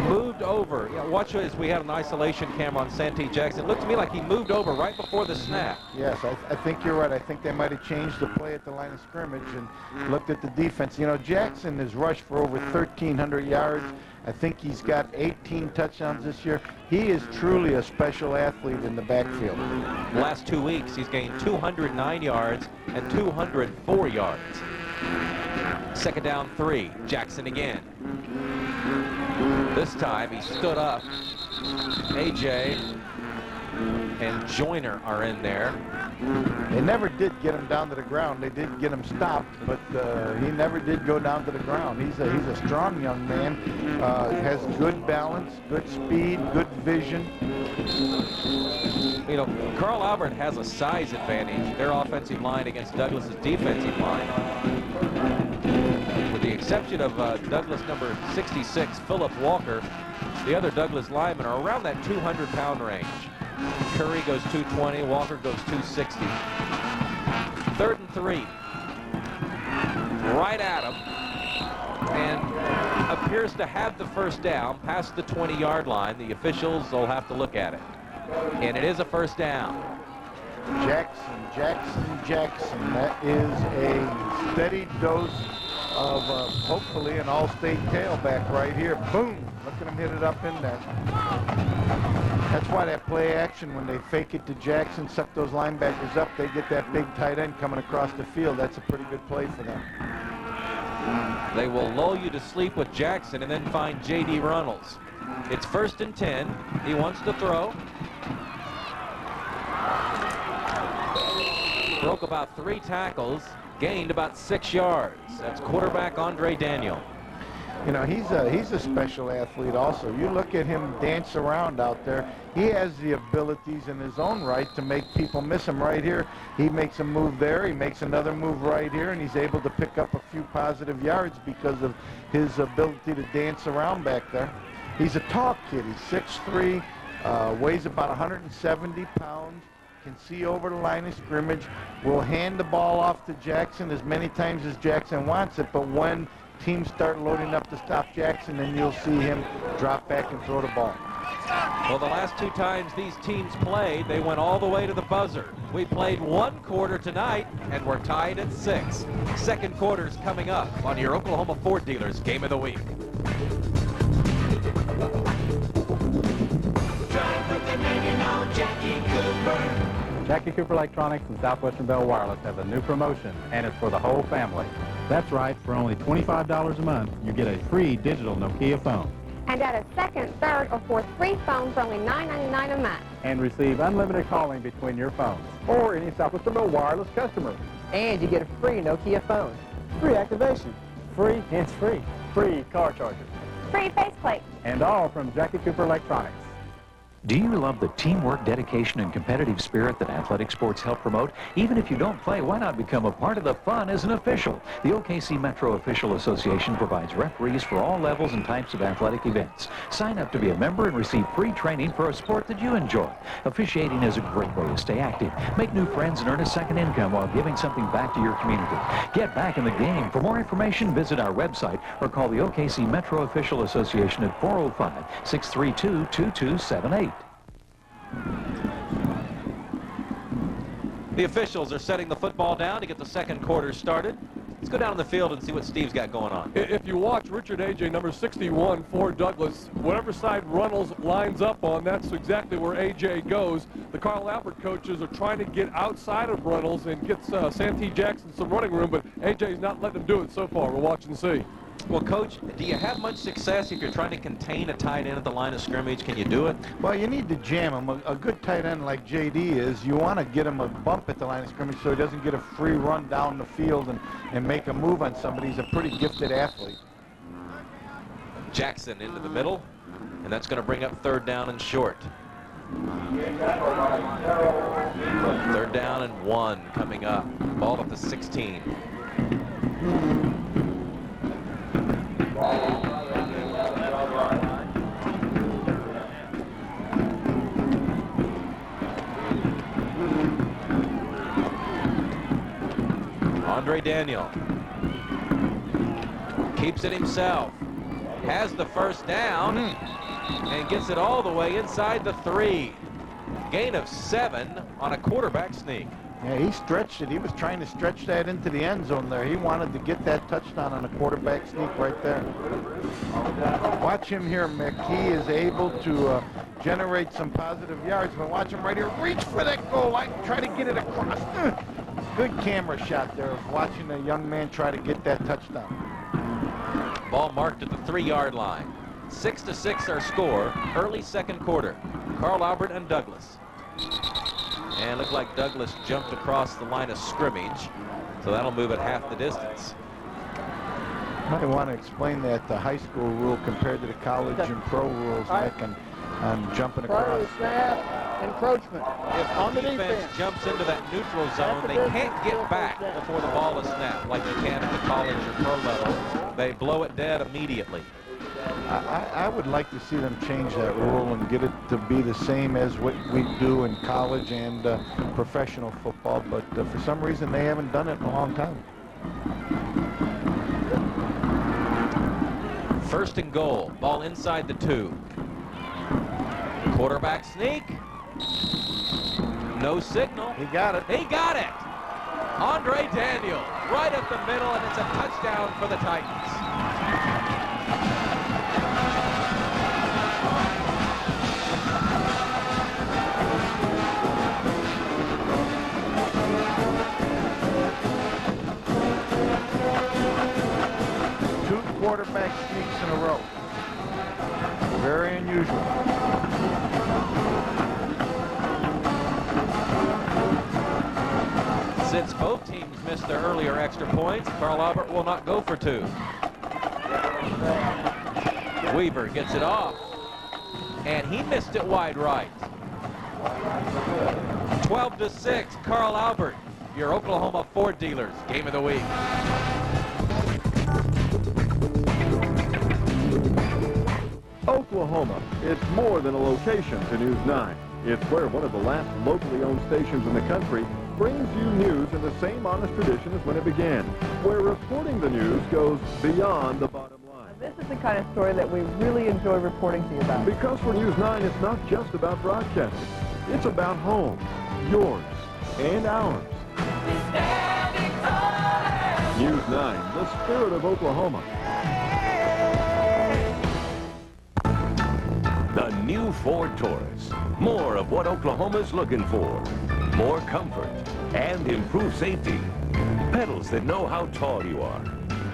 moved over. Yeah, watch as we had an isolation camera on Santee Jackson. It looked to me like he moved over right before the snap. Yes, I think you're right. I think they might have changed the play at the line of scrimmage and looked at the defense. You know, Jackson has rushed for over 1,300 yards. I think he's got 18 touchdowns this year. He is truly a special athlete in the backfield. The last 2 weeks, he's gained 209 yards and 204 yards. 2nd down 3. Jackson again. This time he stood up. AJ and Joyner are in there. They never did get him down to the ground. They did get him stopped, but he never did go down to the ground. He's a strong young man, has good balance, good speed, good vision. You know, Carl Albert has a size advantage, their offensive line against Douglas's defensive line. With the exception of Douglas number 66, Philip Walker, the other Douglas linemen are around that 200-pound range. Curry goes 220, Walker goes 260. 3rd and 3. Right at him. And appears to have the first down past the 20-yard line. The officials will have to look at it. And it is a first down. Jackson. That is a steady dose of hopefully an all-state tailback right here. Boom! Look at him hit it up in there. That's why that play action, when they fake it to Jackson, set those linebackers up, they get that big tight end coming across the field. That's a pretty good play for them. They will lull you to sleep with Jackson and then find J.D. Runnels. It's 1st and 10. He wants to throw. Broke about 3 tackles, gained about 6 yards. That's quarterback Andre Daniel. You know, he's a special athlete also. You look at him dance around out there. He has the abilities in his own right to make people miss him right here. He makes a move there. He makes another move right here, and he's able to pick up a few positive yards because of his ability to dance around back there. He's a tall kid. He's 6'3", weighs about 170 pounds. Can see over the line of scrimmage. Will hand the ball off to Jackson as many times as Jackson wants it, but when teams start loading up to stop Jackson, then you'll see him drop back and throw the ball. Well, the last 2 times these teams played, they went all the way to the buzzer. We played 1 quarter tonight, and we're tied at 6. Second quarter's coming up on your Oklahoma Ford Dealers Game of the Week. Jackie Cooper Electronics and Southwestern Bell Wireless has a new promotion, and it's for the whole family. That's right, for only $25 a month, you get a free digital Nokia phone. And add a second, third, or fourth free phone for only $9.99 a month. And receive unlimited calling between your phones. Or any Southwestern Bell Wireless customer. And you get a free Nokia phone. Free activation. Free hands-free. Free car charger. Free faceplate. And all from Jackie Cooper Electronics. Do you love the teamwork, dedication, and competitive spirit that athletic sports help promote? Even if you don't play, why not become a part of the fun as an official? The OKC Metro Official Association provides referees for all levels and types of athletic events. Sign up to be a member and receive free training for a sport that you enjoy. Officiating is a great way to stay active, make new friends, and earn a second income while giving something back to your community. Get back in the game. For more information, visit our website or call the OKC Metro Official Association at 405-632-2278. The officials are setting the football down to get the second quarter started. Let's go down the field and see what Steve's got going on. If you watch Richard AJ, number 61 for Douglas, whatever side Runnels lines up on, that's exactly where AJ goes. The Carl Albert coaches are trying to get outside of Runnels and get Santee Jackson some running room, but AJ's not letting them do it so far. We'll watch and see. Well, Coach, do you have much success if you're trying to contain a tight end at the line of scrimmage? Can you do it? Well, you need to jam him. A good tight end like J.D. is, you want to get him a bump at the line of scrimmage so he doesn't get a free run down the field and make a move on somebody. He's a pretty gifted athlete. Jackson into the middle, and that's going to bring up 3rd down and short. 3rd down and 1 coming up. Ball at the 16. Andre Daniel keeps it himself, has the first down, and gets it all the way inside the 3. Gain of 7 on a quarterback sneak. Yeah, he stretched it. He was trying to stretch that into the end zone there. He wanted to get that touchdown on a quarterback sneak right there. Watch him here, Mick. He is able to generate some positive yards, but watch him right here. Reach for that goal line, try to get it across. Good camera shot there of watching a young man try to get that touchdown. Ball marked at the 3-yard line. 6-6 our score, early second quarter. Carl Albert and Douglas. And looked like Douglas jumped across the line of scrimmage. So that'll move it half the distance. Might want to explain that the high school rule compared to the college and pro rules, Nick, on jumping across. Snap, encroachment. If on the defense jumps into that neutral zone, they can't get back before the ball is snapped like you can at the college or pro level. They blow it dead immediately. I would like to see them change that rule and get it to be the same as what we do in college and professional football, but for some reason they haven't done it in a long time. First and goal. Ball inside the 2. Quarterback sneak. No signal. He got it. He got it. Andre Daniel right up the middle, and it's a touchdown for the Titans. Quarterback sneaks in a row. Very unusual. Since both teams missed their earlier extra points, Carl Albert will not go for 2. Weaver gets it off, and he missed it wide right. 12-6, Carl Albert, your Oklahoma Ford dealers, game of the week. Oklahoma, it's more than a location to News 9. It's where one of the last locally owned stations in the country brings you news in the same honest tradition as when it began, where reporting the news goes beyond the bottom line. This is the kind of story that we really enjoy reporting to you about. Because for News 9, it's not just about broadcasting. It's about home, yours, and ours. News 9, the spirit of Oklahoma. The new Ford Taurus. More of what Oklahoma's looking for. More comfort and improved safety. Pedals that know how tall you are.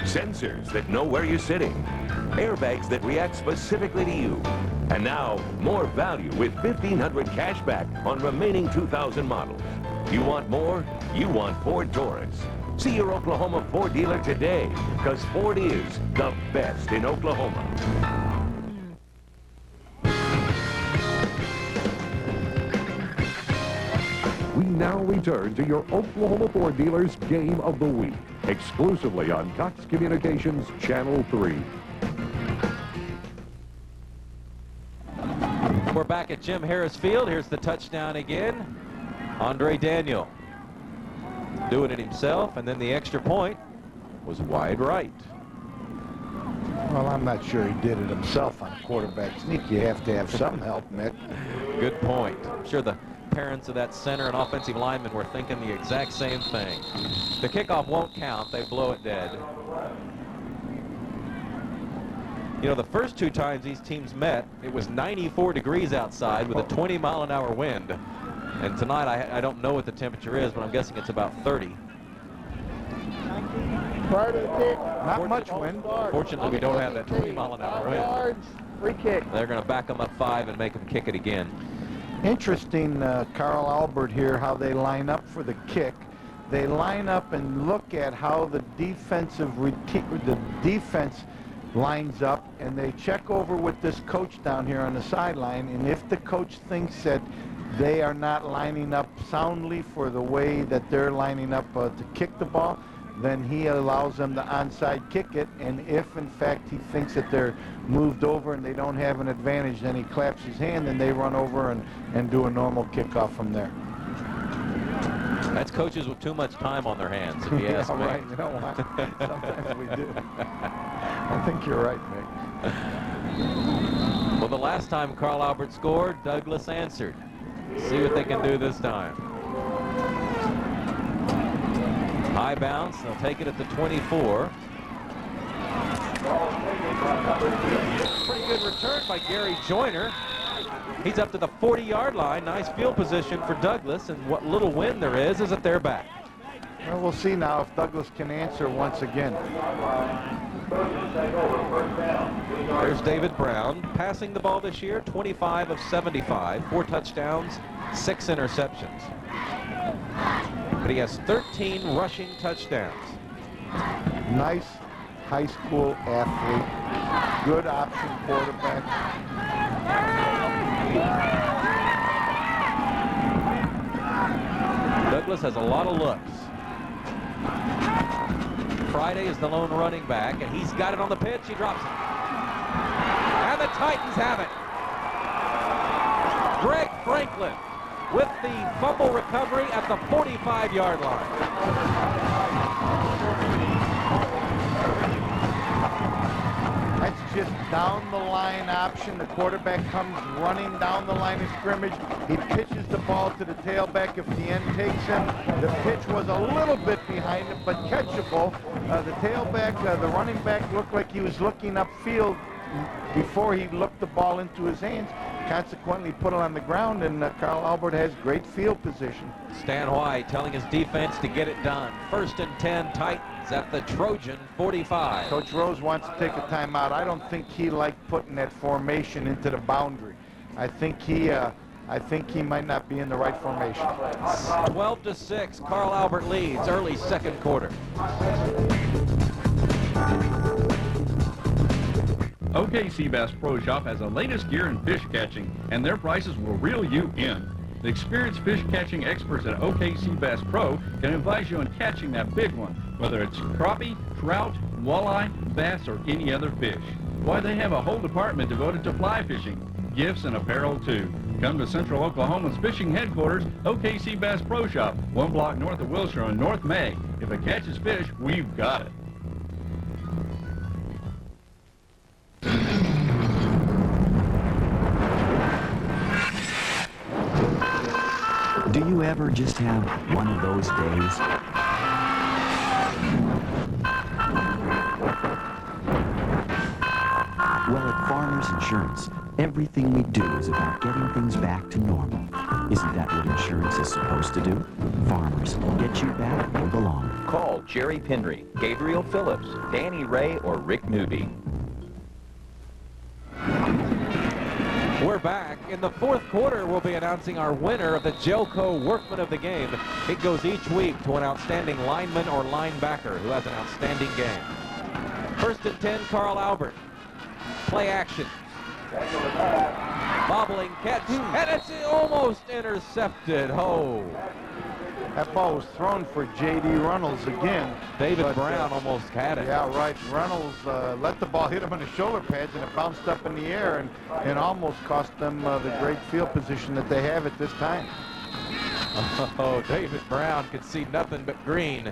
Sensors that know where you're sitting. Airbags that react specifically to you. And now, more value with $1,500 cash back on remaining 2000 models. You want more? You want Ford Taurus. See your Oklahoma Ford dealer today, because Ford is the best in Oklahoma. We now return to your Oklahoma Ford dealers Game of the Week, exclusively on Cox Communications Channel 3. We're back at Jim Harris Field. Here's the touchdown again. Andre Daniel doing it himself, and then the extra point was wide right. Well, I'm not sure he did it himself on a quarterback sneak. You have to have some help, Nick. Good point. I'm sure the parents of that center and offensive lineman were thinking the exact same thing. The kickoff won't count. They blow it dead. You know, the first 2 times these teams met, it was 94 degrees outside with a 20-mile-an-hour wind. And tonight, I don't know what the temperature is, but I'm guessing it's about 30. Prior to the kick, not much wind. Fortunately, we don't have that 20-mile-an-hour wind. yards, free kick. They're going to back them up 5 and make them kick it again. Interesting, Carl Albert here, how they line up for the kick. They line up and look at how the defense lines up, and they check over with this coach down here on the sideline, and if the coach thinks that they are not lining up soundly for the way that they're lining up to kick the ball, then he allows them to onside kick it, and if in fact he thinks that they're moved over and they don't have an advantage, then he claps his hand and they run over and do a normal kickoff from there. That's coaches with too much time on their hands, if you ask me. Right. You know what? Sometimes we do. I think you're right, Nick. Well, the last time Carl Albert scored, Douglas answered. See what they can do this time. High bounce. They'll take it at the 24. Pretty good return by Gary Joyner. He's up to the 40-yard line. Nice field position for Douglas, and what little wind there is at their back. Well, we'll see now if Douglas can answer once again. There's David Brown passing the ball this year, 25 of 75, 4 touchdowns, 6 interceptions. But he has 13 rushing touchdowns. Nice high school athlete, good option quarterback. Douglas has a lot of looks. Friday is the lone running back, and he's got it on the pitch. He drops it. And the Titans have it. Greg Franklin with the fumble recovery at the 45-yard line. That's just down the line option. The quarterback comes running down the line of scrimmage. He pitches the ball to the tailback if the end takes him. The pitch was a little bit behind him, but catchable. The tailback, the running back looked like he was looking upfield before he looked the ball into his hands. Consequently, put it on the ground, and Carl Albert has great field position. Stan White telling his defense to get it done. 1st and 10 Titans at the Trojan 45. Coach Rose wants to take a timeout. I don't think he liked putting that formation into the boundary. I think he might not be in the right formation. 12-6, Carl Albert leads early 2nd quarter. OKC Bass Pro Shop has the latest gear in fish catching, and their prices will reel you in. The experienced fish catching experts at OKC Bass Pro can advise you on catching that big one, whether it's crappie, trout, walleye, bass, or any other fish. Why, they have a whole department devoted to fly fishing, gifts, and apparel too. Come to Central Oklahoma's fishing headquarters, OKC Bass Pro Shop, 1 block north of Wilshire on North May. If it catches fish, we've got it. Do you ever just have one of those days? Well, at Farmers Insurance, everything we do is about getting things back to normal. Isn't that what insurance is supposed to do? Farmers, get you back where you belong. Call Jerry Penry, Gabriel Phillips, Danny Ray, or Rick Newby. We're back. In the 4th quarter, we'll be announcing our winner of the Jelco Workman of the Game. It goes each week to an outstanding lineman or linebacker who has an outstanding game. 1st and 10, Carl Albert. Play action. Bobbling catch, and it's almost intercepted. Oh. That ball was thrown for J.D. Reynolds again. David Brown almost had it. Yeah, right. Reynolds let the ball hit him in the shoulder pads, and it bounced up in the air and almost cost them the great field position that they have at this time. Oh, David Brown could see nothing but green.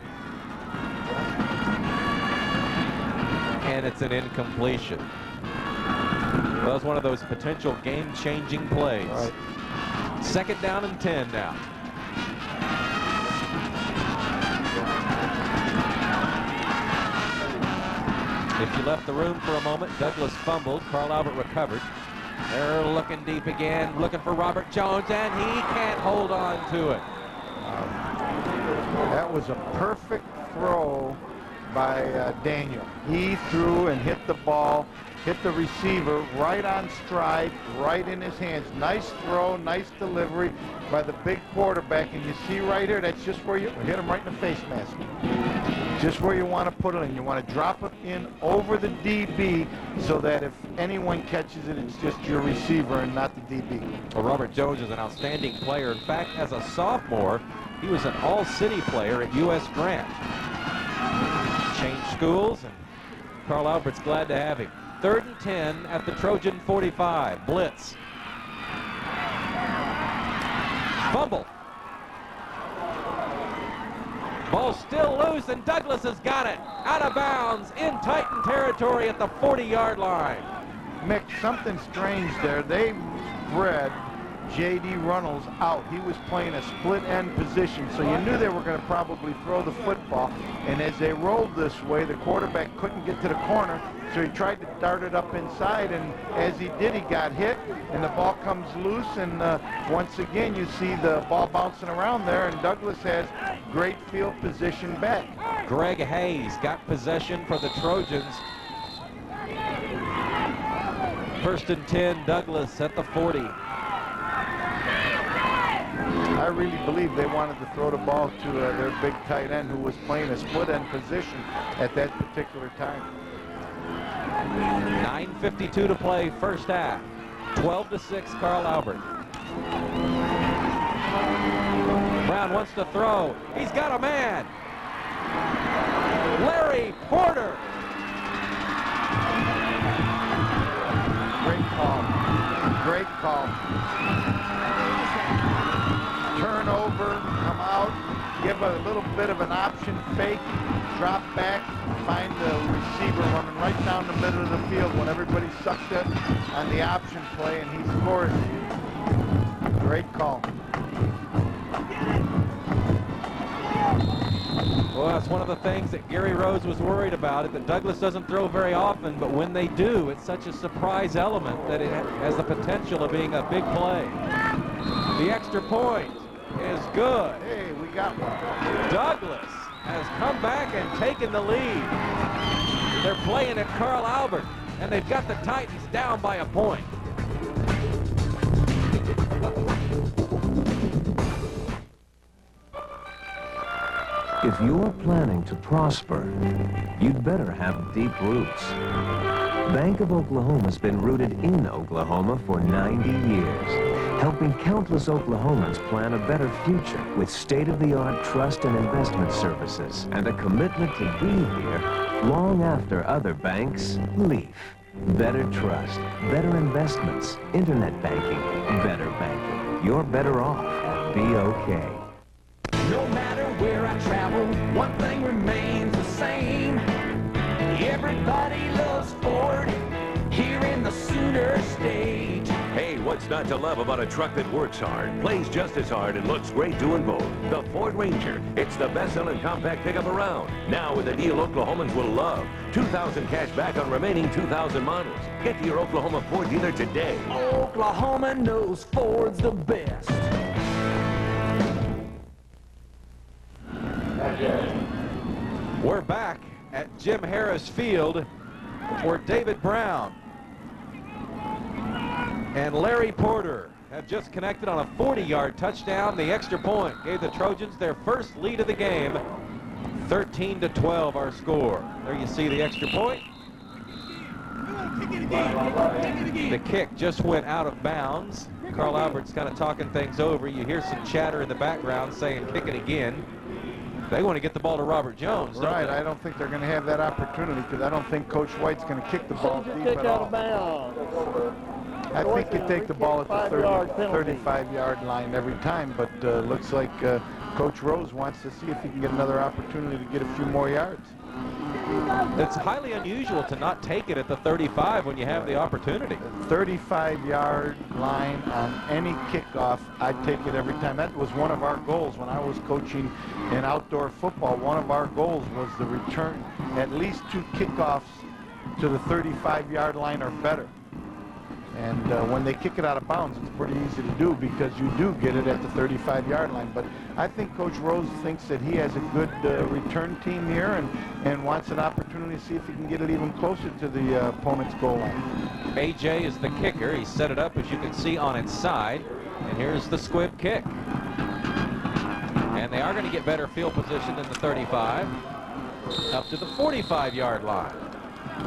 And it's an incompletion. That was one of those potential game-changing plays. Right. 2nd down and 10 now. If you left the room for a moment, Douglas fumbled. Carl Albert recovered. They're looking deep again, looking for Robert Jones, and he can't hold on to it. That was a perfect throw by Daniel. He threw and hit the ball, hit the receiver right on stride, right in his hands. Nice throw, nice delivery by the big quarterback. And you see right here, that's just where you hit him right in the face mask. Just where you want to put it in. You want to drop it in over the DB so that if anyone catches it, it's just your receiver and not the DB. Well, Robert Jones is an outstanding player. In fact, as a sophomore, he was an all-city player at U.S. Grant. Changed schools, and Carl Albert's glad to have him. 3rd and 10 at the Trojan 45. Blitz. Fumble. Ball still loose, and Douglas has got it. Out of bounds in Titan territory at the 40-yard line. Mick, something strange there. They bred J.D. Reynolds out. He was playing a split end position, so you knew they were going to probably throw the football. And as they rolled this way, the quarterback couldn't get to the corner, so he tried to dart it up inside, and as he did, he got hit, and the ball comes loose, and once again, you see the ball bouncing around there, and Douglas has great field position back. Greg Hayes got possession for the Trojans. 1st and 10, Douglas at the 40. I really believe they wanted to throw the ball to their big tight end who was playing a split end position at that particular time. 9:52 to play, first half. 12-6, Carl Albert. Brown wants to throw. He's got a man. Larry Porter. Great call. Great call. Turnover, come out, give a little bit of an option fake, drop back, find the receiver running right down the middle of the field when everybody sucks it on the option play, and he scores. Great call. Well, that's one of the things that Gary Rose was worried about, that Douglas doesn't throw very often, but when they do, it's such a surprise element that it has the potential of being a big play. The extra point is good. Hey, we got one. Douglas has come back and taken the lead. They're playing at Carl Albert, and they've got the Titans down by a point. If you're planning to prosper, you'd better have deep roots. Bank of Oklahoma's been rooted in Oklahoma for 90 years, helping countless Oklahomans plan a better future with state-of-the-art trust and investment services and a commitment to be here long after other banks leave. Better trust, better investments, internet banking, better banking. You're better off at BOK. No matter where I travel, one thing remains the same. Everybody loves Ford here in the Sooner State. Hey, what's not to love about a truck that works hard, plays just as hard, and looks great doing both? The Ford Ranger. It's the best-selling compact pickup around. Now with a deal Oklahomans will love. $2,000 cash back on remaining 2,000 models. Get to your Oklahoma Ford dealer today. Oklahoma knows Ford's the best. We're back at Jim Harris Field for David Brown and Larry Porter have just connected on a 40-yard touchdown. The extra point gave the Trojans their first lead of the game. 13-12 our score. There you see the extra point. The kick just went out of bounds. Carl Albert's kind of talking things over. You hear some chatter in the background saying kick it again. They want to get the ball to Robert Jones. Right, I don't think they're going to have that opportunity because I don't think Coach White's going to kick the ball deep at all. I think you take the ball at the 35-yard line every time, but looks like Coach Rose wants to see if he can get another opportunity to get a few more yards. It's highly unusual to not take it at the 35 when you have the opportunity. 35-yard line on any kickoff, I'd take it every time. That was one of our goals when I was coaching in outdoor football. One of our goals was the return at least 2 kickoffs to the 35-yard line or better. And when they kick it out of bounds, it's pretty easy to do because you do get it at the 35-yard line. But I think Coach Rose thinks that he has a good return team here and wants an opportunity to see if he can get it even closer to the opponent's goal line. AJ is the kicker. He set it up, as you can see, on its side. And here's the squib kick. And they are going to get better field position than the 35 up to the 45-yard line.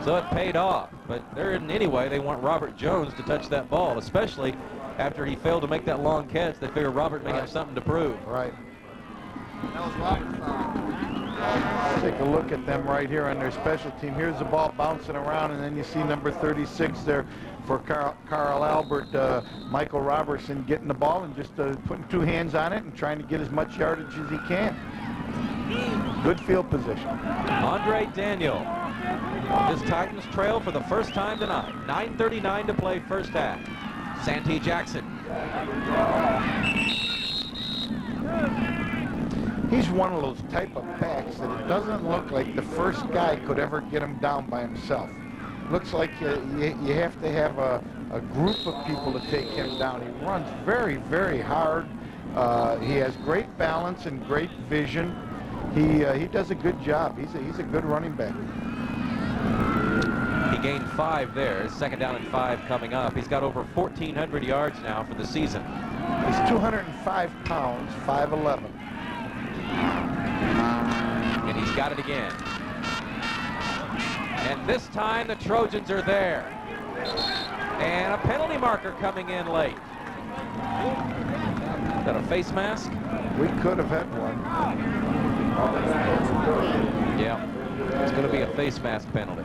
So it paid off, but there isn't any way they want Robert Jones to touch that ball, especially after he failed to make that long catch. They figure Robert may have something to prove. Right. Let's take a look at them right here on their special team. Here's the ball bouncing around, and then you see number 36 there for Carl Albert, Michael Robertson getting the ball and just putting 2 hands on it and trying to get as much yardage as he can. Good field position. Andre Daniel. This Titans trail for the first time tonight. 9:39 to play first half. Santee Jackson. He's one of those type of backs that it doesn't look like the first guy could ever get him down by himself. Looks like you have to have a group of people to take him down. He runs very, very hard. He has great balance and great vision. He does a good job. He's a good running back. He gained 5 there. Second down and 5 coming up. He's got over 1,400 yards now for the season. He's 205 pounds, 5'11". And he's got it again. And this time the Trojans are there. And a penalty marker coming in late. Is that a face mask? We could have had one. Yeah, it's going to be a face mask penalty.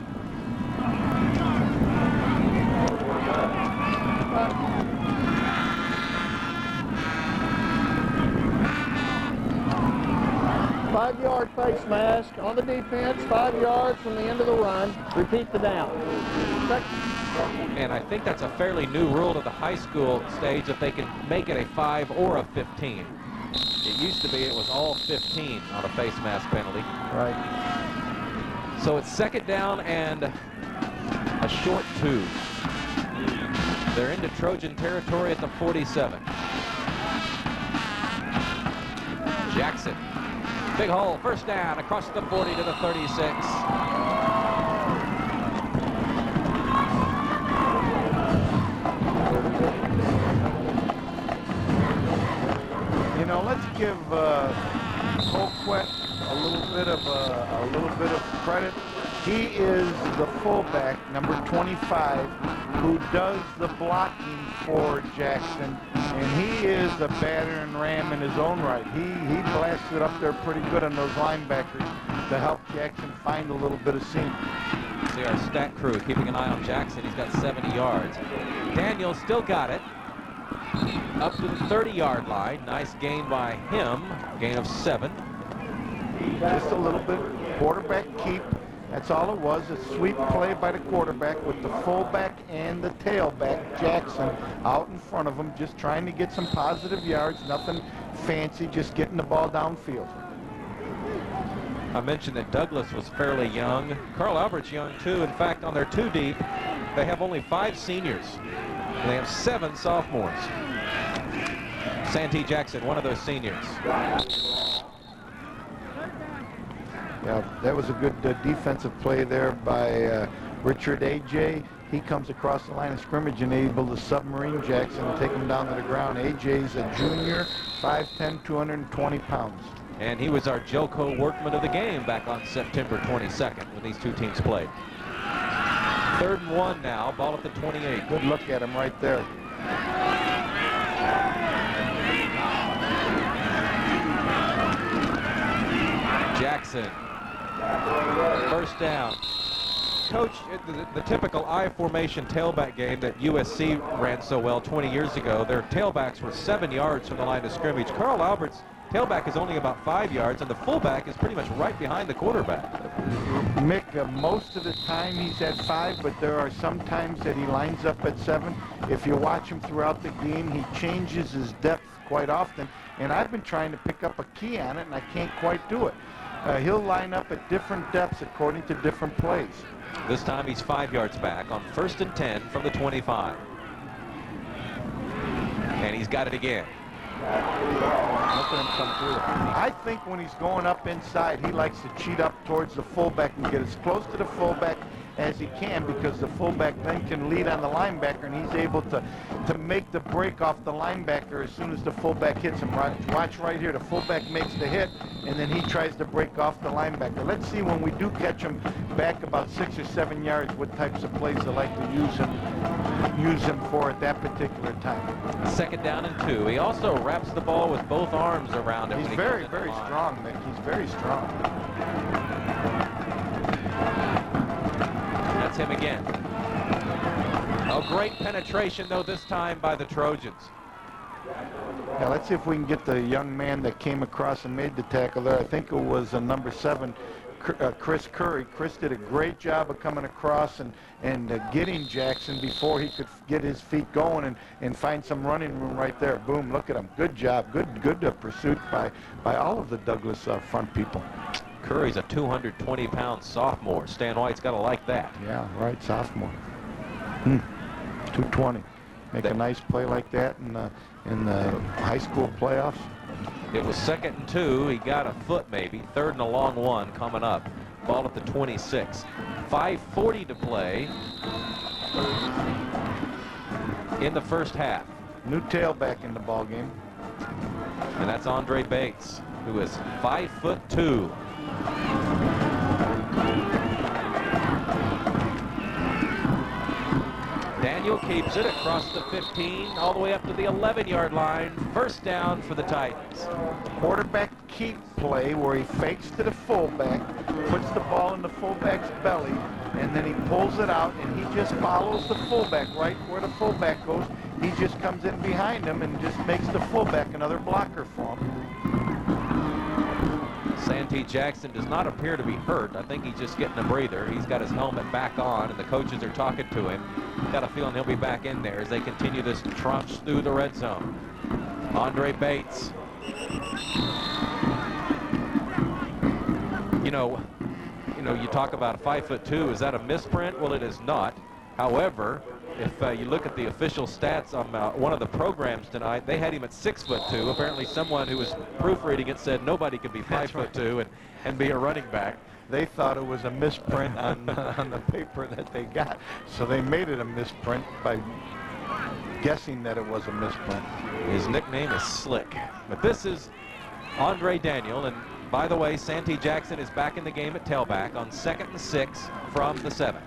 Five-yard face mask on the defense, 5 yards from the end of the run. Repeat the down. And I think that's a fairly new rule at the high school stage that they can make it a 5 or a 15. It used to be it was all 15 on a face mask penalty. Right. So it's second down and a short 2. They're into Trojan territory at the 47. Jackson. Big hole, first down, across the 40 to the 36. You know, let's give Colquitt a little bit of credit. He is the fullback, number 25, who does the blocking for Jackson, and he is a batter and ram in his own right. He blasted up there pretty good on those linebackers to help Jackson find a little bit of seam. See our stat crew keeping an eye on Jackson. He's got 70 yards. Daniels still got it. Up to the 30-yard line. Nice gain by him. Gain of 7. Just a little bit. Quarterback keep. That's all it was, a sweep play by the quarterback with the fullback and the tailback, Jackson, out in front of him, just trying to get some positive yards, nothing fancy, just getting the ball downfield. I mentioned that Douglas was fairly young. Carl Albert's young, too. In fact, on their 2 deep, they have only 5 seniors. And they have 7 sophomores. Santee Jackson, one of those seniors. Yeah, that was a good defensive play there by Richard A.J. He comes across the line of scrimmage and able to submarine Jackson and take him down to the ground. A.J.'s a junior, 5'10", 220 pounds. And he was our JOCO workman of the game back on September 22nd when these 2 teams played. 3rd and 1 now, ball at the 28. Good look at him right there. Jackson. First down. Coach, the typical I formation tailback game that USC ran so well 20 years ago, their tailbacks were 7 yards from the line of scrimmage. Carl Albert's tailback is only about 5 yards, and the fullback is pretty much right behind the quarterback. Mick, most of the time he's at 5, but there are some times that he lines up at 7. If you watch him throughout the game, he changes his depth quite often, and I've been trying to pick up a key on it, and I can't quite do it. He'll line up at different depths according to different plays. This time he's 5 yards back on 1st and 10 from the 25. And he's got it again. Look at him come through. I think when he's going up inside, he likes to cheat up towards the fullback and get as close to the fullback as he can, because the fullback then can lead on the linebacker, and he's able to make the break off the linebacker as soon as the fullback hits him. Watch right here. The fullback makes the hit, and then he tries to break off the linebacker. Let's see when we do catch him back about 6 or 7 yards what types of plays they like to use him for at that particular time. 2nd down and 2. He also wraps the ball with both arms around it. He's very, very strong, Mick. He's very strong. That's him again. A great penetration, though, this time by the Trojans. Yeah, let's see if we can get the young man that came across and made the tackle there. I think it was number 7, Chris Curry. Chris did a great job of coming across and getting Jackson before he could get his feet going and find some running room right there. Boom, look at him. Good job. Good pursuit by all of the Douglas front people. Curry's a 220-pound sophomore. Stan White's got to like that. Yeah, right, sophomore. 220. Make a nice play like that in the high school playoffs. It was 2nd and 2. He got a foot maybe. 3rd and a long one coming up. Ball at the 26. 5:40 to play in the first half. New tailback in the ball game. And that's Andre Bates, who is 5'2". Daniel keeps it across the 15, all the way up to the 11-yard line. First down for the Titans. Quarterback keep play where he fakes to the fullback, puts the ball in the fullback's belly, and then he pulls it out, and he just follows the fullback right where the fullback goes. He just comes in behind him and just makes the fullback another blocker for him. Santee Jackson does not appear to be hurt. I think he's just getting a breather. He's got his helmet back on, and the coaches are talking to him. Got a feeling he'll be back in there as they continue this trunch through the red zone. Andre Bates. You talk about 5'2". Is that a misprint? Well, it is not. However, if you look at the official stats on one of the programs tonight, they had him at 6'2". Apparently someone who was proofreading it said nobody could be 5'2" and be a running back. They thought it was a misprint on the paper that they got. So they made it a misprint by guessing that it was a misprint. His nickname is Slick. But this is Andre Daniel. And by the way, Santee Jackson is back in the game at tailback on 2nd and 6 from the 7.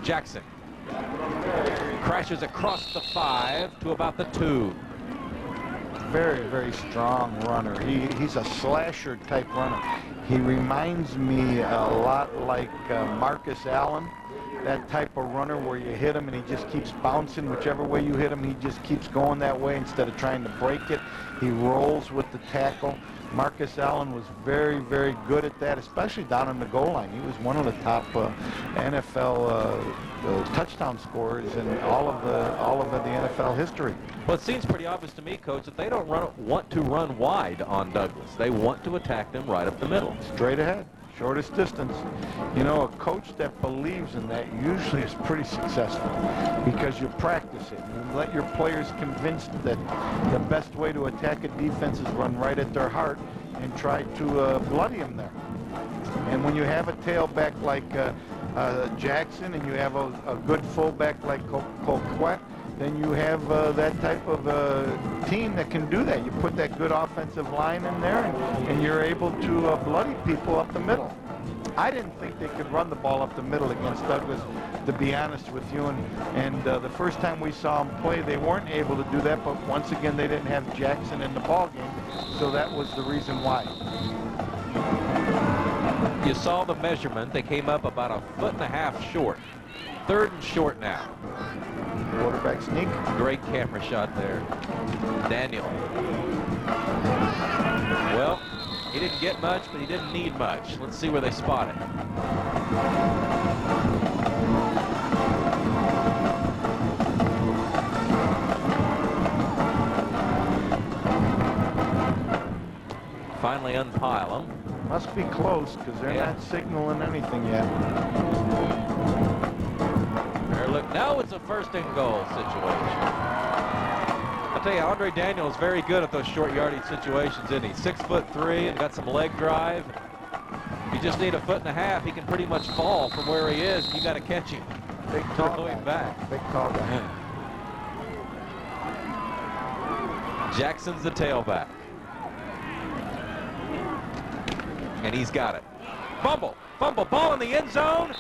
Jackson crashes across the 5 to about the 2. Very, very strong runner. He's a slasher type runner. He reminds me a lot like Marcus Allen, that type of runner where you hit him and he just keeps bouncing. Whichever way you hit him, he just keeps going that way instead of trying to break it. He rolls with the tackle. Marcus Allen was very, very good at that, especially down on the goal line. He was one of the top NFL touchdown scorers in all of the NFL history. Well, it seems pretty obvious to me, Coach, that they don't want to run wide on Douglas. They want to attack them right up the middle. Straight ahead, shortest distance. You know, a coach that believes in that usually is pretty successful because you practice it. You let your players convinced that the best way to attack a defense is run right at their heart and try to bloody them there. And when you have a tailback like Jackson and you have a good fullback like Colquitt, then you have that type of team that can do that. You put that good offensive line in there and you're able to bloody people up the middle. I didn't think they could run the ball up the middle against Douglas, to be honest with you. And the first time we saw them play, they weren't able to do that. But once again, they didn't have Jackson in the ball game, so that was the reason why. You saw the measurement. They came up about 1.5 feet short. 3rd and short now. Quarterback sneak. Great camera shot there. Daniel. Well, he didn't get much, but he didn't need much. Let's see where they spot it. Finally unpile them. Must be close because they're not signaling anything yet. Look, now it's a 1st and goal situation. I'll tell you, Andre Daniel is very good at those short yardage situations, isn't he? 6'3" and got some leg drive. You just need 1.5 feet. He can pretty much fall from where he is. You got to catch him. Big tall going back. Big tall guy. Jackson's the tailback. And he's got it. Fumble, ball in the end zone.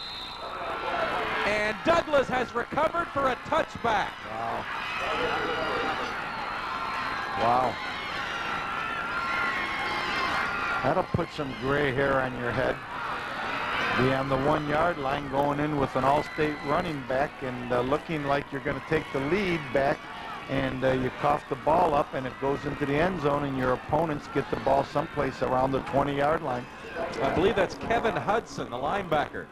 And Douglas has recovered for a touchback. Wow. That'll put some gray hair on your head. Be on the 1-yard line going in with an all-state running back and looking like you're going to take the lead back, and you cough the ball up and it goes into the end zone and your opponents get the ball someplace around the 20-yard line. I believe that's Kevin Hudson, the linebacker,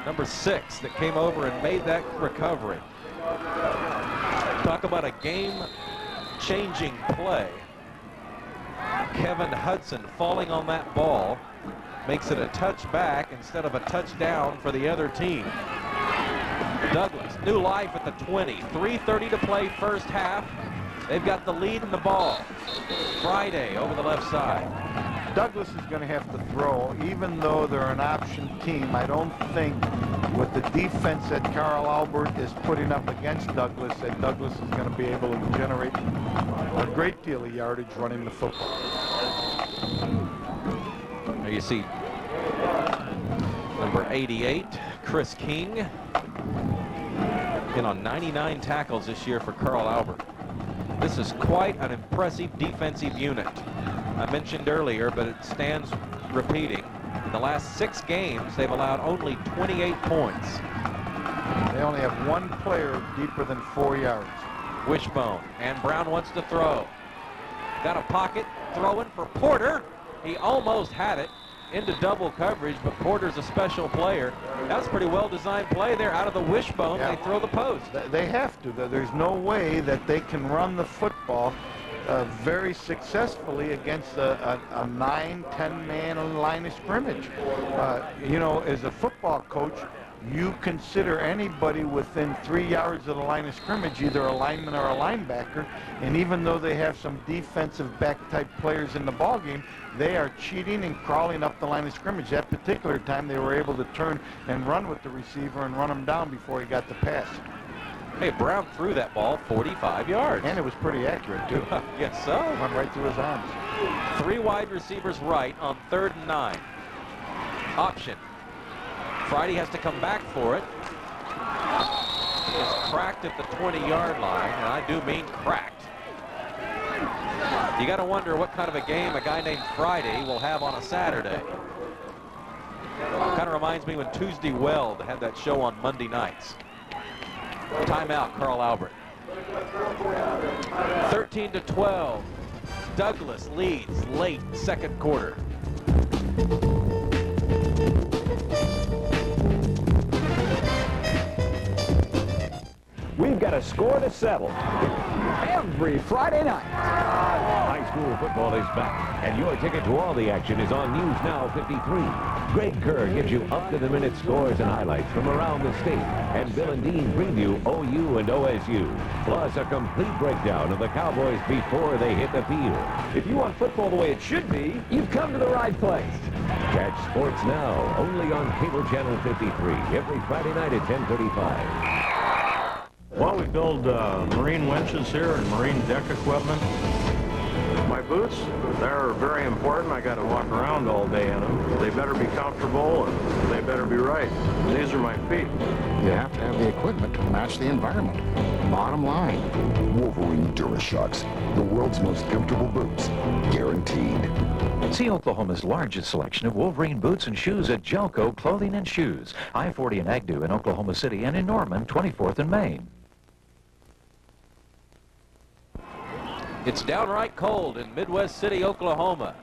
number 6, that came over and made that recovery. Talk about a game-changing play. Kevin Hudson falling on that ball makes it a touchback instead of a touchdown for the other team. Douglas, new life at the 20. 3:30 to play first half. They've got the lead in the ball. Friday over the left side. Douglas is going to have to throw, even though they're an option team. I don't think with the defense that Carl Albert is putting up against Douglas, that Douglas is going to be able to generate a great deal of yardage running the football. There you see number 88, Chris King, in on 99 tackles this year for Carl Albert. This is quite an impressive defensive unit. I mentioned earlier, but it stands repeating. In the last 6 games, they've allowed only 28 points. They only have one player deeper than 4 yards. Wishbone, and Brown wants to throw. Got a pocket, throwing for Porter. He almost had it into double coverage, but Porter's a special player. That's a pretty well-designed play there. Out of the wishbone, they throw the post. They have to. There's no way that they can run the football very successfully against a 9-10 man line of scrimmage. You know, as a football coach, you consider anybody within 3 yards of the line of scrimmage either a lineman or a linebacker, and even though they have some defensive back type players in the ballgame, they are cheating and crawling up the line of scrimmage. That particular time they were able to turn and run with the receiver and run him down before he got the pass. Hey, Brown threw that ball 45 yards. And it was pretty accurate, too. Yes, so. Went right through his arms. 3 wide receivers right on 3rd and 9. Option. Friday has to come back for it. It's cracked at the 20-yard line, and I do mean cracked. You got to wonder what kind of a game a guy named Friday will have on a Saturday. Kind of reminds me when Tuesday Weld had that show on Monday nights. Timeout, Carl Albert. 13-12. Douglas leads late 2nd quarter. We've got a score to settle every Friday night. High school football is back, and your ticket to all the action is on News Now 53. Greg Kerr gives you up-to-the-minute scores and highlights from around the state, and Bill and Dean preview OU and OSU, plus a complete breakdown of the Cowboys before they hit the field. If you want football the way it should be, you've come to the right place. Catch Sports Now only on Cable Channel 53 every Friday night at 10:35. Well, we build marine winches here and marine deck equipment. My boots, they're very important. I got to walk around all day in them. They better be comfortable and they better be right. These are my feet. You have to have the equipment to match the environment. Bottom line. Wolverine DuraShocks, the world's most comfortable boots, guaranteed. See Oklahoma's largest selection of Wolverine boots and shoes at Jelco Clothing and Shoes, I-40 and Agnew in Oklahoma City, and in Norman, 24th and Main. It's downright cold in Midwest City, Oklahoma.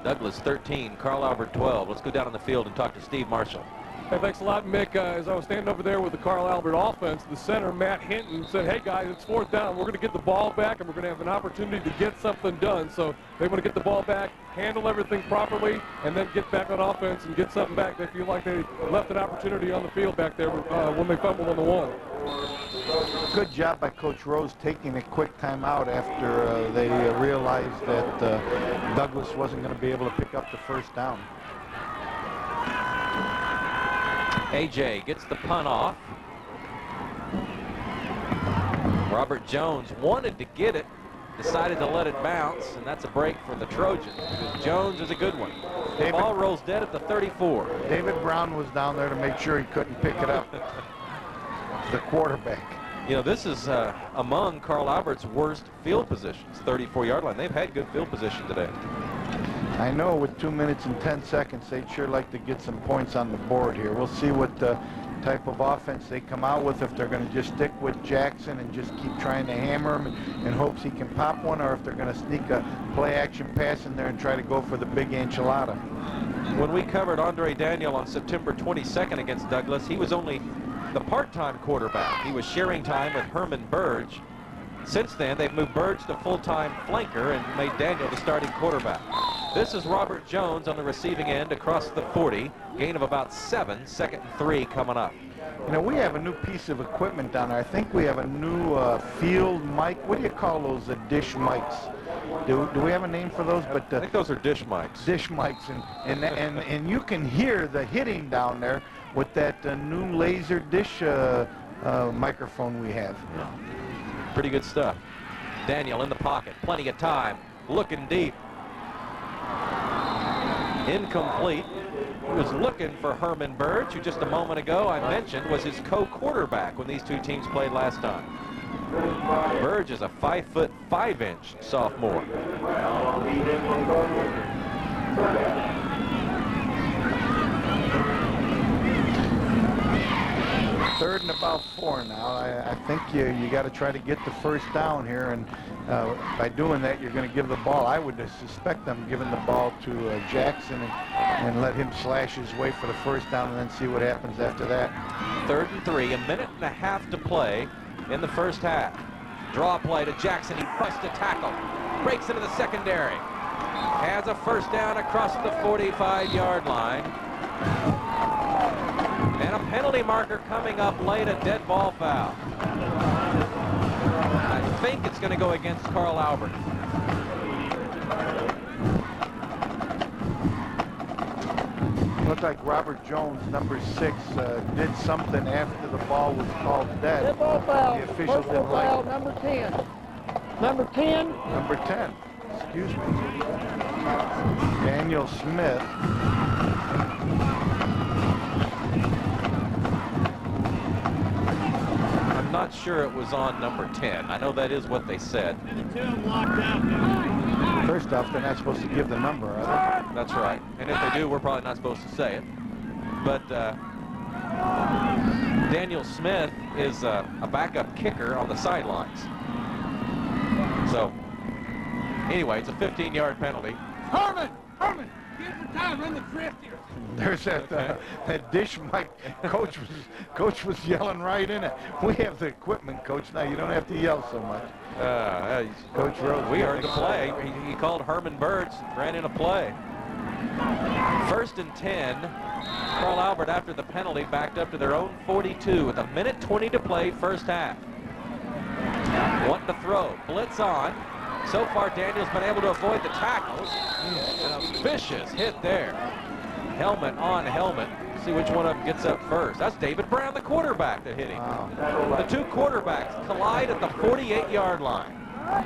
Douglas 13, Carl Albert 12. Let's go down on the field and talk to Steve Marshall. Hey, thanks a lot, Mick. As I was standing over there with the Carl Albert offense, the center, Matt Hinton, said, hey, guys, it's 4th down. We're going to get the ball back, and we're going to have an opportunity to get something done. So they want to get the ball back, handle everything properly, and then get back on offense and get something back. They feel like they left an opportunity on the field back there when they fumbled on the one. Good job by Coach Rose taking a quick timeout after they realized that Douglas wasn't going to be able to pick up the 1st down. AJ gets the punt off. Robert Jones wanted to get it, decided to let it bounce, and that's a break for the Trojans. Jones is a good one. The ball rolls dead at the 34. David Brown was down there to make sure he couldn't pick it up. The quarterback. You know, this is among Carl Albert's worst field positions, 34-yard line. They've had good field position today. I know with 2 minutes and 10 seconds, they'd sure like to get some points on the board here. We'll see what type of offense they come out with, if they're going to just stick with Jackson and just keep trying to hammer him in hopes he can pop one, or if they're going to sneak a play-action pass in there and try to go for the big enchilada. When we covered Andre Daniel on September 22nd against Douglas, he was only the part-time quarterback. He was sharing time with Herman Burge. Since then, they've moved Burge to full-time flanker and made Daniel the starting quarterback. This is Robert Jones on the receiving end across the 40. Gain of about 7, 2nd and 3 coming up. You know, we have a new piece of equipment down there. I think we have a new field mic. What do you call those dish mics? do we have a name for those? But I think those are dish mics. Dish mics, and you can hear the hitting down there with that new laser dish microphone we have. Yeah. Pretty good stuff. Daniel in the pocket, plenty of time, looking deep. Incomplete. He was looking for Herman Burge, who just a moment ago I mentioned was his co-quarterback when these two teams played last time. Burge is a 5'5" sophomore. Third and about 4 now. I think you got to try to get the first down here, and by doing that, you're going to give the ball. I would suspect them giving the ball to Jackson and let him slash his way for the first down, and then see what happens after that. 3rd and 3, a minute and a half to play in the first half. Draw play to Jackson. He busts a tackle, breaks into the secondary, has a first down across the 45-yard line. And a penalty marker coming up late, a dead ball foul. I think it's going to go against Carl Albert. Looked like Robert Jones, number 6, did something after the ball was called dead. Dead ball foul. The official Personal didn't like foul, it. number 10. Number 10. Number 10. Excuse me. Daniel Smith. I'm not sure it was on number 10. I know that is what they said. First off, they're not supposed to give the number, are they? That's right. And if they do, we're probably not supposed to say it. But Daniel Smith is a backup kicker on the sidelines. So, anyway, it's a 15-yard penalty. Herman, here's the time, run the drift here. There's that dish mic. Coach was yelling right in it. We have the equipment, Coach. Now you don't have to yell so much. Coach Rose. We heard the play. He called Herman Burge, ran in a play. 1st and 10. Carl Albert, after the penalty, backed up to their own 42 with a minute 20 to play, first half. Wanting to throw. Blitz on. So far, Daniel's been able to avoid the tackles. And a vicious hit there. Helmet on helmet. See which one of them gets up first. That's David Brown, the quarterback, that hit him. Wow. The two quarterbacks collide at the 48-yard line.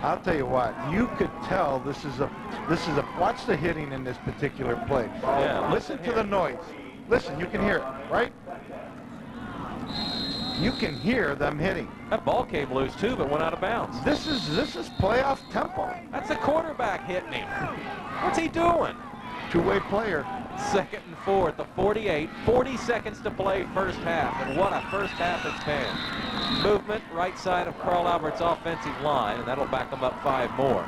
I'll tell you what, you could tell this is a watch the hitting in this particular play. Yeah, listen to the noise. Listen, you can hear it, right? You can hear them hitting. That ball came loose too, but went out of bounds. This is playoff tempo. That's the quarterback hitting him. What's he doing? Two-way player. 2nd and 4 at the 48. 40 seconds to play first half, and what a first half it's been. Movement right side of Carl Albert's offensive line, and that'll back them up 5 more.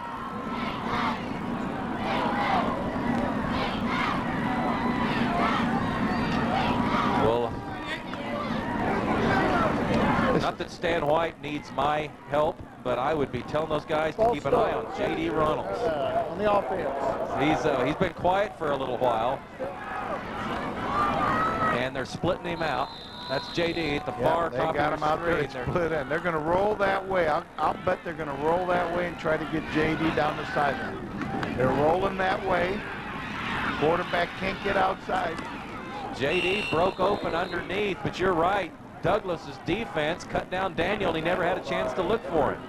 Well, not that Stan White needs my help, but I would be telling those guys to keep an eye on J.D. Runnels. On the offense. He's been quiet for a little while. And they're splitting him out. That's J.D. at the far they top got of him out there. It's split in. They're going to roll that way. I'll bet they're going to roll that way and try to get J.D. down the sideline. They're rolling that way. Quarterback can't get outside. J.D. broke open underneath, but you're right. Douglas's defense cut down Daniel, and he never had a chance to look for him.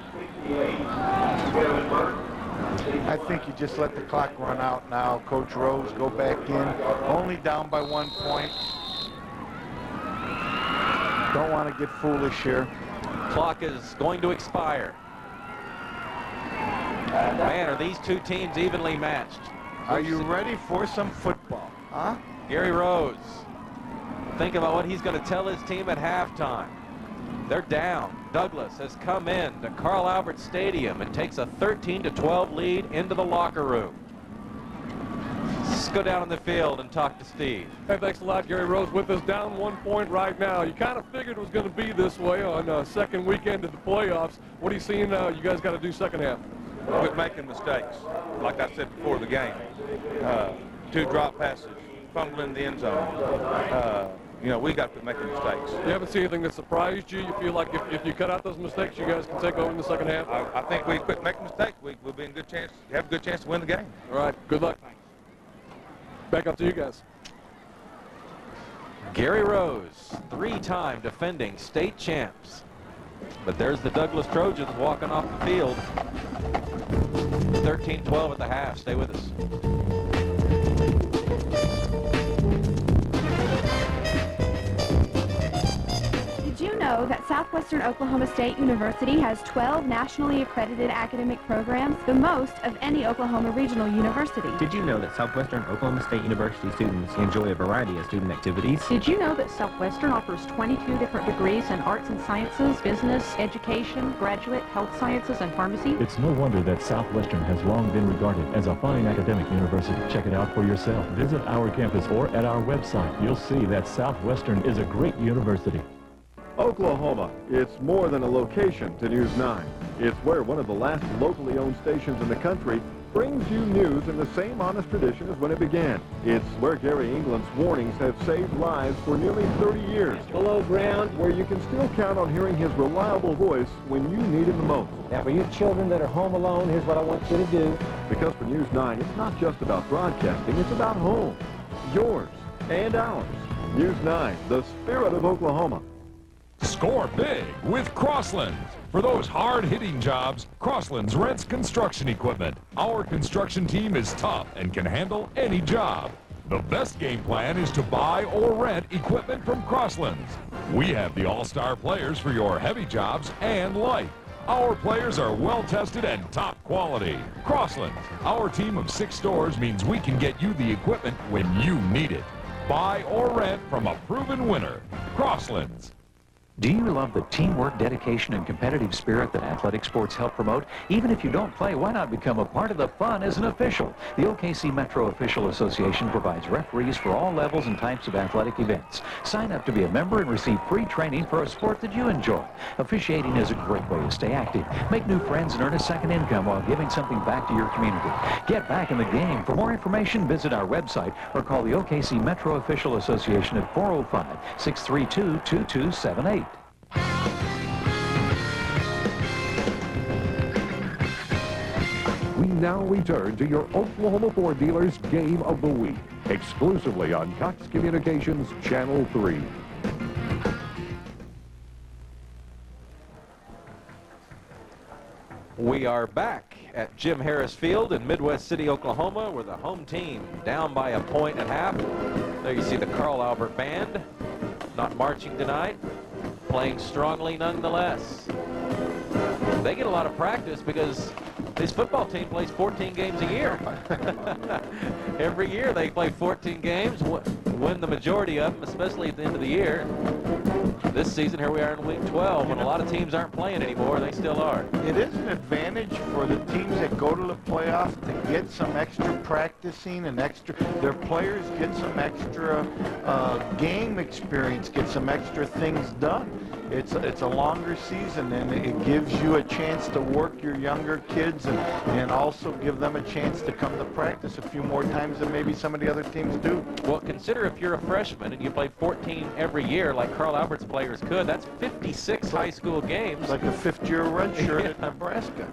I think you just let the clock run out now. Coach Rose go back in. Only down by 1 point. Don't want to get foolish here. Clock is going to expire. Man, are these two teams evenly matched? Are you ready for some football? Huh? Gary Rose. Think about what he's going to tell his team at halftime. They're down. Douglas has come in to Carl Albert Stadium and takes a 13-12 lead into the locker room. Let's go down on the field and talk to Steve. Hey, thanks a lot, Gary Rose, with us down 1 point right now. You kind of figured it was going to be this way on second weekend of the playoffs. What are you seeing you guys got to do second half? Quit making mistakes, like I said before the game. 2 drop passes, fumbling the end zone. you know, we got to make mistakes. You haven't seen anything that surprised you? You feel like if you cut out those mistakes, you guys can take over in the second half? I think we quit making mistakes. We'll be in good chance, have a good chance to win the game. All right, good luck. Back up to you guys. Gary Rose, 3-time defending state champs. But there's the Douglas Trojans walking off the field. 13-12 at the half. Stay with us. Did you know that Southwestern Oklahoma State University has 12 nationally accredited academic programs, the most of any Oklahoma regional university? Did you know that Southwestern Oklahoma State University students enjoy a variety of student activities? Did you know that Southwestern offers 22 different degrees in arts and sciences, business, education, graduate, health sciences, and pharmacy? It's no wonder that Southwestern has long been regarded as a fine academic university. Check it out for yourself. Visit our campus or at our website. You'll see that Southwestern is a great university. Oklahoma, it's more than a location to News 9. It's where one of the last locally owned stations in the country brings you news in the same honest tradition as when it began. It's where Gary England's warnings have saved lives for nearly 30 years. Below ground, where you can still count on hearing his reliable voice when you need him the most. Now, for you children that are home alone, here's what I want you to do. Because for News 9, it's not just about broadcasting, it's about home. Yours and ours. News 9, the spirit of Oklahoma. Score big with Crosslands. For those hard-hitting jobs, Crosslands rents construction equipment. Our construction team is tough and can handle any job. The best game plan is to buy or rent equipment from Crosslands. We have the all-star players for your heavy jobs and light. Our players are well-tested and top quality. Crosslands, our team of 6 stores means we can get you the equipment when you need it. Buy or rent from a proven winner. Crosslands. Do you love the teamwork, dedication, and competitive spirit that athletic sports help promote? Even if you don't play, why not become a part of the fun as an official? The OKC Metro Official Association provides referees for all levels and types of athletic events. Sign up to be a member and receive free training for a sport that you enjoy. Officiating is a great way to stay active, make new friends, and earn a second income while giving something back to your community. Get back in the game. For more information, visit our website or call the OKC Metro Official Association at 405-632-2278. We now return to your Oklahoma Ford dealers Game of the Week, exclusively on Cox Communications Channel 3. We are back at Jim Harris Field in Midwest City, Oklahoma, where the home team down by 1.5 points. There you see the Carl Albert Band, not marching tonight, playing strongly nonetheless. They get a lot of practice because this football team plays 14 games a year. Every year they play 14 games, win the majority of them, especially at the end of the year. This season, here we are in week 12, when a lot of teams aren't playing anymore. They still are. It is an advantage for the teams that go to the playoffs to get some extra practicing and their players get some extra game experience, get some extra things done. It's a longer season, and it gives you a chance to work your younger kids and also give them a chance to come to practice a few more times than maybe some of the other teams do. Well, consider if you're a freshman and you play 14 every year like Carl Albert's players could, that's 56 high school games. Like a fifth-year redshirt at Nebraska.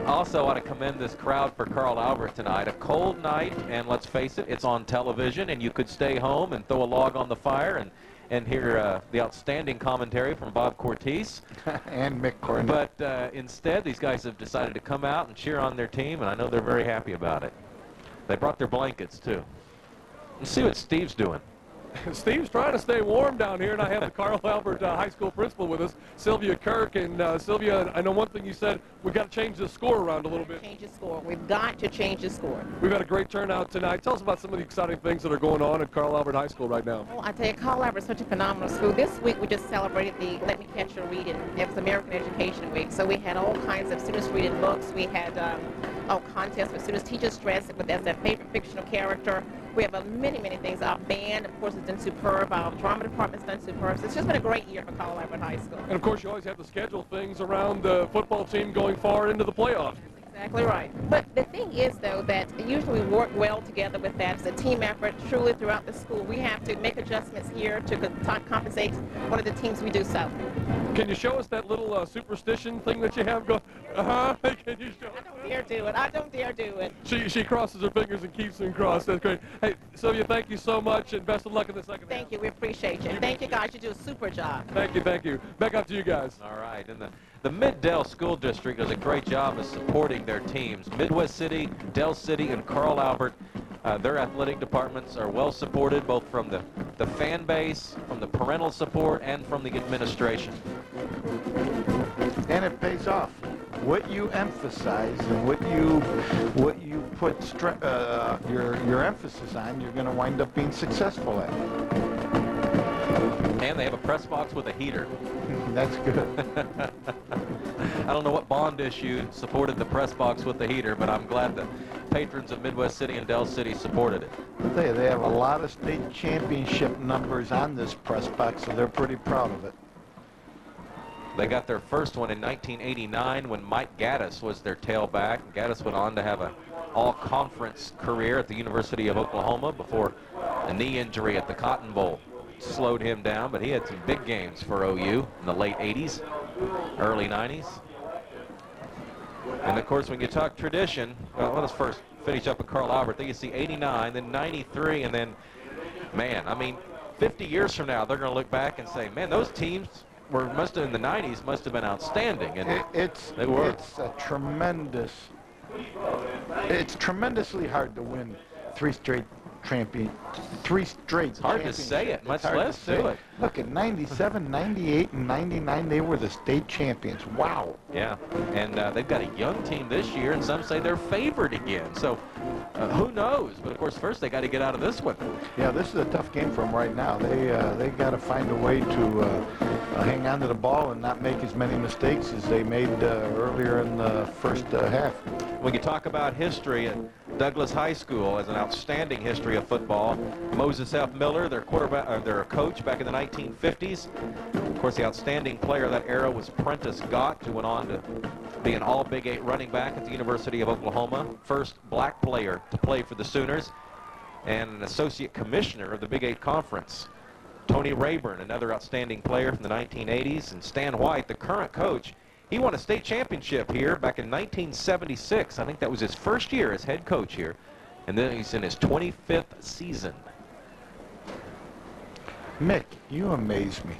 Also, I want to commend this crowd for Carl Albert tonight. A cold night, and let's face it, it's on television, and you could stay home and throw a log on the fire and hear the outstanding commentary from Bob Cortese. And Mick Cornell. But instead, these guys have decided to come out and cheer on their team, and I know they're very happy about it. They brought their blankets, too. Let's see what Steve's doing. Steve's trying to stay warm down here, and I have the Carl Albert High School principal with us, Sylvia Kirk. And Sylvia, I know one thing you said, we've got to change the score around a little bit. Change the score. We've got to change the score. We've had a great turnout tonight. Tell us about some of the exciting things that are going on at Carl Albert High School right now. Well, I tell you, Carl Albert is such a phenomenal school. This week we just celebrated the Let Me Catch You Reading. It was American Education Week, so we had all kinds of students reading books. We had contests for students. Teachers dressed as their favorite fictional character. We have many, many things. Our band, of course, has done superb. Our drama department's done superb. So it's just been a great year for Carl Albert High School. And, of course, you always have to schedule things around the football team going far into the playoffs. That's Exactly right. But the thing is, though, that usually we work well together with that. It's a team effort truly throughout the school. We have to make adjustments here to compensate one of the teams we do so. Can you show us that little superstition thing that you have going? Can you show us? I don't dare do it. I don't dare do it. She crosses her fingers and keeps them crossed. That's great. Hey, Sylvia, thank you so much, and best of luck in the second half. Thank you. We appreciate you. Thank you, guys. You do a super job. Thank you. Thank you. Back up to you guys. All right. And the Mid-Dell School District does a great job of supporting their teams. Midwest City, Dell City, and Carl Albert, their athletic departments are well supported, both from the fan base, from the parental support, and from the administration. And it pays off. What you emphasize and what you put your emphasis on, you're going to wind up being successful at. And they have a press box with a heater. That's good. I don't know what bond issue supported the press box with the heater, but I'm glad the patrons of Midwest City and Dell City supported it. They have a lot of state championship numbers on this press box, so they're pretty proud of it. They got their first one in 1989 when Mike Gaddis was their tailback. Gaddis went on to have an all-conference career at the University of Oklahoma before a knee injury at the Cotton Bowl slowed him down, but he had some big games for OU in the late 80s, early 90s. And of course, when you talk tradition, well, let's first finish up with Carl Albert. Then you see 89, then 93, and then, man, I mean, 50 years from now, they're going to look back and say, man, those teams must have in the 90s must have been outstanding, and they were. It's tremendously hard to win three straight It's hard to say it, much less do it. Look, at 97, 98, and 99, they were the state champions. Wow. Yeah, and they've got a young team this year, and some say they're favored again. So who knows? But, of course, first they got to get out of this one. Yeah, this is a tough game for them right now. They got to find a way to hang on to the ball and not make as many mistakes as they made earlier in the first half. When you talk about history at Douglas High School as an outstanding history of football, Moses F. Miller, their quarterback, their coach back in the 1950s. Of course, the outstanding player of that era was Prentice Gott, who went on to be an all Big 8 running back at the University of Oklahoma, first black player to play for the Sooners, and an associate commissioner of the Big 8 Conference. Tony Rayburn, another outstanding player from the 1980s, and Stan White, the current coach. He won a state championship here back in 1976. I think that was his first year as head coach here. And then he's in his 25th season. Mick, you amaze me.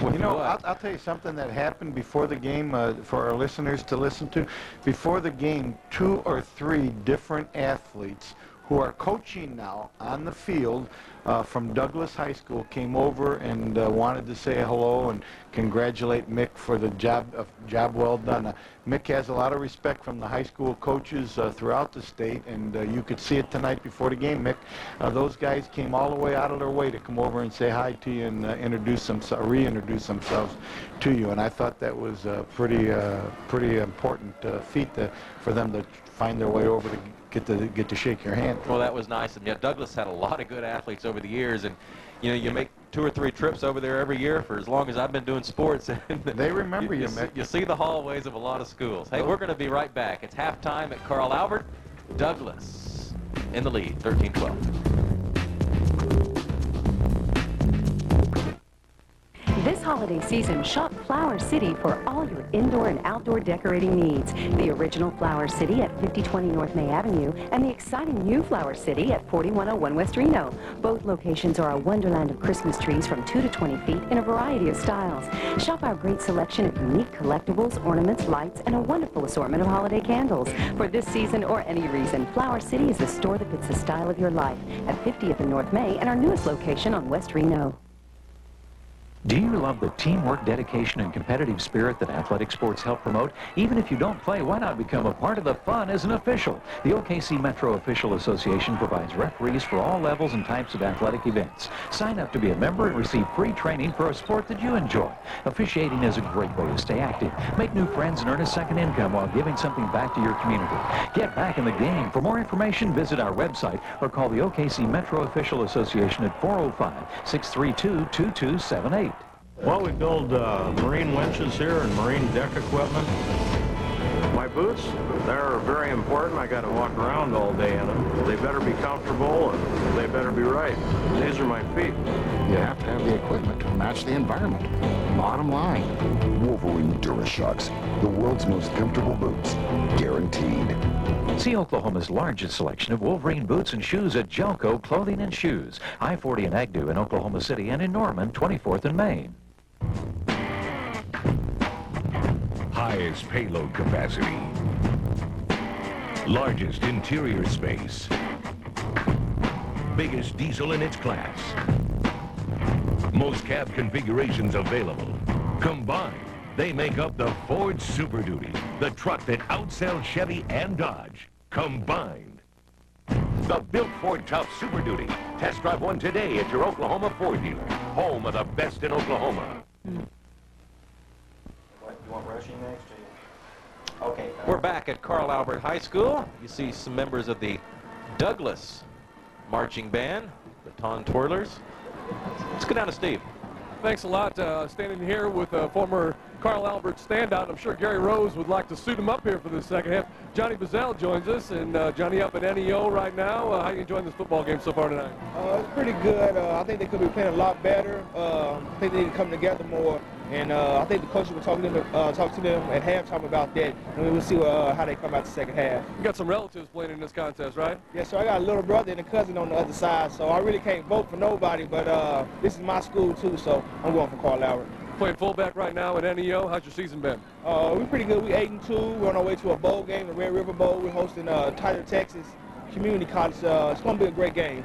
You know, I'll tell you something that happened before the game for our listeners to listen to. Before the game, 2 or 3 different athletes who are coaching now on the field from Douglas High School came over and wanted to say hello and congratulate Mick for the job well done. Mick has a lot of respect from the high school coaches throughout the state, and you could see it tonight before the game, Mick. Those guys came all the way out of their way to come over and say hi to you and reintroduce themselves to you, and I thought that was a pretty important feat for them to find their way over to get to shake your hand. Well, that was nice. And yeah, Douglas had a lot of good athletes over the years, and you know, you make 2 or 3 trips over there every year for as long as I've been doing sports. And they remember you, Mick. You see the hallways of a lot of schools. Hey, we're going to be right back. It's halftime at Carl Albert. Douglas in the lead, 13-12. This holiday season, shop Flower City for all your indoor and outdoor decorating needs. The original Flower City at 5020 North May Avenue and the exciting new Flower City at 4101 West Reno. Both locations are a wonderland of Christmas trees from 2 to 20 feet in a variety of styles. Shop our great selection of unique collectibles, ornaments, lights, and a wonderful assortment of holiday candles. For this season or any reason, Flower City is the store that fits the style of your life at 50th and North May and our newest location on West Reno. Do you love the teamwork, dedication, and competitive spirit that athletic sports help promote? Even if you don't play, why not become a part of the fun as an official? The OKC Metro Official Association provides referees for all levels and types of athletic events. Sign up to be a member and receive free training for a sport that you enjoy. Officiating is a great way to stay active, make new friends, and earn a second income while giving something back to your community. Get back in the game. For more information, visit our website or call the OKC Metro Official Association at 405-632-2278. Well, we build marine winches here and marine deck equipment. My boots, they're very important. I got to walk around all day in them. They better be comfortable and they better be right. These are my feet. You have to have the equipment to match the environment. Bottom line. Wolverine DuraShocks, the world's most comfortable boots, guaranteed. See Oklahoma's largest selection of Wolverine boots and shoes at Jelco Clothing and Shoes, I-40 and Agnew in Oklahoma City, and in Norman, 24th and Main. Highest payload capacity. Largest interior space. Biggest diesel in its class. Most cab configurations available. Combined, they make up the Ford Super Duty, the truck that outsells Chevy and Dodge. Combined. The built Ford Tough Super Duty. Test drive one today at your Oklahoma Ford dealer. Home of the best in Oklahoma. Okay. We're back at Carl Albert High School. You see some members of the Douglas Marching Band, the Baton Twirlers. Let's go down to Steve. Thanks a lot. Standing here with former Carl Albert standout. I'm sure Gary Rose would like to suit him up here for the second half. Johnny Bazell joins us, and Johnny up at NEO right now. How are you enjoying this football game so far tonight? It's pretty good. I think they could be playing a lot better. I think they need to come together more. And I think the coach will talk to them at halftime about that, and we'll see how they come out the second half. You got some relatives playing in this contest, right? Yes, sir. I got a little brother and a cousin on the other side, so I really can't vote for nobody, but this is my school too, so I'm going for Carl Albert. Playing fullback right now at NEO. How's your season been? We're pretty good. We're 8-2. We're on our way to a bowl game, the Red River Bowl. We're hosting Tyler, Texas Community College. It's going to be a great game.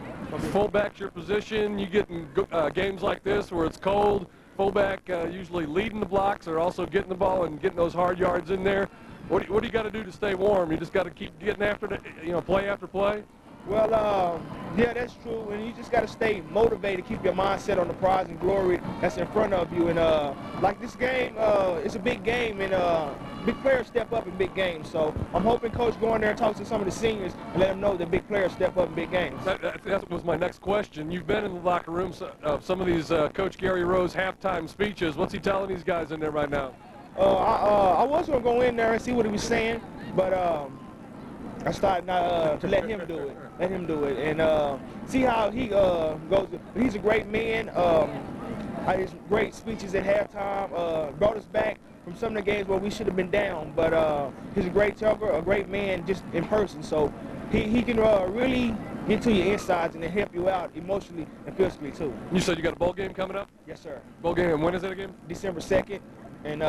Fullback's your position. You get in games like this where it's cold. Fullback usually leading the blocks or also getting the ball and getting those hard yards in there. What do you got to do to stay warm? You just got to keep getting after it, play after play? Well, yeah, that's true. And you just got to stay motivated, keep your mindset on the prize and glory that's in front of you. And like this game, it's a big game, and big players step up in big games. So I'm hoping Coach go in there and talk to some of the seniors and let them know that big players step up in big games. That was my next question. You've been in the locker room of some of these Coach Gary Rose halftime speeches. What's he telling these guys in there right now? I was going to go in there and see what he was saying, but I started to let him do it. Let him do it and see how he goes. He's a great man. Had his great speeches at halftime. Brought us back from some of the games where we should have been down. But he's a great talker, a great man just in person. So he can really get to your insides and help you out emotionally and physically too. You said you got a bowl game coming up? Yes, sir. Bowl game, and when is it again? December 2nd in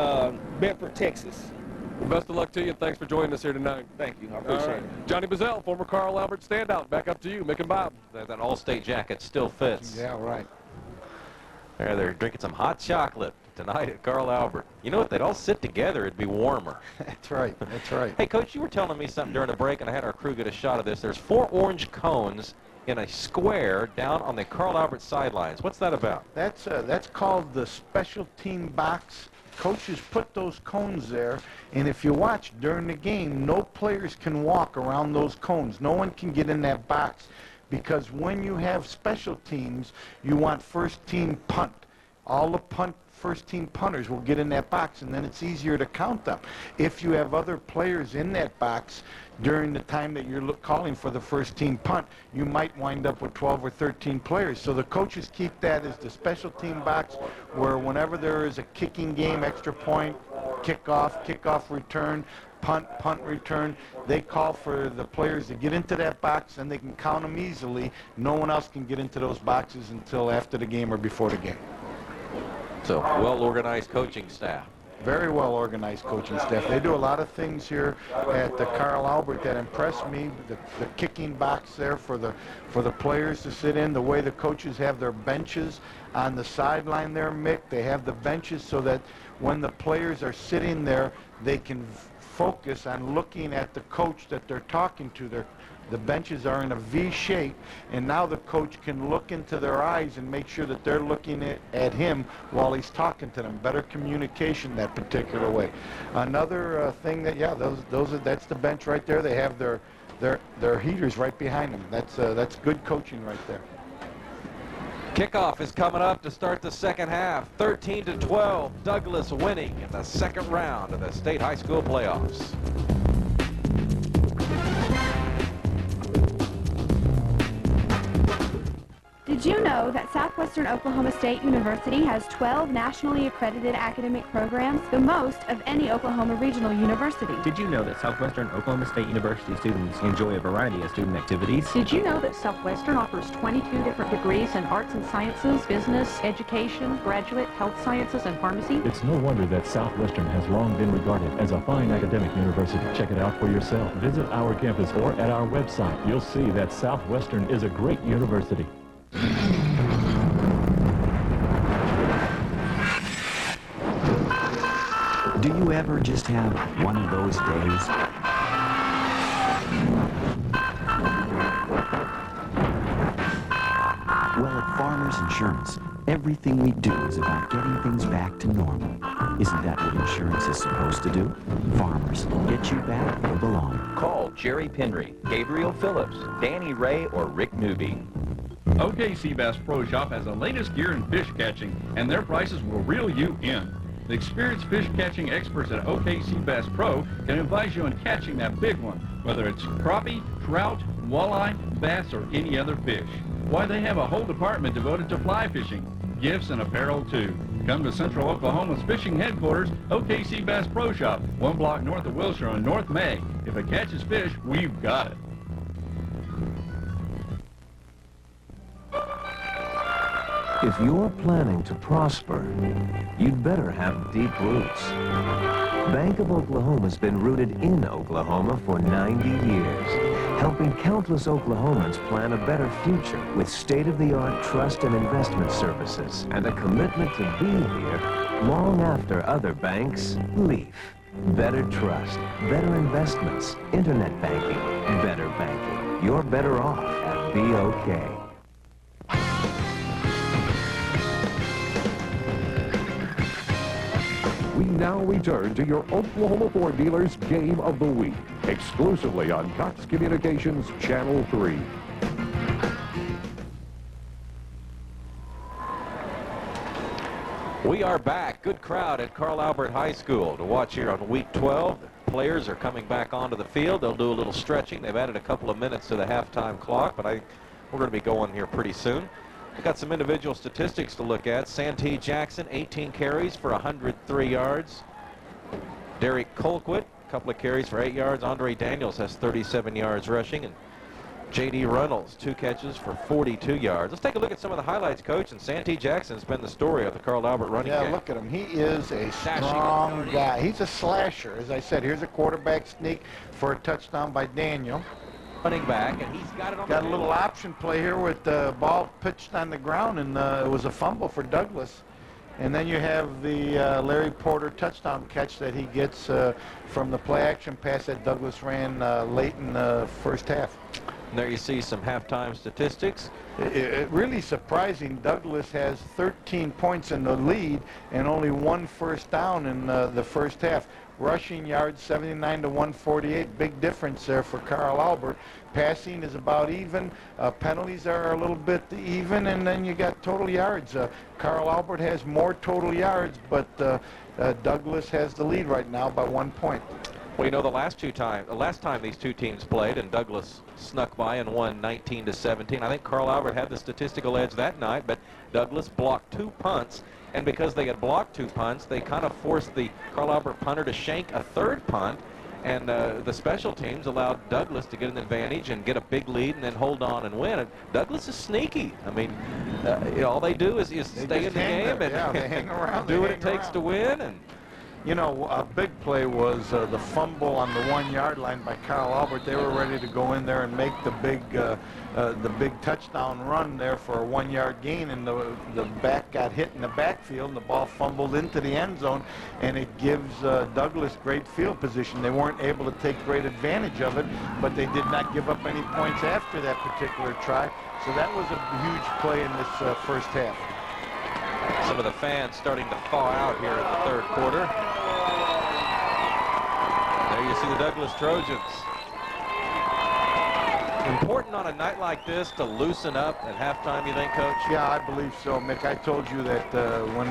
Bedford, Texas. Well, best of luck to you, and thanks for joining us here tonight. Thank you. I appreciate it. Johnny Bazell, former Carl Albert standout. Back up to you, Mick and Bob. That All-State jacket still fits. Yeah, right. They're drinking some hot chocolate tonight at Carl Albert. You know, if they'd all sit together, it'd be warmer. That's right. That's right. Hey, Coach, you were telling me something during the break, and I had our crew get a shot of this. There's 4 orange cones in a square down on the Carl Albert sidelines. What's that about? That's called the special team box. Coaches put those cones there, and if you watch during the game, no players can walk around those cones. No one can get in that box, because when you have special teams, you want first team punt. All the first team punters will get in that box, and then it's easier to count them. If you have other players in that box during the time that you're calling for the first team punt, you might wind up with 12 or 13 players. So the coaches keep that as the special team box, where whenever there is a kicking game, extra point, kickoff return, punt return, they call for the players to get into that box, and they can count them easily. No one else can get into those boxes until after the game or before the game. So, well-organized coaching staff. Very well-organized coaching staff. They do a lot of things here at the Carl Albert that impress me. The kicking box there for the players to sit in, the way the coaches have their benches on the sideline there, Mick. They have the benches so that when the players are sitting there, they can focus on looking at the coach that they're talking to. The benches are in a V shape, and now the coach can look into their eyes and make sure that they're looking at him while he's talking to them. Better communication that particular way. Another thing that's the bench right there. They have their heaters right behind them. That's good coaching right there. Kickoff is coming up to start the second half. 13-12, Douglas winning in the second round of the state high school playoffs. Did you know that Southwestern Oklahoma State University has 12 nationally accredited academic programs, the most of any Oklahoma regional university? Did you know that Southwestern Oklahoma State University students enjoy a variety of student activities? Did you know that Southwestern offers 22 different degrees in arts and sciences, business, education, graduate, health sciences, and pharmacy? It's no wonder that Southwestern has long been regarded as a fine academic university. Check it out for yourself. Visit our campus or at our website. You'll see that Southwestern is a great university. Do you ever just have one of those days? Well, at Farmers Insurance, everything we do is about getting things back to normal. Isn't that what insurance is supposed to do? Farmers, get you back where you belong. Call Jerry Penry, Gabriel Phillips, Danny Ray, or Rick Newby. OKC Bass Pro Shop has the latest gear in fish catching, and their prices will reel you in. The experienced fish catching experts at OKC Bass Pro can advise you on catching that big one, whether it's crappie, trout, walleye, bass, or any other fish. Why, they have a whole department devoted to fly fishing, gifts, and apparel too. Come to Central Oklahoma's fishing headquarters, OKC Bass Pro Shop, 1 block north of Wilshire on North May. If it catches fish, we've got it. If you're planning to prosper, you'd better have deep roots. Bank of Oklahoma's been rooted in Oklahoma for 90 years, helping countless Oklahomans plan a better future with state-of-the-art trust and investment services and a commitment to be here long after other banks leave. Better trust, better investments, internet banking, better banking. You're better off at BOK. We now return to your Oklahoma Ford dealers Game of the Week, exclusively on Cox Communications Channel 3. We are back. Good crowd at Carl Albert High School to watch here on Week 12. The players are coming back onto the field. They'll do a little stretching. They've added a couple of minutes to the halftime clock, but we're going to be going here pretty soon. We've got some individual statistics to look at. Santee Jackson, 18 carries for 103 yards. Derek Colquitt, a couple of carries for 8 yards. Andre Daniels has 37 yards rushing. And J.D. Reynolds, 2 catches for 42 yards. Let's take a look at some of the highlights, Coach. And Santee Jackson's been the story of the Carl Albert running game. Yeah, look at him. He is a strong guy. He's a slasher. As I said, here's a quarterback sneak for a touchdown by Daniel. Running back, and he's got it on Got a little option play here with the ball pitched on the ground, and it was a fumble for Douglas. And then you have the Larry Porter touchdown catch that he gets from the play-action pass that Douglas ran late in the first half. And there you see some halftime statistics. It really surprising. Douglas has 13 points in the lead and only 1 first down in the first half. Rushing yards 79 to 148, big difference there for Carl Albert. Passing is about even. Penalties are a little bit even, and then you got total yards. Carl Albert has more total yards, but Douglas has the lead right now by 1 point. Well, you know, the last time these two teams played, and Douglas snuck by and won 19 to 17. I think Carl Albert had the statistical edge that night, but Douglas blocked 2 punts. And because they had blocked 2 punts, they kind of forced the Carl Albert punter to shank a 3rd punt. And the special teams allowed Douglas to get an advantage and get a big lead and then hold on and win. And Douglas is sneaky. I mean, all they do is stay in the game and they hang around, do what it takes to win. And you know, a big play was the fumble on the 1-yard line by Carl Albert. They were ready to go in there and make the big touchdown run there for a 1-yard gain, and the back got hit in the backfield, and the ball fumbled into the end zone, and it gives Douglas great field position. They weren't able to take great advantage of it, but they did not give up any points after that particular try. So that was a huge play in this first half. Some of the fans starting to thaw out here in the 3rd quarter. There you see the Douglas Trojans Important on a night like this to loosen up at halftime, you think, Coach? Yeah, I believe so, Mick. I told you that when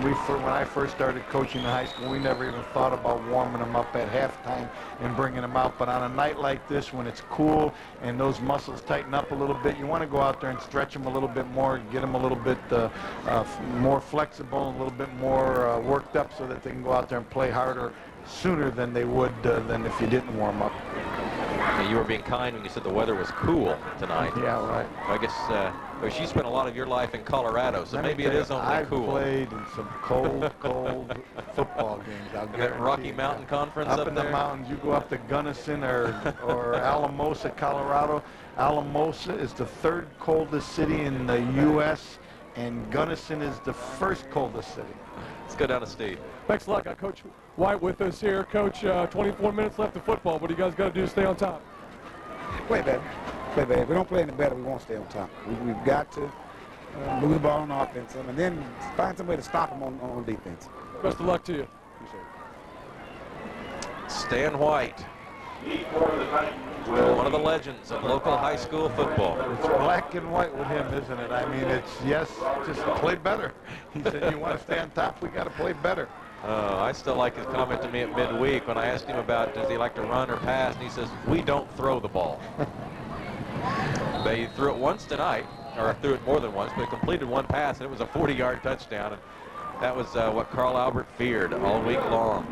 I first started coaching in high school, we never even thought about warming them up at halftime and bringing them out. But on a night like this, when it's cool and those muscles tighten up a little bit, you want to go out there and stretch them a little bit more, get them a little bit more flexible, a little bit more worked up so that they can go out there and play harder sooner than they would than if you didn't warm up. You were being kind when you said the weather was cool tonight. Yeah, right. I guess you spent a lot of your life in Colorado, so maybe it is only cool. I've played in some cold football games. In that Rocky Mountain Conference up in there? the mountains, you go up to Gunnison or Alamosa, Colorado. Alamosa is the third coldest city in the U.S., and Gunnison is the first coldest city. Let's go down to Steve. Thanks a lot. Got Coach White with us here. Coach, 24 minutes left of football. What do you guys got to do to stay on top? Play better. Play better. If we don't play any better, we won't stay on top. We've got to move the ball on offense and then find some way to stop them on defense. Best of luck to you. Stan White, one of the legends of local high school football. It's black and white with him, isn't it? I mean, it's, yes, just play better. He said, you want to stay on top, we got to play better. I still like his comment to me at midweek when I asked him about does he like to run or pass, and he says, we don't throw the ball. They threw it once tonight, or threw it more than once, but completed one pass, and it was a 40-yard touchdown, and that was what Carl Albert feared all week long.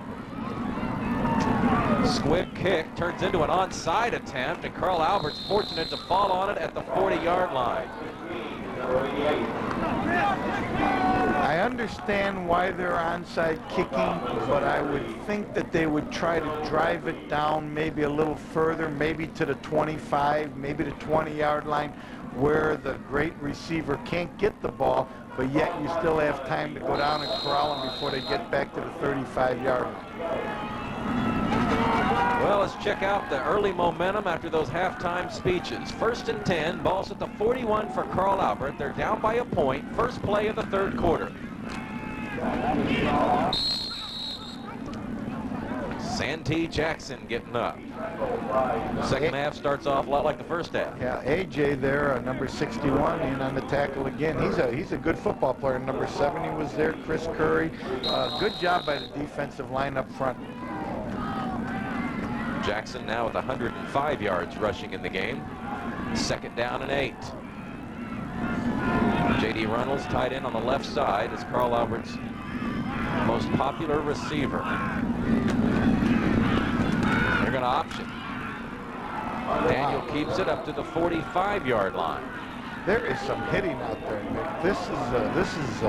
Squib kick turns into an onside attempt, and Carl Albert's fortunate to fall on it at the 40-yard line. I understand why they're onside kicking, but I would think that they would try to drive it down maybe a little further, maybe to the 25, maybe the 20-yard line, where the great receiver can't get the ball, but yet you still have time to go down and corral them before they get back to the 35-yard line. Well, let's check out the early momentum after those halftime speeches. 1st and 10, ball's at the 41 for Carl Albert. They're down by a point. First play of the third quarter. Santee Jackson getting up. Second half starts off a lot like the first half. Yeah, AJ there, number 61, in on the tackle again. He's a good football player. Number 70 was there, Chris Curry. Good job by the defensive line up front. Jackson now with 105 yards rushing in the game. 2nd down and 8. J.D. Reynolds tied in on the left side as Carl Albert's most popular receiver. They're going to option. Daniel keeps it up to the 45-yard line. There is some hitting out there, Nick. This is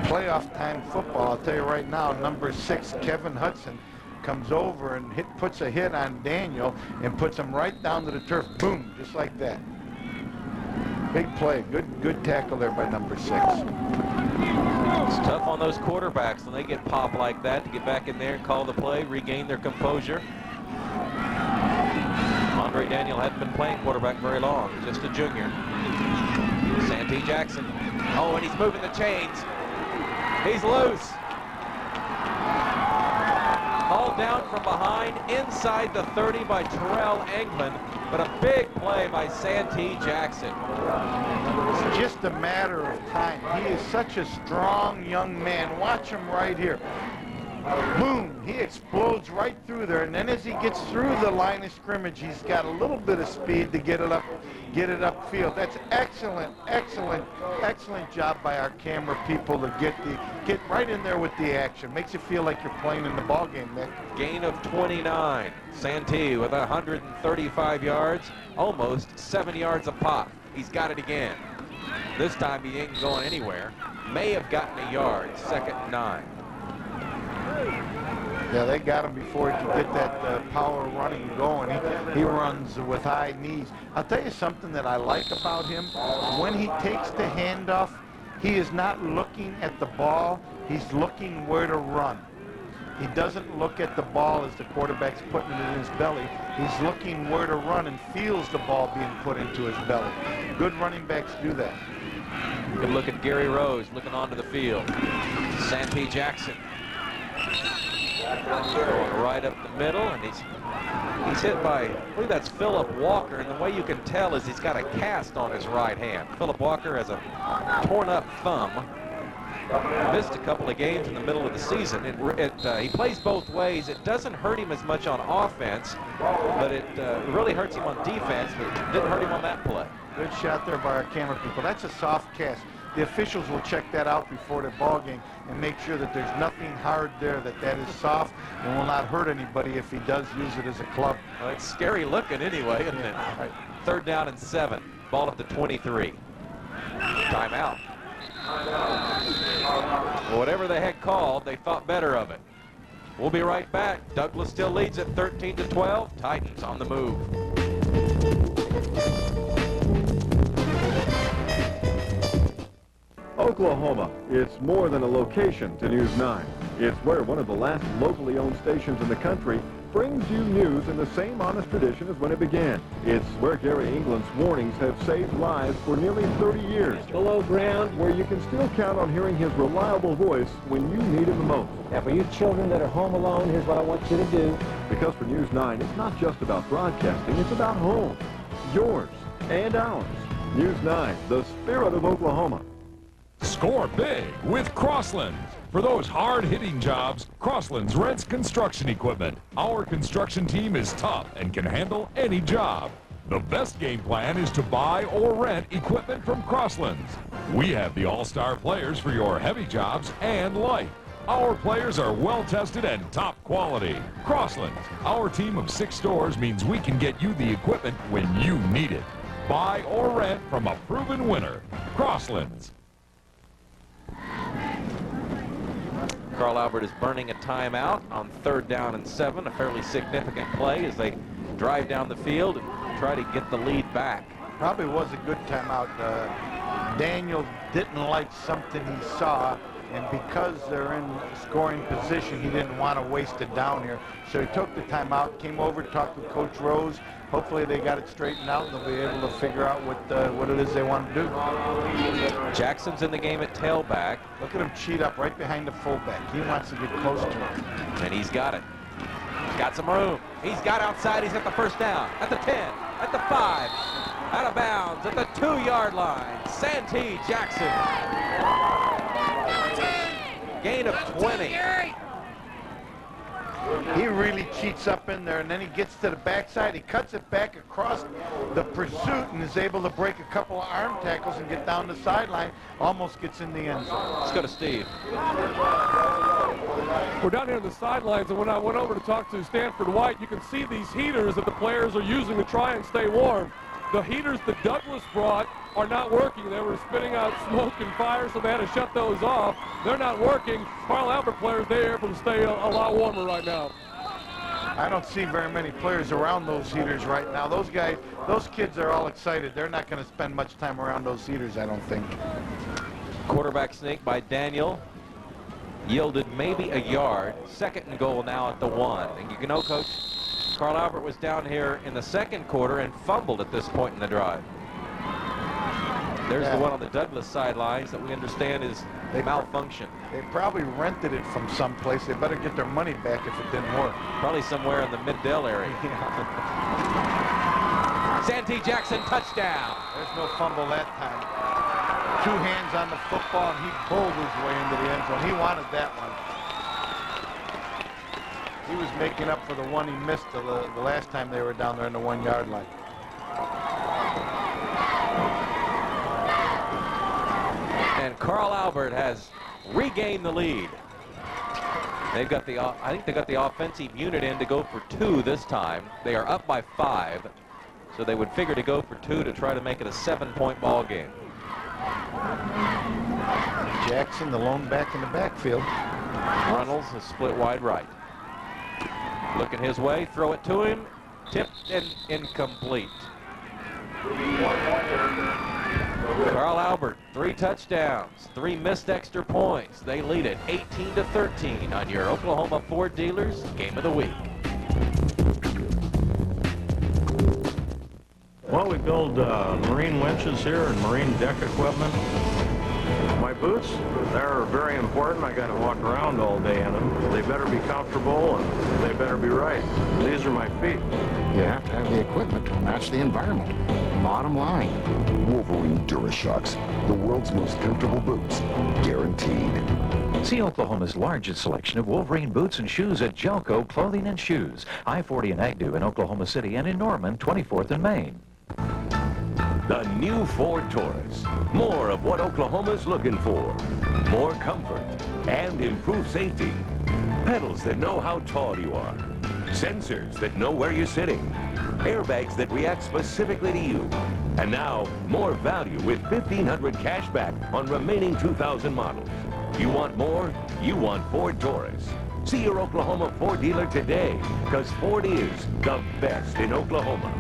playoff time football. I'll tell you right now, number 6, Kevin Hudson, comes over and puts a hit on Daniel and puts him right down to the turf. Boom, just like that. Big play. Good tackle there by number 6. It's tough on those quarterbacks when they get popped like that to get back in there and call the play, regain their composure. Andre Daniel hadn't been playing quarterback very long, just a junior. Santee Jackson. Oh, and he's moving the chains. He's loose. Hauled down from behind inside the 30 by Terrell Engman, but a big play by Santee Jackson. It's just a matter of time. He is such a strong young man. Watch him right here. Boom, he explodes right through there, and then as he gets through the line of scrimmage, he's got a little bit of speed to get it upfield. That's excellent job by our camera people to get right in there with the action. Makes you feel like you're playing in the ball game, Nick. Gain of 29. Santee with 135 yards, almost 7 yards a pop. He's got it again. This time he ain't going anywhere. May have gotten a yard. 2nd and 9. Yeah, they got him before he could get that power running going. He runs with high knees. I'll tell you something that I like about him. When he takes the handoff, he is not looking at the ball. He's looking where to run. He doesn't look at the ball as the quarterback's putting it in his belly. He's looking where to run and feels the ball being put into his belly. Good running backs do that. Good look at Gary Rose looking onto the field. Santee Jackson. Going right up the middle, and he's hit by, I believe that's Philip Walker, and the way you can tell is he's got a cast on his right hand. Philip Walker has a torn up thumb. Missed a couple of games in the middle of the season. He plays both ways. It doesn't hurt him as much on offense, but it really hurts him on defense, but it didn't hurt him on that play. Good shot there by our camera people. That's a soft cast. The officials will check that out before the ball game and make sure that there's nothing hard there, that is soft and will not hurt anybody if he does use it as a club. Well, it's scary looking anyway, isn't it? Right. 3rd down and 7. Ball at the 23. Timeout. Well, whatever they had called, they thought better of it. We'll be right back. Douglas still leads at 13-12. Titans on the move. Oklahoma, it's more than a location to News 9. It's where one of the last locally owned stations in the country brings you news in the same honest tradition as when it began. It's where Gary England's warnings have saved lives for nearly 30 years. Below ground, where you can still count on hearing his reliable voice when you need him the most. Now, for you children that are home alone, here's what I want you to do. Because for News 9, it's not just about broadcasting, it's about home. Yours and ours. News 9, the spirit of Oklahoma. Score big with Crosslands. For those hard-hitting jobs, Crosslands rents construction equipment. Our construction team is tough and can handle any job. The best game plan is to buy or rent equipment from Crosslands. We have the all-star players for your heavy jobs and light. Our players are well-tested and top quality. Crosslands, our team of 6 stores means we can get you the equipment when you need it. Buy or rent from a proven winner. Crosslands. Carl Albert is burning a timeout on 3rd down and 7, a fairly significant play as they drive down the field and try to get the lead back. Probably was a good timeout. Daniel didn't like something he saw, and because they're in scoring position, he didn't want to waste it down here. So he took the timeout, came over, talked with Coach Rose. Hopefully they got it straightened out and they'll be able to figure out what it is they want to do. Jackson's in the game at tailback. Look at him cheat up right behind the fullback. He wants to get close to him. And he's got it. He's got some room. He's got outside. He's at the 1st down. At the 10. At the 5. Out of bounds at the 2-yard line. Santee Jackson. Gain of 20. He really cheats up in there, and then he gets to the backside. He cuts it back across the pursuit and is able to break a couple of arm tackles and get down the sideline. Almost gets in the end zone. Let's go to Steve. We're down here on the sidelines, and when I went over to talk to Stanford White, you can see these heaters that the players are using to try and stay warm. The heaters that Douglas brought are not working. They were spitting out smoke and fire, so they had to shut those off. They're not working. Carl Albert players, they're able to stay a lot warmer right now. I don't see very many players around those heaters right now. Those guys, those kids are all excited. They're not going to spend much time around those heaters, I don't think. Quarterback sneak by Daniel yielded maybe a yard. 2nd and goal now at the 1. And you know, Coach, Carl Albert was down here in the 2nd quarter and fumbled at this point in the drive. There's the one on the Douglas sidelines that we understand is malfunction. They probably rented it from someplace. They better get their money back if it didn't work. Probably somewhere in the Mid-Dell area. Santee Jackson, touchdown. There's no fumble that time. 2 hands on the football, and he pulled his way into the end zone. He wanted that one. He was making up for the one he missed the last time they were down there in the 1-yard line. And Carl Albert has regained the lead. They've got the, I think they got the offensive unit in to go for 2 this time. They are up by 5, so they would figure to go for 2 to try to make it a 7-point ball game. Jackson, the lone back in the backfield. Reynolds is split wide right. Looking his way, throw it to him, tipped and incomplete. Carl Albert, 3 touchdowns, 3 missed extra points. They lead it 18-13 on your Oklahoma Ford Dealers Game of the Week. Well, we build marine winches here and marine deck equipment. My boots, they're very important. I got to walk around all day in them. They better be comfortable and they better be right. These are my feet. You have to have the equipment to match the environment. Bottom line. Wolverine DuraShocks, the world's most comfortable boots, guaranteed. See Oklahoma's largest selection of Wolverine boots and shoes at Jelco Clothing and Shoes, I-40 and Agnew in Oklahoma City, and in Norman, 24th and Main. The new Ford Taurus. More of what Oklahoma's looking for. More comfort and improved safety. Pedals that know how tall you are. Sensors that know where you're sitting. Airbags that react specifically to you. And now, more value with $1,500 cash back on remaining 2000 models. You want more? You want Ford Taurus. See your Oklahoma Ford dealer today, because Ford is the best in Oklahoma.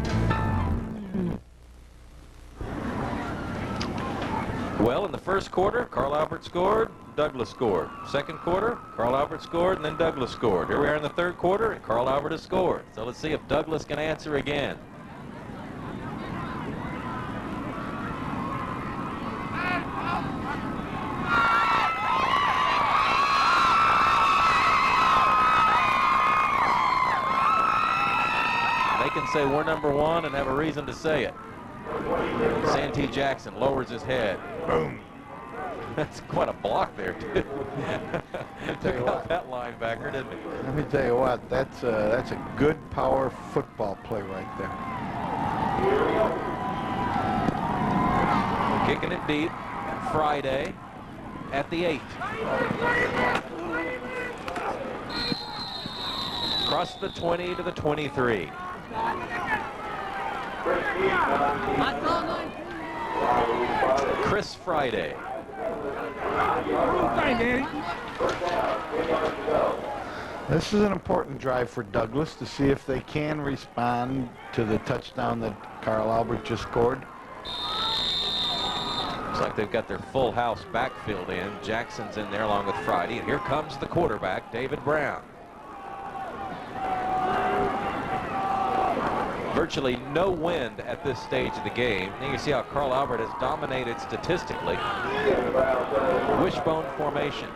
Well, in the first quarter, Carl Albert scored, Douglas scored. Second quarter, Carl Albert scored, and then Douglas scored. Here we are in the third quarter, and Carl Albert has scored. So let's see if Douglas can answer again. They can say we're number one and have a reason to say it. Santee Jackson lowers his head. Boom. That's quite a block there, too. Took out that linebacker, didn't he? Let me tell you what, that's a good power football play right there. Kicking it deep. Friday at the 8. Across the 20 to the 23. Chris Friday. This is an important drive for Douglas to see if they can respond to the touchdown that Carl Albert just scored. Looks like they've got their full house backfield in. Jackson's in there along with Friday. And here comes the quarterback, David Brown. Virtually no wind at this stage of the game. And you can see how Carl Albert has dominated statistically. Wishbone formation.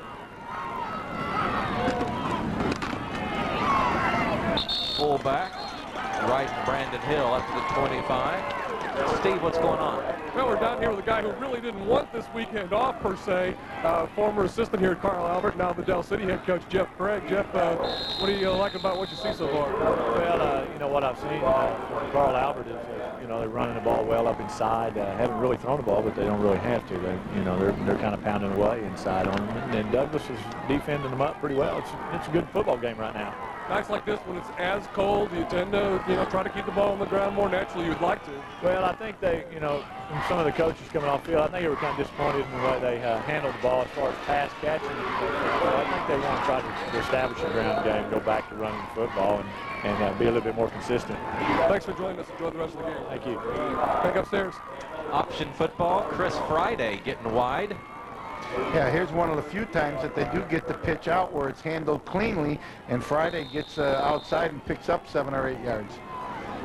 Fullback. Right, Brandon Hill up to the 25. Steve, what's going on? Well, we're down here with a guy who really didn't want this weekend off, per se. Former assistant here at Carl Albert, now the Del City head coach, Jeff Craig. Jeff, what do you like about what you see so far? Well, you know, what I've seen from Carl Albert is, you know, they're running the ball well up inside. Haven't really thrown the ball, but they don't really have to. They're kind of pounding away inside on them. And Douglas is defending them up pretty well. It's a good football game right now. Nights like this, when it's as cold, you tend to, try to keep the ball on the ground more naturally. You'd like to. Well, I think they, from some of the coaches coming off field, I think they were kind of disappointed in the way they handled the ball as far as pass catching. I think they want to try to establish a ground game, go back to running the football, and be a little bit more consistent. Thanks for joining us. Enjoy the rest of the game. Thank you. Back upstairs. Option football. Chris Friday getting wide. Yeah, here's one of the few times that they do get the pitch out where it's handled cleanly, and Friday gets outside and picks up 7 or 8 yards.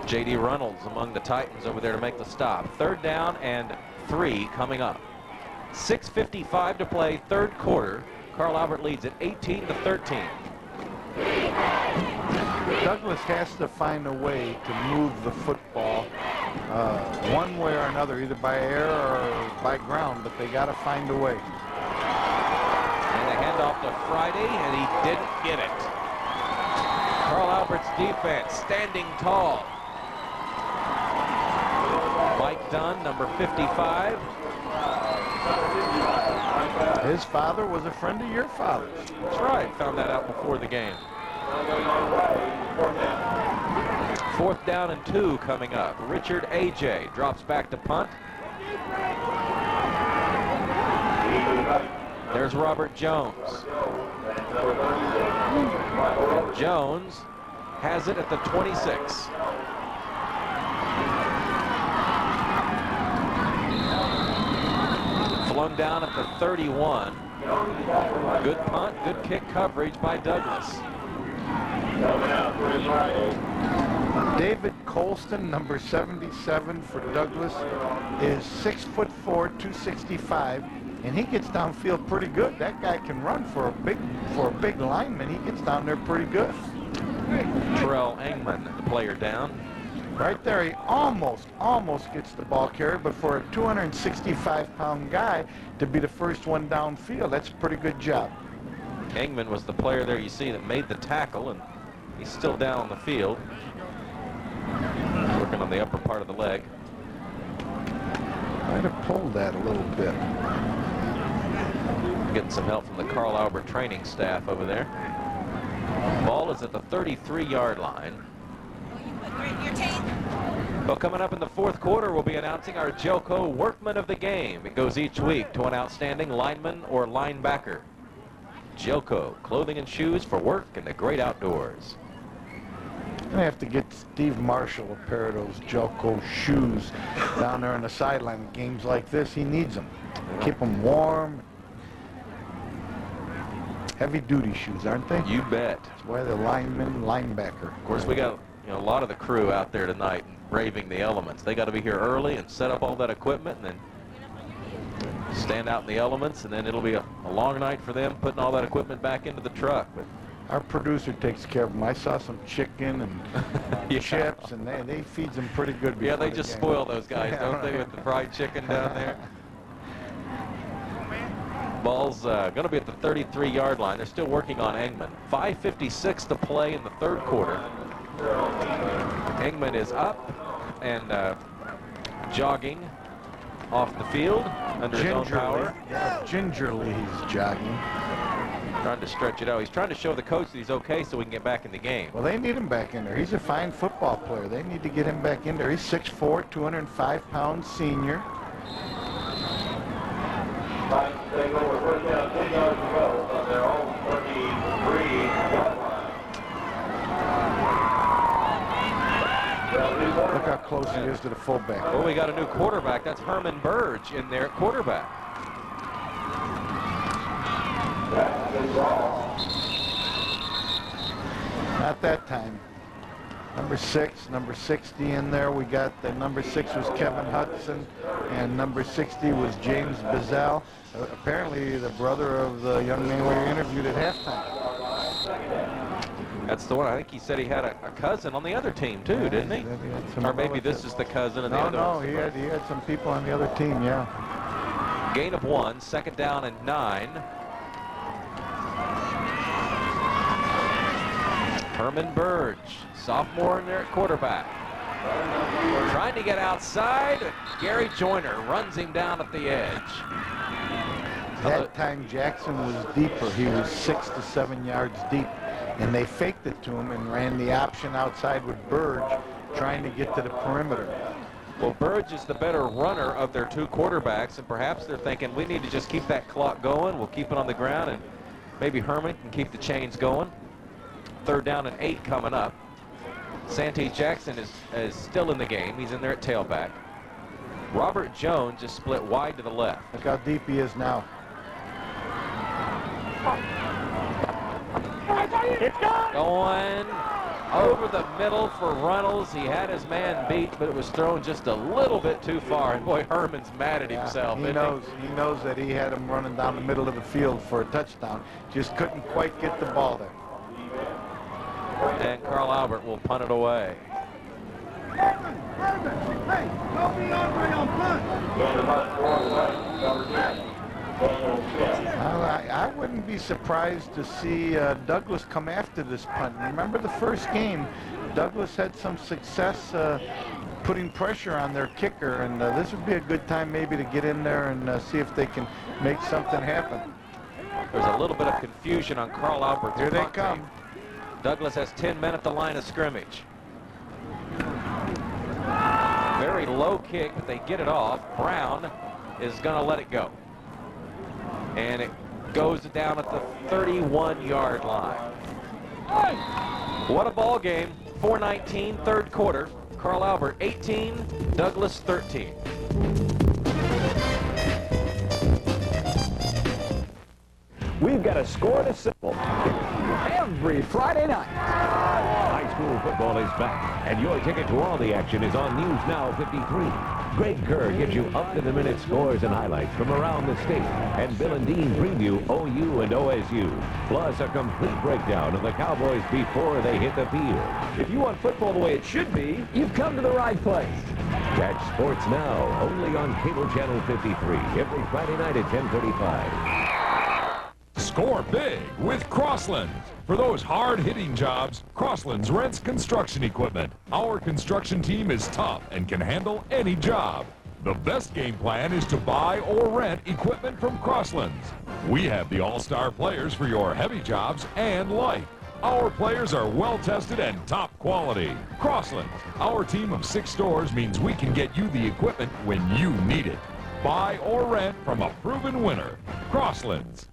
J.D. Reynolds among the Titans over there to make the stop. 3rd down and 3 coming up. 6:55 to play, 3rd quarter. Carl Albert leads at 18-13. Douglas has to find a way to move the football one way or another, either by air or by ground, but they got to find a way. And the handoff to Friday, and he didn't get it. Carl Albert's defense standing tall. Mike Dunn, number 55. His father was a friend of your father's. That's right. Found that out before the game. 4th down and 2 coming up. Richard A.J. drops back to punt. There's Robert Jones. Jones has it at the 26. Flung down at the 31. Good punt, good kick coverage by Douglas. David Colston, number 77 for Douglas, is 6'4", 265. and he gets downfield pretty good. That guy can run for a big lineman. He gets down there pretty good. Terrell Engman, the player down. Right there, he almost gets the ball carried, but for a 265-pound guy to be the first one downfield, that's a pretty good job. Engman was the player there you see that made the tackle, and he's still down on the field. Working on the upper part of the leg. Might have pulled that a little bit. Getting some help from the Carl Albert training staff over there. Ball is at the 33-yard line. Well, coming up in the fourth quarter, we'll be announcing our Joko Workman of the Game. It goes each week to an outstanding lineman or linebacker. Joko, clothing and shoes for work in the great outdoors. I'm going to have to get Steve Marshall a pair of those Joko shoes down there on the sideline. Games like this, he needs them. Keep them warm. Heavy-duty shoes, aren't they? You bet. That's why they're lineman, linebacker. Of course, we got a lot of the crew out there tonight braving the elements. They got to be here early and set up all that equipment and then stand out in the elements, and then it'll be a long night for them putting all that equipment back into the truck. But our producer takes care of them. I saw some chicken and chips, and they feeds them pretty good. Yeah, they just spoil those guys, don't they, with the fried chicken down there? Ball's going to be at the 33-yard line. They're still working on Engman. 5:56 to play in the third quarter. Engman is up and jogging off the field under his own power. Yeah, gingerly he's jogging. Trying to stretch it out. He's trying to show the coach that he's okay so we can get back in the game. Well, they need him back in there. He's a fine football player. They need to get him back in there. He's 6'4", 205-pound senior. Look how close he is to the fullback. Oh, we got a new quarterback. That's Herman Burge in there at quarterback. Not that time. Number 6, number 60 in there. We got the number 6 was Kevin Hudson, and number 60 was James Bazell. Apparently the brother of the young man we interviewed at halftime. That's the one. I think he said he had a cousin on the other team too, didn't he? Or maybe this is the cousin and the other. No, he had some people on the other team, yeah. Gain of 1, second down and 9. Herman Burge, sophomore in there at quarterback. Trying to get outside. Gary Joyner runs him down at the edge. That time Jackson was deeper. He was 6 to 7 yards deep. And they faked it to him and ran the option outside with Burge, trying to get to the perimeter. Well, Burge is the better runner of their two quarterbacks, and perhaps they're thinking we need to just keep that clock going. We'll keep it on the ground, and maybe Herman can keep the chains going. Third down and 8 coming up. Santee Jackson is still in the game. He's in there at tailback. Robert Jones just split wide to the left. Look how deep he is now. Going over the middle for Runnels. He had his man beat, but it was thrown just a little bit too far. And boy, Herman's mad at himself. He knows that he had him running down the middle of the field for a touchdown. Just couldn't quite get the ball there. And Carl Albert will punt it away. Herman, hey, don't be Andre on punt. I wouldn't be surprised to see Douglas come after this punt. Remember the first game, Douglas had some success putting pressure on their kicker, and this would be a good time maybe to get in there and see if they can make something happen. There's a little bit of confusion on Carl Albert's Here they punt come. team. Douglas has 10 men at the line of scrimmage. Very low kick, but they get it off. Brown is going to let it go. And it goes down at the 31-yard line. What a ball game. 4:19, third quarter. Carl Albert 18, Douglas 13. We've got a score to settle every Friday night. High school football is back, and your ticket to all the action is on News Now 53. Greg Kerr gives you up-to-the-minute scores and highlights from around the state. And Bill and Dean preview OU and OSU. Plus a complete breakdown of the Cowboys before they hit the field. If you want football the way it should be, you've come to the right place. Catch Sports Now only on Cable Channel 53 every Friday night at 10:35. Score big with Crosslands. For those hard-hitting jobs, Crosslands rents construction equipment. Our construction team is tough and can handle any job. The best game plan is to buy or rent equipment from Crosslands. We have the all-star players for your heavy jobs and light. Our players are well-tested and top quality. Crosslands, our team of 6 stores means we can get you the equipment when you need it. Buy or rent from a proven winner. Crosslands.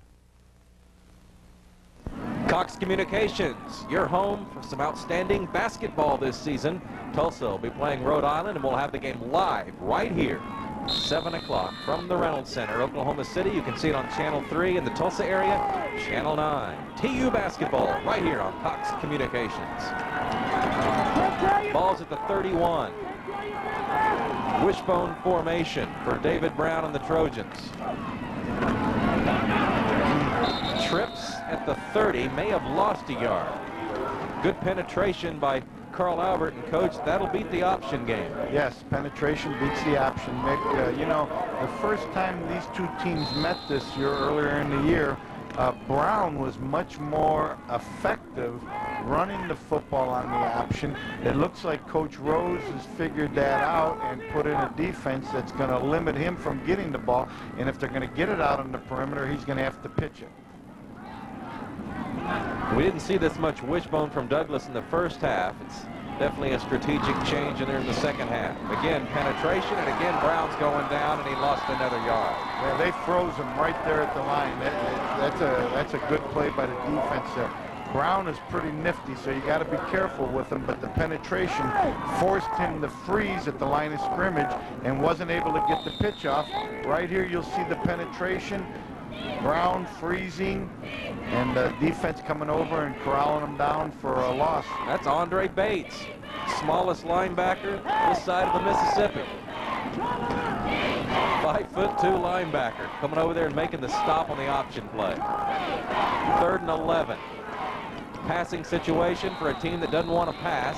Cox Communications, your home for some outstanding basketball this season. Tulsa will be playing Rhode Island, and we'll have the game live right here, 7 o'clock from the Reynolds Center, Oklahoma City. You can see it on Channel 3 in the Tulsa area, Channel 9. TU basketball right here on Cox Communications. Ball's at the 31. Wishbone formation for David Brown and the Trojans. Trips at the 30, may have lost a yard. Good penetration by Carl Albert, and Coach, that'll beat the option game. Yes, penetration beats the option, Mick. You know, the first time these two teams met this year, earlier in the year, Brown was much more effective running the football on the option. It looks like Coach Rose has figured that out and put in a defense that's going to limit him from getting the ball. And if they're going to get it out on the perimeter, he's going to have to pitch it. We didn't see this much wishbone from Douglas in the first half. It's definitely a strategic change in there in the second half. Again, penetration, and again, Brown's going down, and he lost another yard. Yeah, they froze him right there at the line. That's a good play by the defense there. Brown is pretty nifty, so you got to be careful with him, but the penetration forced him to freeze at the line of scrimmage and wasn't able to get the pitch off. Right here, you'll see the penetration. Brown freezing, and the defense coming over and corralling him down for a loss. That's Andre Bates, smallest linebacker this side of the Mississippi. 5'2" linebacker coming over there and making the stop on the option play. 3rd and 11. Passing situation for a team that doesn't want to pass,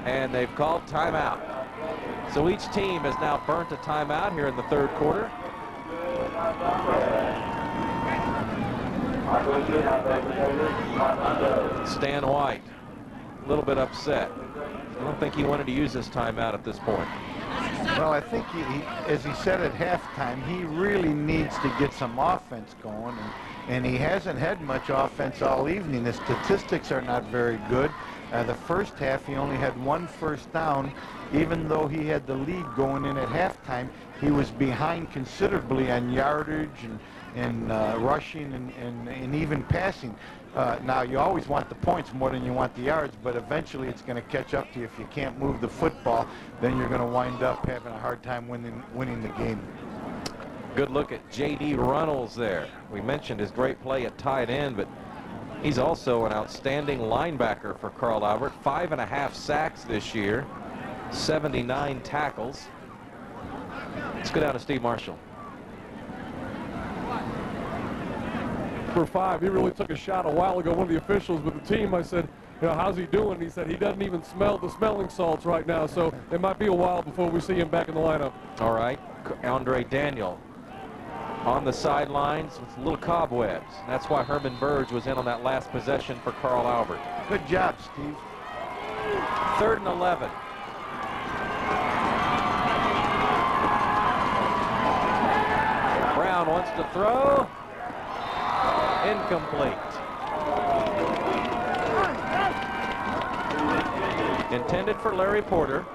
and they've called timeout. So each team has now burnt a timeout here in the 3rd quarter. Stan White, a little bit upset. I don't think he wanted to use this timeout at this point. Well, I think, as he said at halftime, he really needs to get some offense going, and he hasn't had much offense all evening. The statistics are not very good. The first half, he only had 1 first down. Even though he had the lead going in at halftime, he was behind considerably on yardage and rushing and even passing. Now, you always want the points more than you want the yards, but eventually it's going to catch up to you. If you can't move the football, then you're going to wind up having a hard time winning the game. Good look at J.D. Runnels there. We mentioned his great play at tight end, but he's also an outstanding linebacker for Carl Albert. 5.5 sacks this year, 79 tackles. Let's go down to Steve Marshall. For 5, he really took a shot a while ago. One of the officials with the team, I said, you know, how's he doing? He said he doesn't even smell the smelling salts right now, so it might be a while before we see him back in the lineup. All right, Andre Daniel on the sidelines with little cobwebs. That's why Herman Burge was in on that last possession for Carl Albert. Good job, Steve. 3rd and 11. Brown wants to throw. Incomplete. Intended for Larry Porter.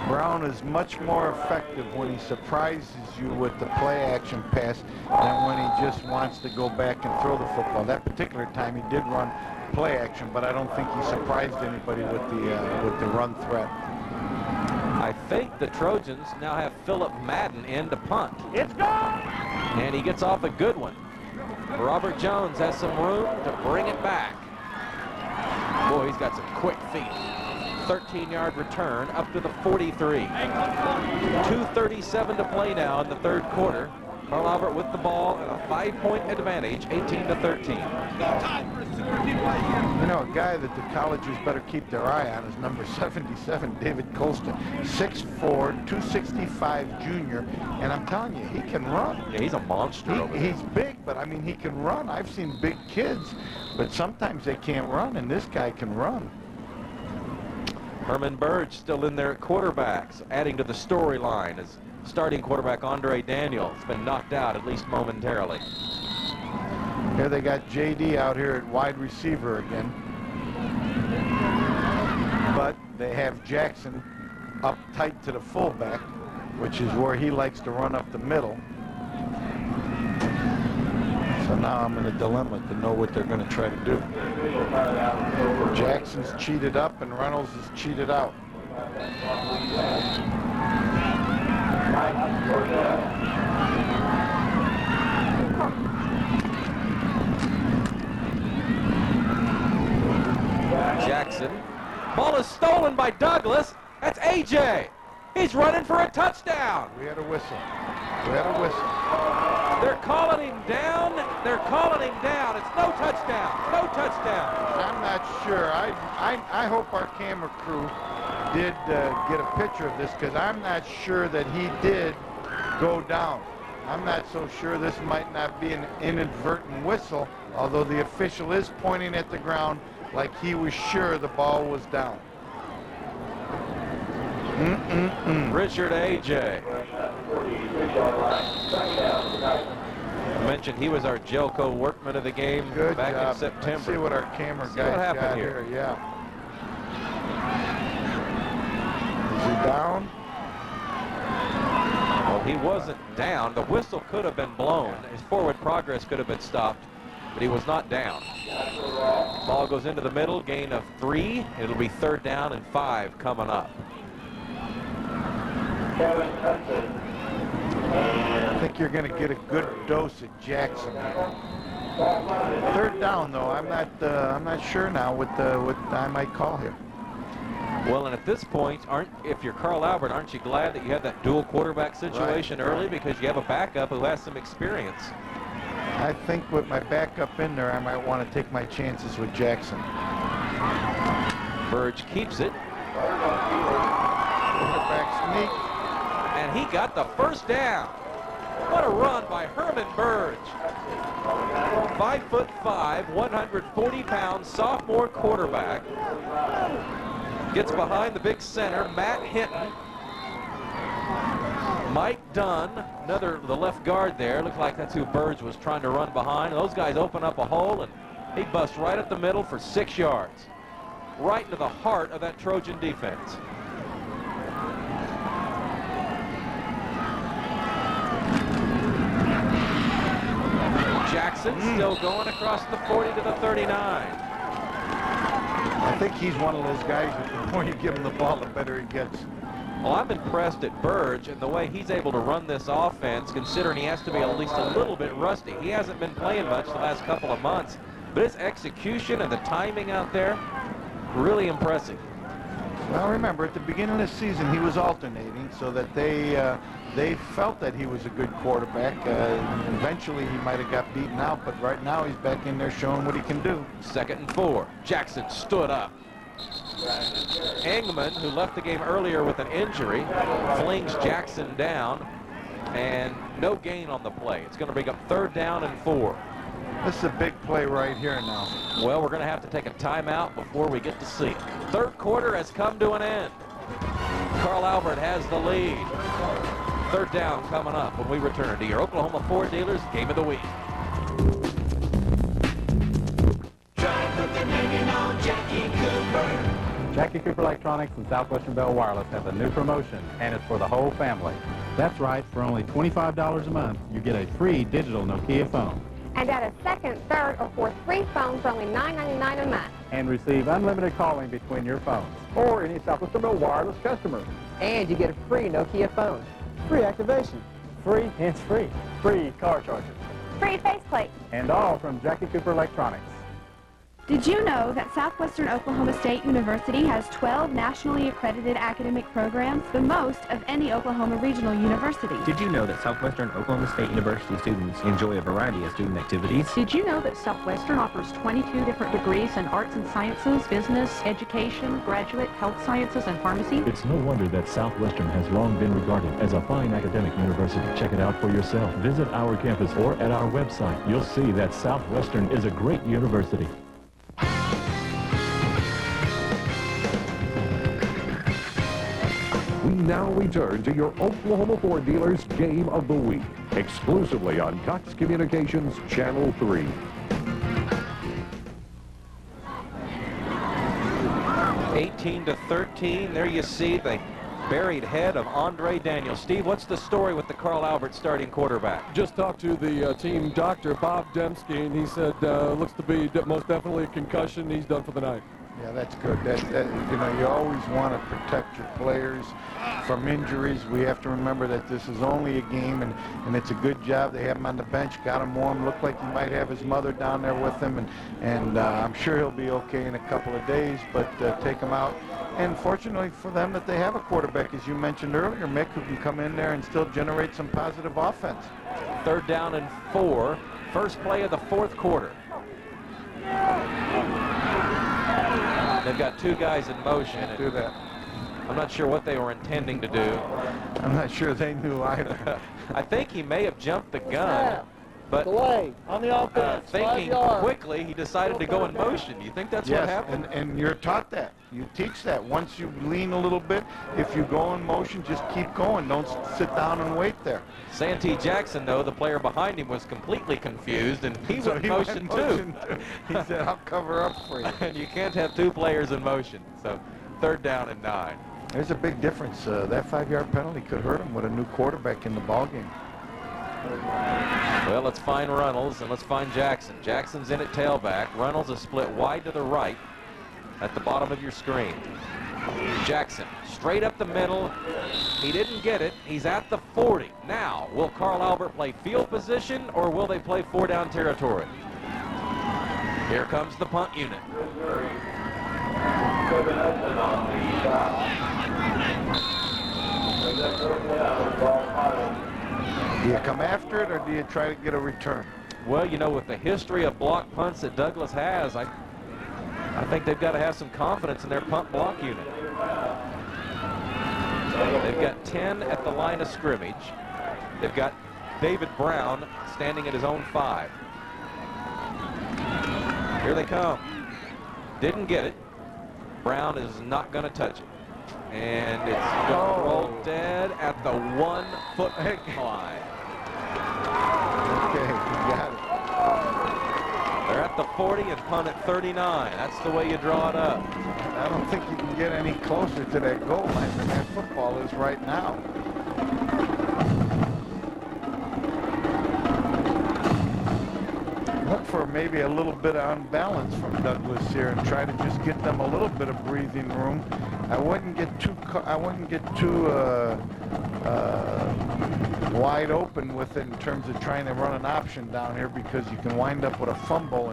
Brown is much more effective when he surprises you with the play-action pass than when he just wants to go back and throw the football. That particular time he did run play-action, but I don't think he surprised anybody with the run threat. I think the Trojans now have Philip Madden in to punt. It's gone! And he gets off a good one. Robert Jones has some room to bring it back. Boy, he's got some quick feet. 13-yard return up to the 43. 2:37 to play now in the third quarter. Carl Albert with the ball and a 5-point advantage, 18-13. You know, a guy that the colleges better keep their eye on is number 77, David Colston. 6'4", 265 junior, and I'm telling you, he can run. Yeah, he's a monster over there. He's big, but I mean, he can run. I've seen big kids, but sometimes they can't run, and this guy can run. Herman Burge still in there at quarterbacks, adding to the storyline as starting quarterback Andre Daniel has been knocked out, at least momentarily. Here they got J.D. out here at wide receiver again. But they have Jackson up tight to the fullback, which is where he likes to run up the middle. So now I'm in a dilemma to know what they're going to try to do. Jackson's cheated up and Reynolds is cheated out. Jackson. Ball is stolen by Douglas. That's A.J. He's running for a touchdown. We had a whistle. We had a whistle. They're calling him down. They're calling him down. It's no touchdown. No touchdown. I'm not sure. I hope our camera crew did get a picture of this, because I'm not sure that he did go down. I'm not so sure. This might not be an inadvertent whistle, although the official is pointing at the ground like he was sure the ball was down. Richard A.J. I mentioned he was our Jelco workman of the game back in September. Let's see what our camera guys got here. Yeah. Is he down? Well, he wasn't down. The whistle could have been blown. His forward progress could have been stopped, but he was not down. Ball goes into the middle, gain of 3. It'll be 3rd down and 5 coming up. I think you're going to get a good dose of Jackson. 3rd down, though. I'm not sure now what I might call here. Well, and at this point, if you're Carl Albert, aren't you glad that you had that dual quarterback situation early, because you have a backup who has some experience? I think with my backup in there, I might want to take my chances with Jackson. Burge keeps it. Quarterback sneak. And he got the 1st down. What a run by Herman Burge. 5'5", 140-pound sophomore quarterback. Gets behind the big center, Matt Hinton. Mike Dunn, the left guard there. Looks like that's who Burge was trying to run behind. Those guys open up a hole, and he busts right at the middle for 6 yards. Right into the heart of that Trojan defense. Jackson still going across the 40 to the 39. I think he's one of those guys that the more you give him the ball, the better he gets. Well, I'm impressed at Burge and the way he's able to run this offense, considering he has to be at least a little bit rusty. He hasn't been playing much the last couple of months, but his execution and the timing out there, really impressive. Well, remember, at the beginning of the season, he was alternating so that they felt that he was a good quarterback. Eventually, he might have got beaten out, but right now he's back in there showing what he can do. 2nd and 4. Jackson stood up. Engman, who left the game earlier with an injury, flings Jackson down, and no gain on the play. It's going to bring up 3rd down and 4. This is a big play right here now. Well, we're going to have to take a timeout before we get to see it. 3rd quarter has come to an end. Carl Albert has the lead. 3rd down coming up when we return to your Oklahoma Ford Dealers Game of the Week. Jackie Cooper Electronics and Southwestern Bell Wireless has a new promotion, and it's for the whole family. That's right, for only $25 a month, you get a free digital Nokia phone. And add a 2nd, 3rd, or 4th free phone for only $9.99 a month. And receive unlimited calling between your phones. Or any Southwestern Bell Wireless customer. And you get a free Nokia phone. Free activation. Free hands-free. Free car charger. Free faceplate. And all from Jackie Cooper Electronics. Did you know that Southwestern Oklahoma State University has 12 nationally accredited academic programs, the most of any Oklahoma regional university? Did you know that Southwestern Oklahoma State University students enjoy a variety of student activities? Did you know that Southwestern offers 22 different degrees in arts and sciences, business, education, graduate, health sciences, and pharmacy? It's no wonder that Southwestern has long been regarded as a fine academic university. Check it out for yourself. Visit our campus or at our website. You'll see that Southwestern is a great university. We now return to your Oklahoma Ford dealers Game of the Week, exclusively on Cox Communications Channel 3. (18-13). There you see the buried head of Andre Daniels. Steve, what's the story with the Carl Albert starting quarterback? Just talked to the team doctor, Bob Dembski, and he said looks to be most definitely a concussion. He's done for the night. Yeah, that's good. You know, you always want to protect your players from injuries. We have to remember that this is only a game, and it's a good job. They have him on the bench, got him warm. Looked like he might have his mother down there with him, and I'm sure he'll be okay in a couple of days, but take him out. And fortunately for them that they have a quarterback, as you mentioned earlier, Mick, who can come in there and still generate some positive offense. 3rd down and 4. First play of the 4th quarter. They've got 2 guys in motion. Do that. I'm not sure what they were intending to do. I'm not sure they knew either. I think he may have jumped the gun, but delay on the offense. Thinking quickly, he decided to go in motion. Do you think that's what happened? And you're taught that. You teach that. Once you lean a little bit, if you go in motion, just keep going. Don't sit down and wait there. Santee Jackson, though, the player behind him, was completely confused, and he went in motion, too. He said, I'll cover up for you. And you can't have 2 players in motion. So 3rd down and 9. There's a big difference. That 5-yard penalty could hurt him with a new quarterback in the ballgame. Well, let's find Runnels and let's find Jackson. Jackson's in at tailback. Runnels is split wide to the right at the bottom of your screen. Jackson straight up the middle. He didn't get it. He's at the 40. Now, will Carl Albert play field position or will they play 4-down territory? Here comes the punt unit. Do you come after it or do you try to get a return? Well, you know, with the history of block punts that Douglas has, I think they've got to have some confidence in their punt block unit. They've got 10 at the line of scrimmage. They've got David Brown standing at his own 5. Here they come. Didn't get it. Brown is not going to touch it. And it's going to roll dead at the 1-foot line. Okay, you got it. They're at the 40 and punt at 39. That's the way you draw it up. I don't think you can get any closer to that goal line than that football is right now. Look for maybe a little bit of unbalance from Douglas here and try to just get them a little bit of breathing room. I wouldn't get too wide open with it in terms of trying to run an option down here, because you can wind up with a fumble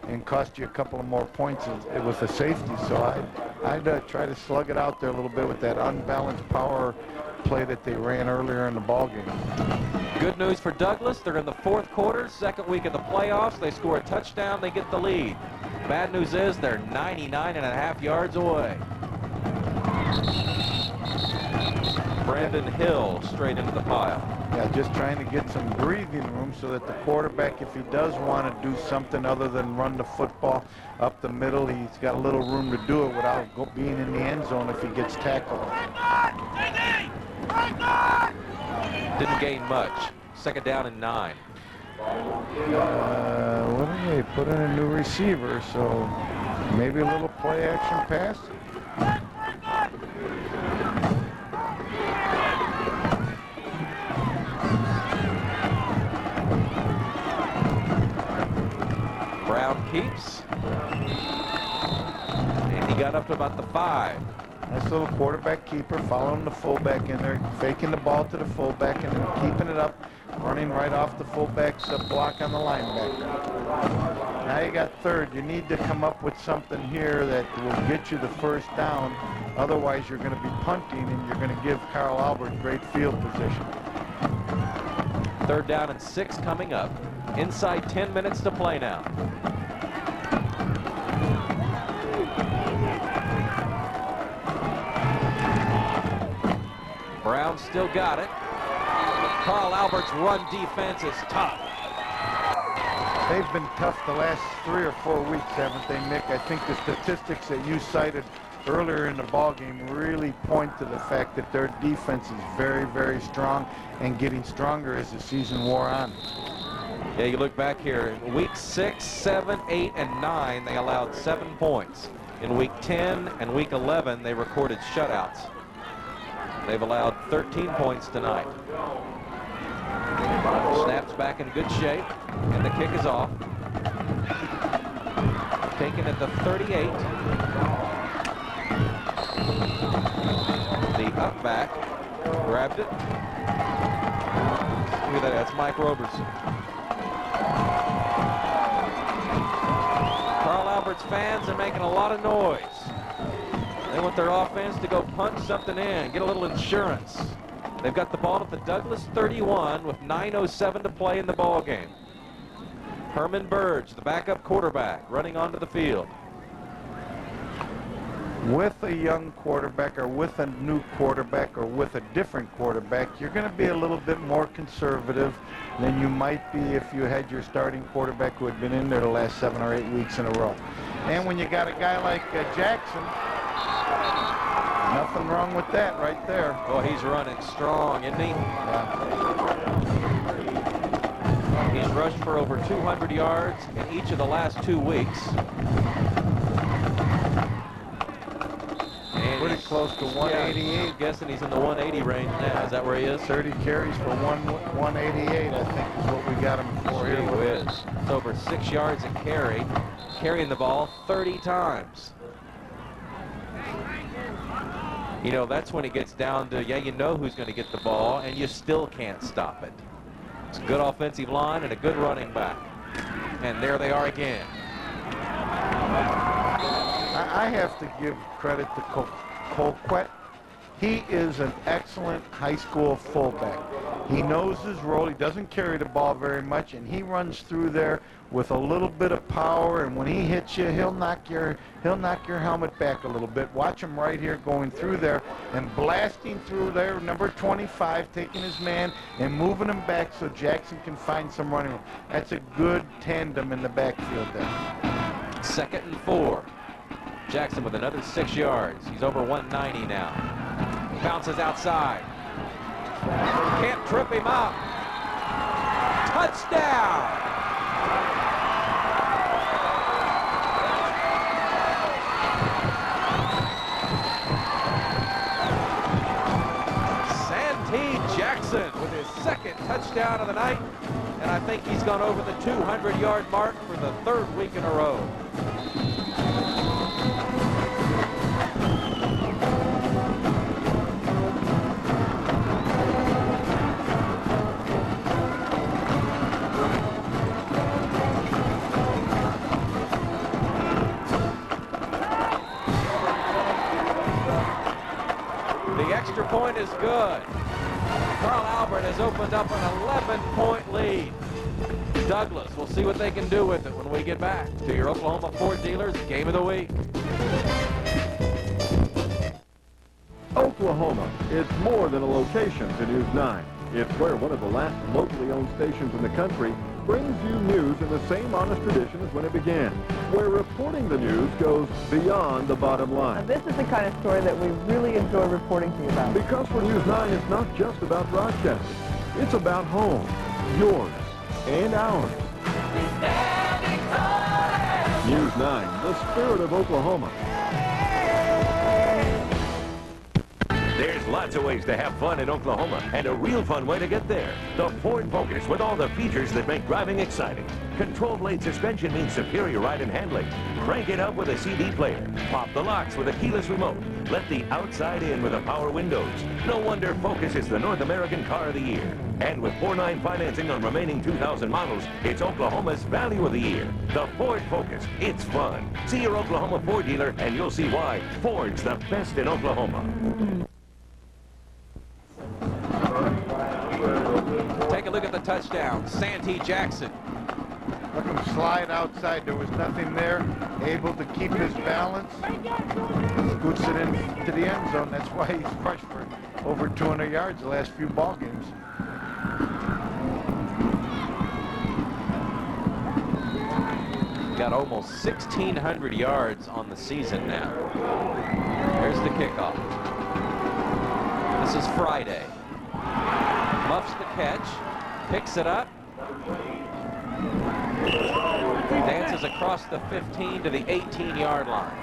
and cost you a couple of more points with a safety. So I'd try to slug it out there a little bit with that unbalanced power play that they ran earlier in the ballgame. Good news for Douglas. They're in the 4th quarter, 2nd week of the playoffs. They score a touchdown, they get the lead. Bad news is they're 99.5 yards away. Brandon Hill straight into the pile. Yeah, just trying to get some breathing room so that the quarterback, if he does want to do something other than run the football up the middle, he's got a little room to do it without being in the end zone if he gets tackled. Didn't gain much. 2nd down and 9. What do they put in a new receiver? So maybe a little play action pass. Brown keeps. And he got up to about the 5. Nice little quarterback keeper, following the fullback in there, faking the ball to the fullback and keeping it up, running right off the fullback's block on the linebacker. Now you got third. You need to come up with something here that will get you the first down. Otherwise, you're going to be punting, and you're going to give Carl Albert great field position. 3rd down and 6 coming up. Inside 10 minutes to play now. Brown still got it. Carl Albert's run defense is tough. They've been tough the last 3 or 4 weeks, haven't they, Nick? I think the statistics that you cited earlier in the ballgame really point to the fact that their defense is very, very strong and getting stronger as the season wore on. Yeah, you look back here. In week 6, 7, 8, and 9, they allowed 7 points. In week 10 and week 11, they recorded shutouts. They've allowed 13 points tonight. Snaps back in good shape, and the kick is off. Taken at the 38. The up back grabbed it. Look at that, that's Mike Roberson. Carl Albert's fans are making a lot of noise. They want their offense to go punch something in, get a little insurance. They've got the ball at the Douglas 31 with 9:07 to play in the ball game. Herman Burge, the backup quarterback, running onto the field. With a young quarterback or with a new quarterback or with a different quarterback, you're going to be a little bit more conservative than you might be if you had your starting quarterback who had been in there the last 7 or 8 weeks in a row. And when you got a guy like Jackson, nothing wrong with that right there. Oh, he's running strong, isn't he? Yeah. He's rushed for over 200 yards in each of the last 2 weeks. And pretty close to 188. Yeah, I'm guessing he's in the 180 range now. Is that where he is? 30 carries for 188, I think, is what we got him for here. It's over 6 yards a carry, carrying the ball 30 times. You know, that's when it gets down to, yeah, you know who's going to get the ball, and you still can't stop it. It's a good offensive line and a good running back. And there they are again. I have to give credit to Colquitt. He is an excellent high school fullback. He knows his role. He doesn't carry the ball very much, and he runs through there with a little bit of power. And when he hits you, he'll knock your helmet back a little bit. Watch him right here going through there and blasting through there. Number 25 taking his man and moving him back so Jackson can find some running room. That's a good tandem in the backfield there. 2nd and 4. Jackson with another 6 yards. He's over 190 now. Bounces outside. Can't trip him up. Touchdown! Santee Jackson with his 2nd touchdown of the night. And I think he's gone over the 200-yard mark for the 3rd week in a row. The extra point is good. Carl Albert has opened up an 11-point lead. Douglas, we'll see what they can do with it when we get back to your Oklahoma Ford Dealers Game of the Week. Oklahoma, it's more than a location to News 9. It's where one of the last locally owned stations in the country brings you news in the same honest tradition as when it began, where reporting the news goes beyond the bottom line. This is the kind of story that we really enjoy reporting to you about. Because for News 9, it's not just about broadcasting. It's about home, yours, and ours. News 9, the spirit of Oklahoma. There's lots of ways to have fun in Oklahoma, and a real fun way to get there. The Ford Focus with all the features that make driving exciting. Control blade suspension means superior ride and handling. Crank it up with a CD player. Pop the locks with a keyless remote. Let the outside in with the power windows. No wonder Focus is the North American Car of the Year. And with 4.9 financing on remaining 2000 models, it's Oklahoma's Value of the Year. The Ford Focus. It's fun. See your Oklahoma Ford dealer and you'll see why Ford's the best in Oklahoma. Take a look at the touchdown. Santee Jackson. Look him slide outside. There was nothing there. Able to keep his balance. Scoots it into the end zone. That's why he's rushed for over 200 yards the last few ball games. Got almost 1,600 yards on the season now. There's the kickoff. This is Friday. Muffs the catch. Picks it up. Dances across the 15 to the 18-yard line.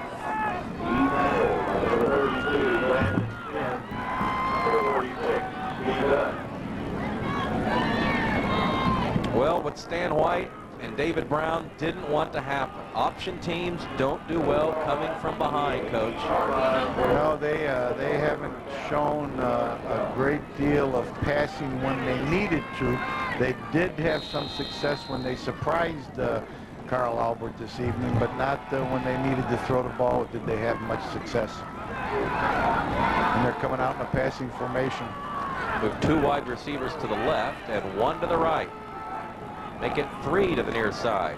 Well, what Stan White and David Brown didn't want to happen. Option teams don't do well coming from behind, Coach. No, they haven't shown a great deal of passing when they needed to. They did have some success when they surprised Carl Albert this evening, but not when they needed to throw the ball did they have much success. And they're coming out in a passing formation. Move 2 wide receivers to the left and 1 to the right. Make it 3 to the near side.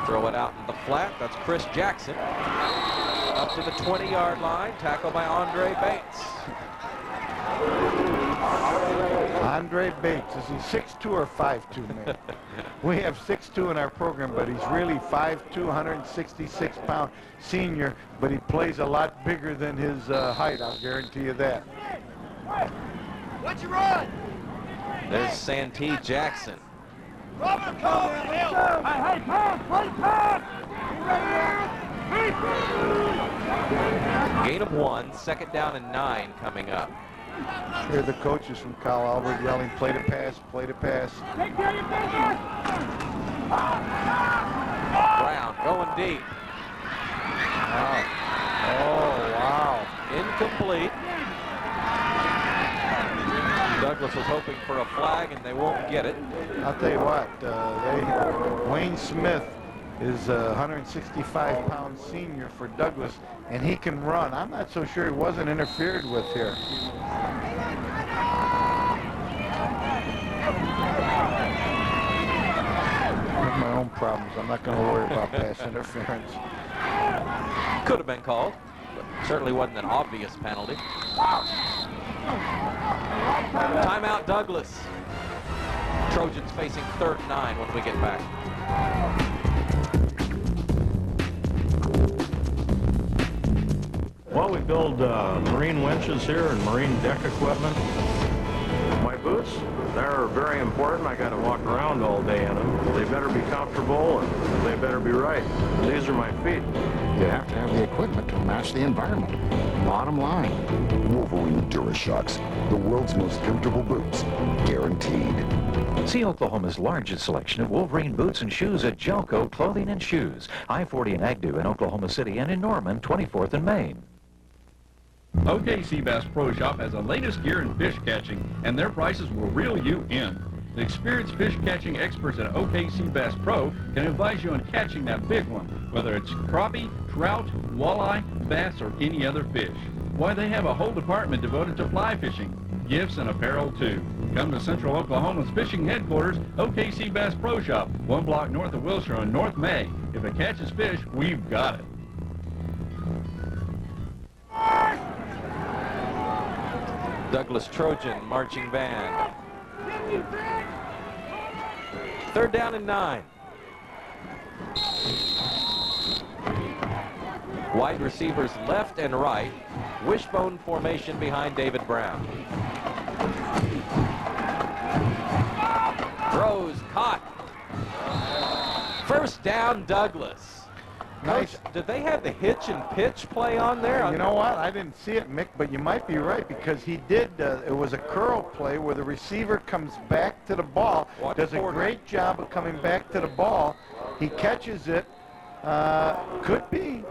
Throw it out in the flat. That's Chris Jackson. Up to the 20-yard line. Tackled by Andre Bates. Andre Bates, is he 6'2" or 5'2", man? We have 6'2" in our program, but he's really 5'2", 166-pound senior, but he plays a lot bigger than his height, I'll guarantee you that. What'd you run? There's Santee Jackson. Robert, come! Hey, pass! Play pass! Gain of 1, 2nd down and 9 coming up. Here are the coaches from Carl Albert yelling, play to pass, play to pass. Brown going deep. Wow. Oh, wow. Incomplete. Douglas was hoping for a flag, and they won't get it. I'll tell you what, Wayne Smith is a 165-pound senior for Douglas, and he can run. I'm not so sure he wasn't interfered with here. I have my own problems. I'm not going to worry about pass interference. Could have been called, but certainly wasn't an obvious penalty. Timeout, Douglas. Trojans facing 3rd and 9 when we get back. Well, we build marine winches here and marine deck equipment. My boots, they're very important. I got to walk around all day in them. They better be comfortable and they better be right. These are my feet. You have to have the equipment to match the environment. Bottom line. Wolverine DuraShocks, the world's most comfortable boots, guaranteed. See Oklahoma's largest selection of Wolverine boots and shoes at Jelco Clothing and Shoes, I-40 and Agnew in Oklahoma City, and in Norman, 24th and Main. OKC Bass Pro Shop has the latest gear in fish catching, and their prices will reel you in. The experienced fish catching experts at OKC Bass Pro can advise you on catching that big one, whether it's crappie, trout, walleye, bass, or any other fish. Why, they have a whole department devoted to fly fishing, gifts, and apparel too. Come to Central Oklahoma's fishing headquarters, OKC Bass Pro Shop, 1 block north of Wilshire on North May. If it catches fish, we've got it. Douglas Trojan marching band. 3rd down and 9. Wide receivers left and right. Wishbone formation behind David Brown. Throws caught. 1st down, Douglas. Nice. Coach, did they have the hitch and pitch play on there? You know what? I didn't see it, Mick, but you might be right because he did. It was a curl play where the receiver comes back to the ball, does a great job of coming back to the ball. He catches it Could be.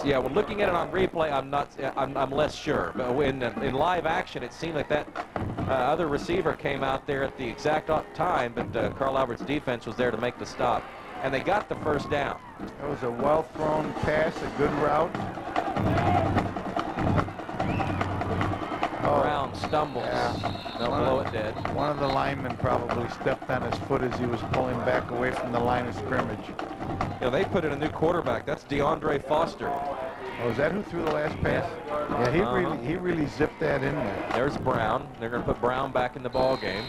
Yeah, well, looking at it on replay, I'm less sure. But in live action, it seemed like that other receiver came out there at the exact time, but Carl Albert's defense was there to make the stop, and they got the first down. It was a well-thrown pass, a good route. Brown stumbles. Yeah. They'll blow it dead. One of the linemen probably stepped on his foot as he was pulling back away from the line of scrimmage. You know, they put in a new quarterback. That's DeAndre Foster. Oh, is that who threw the last pass? Yeah, he really zipped that in there. There's Brown. They're going to put Brown back in the ball game.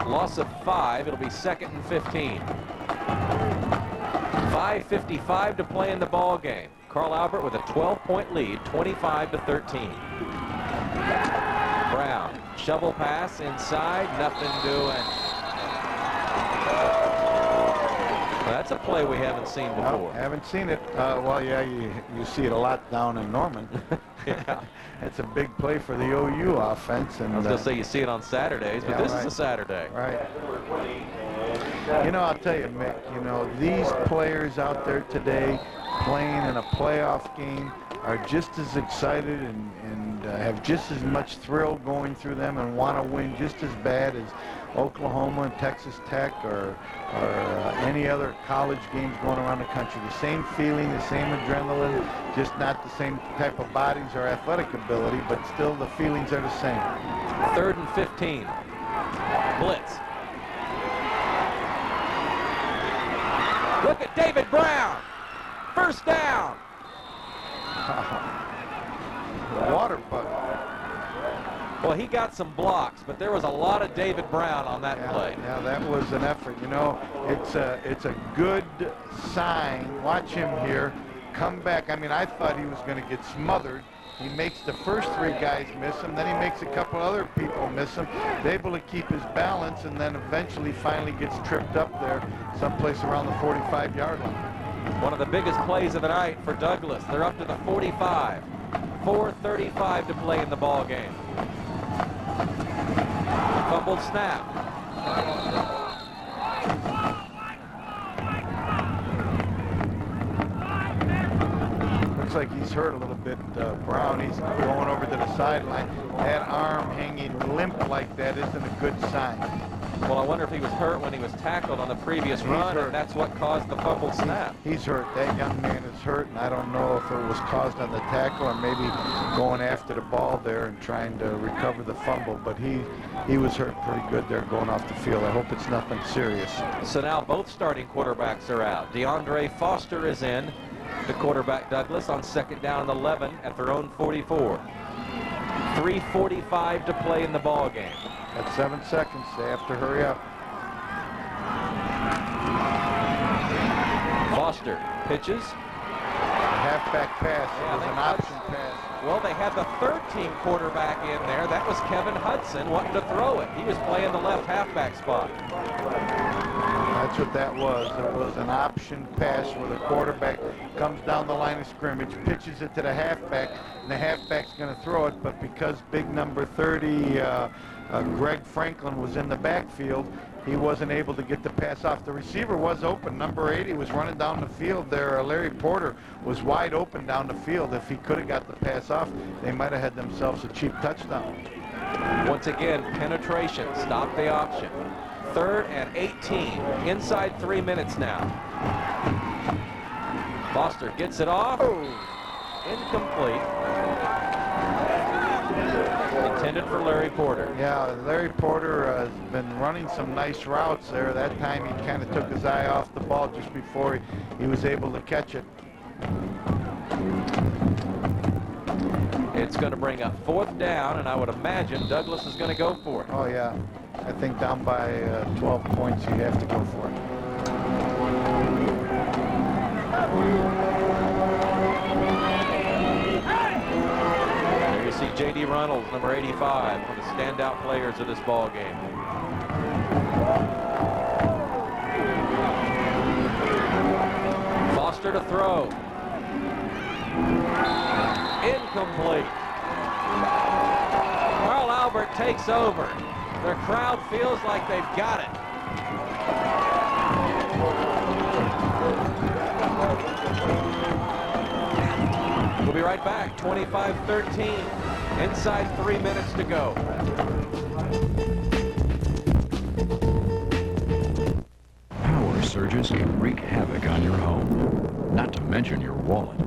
Loss of 5. It'll be 2nd and 15. 5:55 to play in the ball game. Carl Albert with a 12-point lead, 25-13. Brown, shovel pass inside, nothing doing. Well, that's a play we haven't seen before. No, haven't seen it. Well, yeah, you see it a lot down in Norman. Yeah. It's a big play for the OU offense. And I was going to say you see it on Saturdays, but this is a Saturday. Right. You know, I'll tell you, Mick, you know, these players out there today playing in a playoff game are just as excited and have just as much thrill going through them and want to win just as bad as Oklahoma and Texas Tech or any other college games going around the country. The same feeling, the same adrenaline, just not the same type of bodies or athletic ability, but still the feelings are the same. 3rd and 15. Blitz. Look at David Brown. First down. Water bug. Well, he got some blocks, but there was a lot of David Brown on that play. Yeah, that was an effort. You know, it's a good sign. Watch him here come back. I mean, I thought he was going to get smothered. He makes the first 3 guys miss him, then he makes a couple other people miss him. He's able to keep his balance, and then eventually finally gets tripped up there someplace around the 45-yard line. One of the biggest plays of the night for Douglas. They're up to the 45. 4:35 to play in the ball game. Fumbled snap. Looks like he's hurt a little bit, Brown. He's going over to the sideline. That arm hanging limp like that isn't a good sign. Well, I wonder if he was hurt when he was tackled on the previous run, and that's what caused the fumbled snap. He's hurt. That young man is hurt, and I don't know if it was caused on the tackle or maybe going after the ball there and trying to recover the fumble, but he was hurt pretty good there going off the field. I hope it's nothing serious. So now both starting quarterbacks are out. DeAndre Foster is in, the quarterback Douglas, on 2nd down and 11 at their own 44. 3:45 to play in the ball game. At 7 seconds, they have to hurry up. Foster pitches. A halfback pass. It was an option pass. Well, they had the 13 quarterback in there. That was Kevin Hudson wanting to throw it. He was playing the left halfback spot. That's what that was. It was an option pass where the quarterback comes down the line of scrimmage, pitches it to the halfback, and the halfback's going to throw it, but because big number 30, Greg Franklin, was in the backfield, he wasn't able to get the pass off. The receiver was open. Number 80 was running down the field there. Larry Porter was wide open down the field. If he could have got the pass off, they might have had themselves a cheap touchdown. Once again, penetration. Stop the option. 3rd and 18. Inside 3 minutes now. Foster gets it off. Incomplete. Intended for Larry Porter. Yeah, Larry Porter has been running some nice routes there. That time he kind of took his eye off the ball just before he was able to catch it. It's going to bring up 4th down, and I would imagine Douglas is going to go for it. Oh, yeah. I think down by 12 points, you have to go for it. There you see J.D. Runnels, number 85, one of the standout players of this ball game. Foster to throw. Incomplete. Carl Albert takes over. Their crowd feels like they've got it. We'll be right back. 25-13. Inside 3 minutes to go. Power surges can wreak havoc on your home, not to mention your wallet.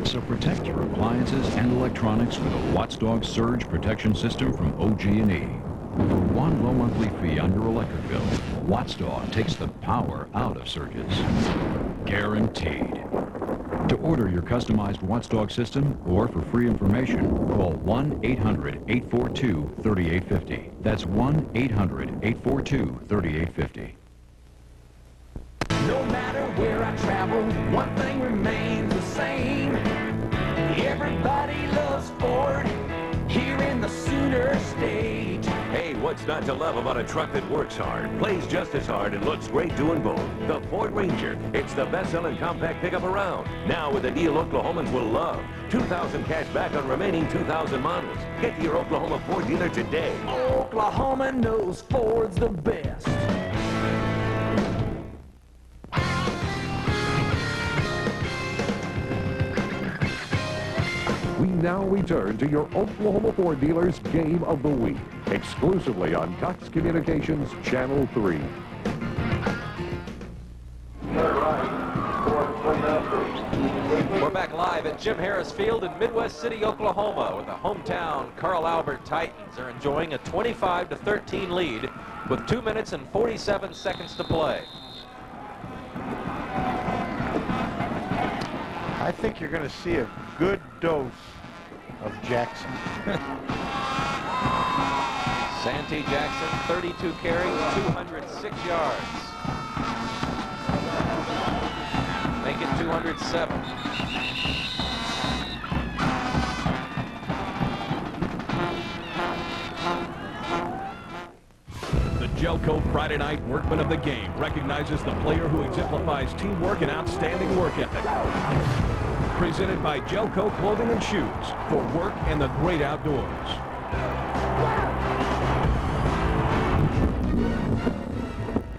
So protect your appliances and electronics with a Watchdog Surge Protection System from OG&E. For one low monthly fee on your electric bill, Watchdog takes the power out of surges. Guaranteed. To order your customized Watchdog system or for free information, call 1-800-842-3850. That's 1-800-842-3850. No matter where I travel, one thing remains the same. Everybody loves Ford here in the Sooner State. Hey, what's not to love about a truck that works hard, plays just as hard, and looks great doing both? The Ford Ranger. It's the best-selling compact pickup around. Now with a deal Oklahomans will love. $2,000 cash back on remaining 2,000 models. Get to your Oklahoma Ford dealer today. Oklahoma knows Ford's the best. We now return to your Oklahoma Ford dealers Game of the Week, exclusively on Cox Communications Channel 3. We're back live at Jim Harris Field in Midwest City, Oklahoma, where the hometown Carl Albert Titans are enjoying a 25-13 lead with 2 minutes and 47 seconds to play. I think you're going to see a good dose of Jackson. Santee Jackson, 32 carries, 206 yards. Make it 207. The Gelco Friday Night Workman of the Game recognizes the player who exemplifies teamwork and outstanding work ethic. Presented by Gelco Clothing and Shoes for work and the great outdoors.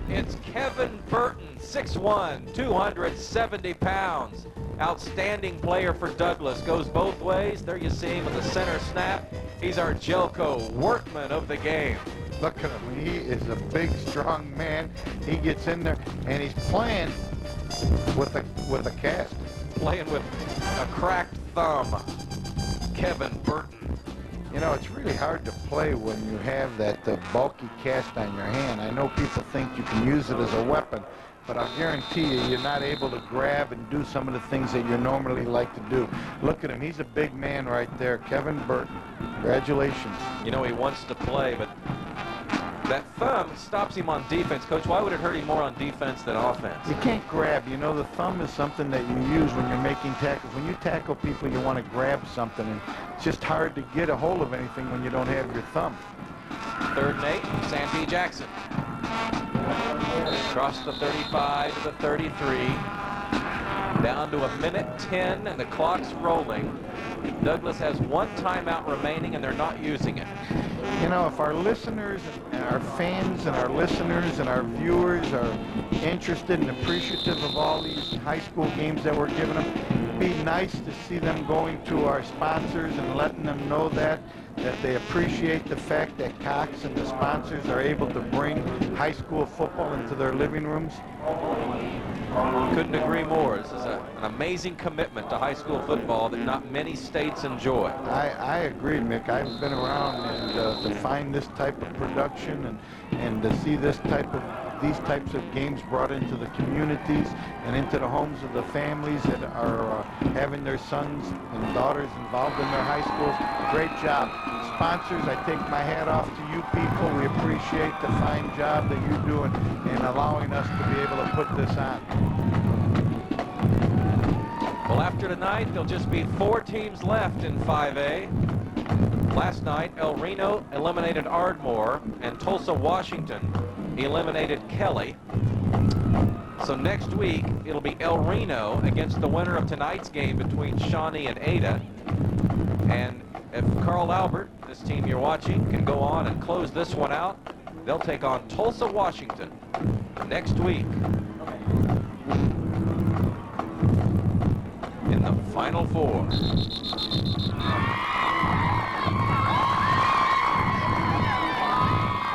It's Kevin Burton, 6'1", 270 pounds. Outstanding player for Douglas. Goes both ways. There you see him in the center snap. He's our Gelco Workman of the Game. Look at him. He is a big, strong man. He gets in there, and he's playing with a cast. Playing with a cracked thumb. Kevin Burton. You know, it's really hard to play when you have that bulky cast on your hand. I know people think you can use it as a weapon, but I'll guarantee you, you're not able to grab and do some of the things that you normally like to do. Look at him. He's a big man right there. Kevin Burton. Congratulations. You know, he wants to play, but that thumb stops him on defense. Coach, why would it hurt him more on defense than offense? You can't grab. You know, the thumb is something that you use when you're making tackles. When you tackle people, you want to grab something, and it's just hard to get a hold of anything when you don't have your thumb. 3rd and 8, Santee Jackson. Across the 35 to the 33. Down to 1:10, and the clock's rolling. Douglas has 1 timeout remaining, and they're not using it. You know, if our listeners and our fans and our listeners and our viewers are interested and appreciative of all these high school games that we're giving them, it'd be nice to see them going to our sponsors and letting them know that they appreciate the fact that Cox and the sponsors are able to bring high school football into their living rooms. Couldn't agree more. This is an amazing commitment to high school football that not many states enjoy. I agree, Mick. I've been around, and to find this type of production and to see these types of games brought into the communities and into the homes of the families that are having their sons and daughters involved in their high schools. Great job. Sponsors, I take my hat off to you people. We appreciate the fine job that you're doing in allowing us to be able to put this on. Well, after tonight, there'll just be 4 teams left in 5A. Last night, El Reno eliminated Ardmore, and Tulsa, Washington eliminated Kelly. So next week, it'll be El Reno against the winner of tonight's game between Shawnee and Ada. And if Carl Albert, this team you're watching, can go on and close this one out, they'll take on Tulsa, Washington next week in the Final Four.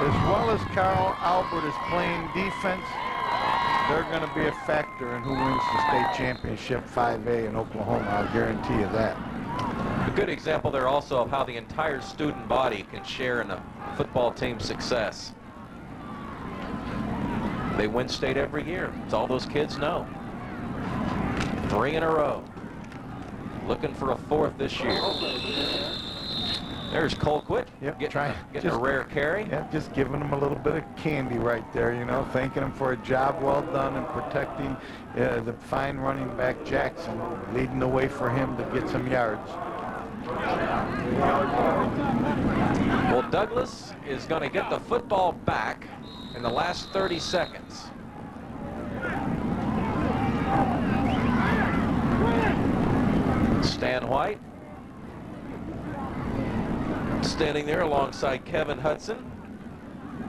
As well as Carl Albert is playing defense, they're going to be a factor in who wins the state championship 5A in Oklahoma. I'll guarantee you that. A good example there also of how the entire student body can share in a football team's success. They win state every year. It's all those kids know. 3 in a row. Looking for a 4th this year. There's Colquitt. Yep, getting a rare carry. Yeah, just giving them a little bit of candy right there, you know, thanking them for a job well done and protecting the fine running back Jackson, leading the way for him to get some yards. Well, Douglas is going to get the football back in the last 30 seconds. Stan White standing there alongside Kevin Hudson,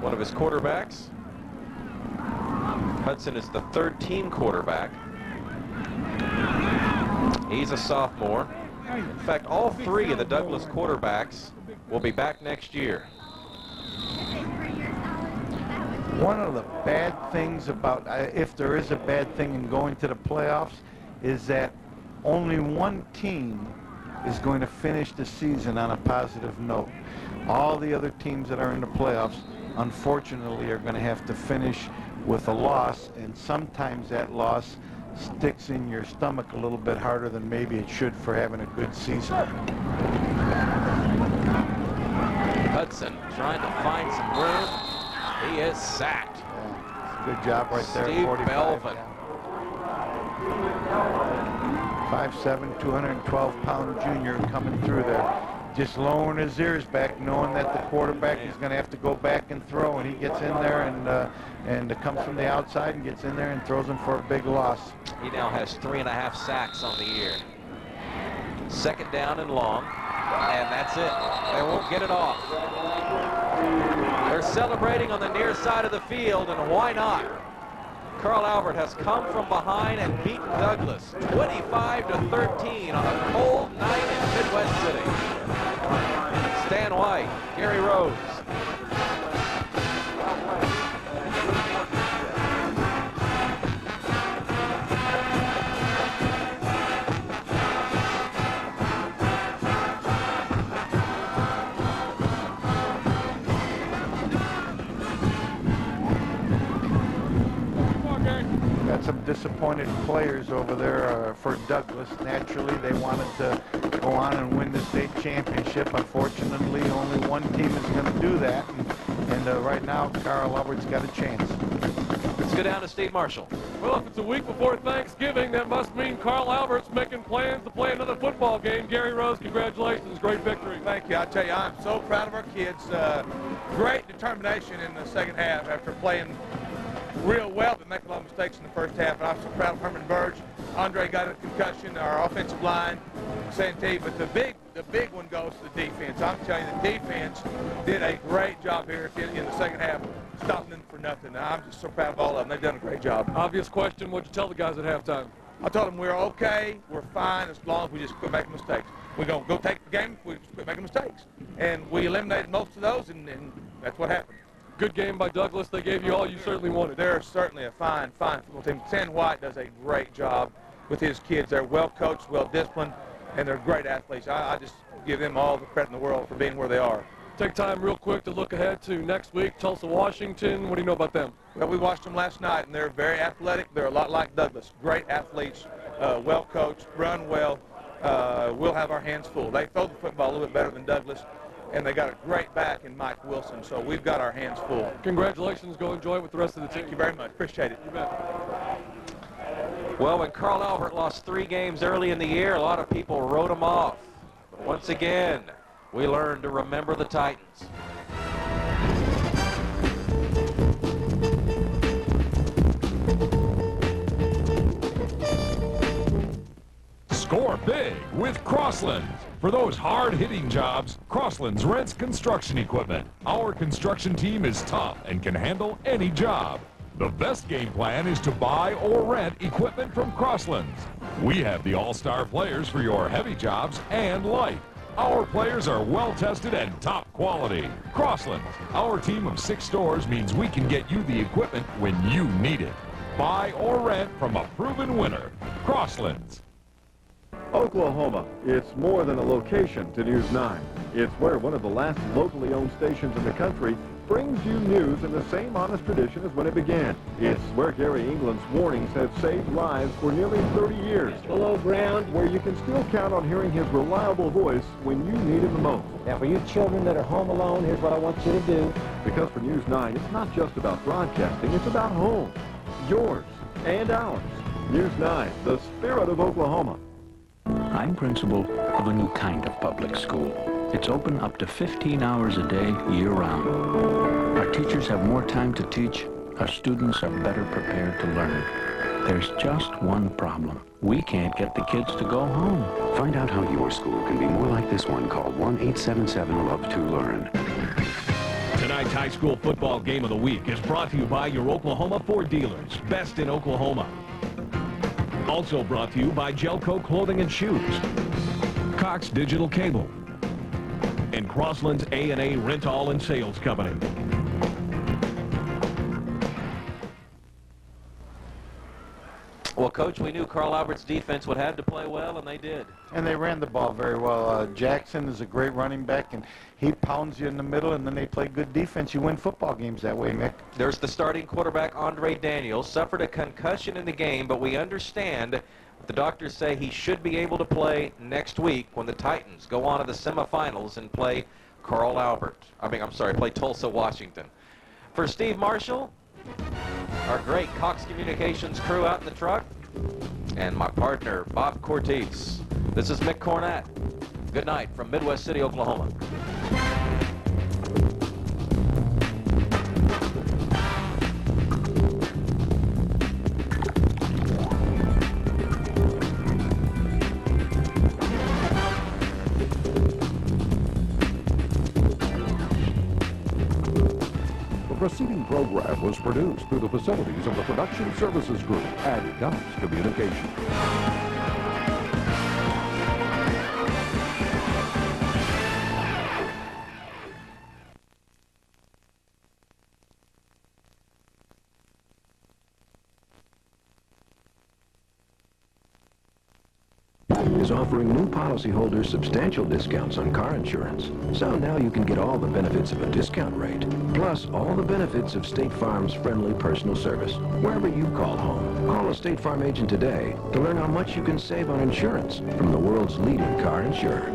one of his quarterbacks. Hudson is the 3rd team quarterback. He's a sophomore. In fact, all 3 of the Douglas quarterbacks will be back next year. One of the bad things about, if there is a bad thing in going to the playoffs, is that only one team is going to finish the season on a positive note. All the other teams that are in the playoffs, unfortunately, are going to have to finish with a loss, and sometimes that loss sticks in your stomach a little bit harder than maybe it should for having a good season. Hudson trying to find some room. He is sacked. Yeah, good job right there. Steve 45. Belvin. 5'7", 212-pound junior coming through there. Just lowering his ears back, knowing that the quarterback is going to have to go back and throw, and he gets in there and comes from the outside and gets in there and throws him for a big loss. He now has 3.5 sacks on the year. 2nd down and long, and that's it. They won't get it off. They're celebrating on the near side of the field, and why not? Carl Albert has come from behind and beaten Douglas 25-13 on a cold night in Midwest City. Stan White, Gary Rose. Got some disappointed players over there for Douglas. Naturally, they wanted to go on and win the state championship. Unfortunately, only one team is going to do that. And right now, Carl Albert's got a chance. Let's go down to Steve Marshall. Well, if it's a week before Thanksgiving, that must mean Carl Albert's making plans to play another football game. Gary Rose, congratulations. Great victory. Thank you. I tell you, I'm so proud of our kids. Great determination in the second half after playing real well, but make a lot of mistakes in the first half. And I'm so proud of Herman Burge. Andre got a concussion, our offensive line, Santee, but the big one goes to the defense. I'm telling you, the defense did a great job here in the second half, stopping them for nothing. I'm just so proud of all of them. They've done a great job. Obvious question, what'd you tell the guys at halftime? I told them we're okay, we're fine, as long as we just quit making mistakes. We're going to go take the game if we just quit making mistakes. And we eliminated most of those, and that's what happened. Good game by Douglas. They gave you all you certainly wanted. They're certainly a fine football team. Stan White does a great job with his kids. They're well coached, well disciplined, and they're great athletes. I just give them all the credit in the world for being where they are. Take time real quick to look ahead to next week, Tulsa, Washington. What do you know about them? Well, we watched them last night, and they're very athletic. They're a lot like Douglas. Great athletes, well coached, run well. We'll have our hands full. They throw the football a little bit better than Douglas, and they got a great back in Mike Wilson, so we've got our hands full. Congratulations. Go enjoy it with the rest of the team. Thank you very much. Appreciate it. You bet. Well, when Carl Albert lost 3 games early in the year, a lot of people wrote him off. But once again, we learned to remember the Titans. Score big with Crosslands. For those hard-hitting jobs, Crosslands rents construction equipment. Our construction team is tough and can handle any job. The best game plan is to buy or rent equipment from Crosslands. We have the all-star players for your heavy jobs and light. Our players are well-tested and top quality. Crosslands, our team of 6 stores means we can get you the equipment when you need it. Buy or rent from a proven winner. Crosslands. Oklahoma, it's more than a location to News 9. It's where one of the last locally owned stations in the country brings you news in the same honest tradition as when it began. It's where Gary England's warnings have saved lives for nearly 30 years. Below ground, where you can still count on hearing his reliable voice when you need him the most. Now, for you children that are home alone, here's what I want you to do. Because for News 9, it's not just about broadcasting, it's about home. Yours and ours. News 9, the spirit of Oklahoma. I'm principal of a new kind of public school. It's open up to 15 hours a day, year-round. Our teachers have more time to teach. Our students are better prepared to learn. There's just one problem. We can't get the kids to go home. Find out how your school can be more like this one. Call 1-877-LOVE-TO-LEARN. Tonight's high school football game of the week is brought to you by your Oklahoma Ford dealers, best in Oklahoma. Also brought to you by Gelco Clothing and Shoes, Cox Digital Cable, and Crosslands A&A Rental and Sales Company. Well, Coach, we knew Carl Albert's defense would have to play well, and they did. And they ran the ball very well. Jackson is a great running back, and he pounds you in the middle, and then they play good defense. You win football games that way, Mick. There's the starting quarterback, Andre Daniels, suffered a concussion in the game, but we understand what the doctors say he should be able to play next week when the Titans go on to the semifinals and play play Tulsa, Washington. For Steve Marshall, our great Cox Communications crew out in the truck, and my partner, Bob Cortez. This is Mick Cornett. Good night from Midwest City, Oklahoma. The preceding program was produced through the facilities of the Production Services Group and Cox Communications. Is offering new policyholders substantial discounts on car insurance. So now you can get all the benefits of a discount rate, plus all the benefits of State Farm's friendly personal service, wherever you call home. Call a State Farm agent today to learn how much you can save on insurance from the world's leading car insurer.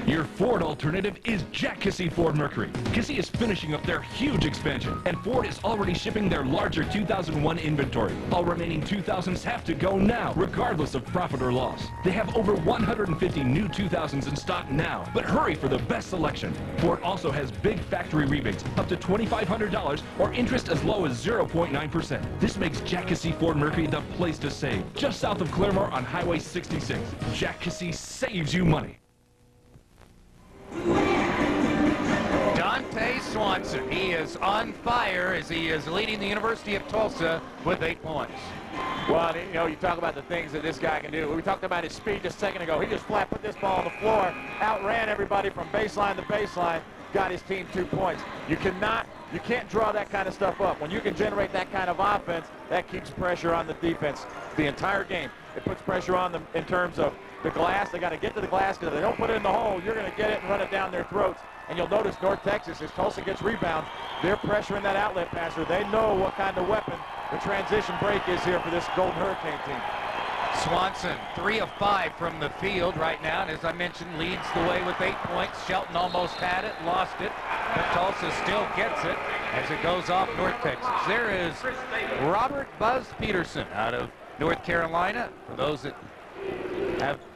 Your Ford alternative is Jack Kissy Ford Mercury. Kissy is finishing up their huge expansion, and Ford is already shipping their larger 2001 inventory. All remaining 2000s have to go now, regardless of profit or loss. They have over 150 new 2000s in stock now, but hurry for the best selection. Ford also has big factory rebates, up to $2,500, or interest as low as 0.9%. This makes Jack Kissy Ford Mercury the place to save, just south of Claremore on Highway 66. Jack Kissy saves you money. Dante Swanson, he is on fire as he is leading the University of Tulsa with 8 points. Well, you know, you talk about the things that this guy can do. We talked about his speed just a second ago. He just flat put this ball on the floor, outran everybody from baseline to baseline, got his team 2 points. You can't draw that kind of stuff up. When you can generate that kind of offense, that keeps pressure on the defense the entire game. It puts pressure on them in terms of the glass. They got to get to the glass, because if they don't put it in the hole, you're going to get it and run it down their throats. And you'll notice North Texas, as Tulsa gets rebounds, they're pressuring that outlet passer. They know what kind of weapon the transition break is here for this Golden Hurricane team. Swanson, 3 of 5 from the field right now, and as I mentioned, leads the way with 8 points. Shelton almost had it, lost it, but Tulsa still gets it as it goes off North Texas. There is Robert Buzz Peterson out of North Carolina. For those that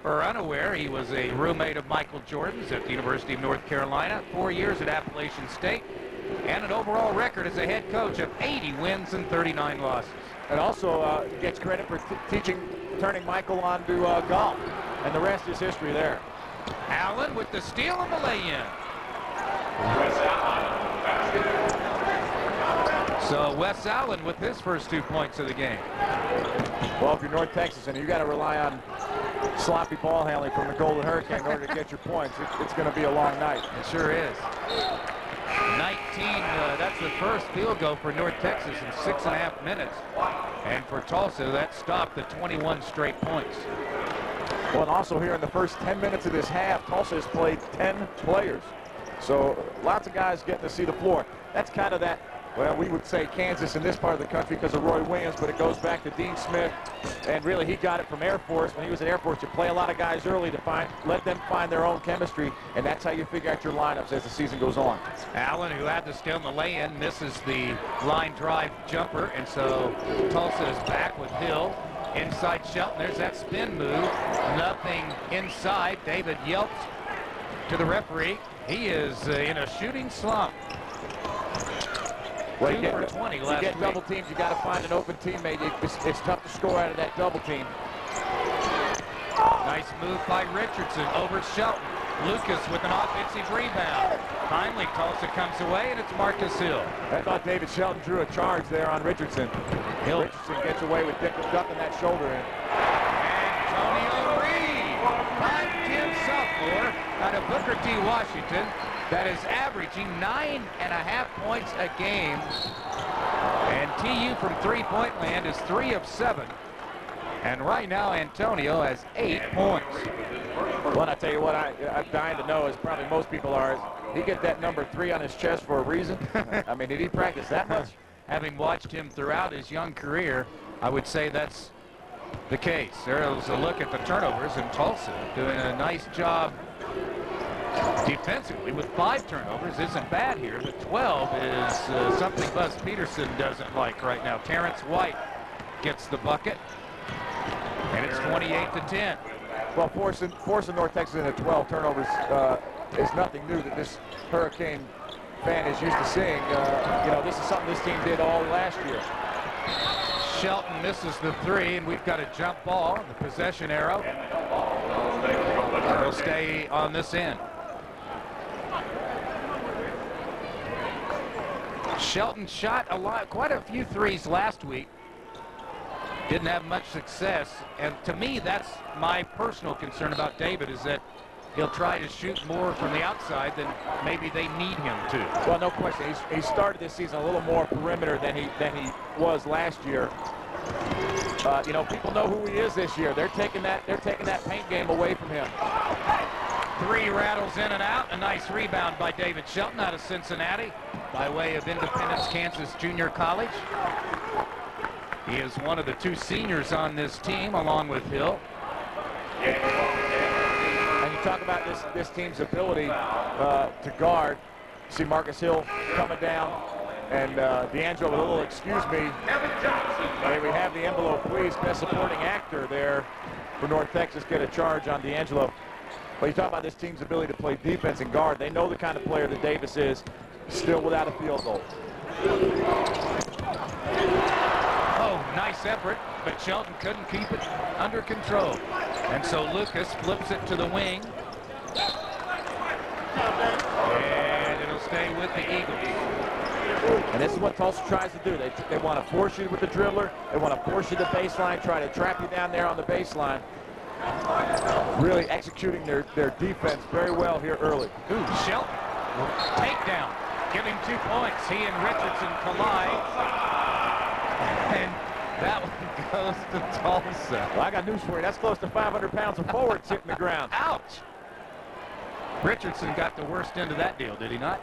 are unaware, he was a roommate of Michael Jordan's at the University of North Carolina, 4 years at Appalachian State, and an overall record as a head coach of 80 wins and 39 losses. And also gets credit for teaching turning Michael onto golf. And the rest is history there. Allen with the steal and the lay-in. So Wes Allen with his first 2 points of the game. Well, if you're North Texas and you got to rely on sloppy ball handling from the Golden Hurricane in order to get your points, it's going to be a long night. It sure is. 19, that's the first field goal for North Texas in 6.5 minutes. And for Tulsa, that stopped the 21 straight points. Well, and also here in the first 10 minutes of this half, Tulsa has played 10 players. So lots of guys getting to see the floor. That's kind of that, well, we would say Kansas in this part of the country because of Roy Williams, but it goes back to Dean Smith. And really, he got it from Air Force. When he was at Air Force, you play a lot of guys early to let them find their own chemistry, and that's how you figure out your lineups as the season goes on. Allen, who had the steal in the lay-in, misses the line drive jumper, and so Tulsa is back with Hill. Inside Shelton, there's that spin move. Nothing inside. David yelps to the referee. He is in a shooting slump. Well, 2 for 20 last week. You get double teams, you got to find an open teammate. It's tough to score out of that double team. Nice move by Richardson over Shelton. Lucas with an offensive rebound. Finally, Tulsa comes away, and it's Marcus Hill. I thought David Shelton drew a charge there on Richardson. Richardson gets away with ducking that shoulder in. Antonio Reed, 5'10" sophomore out of Booker T. Washington, that is averaging 9.5 points a game. And TU from three-point land is 3 of 7. And right now, Antonio has 8 points. Well, I tell you what, I'm dying to know, as probably most people are, is he get that number 3 on his chest for a reason? I mean, did he practice that much? Having watched him throughout his young career, I would say that's the case. There's a look at the turnovers, and Tulsa doing a nice job defensively with 5 turnovers. Isn't bad here, but 12 is something Buzz Peterson doesn't like right now. Terrence White gets the bucket, and it's 28-10. Well, forcing North Texas into 12 turnovers is nothing new that this Hurricane fan is used to seeing. You know, this is something this team did all last year. Shelton misses the 3, and we've got a jump ball, the possession arrow. It'll stay on this end. Shelton shot quite a few threes last week. Didn't have much success, and to me, that's my personal concern about David, is that he'll try to shoot more from the outside than maybe they need him to. Well, no question. He started this season a little more perimeter than he was last year. You know, people know who he is this year. They're taking that paint game away from him. 3 rattles in and out. A nice rebound by David Shelton out of Cincinnati by way of Independence, Kansas Junior College. He is one of the 2 seniors on this team, along with Hill. And you talk about this team's ability to guard. You see Marcus Hill coming down, and D'Angelo with a little excuse me. May we have the envelope, please? Best supporting actor there for North Texas. Get a charge on D'Angelo. But you talk about this team's ability to play defense and guard. They know the kind of player that Davis is, still without a field goal. Oh, nice effort, but Shelton couldn't keep it under control. And so Lucas flips it to the wing. And it'll stay with the Eagles. And this is what Tulsa tries to do. They want to force you with the dribbler. They want to force you to the baseline, try to trap you down there on the baseline. Really executing their defense very well here early. Ooh, Shelton, takedown, giving 2 points. He and Richardson collide. And that one goes to Tulsa. Well, I got news for you. That's close to 500 pounds of forwards hitting the ground. Ouch! Richardson got the worst end of that deal, did he not?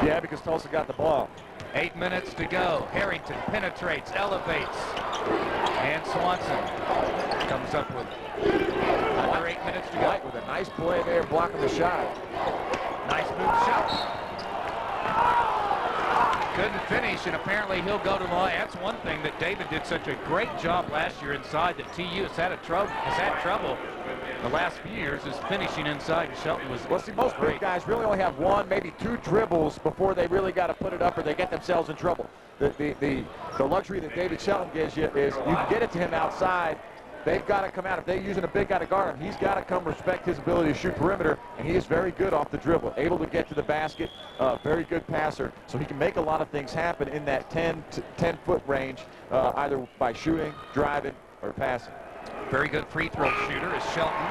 Yeah, because Tulsa got the ball. 8 minutes to go. Harrington penetrates, elevates. And Swanson comes up with under 8 minutes to go. White with a nice play there, blocking the shot. Nice move shot. Couldn't finish, and apparently he'll go to the line. That's one thing that David did such a great job last year inside that TU has had trouble the last few years is finishing inside. Shelton was well. See, most big guys really only have one, maybe two dribbles before they really got to put it up, or they get themselves in trouble. The luxury that David Shelton gives you is you can get it to him outside. They've got to come out. If they're using a big guy to guard him, he's got to come respect his ability to shoot perimeter, and he is very good off the dribble, able to get to the basket, very good passer, so he can make a lot of things happen in that 10-foot range, either by shooting, driving, or passing. Very good free throw shooter is Shelton,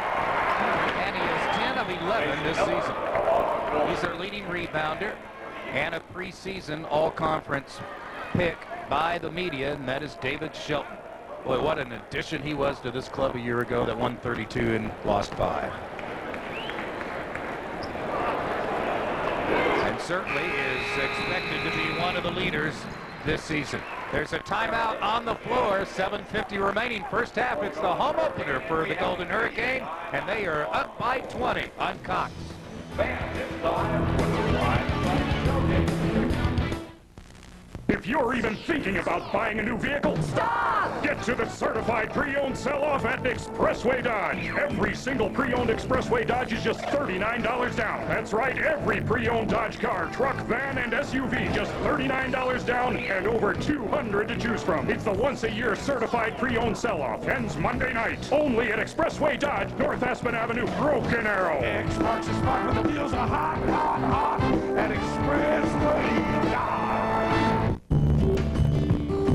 and he is 10 of 11 this season. He's their leading rebounder and a preseason all-conference pick by the media, and that is David Shelton. Boy, what an addition he was to this club a year ago that won 32 and lost 5. And certainly is expected to be one of the leaders this season. There's a timeout on the floor, 7:50 remaining first half. It's the home opener for the Golden Hurricane, and they are up by 20 on Cox. If you're even thinking about buying a new vehicle, stop! Get to the certified pre-owned sell-off at Expressway Dodge. Every single pre-owned Expressway Dodge is just $39 down. That's right, every pre-owned Dodge car, truck, van, and SUV, just $39 down and over 200 to choose from. It's the once-a-year certified pre-owned sell-off. Ends Monday night. Only at Expressway Dodge, North Aspen Avenue, Broken Arrow. X marks the spot where the deals are hot at Expressway Dodge.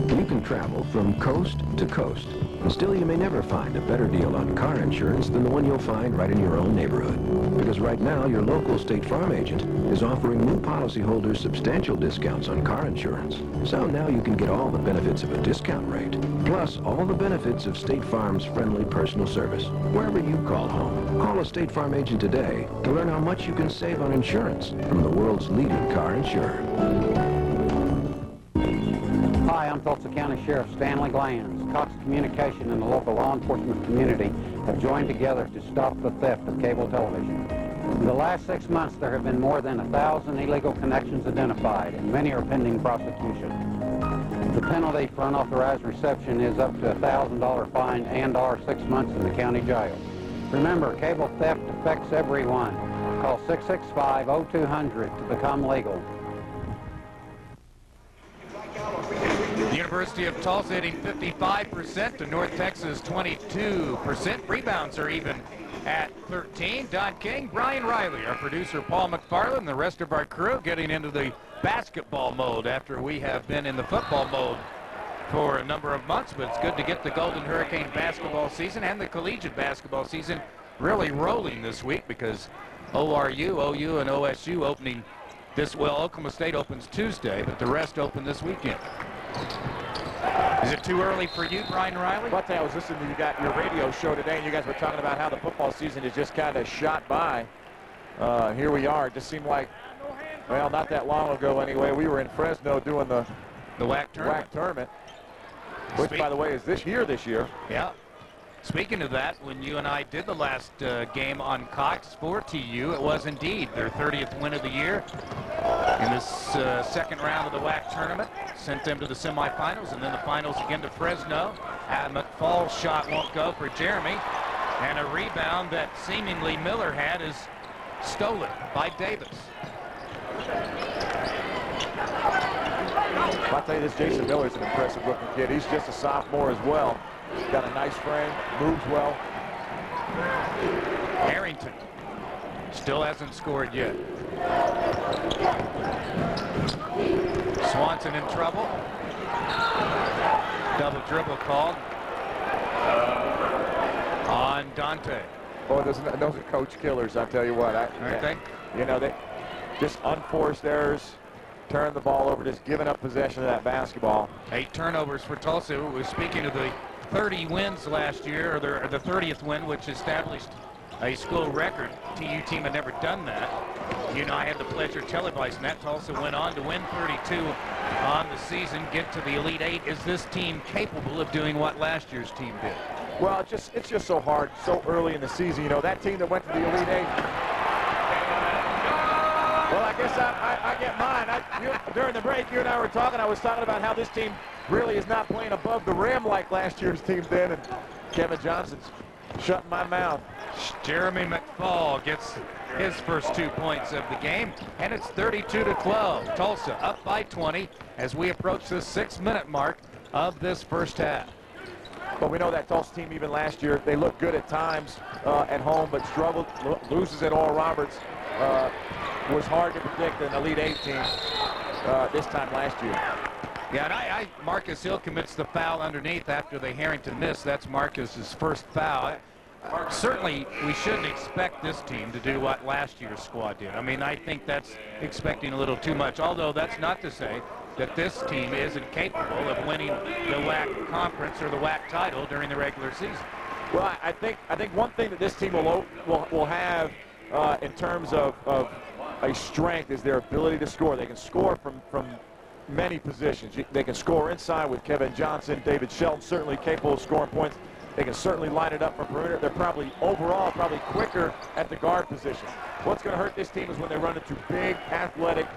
You can travel from coast to coast, and still you may never find a better deal on car insurance than the one you'll find right in your own neighborhood. Because right now, your local State Farm agent is offering new policyholders substantial discounts on car insurance. So now you can get all the benefits of a discount rate, plus all the benefits of State Farm's friendly personal service, wherever you call home. Call a State Farm agent today to learn how much you can save on insurance from the world's leading car insurer. Hi, I'm Tulsa County Sheriff Stanley Glanz. Cox Communication and the local law enforcement community have joined together to stop the theft of cable television. In the last 6 months, there have been more than 1,000 illegal connections identified, and many are pending prosecution. The penalty for unauthorized reception is up to a $1,000 fine and or 6 months in the county jail. Remember, cable theft affects everyone. Call 665-0200 to become legal. The University of Tulsa hitting 55% to North Texas 22%. Rebounds are even at 13. Don King, Brian Riley, our producer Paul McFarland, the rest of our crew getting into the basketball mode after we have been in the football mode for a number of months. But it's good to get the Golden Hurricane basketball season and the collegiate basketball season really rolling this week, because ORU, OU, and OSU opening this, well, Oklahoma State opens Tuesday, but the rest open this weekend. Is it too early for you, Brian Riley? But I was listening to your radio show today, and you guys were talking about how the football season is just kind of shot by. Here we are. It just seemed like, well, not that long ago anyway, we were in Fresno doing the WAC tournament, which, by the way, is this year. Yeah. Speaking of that, when you and I did the last game on Cox for TU, it was indeed their 30th win of the year in this second round of the WAC tournament. Sent them to the semifinals and then the finals again to Fresno. McFall's shot won't go for Jeremy, and a rebound that seemingly Miller had is stolen by Davis. I'll tell you this, Jason Miller's an impressive looking kid. He's just a sophomore as well. He's got a nice frame, moves well. Harrington still hasn't scored yet. Swanson in trouble. Double dribble called on Dante. Boy, those are coach killers, I'll tell you what. Aren't they? You know, they just unforced errors, turn the ball over, just giving up possession of that basketball. 8 turnovers for Tulsa. We're speaking of the 30 wins last year, or the 30th win, which established a school record. TU team had never done that. You know, I had the pleasure of televising that. Tulsa went on to win 32 on the season, get to the Elite 8. Is this team capable of doing what last year's team did? Well, it's just so hard, so early in the season. You know, that team that went to the Elite 8. Well, I guess I get mine. During the break, you and I were talking. I was talking about how this team really is not playing above the rim like last year's team did, and Kevin Johnson's shutting my mouth. Jeremy McFall gets his first 2 points of the game, and it's 32-12. Tulsa up by 20 as we approach the 6-minute mark of this first half. But we know that Tulsa team, even last year, they looked good at times at home, but struggled, loses at Oral Roberts. Was hard to predict an Elite 8 team this time last year. Yeah, and Marcus Hill commits the foul underneath after the Harrington miss. That's Marcus's first foul. Certainly, we shouldn't expect this team to do what last year's squad did. I mean, I think that's expecting a little too much, although that's not to say that this team isn't capable of winning the WAC conference or the WAC title during the regular season. Well, I think one thing that this team will have in terms of a strength is their ability to score. They can score from many positions. They can score inside with Kevin Johnson, David Shelton, certainly capable of scoring points. They can certainly line it up from perimeter. They're probably quicker at the guard position. What's going to hurt this team is when they run into big, athletic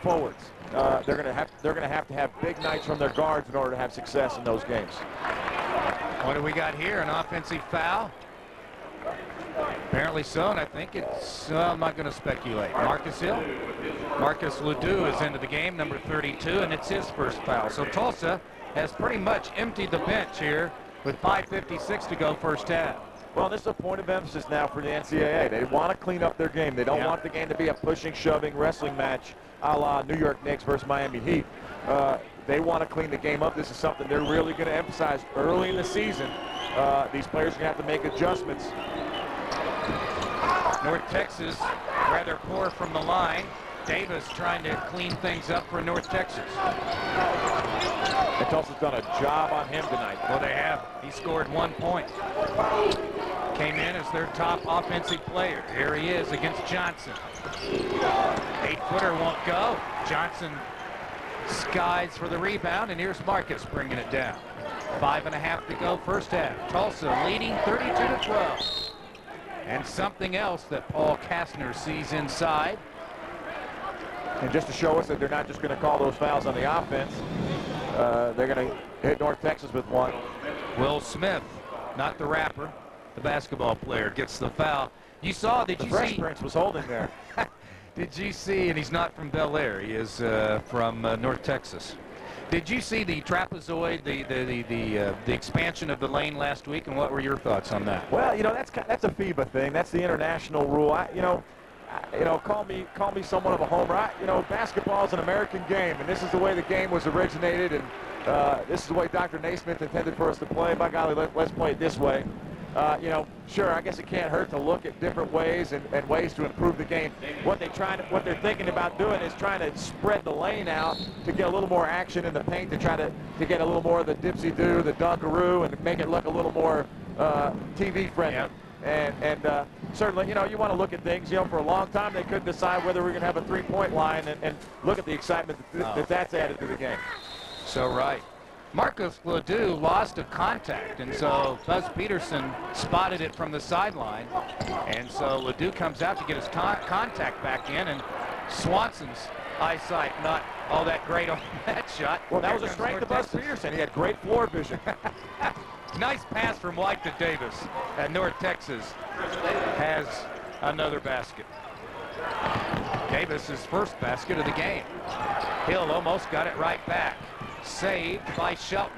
forwards. They're going to have big nights from their guards in order to have success in those games. What do we got here? An offensive foul? Apparently so, and I think it's, I'm not going to speculate. Marcus Hill. Marcus Ledoux is into the game, number 32, and it's his first foul. So Tulsa has pretty much emptied the bench here with 5:56 to go first half. Well, this is a point of emphasis now for the NCAA. They want to clean up their game. They don't want the game to be a pushing, shoving wrestling match a la New York Knicks versus Miami Heat. They want to clean the game up. This is something they're really going to emphasize early in the season. These players are going to have to make adjustments. North Texas rather poor from the line. Davis trying to clean things up for North Texas. And Tulsa's done a job on him tonight. Well, they have. He scored 1 point. Came in as their top offensive player. Here he is against Johnson. 8-footer won't go. Johnson skies for the rebound, and here's Marcus bringing it down. 5.5 to go first half. Tulsa leading 32-12. And something else that Paul Kastner sees inside. And just to show us that they're not just going to call those fouls on the offense, they're going to hit North Texas with one. Will Smith, not the rapper, the basketball player, gets the foul. You saw, did you see? The Fresh Prince was holding there. Did you see, and he's not from Bel Air, he is from North Texas. Did you see the trapezoid, the expansion of the lane last week, and what were your thoughts on that? Well, you know, that's a FIBA thing. That's the international rule. Call me somewhat of a homer. Basketball is an American game, and this is the way the game was originated, and this is the way Dr. Naismith intended for us to play. By golly, let's play it this way. Sure, I guess it can't hurt to look at different ways and ways to improve the game. What they're thinking about doing is trying to spread the lane out to get a little more action in the paint, to try to get a little more of the dipsy-do, the dunkaroo, and make it look a little more TV friendly. Yep. And certainly, you want to look at things. For a long time they couldn't decide whether we're going to have a three-point line, and look at the excitement that's added to the game. So right. Marcus Ledoux lost a contact, and so Buzz Peterson spotted it from the sideline. And so Ledoux comes out to get his contact back in, and Swanson's eyesight not all that great on that shot. Well, that was a strength of Buzz Peterson. He had great floor vision. Nice pass from White to Davis, and North Texas has another basket. Davis's first basket of the game. Hill almost got it right back. Saved by Shelton.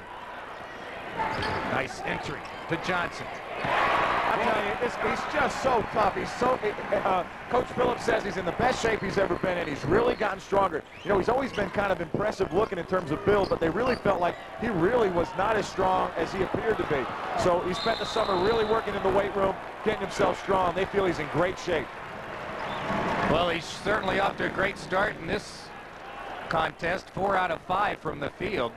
Nice entry to Johnson. I'm telling you, he's just so tough. He's so. Coach Phillips says he's in the best shape he's ever been in. He's really gotten stronger. He's always been kind of impressive looking in terms of build, but they really felt like he really was not as strong as he appeared to be. So he spent the summer really working in the weight room, getting himself strong. They feel he's in great shape. Well, he's certainly off to a great start in this contest. 4 out of 5 from the field.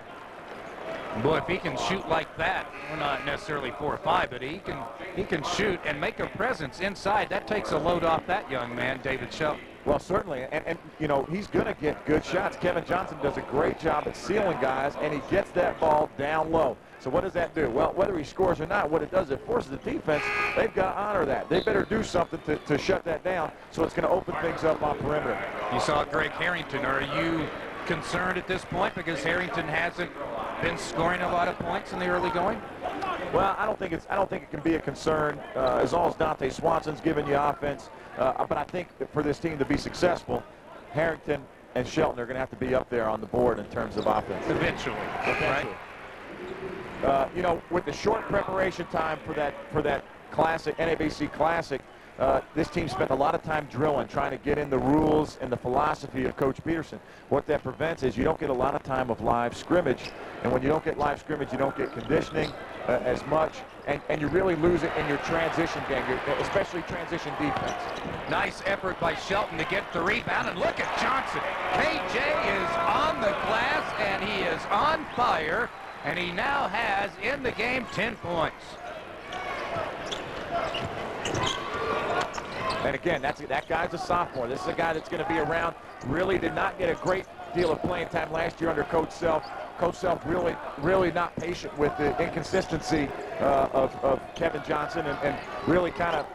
Boy, if he can shoot like that, well, not necessarily 4 or 5, but he can shoot and make a presence inside. That takes a load off that young man, David Shelton. Well, certainly, and you know, he's going to get good shots. Kevin Johnson does a great job at sealing guys, and he gets that ball down low. So what does that do? Well, whether he scores or not, what it does, it forces the defense. They've got to honor that. They better do something to shut that down, so it's going to open things up on perimeter. You saw Greg Harrington. Are you concerned at this point because Harrington hasn't been scoring a lot of points in the early going? Well, I don't think it can be a concern as long as Dante Swanson's giving you offense. But I think for this team to be successful, Harrington and Shelton are going to have to be up there on the board in terms of offense. Eventually. Right? You know, with the short preparation time for that classic NABC Classic, this team spent a lot of time drilling, trying to get in the rules and the philosophy of Coach Peterson. What that prevents is you don't get a lot of time of live scrimmage, and when you don't get live scrimmage, you don't get conditioning as much, and you really lose it in your transition game, especially transition defense. Nice effort by Shelton to get the rebound, and look at Johnson. KJ is on the glass, and he is on fire, and he now has, in the game, 10 points. And again, that guy's a sophomore. This is a guy that's going to be around. Really did not get a great deal of playing time last year under Coach Self. Coach Self really not patient with the inconsistency of Kevin Johnson, and really kind of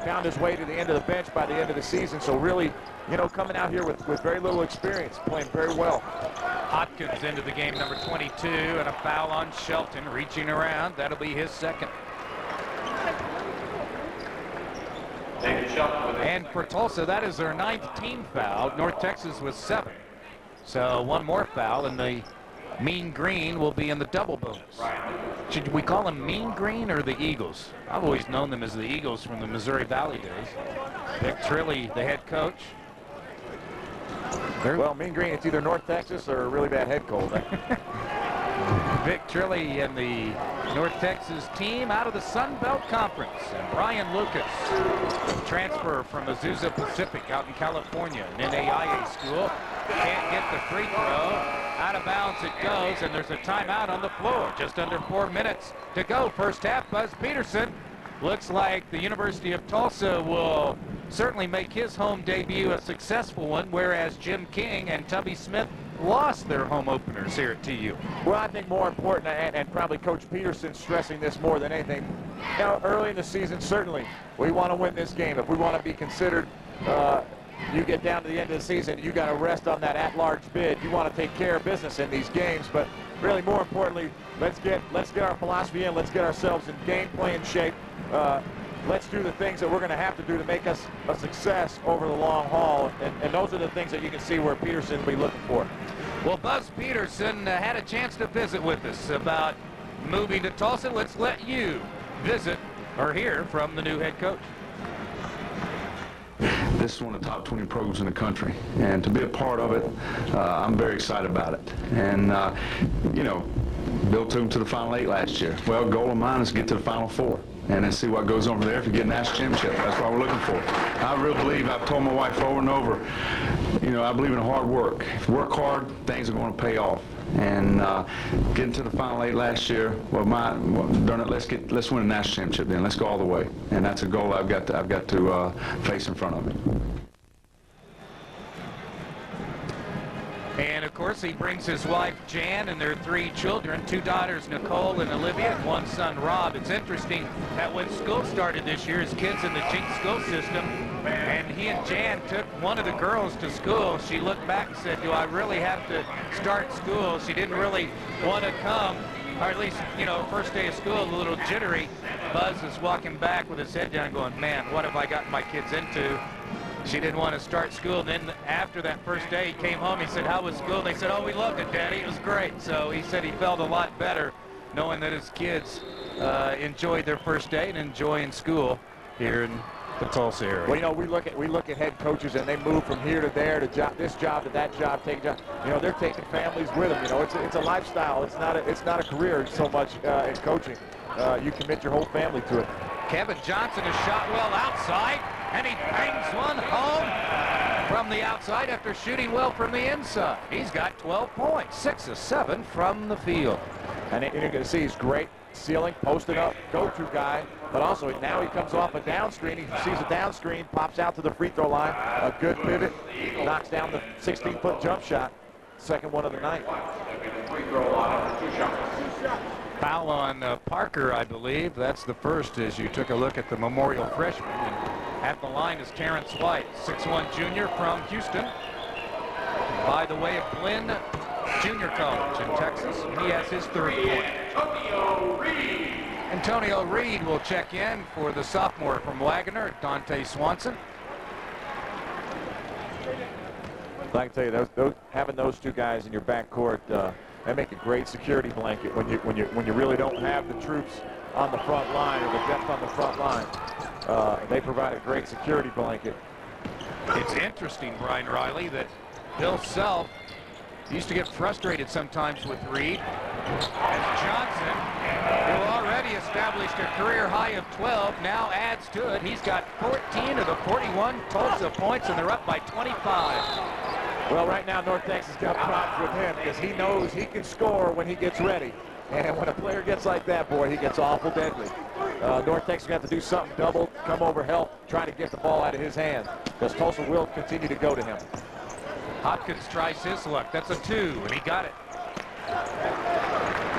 found his way to the end of the bench by the end of the season. So really, you know, coming out here with very little experience, playing very well. Hopkins into the game, number 22, and a foul on Shelton, reaching around. That'll be his second. And for Tulsa, that is their 9th team foul. North Texas was 7. So one more foul, and the Mean Green will be in the double bonus. Should we call them Mean Green or the Eagles? I've always known them as the Eagles from the Missouri Valley days. Vic Trilly, the head coach. Well, Mean Green, it's either North Texas or a really bad head cold. Vic Trilly and the North Texas team out of the Sun Belt Conference. And Brian Lucas, transfer from Azusa Pacific out in California, an NAIA school. Can't get the free throw. Out of bounds it goes, and there's a timeout on the floor. Just under 4 minutes to go. First half, Buzz Peterson. Looks like the University of Tulsa will certainly make his home debut a successful one, whereas Jim King and Tubby Smith lost their home openers here at TU. Well, I think more important, and probably Coach Peterson stressing this more than anything, you know, early in the season, certainly, we want to win this game. If we want to be considered, you get down to the end of the season, you got to rest on that at-large bid. You want to take care of business in these games, but really more importantly, let's get our philosophy in, let's get ourselves in game playing shape. Let's do the things that we're going to have to do to make us a success over the long haul, and those are the things that you can see where Peterson will be looking for. Well, Buzz Peterson had a chance to visit with us about moving to Tulsa. Let's let you visit or hear from the new head coach. This is one of the top 20 programs in the country, and to be a part of it, I'm very excited about it. And, you know, Bill took them to the Final 8 last year. Well, goal of mine is to get to the Final 4 and then see what goes on from there if you get a national championship. That's what we're looking for. I really believe, I've told my wife over and over, you know, I believe in hard work. If you work hard, things are going to pay off. And getting to the Final 8 last year, darn it, let's win a national championship then. Let's go all the way. And that's a goal I've got to face in front of me. And, of course, he brings his wife, Jan, and their 3 children, 2 daughters, Nicole and Olivia, and 1 son, Rob. It's interesting that when school started this year, his kids in the Chink school system, and he and Jan took one of the girls to school. She looked back and said, do I really have to start school? She didn't really want to come, or at least, you know, first day of school, a little jittery. Buzz is walking back with his head down going, man, what have I gotten my kids into? She didn't want to start school. And then after that first day, he came home. He said, how was school? And they said, oh, we loved it, Daddy. It was great. So he said he felt a lot better knowing that his kids enjoyed their first day and enjoying school here in the Tulsa area. Well, you know, we look at head coaches, and they move from here to there, to this job to that job, take job. You know, they're taking families with them. You know, it's a lifestyle. It's not a career so much in coaching. You commit your whole family to it. Kevin Johnson has shot well outside, and he bangs one home from the outside after shooting well from the inside. He's got 12 points, 6 of 7 from the field. And you're going to see he's great sealing, posted up, go-to guy. But also now he comes off a down screen. He sees a down screen, pops out to the free throw line. A good pivot, knocks down the 16-foot jump shot. Second one of the night. Foul on Parker, I believe. That's the first as you took a look at the Memorial freshman. And at the line is Terrence White, 6'1 junior from Houston. By the way of Glenn Junior College in Texas. He has his third point. Antonio Reed will check in for the sophomore from Wagner, Dante Swanson. I can tell you, having those two guys in your backcourt, they make a great security blanket when you really don't have the troops on the front line or the depth on the front line. They provide a great security blanket. It's interesting, Brian Riley, that Bill Self used to get frustrated sometimes with Reed. As Johnson, who already established a career high of 12, now adds to it. He's got 14 of the 41 Tulsa points, and they're up by 25. Well, right now, North Texas got props with him because he knows he can score when he gets ready. And when a player gets like that, boy, he gets awful deadly. North Texas got to do something double, come over, help, try to get the ball out of his hands because Tulsa will continue to go to him. Hopkins tries his luck. That's a 2, and he got it.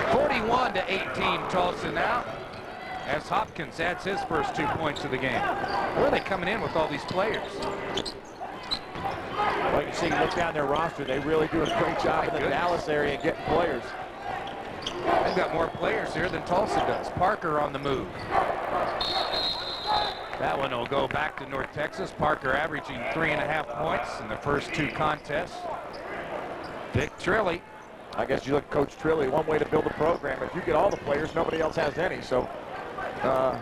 41-18 Tulsa now as Hopkins adds his first 2 points of the game. Where are they coming in with all these players? Well, you see, look down their roster. They really do a great job in the Dallas area and getting players. They've got more players here than Tulsa does. Parker on the move. That one will go back to North Texas. Parker averaging 3.5 points in the first 2 contests. Vic Trilly. I guess you look at Coach Trilly, one way to build a program. If you get all the players, nobody else has any. So,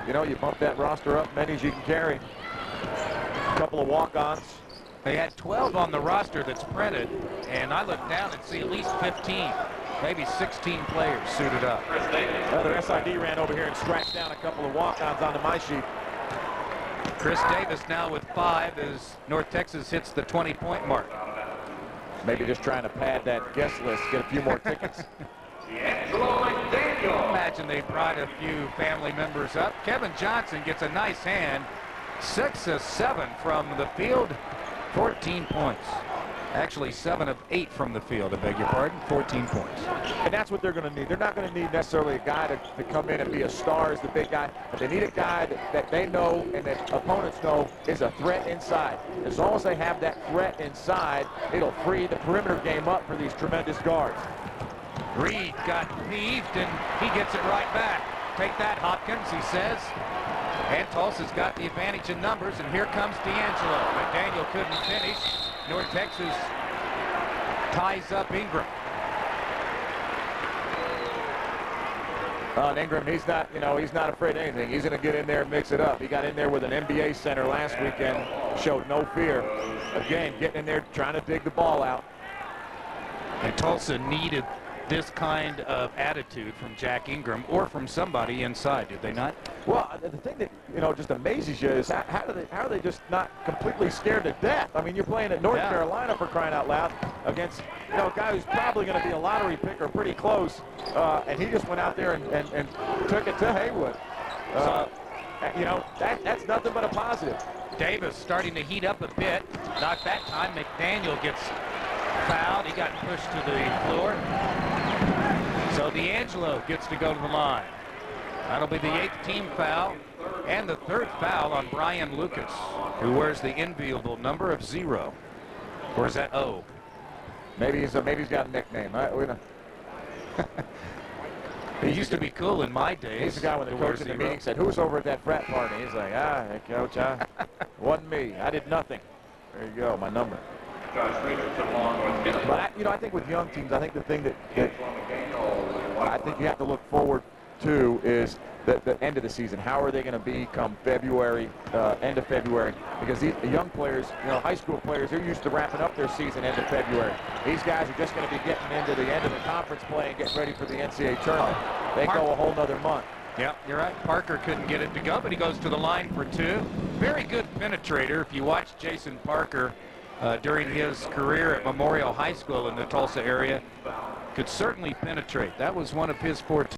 you bump that roster up many as you can carry. A couple of walk-ons. They had 12 on the roster that's printed, and I look down and see at least 15, maybe 16 players suited up. Their SID ran over here and scratched down a couple of walk-ons onto my sheet. Chris Davis now with 5 as North Texas hits the 20-point mark. Maybe just trying to pad that guest list, get a few more tickets. Imagine they brought a few family members up. Kevin Johnson gets a nice hand. 6 of 7 from the field. 14 points. Actually, 7 of 8 from the field, I beg your pardon. 14 points. And that's what they're going to need. They're not going to need necessarily a guy to come in and be a star as the big guy, but they need a guy that they know and that opponents know is a threat inside. As long as they have that threat inside, it'll free the perimeter game up for these tremendous guards. Reed got peeved, and he gets it right back. Take that, Hopkins, he says. And Tulsa's got the advantage in numbers, and here comes D'Angelo. McDaniel couldn't finish. North Texas ties up Ingram. Ingram, he's not afraid of anything. He's going to get in there and mix it up. He got in there with an NBA center last weekend, showed no fear. Again, getting in there, trying to dig the ball out. And Tulsa needed this kind of attitude from Jack Ingram or from somebody inside, did they not? Well, the thing that just amazes you is how are they just not completely scared to death? I mean, you're playing at North Carolina, for crying out loud, against a guy who's probably going to be a lottery pick or pretty close, and he just went out there and took it to Haywood. That's nothing but a positive. Davis starting to heat up a bit. Not that time. McDaniel gets fouled. He got pushed to the floor. So D'Angelo gets to go to the line. That'll be the 8th team foul and the 3rd foul on Brian Lucas, who wears the enviable number of 0. Or is that O? Maybe he's got a nickname. He used to be cool in my days. He's the guy when the coach in the meeting said, "Who's over at that frat party?" He's like, "Hey, coach, wasn't me. I did nothing." There you go, my number. But I think with young teams, I think the thing that I think you have to look forward to is the end of the season. How are they going to be come February, end of February? Because the young players, high school players, they're used to wrapping up their season end of February. These guys are just going to be getting into the end of the conference play and getting ready for the NCAA tournament. They go a whole nother month. Yeah, you're right. Parker couldn't get it to go, but he goes to the line for 2. Very good penetrator. If you watch Jason Parker during his career at Memorial High School in the Tulsa area, could certainly penetrate. That was one of his fortes.